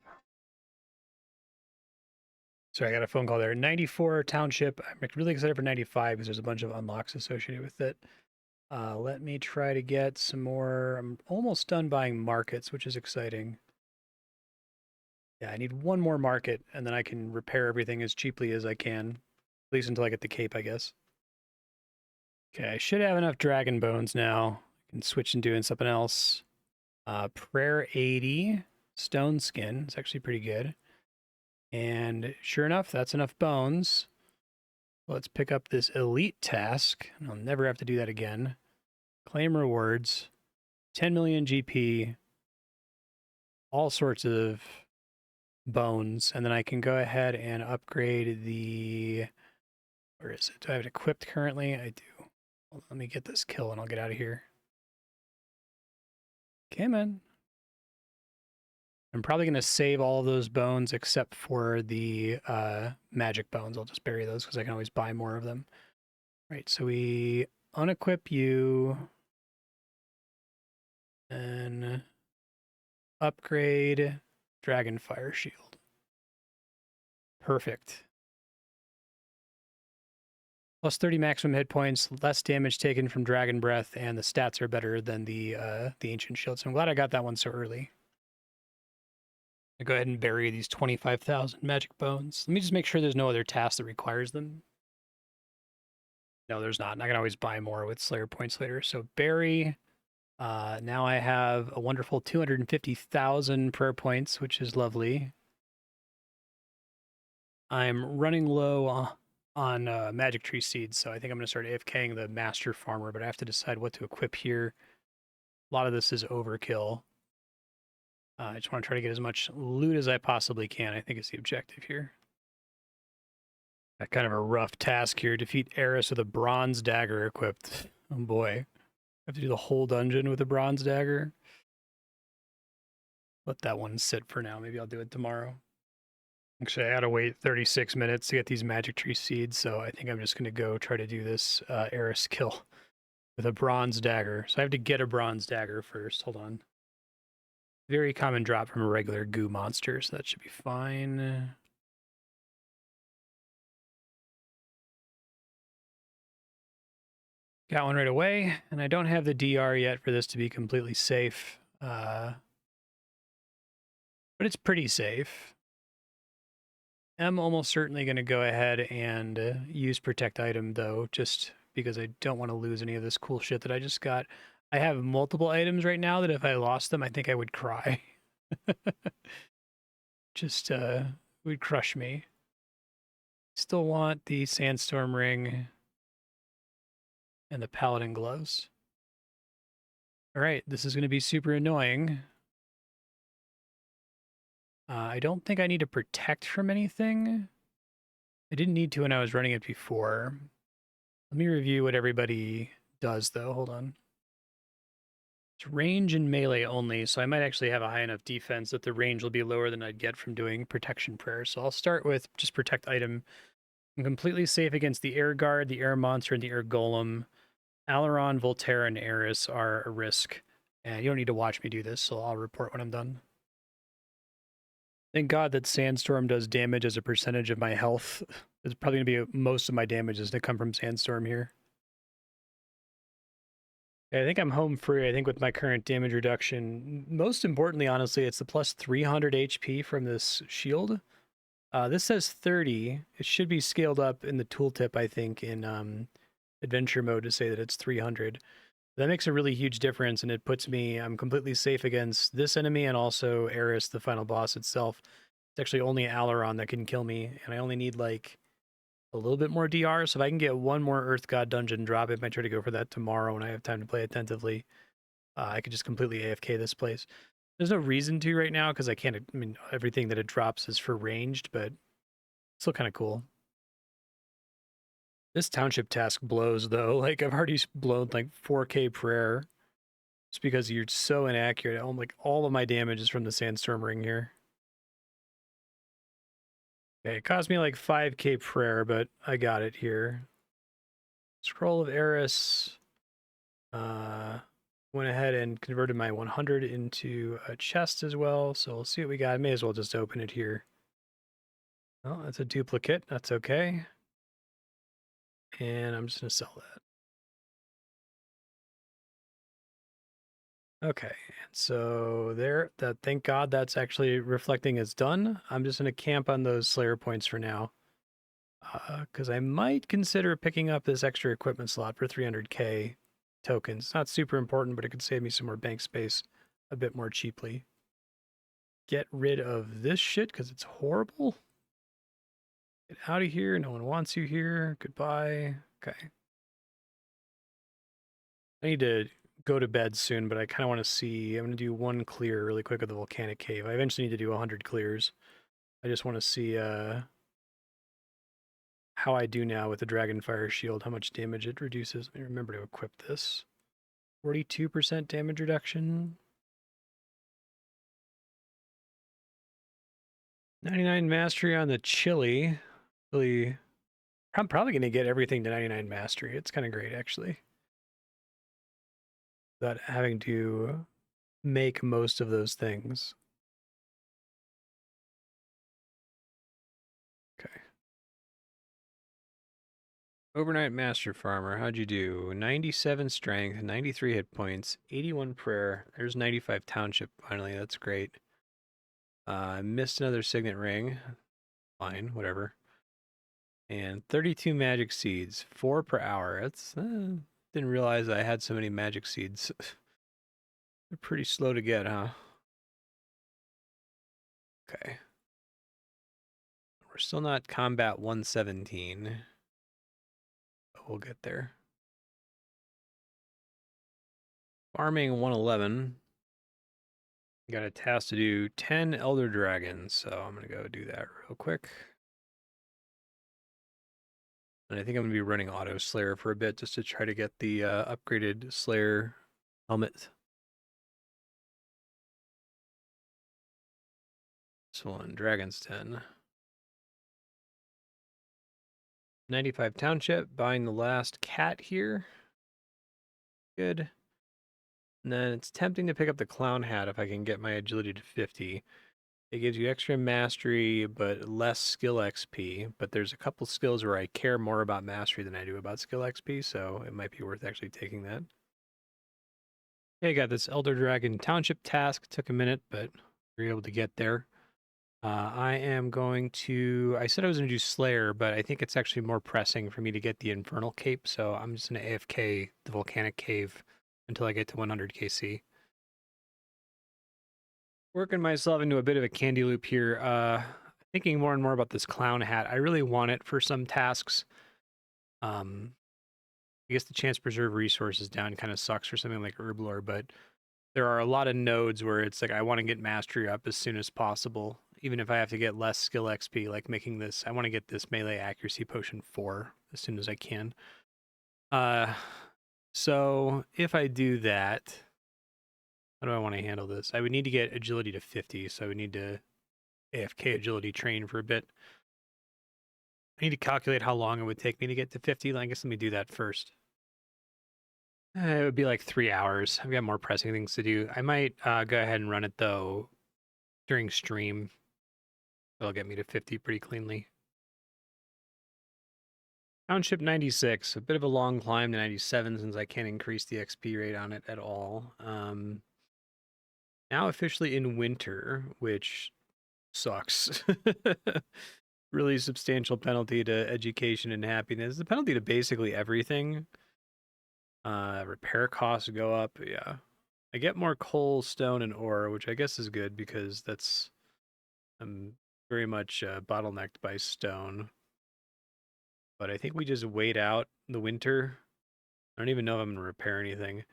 Sorry, I got a phone call there. 94 Township. I'm really excited for 95 because there's a bunch of unlocks associated with it. Let me try to get some more. I'm almost done buying markets, which is exciting. Yeah, I need one more market, and then I can repair everything as cheaply as I can. At least until I get the cape, I guess. Okay, I should have enough dragon bones now. I can switch and doing something else. Prayer 80. Stone skin. It's actually pretty good. And sure enough, that's enough bones. Let's pick up this elite task. I'll never have to do that again. Claim rewards. 10 million GP. All sorts of bones. And then I can go ahead and upgrade the... Where is it? Do I have it equipped currently? I do. Well, let me get this kill and I'll get out of here. Come on. I'm probably going to save all of those bones except for the magic bones. I'll just bury those because I can always buy more of them. Right, so we unequip you and upgrade Dragon Fire Shield. Perfect. Plus 30 maximum hit points, less damage taken from Dragon Breath, and the stats are better than the Ancient Shield. So I'm glad I got that one so early. I'll go ahead and bury these 25,000 magic bones. Let me just make sure there's no other task that requires them. No, there's not. And I can always buy more with Slayer points later. So bury. Now I have a wonderful 250,000 prayer points, which is lovely. I'm running low on magic tree seeds, so I think I'm going to start AFKing the master farmer, but I have to decide what to equip here. A lot of this is overkill. I just want to try to get as much loot as I possibly can, I think is the objective here. Got kind of a rough task here. Defeat Eris with a bronze dagger equipped. Oh boy. I have to do the whole dungeon with a bronze dagger. Let that one sit for now. Maybe I'll do it tomorrow. Actually, I had to wait 36 minutes to get these magic tree seeds, so I think I'm just going to go try to do this Eris kill with a bronze dagger. So I have to get a bronze dagger first. Hold on. Very common drop from a regular goo monster, so that should be fine. Got one right away, and I don't have the DR yet for this to be completely safe. But it's pretty safe. I'm almost certainly going to go ahead and use Protect Item, though, just because I don't want to lose any of this cool shit that I just got. I have multiple items right now that if I lost them, I think I would cry. Just would crush me. Still want the Sandstorm Ring and the Paladin Gloves. All right, this is going to be super annoying. I don't think I need to protect from anything. I didn't need to when I was running it before. Let me review what everybody does, though. Hold on. It's range and melee only, so I might actually have a high enough defense that the range will be lower than I'd get from doing protection prayer. So I'll start with just protect item. I'm completely safe against the air guard, the air monster, and the air golem. Alaron, Volterra, and Eris are a risk. And you don't need to watch me do this, so I'll report when I'm done. Thank God that Sandstorm does damage as a percentage of my health. It's probably going to be most of my damage is to come from Sandstorm here. I think I'm home free, I think, with my current damage reduction. Most importantly, honestly, it's the plus 300 HP from this shield. This says 30. It should be scaled up in the tooltip, I think, in adventure mode to say that it's 300. That makes a really huge difference, and it puts me, I'm completely safe against this enemy and also Eris, the final boss itself. It's actually only Alaron that can kill me, and I only need, like, a little bit more DR, so if I can get one more Earth God dungeon drop, I might try to go for that tomorrow when I have time to play attentively. I could just completely AFK this place. There's no reason to right now, because I can't, I mean, everything that it drops is for ranged, but still kind of cool. This township task blows, though. Like, I've already blown, like, 4K prayer. Just because you're so inaccurate. Like, all of my damage is from the Sandstorm Ring here. Okay, it cost me like 5K prayer, but I got it here. Scroll of Eris. went ahead and converted my 100 into a chest as well. So we'll see what we got. I may as well just open it here. Oh, that's a duplicate. That's okay. And I'm just going to sell that. Okay. And so thank God that's actually reflecting as done. I'm just going to camp on those Slayer points for now. Because I might consider picking up this extra equipment slot for 300k tokens. It's not super important, but it could save me some more bank space a bit more cheaply. Get rid of this shit because it's horrible. Get out of here. No one wants you here. Goodbye. Okay. I need to go to bed soon, but I kind of want to see. I'm going to do one clear really quick of the volcanic cave. I eventually need to do 100 clears. I just want to see how I do now with the Dragonfire Shield, how much damage it reduces. Let me remember to equip this. 42% damage reduction. 99 mastery on the chili. Really, I'm probably going to get everything to 99 mastery. It's kind of great, actually. Without having to make most of those things. Okay. Overnight Master Farmer, how'd you do? 97 strength, 93 hit points, 81 prayer. There's 95 township finally. That's great. I missed another signet ring. Fine, whatever. And 32 magic seeds, 4 per hour. That's didn't realize I had so many magic seeds. They're pretty slow to get, huh? Okay. We're still not combat 117. But we'll get there. Farming 111. Got a task to do 10 Elder Dragons, so I'm going to go do that real quick. And I think I'm going to be running Auto Slayer for a bit just to try to get the upgraded Slayer helmet. This one, Dragon's 10. 95 Township, buying the last cat here. Good. And then it's tempting to pick up the Clown Hat if I can get my agility to 50. It gives you extra mastery, but less skill XP. But there's a couple skills where I care more about mastery than I do about skill XP, so it might be worth actually taking that. Okay, got this Elder Dragon Township task. Took a minute, but we were able to get there. I am going to... I said I was going to do Slayer, but I think it's actually more pressing for me to get the Infernal Cape, so I'm just going to AFK the Volcanic Cave until I get to 100 KC. Working myself into a bit of a candy loop here. Thinking more and more about this clown hat. I really want it for some tasks. I guess the chance to preserve resources down kind of sucks for something like Herblore, but there are a lot of nodes where it's like I want to get mastery up as soon as possible, even if I have to get less skill XP, like making this. I want to get this melee accuracy potion 4 as soon as I can. So if I do that, how do I want to handle this? I would need to get agility to 50, so I would need to AFK agility train for a bit. I need to calculate how long it would take me to get to 50. I guess let me do that first. It would be like 3 hours. I've got more pressing things to do. I might go ahead and run it, though, during stream. That'll get me to 50 pretty cleanly. Township 96. A bit of a long climb to 97 since I can't increase the XP rate on it at all. Now officially in winter, which sucks. Really substantial penalty to education and happiness. The penalty to basically everything. Repair costs go up. Yeah. I get more coal, stone, and ore, which I guess is good because I'm very much bottlenecked by stone. But I think we just wait out the winter. I don't even know if I'm going to repair anything.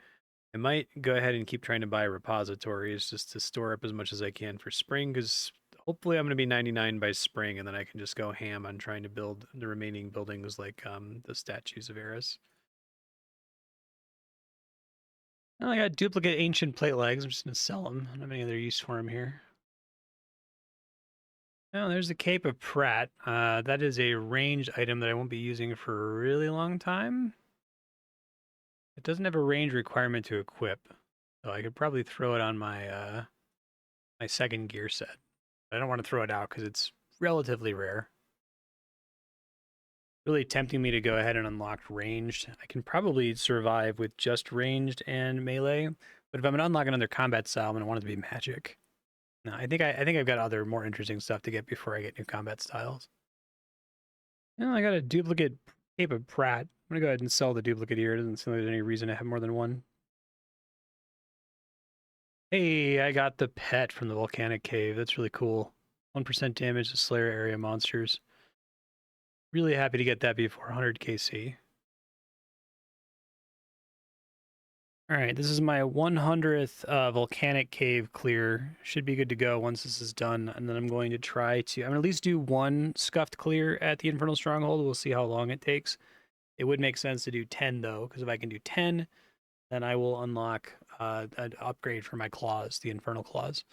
I might go ahead and keep trying to buy repositories just to store up as much as I can for spring, because hopefully I'm going to be 99 by spring, and then I can just go ham on trying to build the remaining buildings like the statues of Eris. Oh, I got duplicate ancient plate legs. I'm just going to sell them. I don't have any other use for them here. Oh, there's the Cape of Pratt. That is a ranged item that I won't be using for a really long time. It doesn't have a range requirement to equip. So I could probably throw it on my my second gear set. I don't want to throw it out because it's relatively rare. Really tempting me to go ahead and unlock ranged. I can probably survive with just ranged and melee, but if I'm gonna unlock another combat style, I'm gonna want it to be magic. No, I think I've got other more interesting stuff to get before I get new combat styles. No, I got a duplicate Cape of Pratt. I'm gonna go ahead and sell the duplicate here. It doesn't seem like there's any reason to have more than one. Hey, I got the pet from the volcanic cave. That's really cool. 1% damage to Slayer area monsters. Really happy to get that before 100 KC. All right, this is my 100th volcanic cave clear. Should be good to go once this is done. And then I'm going to try to, I'm going to at least do one scuffed clear at the Infernal Stronghold. We'll see how long it takes. It would make sense to do 10 though, because if I can do 10, then I will unlock an upgrade for my claws, the Infernal Claws.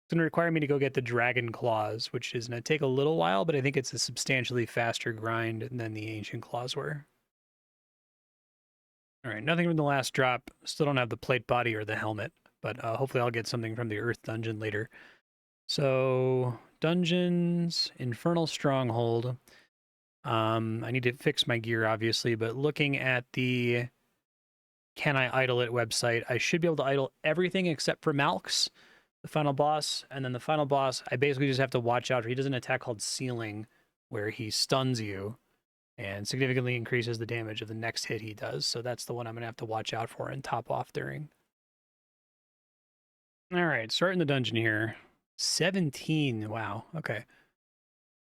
It's going to require me to go get the Dragon Claws, which is going to take a little while, but I think it's a substantially faster grind than the Ancient Claws were. All right, nothing from the last drop. Still don't have the plate body or the helmet, but hopefully I'll get something from the Earth Dungeon later. So, dungeons, Infernal Stronghold. I need to fix my gear, obviously, but looking at the Can I Idle It website, I should be able to idle everything except for Malx, the final boss. And then the final boss, I basically just have to watch out for. He does an attack called Sealing, where he stuns you and significantly increases the damage of the next hit he does. So that's the one I'm going to have to watch out for and top off during. All right, starting the dungeon here. 17. Wow. Okay.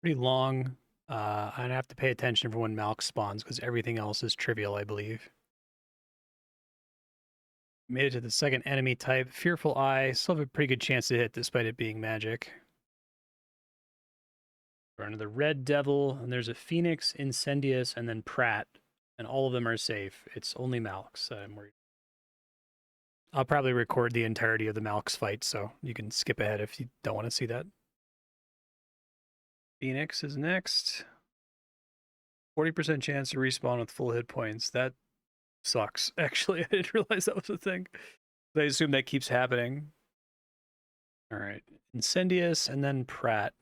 Pretty long. I'd have to pay attention for when Malx spawns because everything else is trivial, I believe. Made it to the second enemy type. Fearful Eye. Still have a pretty good chance to hit despite it being magic. We're under the Red Devil, and there's a Phoenix, Incendius, and then Pratt. And all of them are safe. It's only Malx that I'm worried. I'll probably record the entirety of the Malx fight, so you can skip ahead if you don't want to see that. Phoenix is next. 40% chance to respawn with full hit points. That sucks. Actually, I didn't realize that was a thing. I assume that keeps happening. All right. Incendius and then Pratt.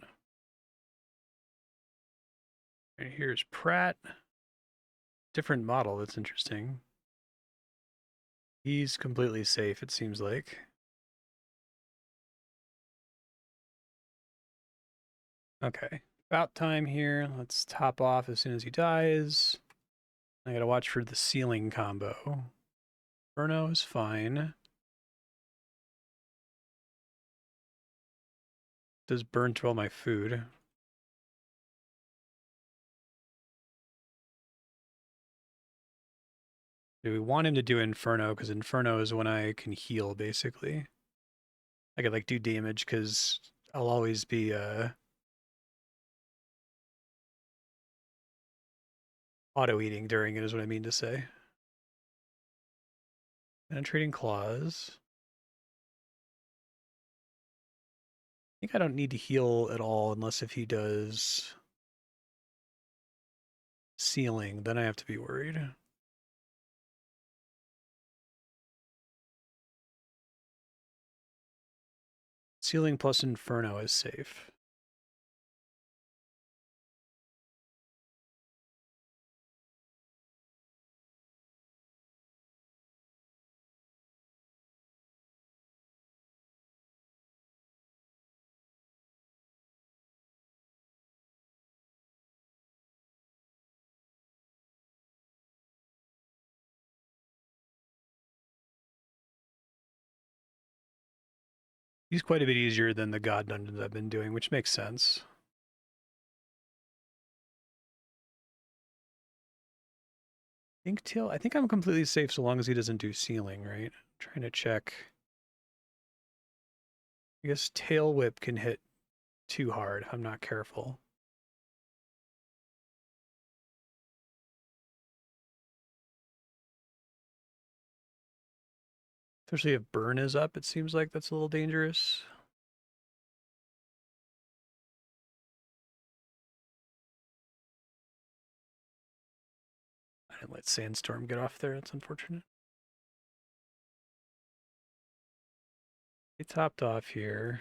Right, here's Pratt. Different model. That's interesting. He's completely safe, it seems like. Okay. About time here. Let's top off as soon as he dies. I gotta watch for the Sealing combo. Inferno is fine. Does burn through all my food. Do we want him to do Inferno? Because Inferno is when I can heal, basically. I could, like, do damage, because I'll always be, auto-eating during it, is what I mean to say. Penetrating Claws. I think I don't need to heal at all, unless if he does Sealing, then I have to be worried. Sealing plus Inferno is safe. He's quite a bit easier than the God dungeons I've been doing, which makes sense. I think I'm completely safe so long as he doesn't do Sealing, right? I'm trying to check. I guess Tail Whip can hit too hard. I'm not careful. Especially if Burn is up, it seems like that's a little dangerous. I didn't let Sandstorm get off there. That's unfortunate. He topped off here.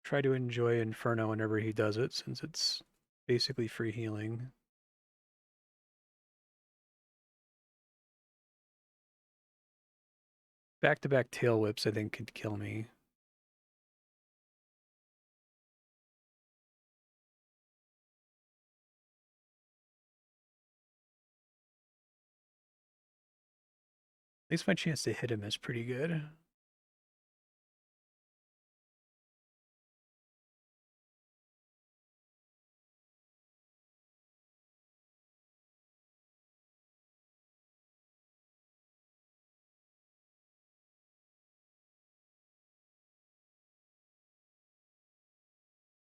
Try to enjoy Inferno whenever he does it, since it's basically free healing. Back-to-back tail whips, I think, could kill me. At least my chance to hit him is pretty good.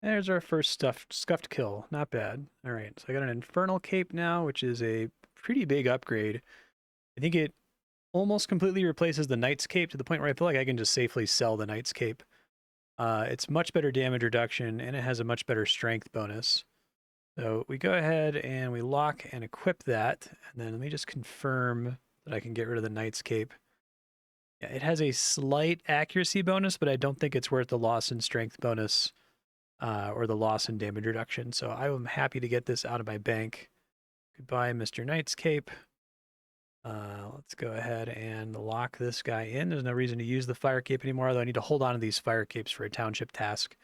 There's our first scuffed kill. Not bad. All right, so I got an Infernal Cape now, which is a pretty big upgrade. I think it almost completely replaces the Knight's Cape to the point where I feel like I can just safely sell the Knight's Cape. It's much better damage reduction, and it has a much better strength bonus. So we go ahead and we lock and equip that, and then let me just confirm that I can get rid of the Knight's Cape. Yeah, it has a slight accuracy bonus, but I don't think it's worth the loss in strength bonus or the loss in damage reduction. So I am happy to get this out of my bank. Goodbye, Mr. Knight's Cape. Let's go ahead and lock this guy in. There's no reason to use the fire cape anymore, although I need to hold on to these fire capes for a township task.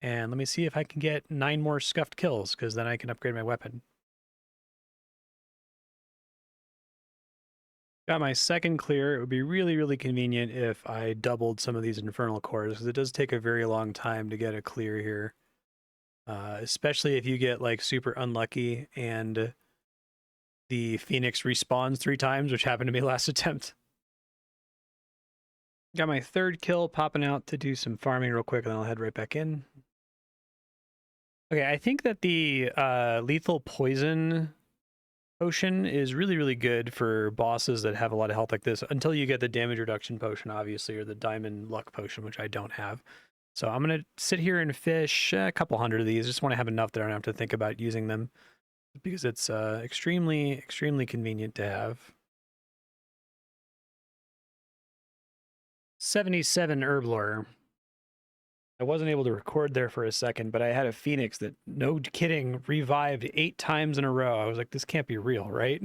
And let me see if I can get 9 more scuffed kills, because then I can upgrade my weapon. Got my second clear. It would be really, really convenient if I doubled some of these infernal cores, because it does take a very long time to get a clear here. Especially if you get like super unlucky and the Phoenix respawns 3 times, which happened to me last attempt. Got my third kill, popping out to do some farming real quick, and then I'll head right back in. Okay, I think that the lethal poison potion is really, really good for bosses that have a lot of health like this, until you get the damage reduction potion, obviously, or the diamond luck potion, which I don't have. So I'm going to sit here and fish a couple hundred of these. Just want to have enough that I don't have to think about using them, because it's extremely, extremely convenient to have. 77 herb lore. I wasn't able to record there for a second, but I had a Phoenix that, no kidding, revived 8 times in a row. I was like, this can't be real, right?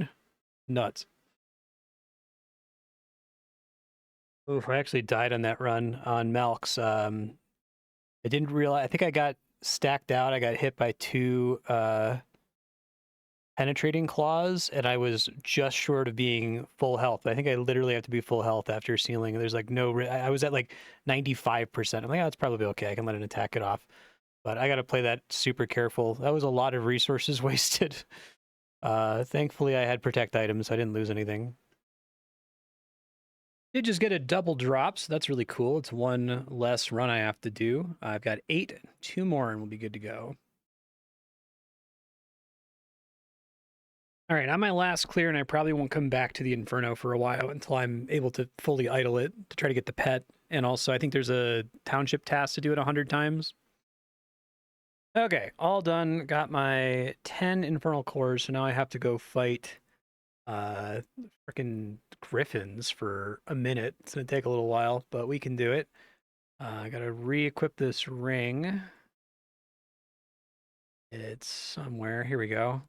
Nuts. Oof, I actually died on that run on Melks. I didn't realize, I think I got stacked out. I got hit by 2 penetrating claws, and I was just short of being full health. I think I literally have to be full health after sealing. There's like no, I was at like 95%. I'm like, oh, that's probably okay. I can let an attack it off. But I got to play that super careful. That was a lot of resources wasted. Thankfully, I had protect items, so I didn't lose anything. Did just get a double drop, so that's really cool. It's 1 less run I have to do. I've got 8, 2 more, and we'll be good to go. All right, on my last clear, and I probably won't come back to the Inferno for a while until I'm able to fully idle it to try to get the pet. And also, I think there's a township task to do it 100 times. Okay, all done. Got my 10 Infernal cores, so now I have to go fight freaking griffins for a minute. It's going to take a little while, but we can do it. I got to re-equip this ring. It's somewhere. Here we go.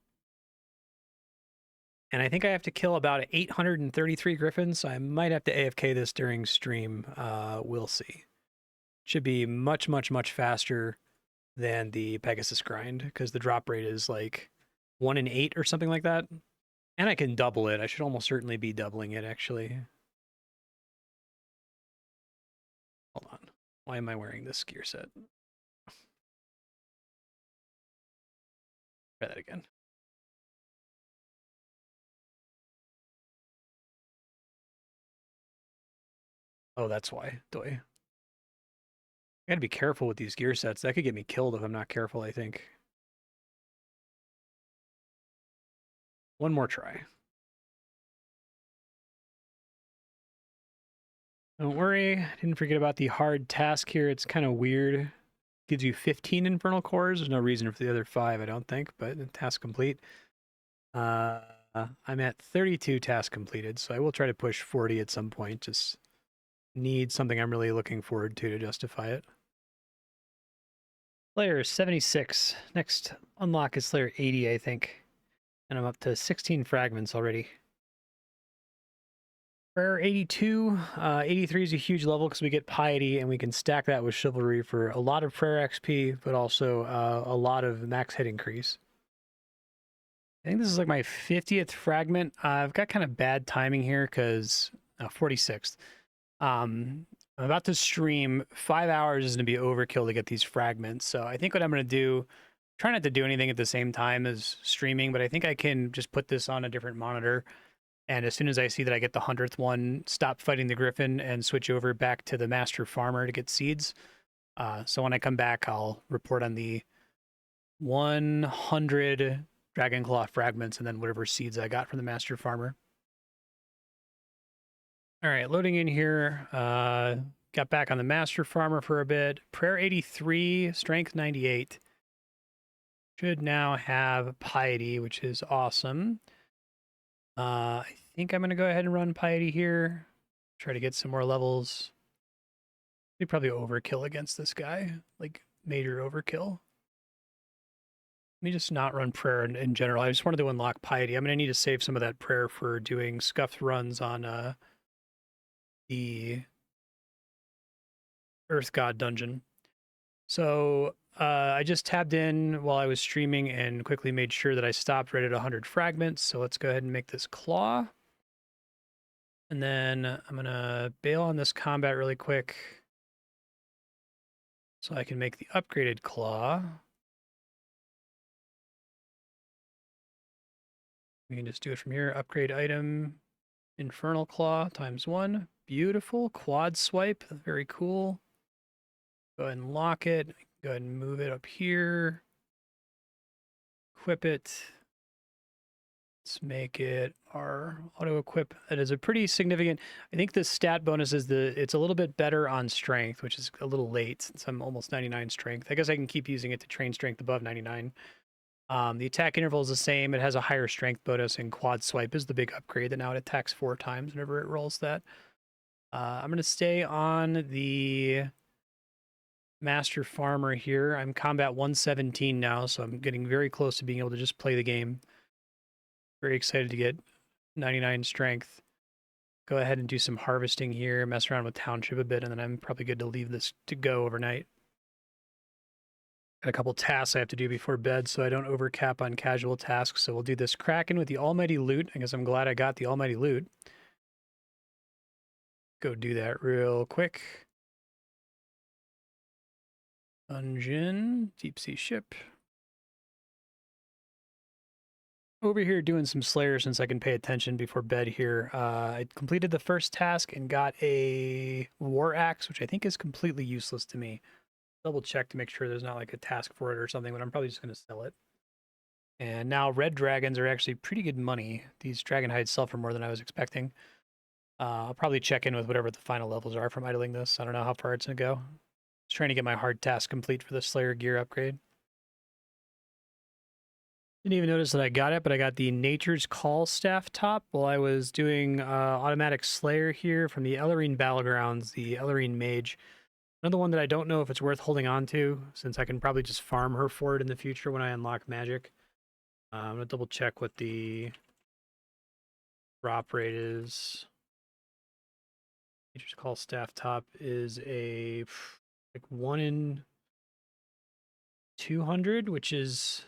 And I think I have to kill about 833 griffins, so I might have to AFK this during stream. We'll see. Should be much, much, much faster than the Pegasus grind, because the drop rate is like 1 in 8 or something like that. And I can double it. I should almost certainly be doubling it, actually. Hold on. Why am I wearing this gear set? Try that again. Oh, that's why. Doy. I gotta be careful with these gear sets. That could get me killed if I'm not careful, I think. One more try. Don't worry, I didn't forget about the hard task here. It's kind of weird. Gives you 15 infernal cores. There's no reason for the other 5, I don't think, but task complete. I'm at 32 tasks completed, so I will try to push 40 at some point. Just need something I'm really looking forward to justify it. Slayer 76. Next unlock is Slayer 80, I think. And I'm up to 16 fragments already. Prayer 82. 83 is a huge level because we get Piety, and we can stack that with Chivalry for a lot of Prayer XP, but also a lot of max hit increase. I think this is like my 50th fragment. I've got kind of bad timing here because 46th. I'm about to stream. 5 hours is going to be overkill to get these fragments. So I think what I'm going to do, try not to do anything at the same time as streaming, but I think I can just put this on a different monitor. And as soon as I see that I get the 100th one, stop fighting the Griffin and switch over back to the Master Farmer to get seeds. So when I come back, I'll report on the 100 Dragonclaw fragments and then whatever seeds I got from the Master Farmer. All right, loading in here. Got back on the Master Farmer for a bit. Prayer 83, Strength 98. Should now have Piety, which is awesome. I think I'm going to go ahead and run Piety here. Try to get some more levels. We probably overkill against this guy. Like, major overkill. Let me just not run prayer in general. I just wanted to unlock Piety. I'm going to need to save some of that prayer for doing scuffed runs on the Earth God dungeon. So I just tabbed in while I was streaming and quickly made sure that I stopped right at 100 fragments. So let's go ahead and make this claw. And then I'm going to bail on this combat really quick so I can make the upgraded claw. We can just do it from here. Upgrade item, Infernal Claw ×1. Beautiful. Quad swipe. Very cool. Go ahead and lock it. Go ahead and move it up here. Equip it. Let's make it our auto equip. That is a pretty significant. I think the stat bonus is it's a little bit better on strength, which is a little late since I'm almost 99 strength. I guess I can keep using it to train strength above 99. The attack interval is the same. It has a higher strength bonus, and quad swipe is the big upgrade that now it attacks 4 times whenever it rolls that. I'm going to stay on the Master Farmer here. I'm combat 117 now, so I'm getting very close to being able to just play the game. Very excited to get 99 strength. Go ahead and do some harvesting here, mess around with Township a bit, and then I'm probably good to leave this to go overnight. Got a couple tasks I have to do before bed so I don't overcap on casual tasks. So we'll do this Kraken with the Almighty Loot. I guess I'm glad I got the Almighty Loot. Go do that real quick. Dungeon, deep sea ship. Over here doing some Slayer since I can pay attention before bed here. I completed the first task and got a War Axe, which I think is completely useless to me. Double check to make sure there's not like a task for it or something, but I'm probably just going to sell it. And now red dragons are actually pretty good money. These dragon hides sell for more than I was expecting. I'll probably check in with whatever the final levels are from idling this. I don't know how far it's going to go. Just trying to get my hard task complete for the Slayer gear upgrade. Didn't even notice that I got it, but I got the Nature's Call staff top while I was doing automatic Slayer here from the Ellerine Battlegrounds, the Ellerine Mage. Another one that I don't know if it's worth holding on to, since I can probably just farm her for it in the future when I unlock magic. I'm going to double check what the drop rate is. Nature's Call staff top is a like 1 in 200, which is...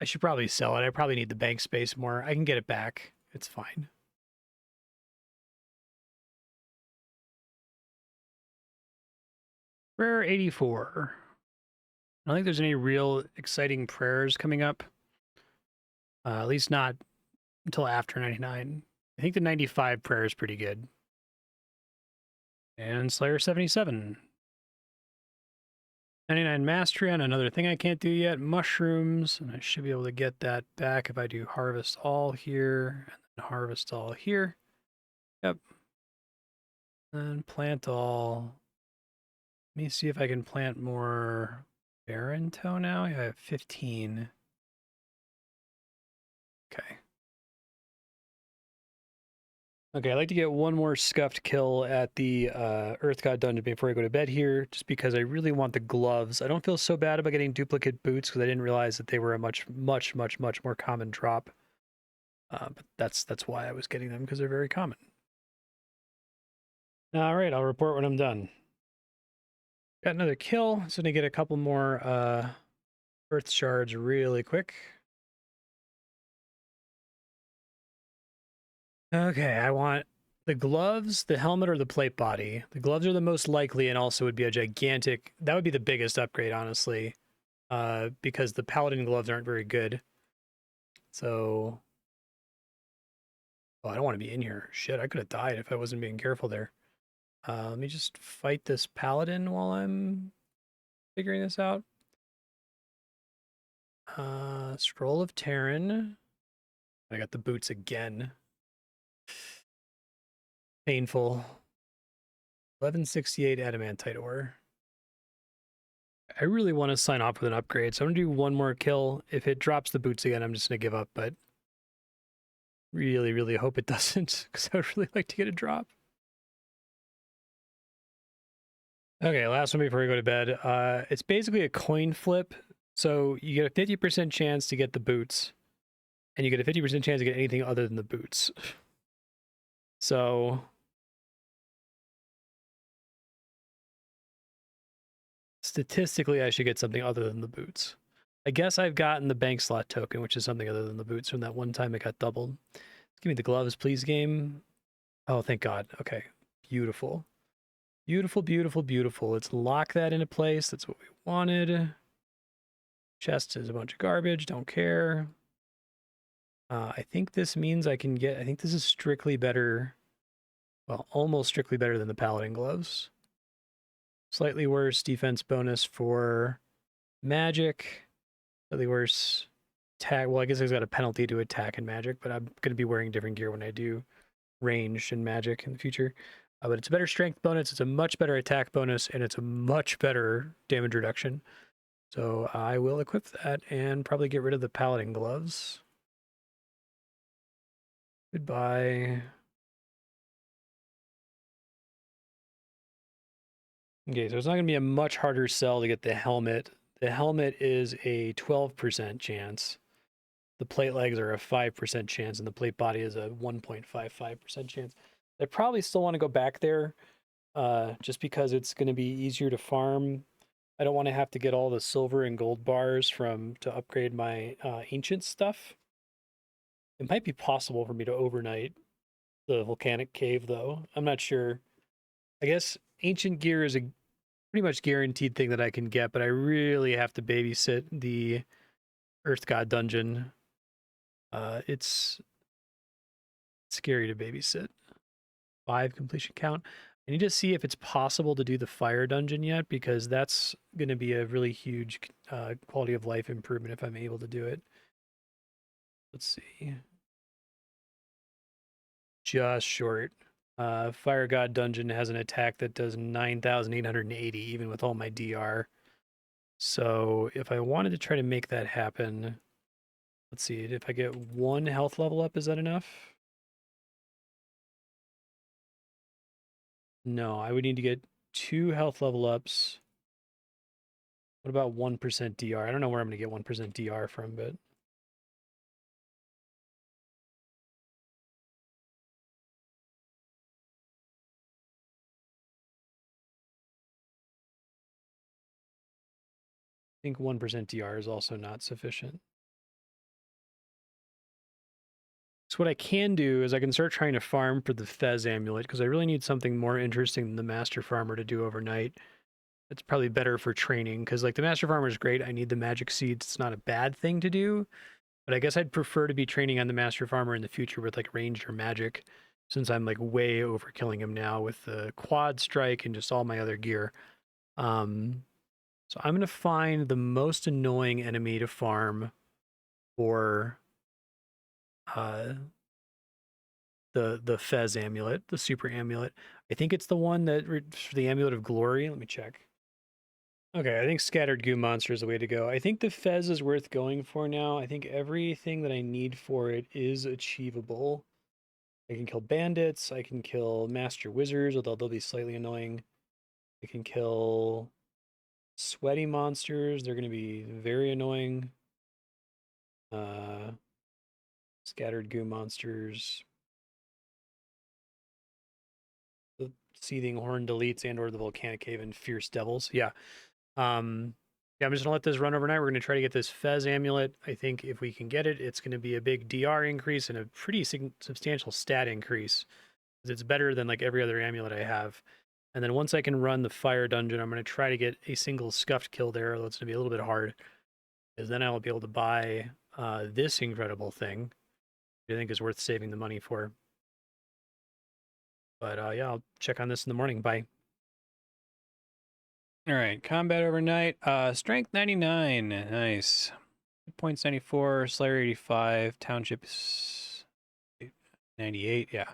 I should probably sell it. I probably need the bank space more. I can get it back. It's fine. Prayer 84. I don't think there's any real exciting prayers coming up. At least not until after 99. I think the 95 prayer is pretty good. And Slayer 77. 99 Mastery on another thing I can't do yet. Mushrooms. And I should be able to get that back if I do Harvest All here. And then Harvest All here. Yep. And Plant All. Let me see if I can plant more Baron Toe now. I have 15. Okay. Okay, I'd like to get one more scuffed kill at the Earth God dungeon before I go to bed here, just because I really want the gloves. I don't feel so bad about getting duplicate boots because I didn't realize that they were a much more common drop. But that's why I was getting them, because they're very common. All right, I'll report when I'm done. Got another kill, so I'm gonna get a couple more Earth shards really quick. Okay, I want the gloves, the helmet, or the plate body. The gloves are the most likely, and also would be a gigantic. That would be the biggest upgrade, honestly, because the paladin gloves aren't very good. So, oh, I don't want to be in here. Shit, I could have died if I wasn't being careful there. Let me just fight this paladin while I'm figuring this out. Scroll of Terran. I got the boots again. Painful. 1168 adamantite ore. I really want to sign off with an upgrade, so I'm going to do one more kill. If it drops the boots again, I'm just going to give up, but really hope it doesn't, because I would really like to get a drop. Okay, last one before we go to bed. It's basically a coin flip. So you get a 50% chance to get the boots, and you get a 50% chance to get anything other than the boots. So statistically, I should get something other than the boots. I guess I've gotten the bank slot token, which is something other than the boots from that one time it got doubled. Give me the gloves, please, game. Oh, thank God. Okay. Beautiful. Beautiful. Let's lock that into place. That's what we wanted. Chest is a bunch of garbage. Don't care. I think this means I can get... I think this is strictly better... Well, almost strictly better than the Paladin gloves. Slightly worse defense bonus for magic. Slightly worse attack. Well, I guess it's got a penalty to attack and magic, but I'm going to be wearing different gear when I do ranged and magic in the future. But it's a better strength bonus, it's a much better attack bonus, and it's a much better damage reduction. So I will equip that and probably get rid of the paladin gloves. Goodbye. Okay, so it's not going to be a much harder sell to get the helmet. The helmet is a 12% chance. The plate legs are a 5% chance, and the plate body is a 1.55% chance. I probably still want to go back there, just because it's going to be easier to farm. I don't want to have to get all the silver and gold bars to upgrade my ancient stuff. It might be possible for me to overnight the volcanic cave, though. I'm not sure. I guess ancient gear is a pretty much guaranteed thing that I can get, but I really have to babysit the Earth God dungeon. It's scary to babysit. 5 completion count. I need to see if it's possible to do the fire dungeon yet, because that's going to be a really huge quality of life improvement if I'm able to do it. Let's see. Just short. Fire God dungeon has an attack that does 9,880, even with all my DR. So if I wanted to try to make that happen, let's see, if I get 1 health level up, is that enough? No, I would need to get 2 health level ups. What about 1% DR? I don't know where I'm going to get 1% DR from, but... I think 1% DR is also not sufficient. So what I can do is I can start trying to farm for the Fez amulet, because I really need something more interesting than the Master Farmer to do overnight. It's probably better for training, because like the Master Farmer is great. I need the magic seeds. It's not a bad thing to do, but I guess I'd prefer to be training on the Master Farmer in the future with like ranged or magic, since I'm like way overkilling him now with the quad strike and just all my other gear. So I'm going to find the most annoying enemy to farm for the Fez amulet, the super amulet. I think it's the one that for the amulet of glory. Let me check. Okay, I think scattered goo monster is the way to go. I think the Fez is worth going for now. I think everything that I need for it is achievable. I can kill bandits. I can kill master wizards, although they'll be slightly annoying. I can kill sweaty monsters. They're going to be very annoying. Scattered goo monsters. The seething horned elites and or the volcanic cave and fierce devils. Yeah. Yeah, I'm just gonna let this run overnight. We're gonna try to get this Fez amulet. I think if we can get it, it's gonna be a big DR increase and a pretty substantial stat increase. It's better than like every other amulet I have. And then once I can run the fire dungeon, I'm gonna try to get a single scuffed kill there, although it's gonna be a little bit hard. Because then I will be able to buy this incredible thing, which I think is worth saving the money for. But yeah, I'll check on this in the morning. Bye. All right, combat overnight. Strength 99, nice. Hit points 94, Slayer 85, Townships 98, yeah.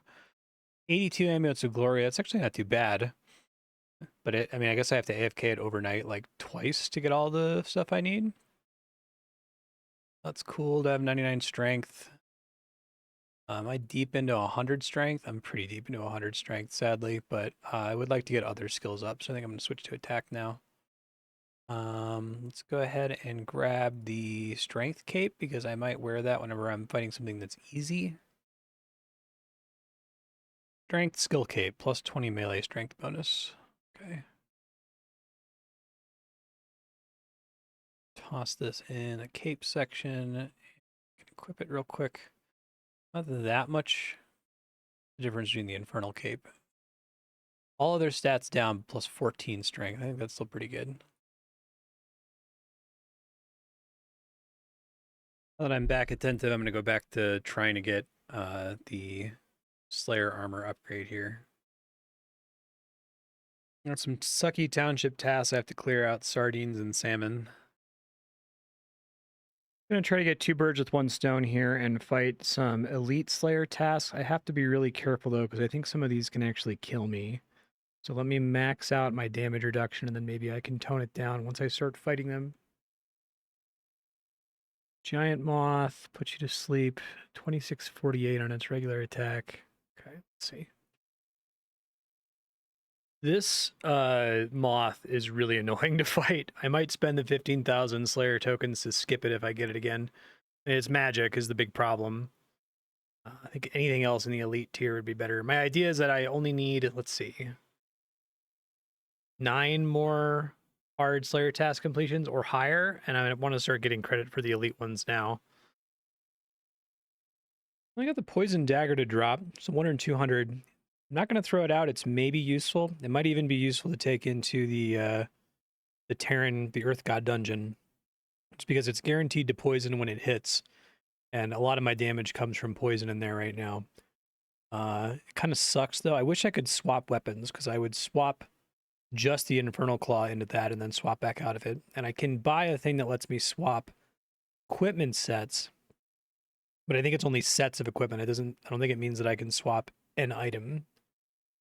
82 amulets of glory. That's actually not too bad. But I mean, I guess I have to AFK it overnight like twice to get all the stuff I need. That's cool to have 99 strength. Am I deep into 100 strength? I'm pretty deep into 100 strength, sadly, but I would like to get other skills up, so I think I'm going to switch to attack now. Let's go ahead and grab the strength cape because I might wear that whenever I'm fighting something that's easy. Strength skill cape, plus 20 melee strength bonus. Okay. Toss this in a cape section. Equip it real quick. Not that much difference between the Infernal cape. All other stats down, plus 14 strength. I think that's still pretty good. Now that I'm back attentive, I'm going to go back to trying to get the Slayer armor upgrade here. Got some sucky township tasks I have to clear out: sardines and salmon. I'm going to try to get two birds with one stone here and fight some elite slayer tasks. I have to be really careful though, because I think some of these can actually kill me. So let me max out my damage reduction and then maybe I can tone it down once I start fighting them. Giant moth, put you to sleep. 2648 on its regular attack. Okay, let's see. This moth is really annoying to fight. I might spend the 15,000 Slayer tokens to skip it if I get it again. Its magic is the big problem. I think anything else in the elite tier would be better. My idea is that I only need, let's see, 9 more hard Slayer task completions or higher, and I want to start getting credit for the elite ones now. I got the poison dagger to drop, so 1 in 200. I'm not going to throw it out. It's maybe useful. It might even be useful to take into the Terran, the Earth God dungeon. It's because it's guaranteed to poison when it hits, and a lot of my damage comes from poison in there right now. It kind of sucks though. I wish I could swap weapons because I would swap just the Infernal Claw into that and then swap back out of it. And I can buy a thing that lets me swap equipment sets, but I think it's only sets of equipment. I don't think it means that I can swap an item.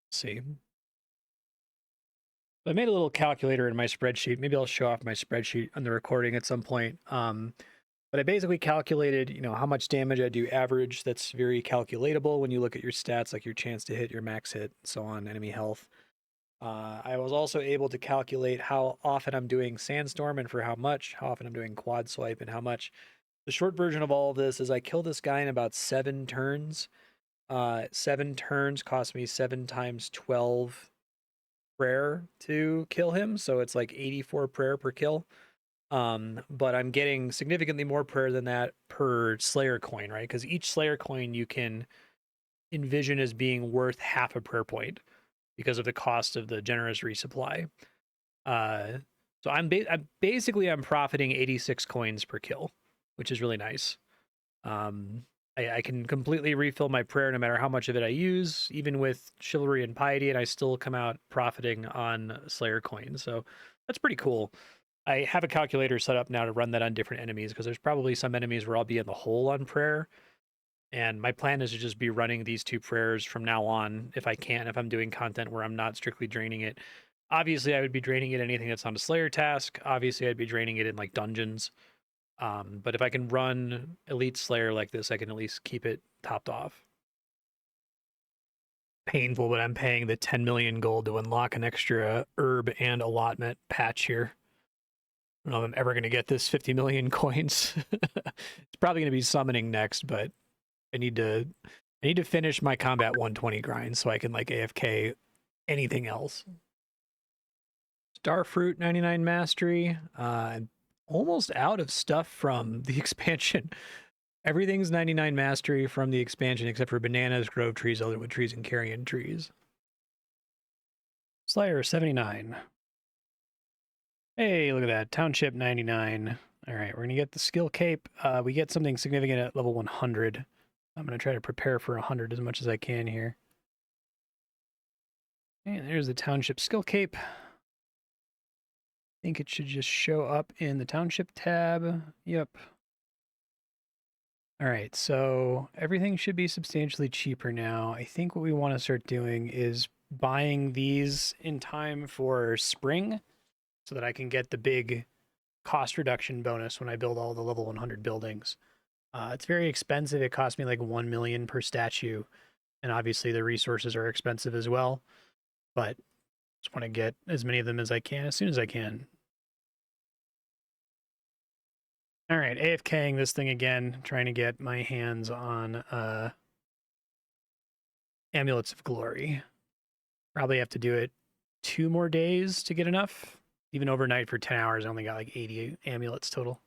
Let's see. I made a little calculator in my spreadsheet. Maybe I'll show off my spreadsheet on the recording at some point. But I basically calculated, how much damage I do average. That's very calculatable when you look at your stats, like your chance to hit, your max hit, and so on, enemy health. I was also able to calculate how often I'm doing Sandstorm and for how much, how often I'm doing Quad Swipe and how much. The short version of all of this is I kill this guy in about 7 turns. 7 turns cost me 7 times 12 prayer to kill him, so it's like 84 prayer per kill. But I'm getting significantly more prayer than that per Slayer coin, right? Because each Slayer coin you can envision as being worth half a prayer point because of the cost of the generous resupply. So I'm basically profiting 86 coins per kill, which is really nice. I can completely refill my prayer no matter how much of it I use, even with chivalry and piety, and I still come out profiting on Slayer coins. So that's pretty cool. I have a calculator set up now to run that on different enemies because there's probably some enemies where I'll be in the hole on prayer. And my plan is to just be running these 2 prayers from now on if I can, if I'm doing content where I'm not strictly draining it. Obviously, I would be draining it anything that's on a Slayer task. Obviously, I'd be draining it in like dungeons. But if I can run Elite Slayer like this, I can at least keep it topped off. painful, but I'm paying the 10 million gold to unlock an extra herb and allotment patch here. I don't know if I'm ever going to get this 50 million coins. It's probably going to be summoning next, but I need to finish my combat 120 grind so I can like AFK anything else. Starfruit 99 mastery. I'm almost out of stuff from the expansion. Everything's 99 mastery from the expansion except for bananas, grove trees, elderwood trees, and carrion trees. Slayer 79. Hey, look at that. Township 99. All right, we're going to get the skill cape. We get something significant at level 100. I'm going to try to prepare for 100 as much as I can here. And there's the township skill cape. I think it should just show up in the township tab. Yep. All right, so everything should be substantially cheaper now. I think what we want to start doing is buying these in time for spring so that I can get the big cost reduction bonus when I build all the level 100 buildings. It's very expensive. It cost me like 1 million per statue. And obviously the resources are expensive as well. But just want to get as many of them as I can as soon as I can. All right, AFKing this thing again, trying to get my hands on Amulets of Glory. Probably have to do it 2 more days to get enough. Even overnight for 10 hours, I only got like 80 amulets total.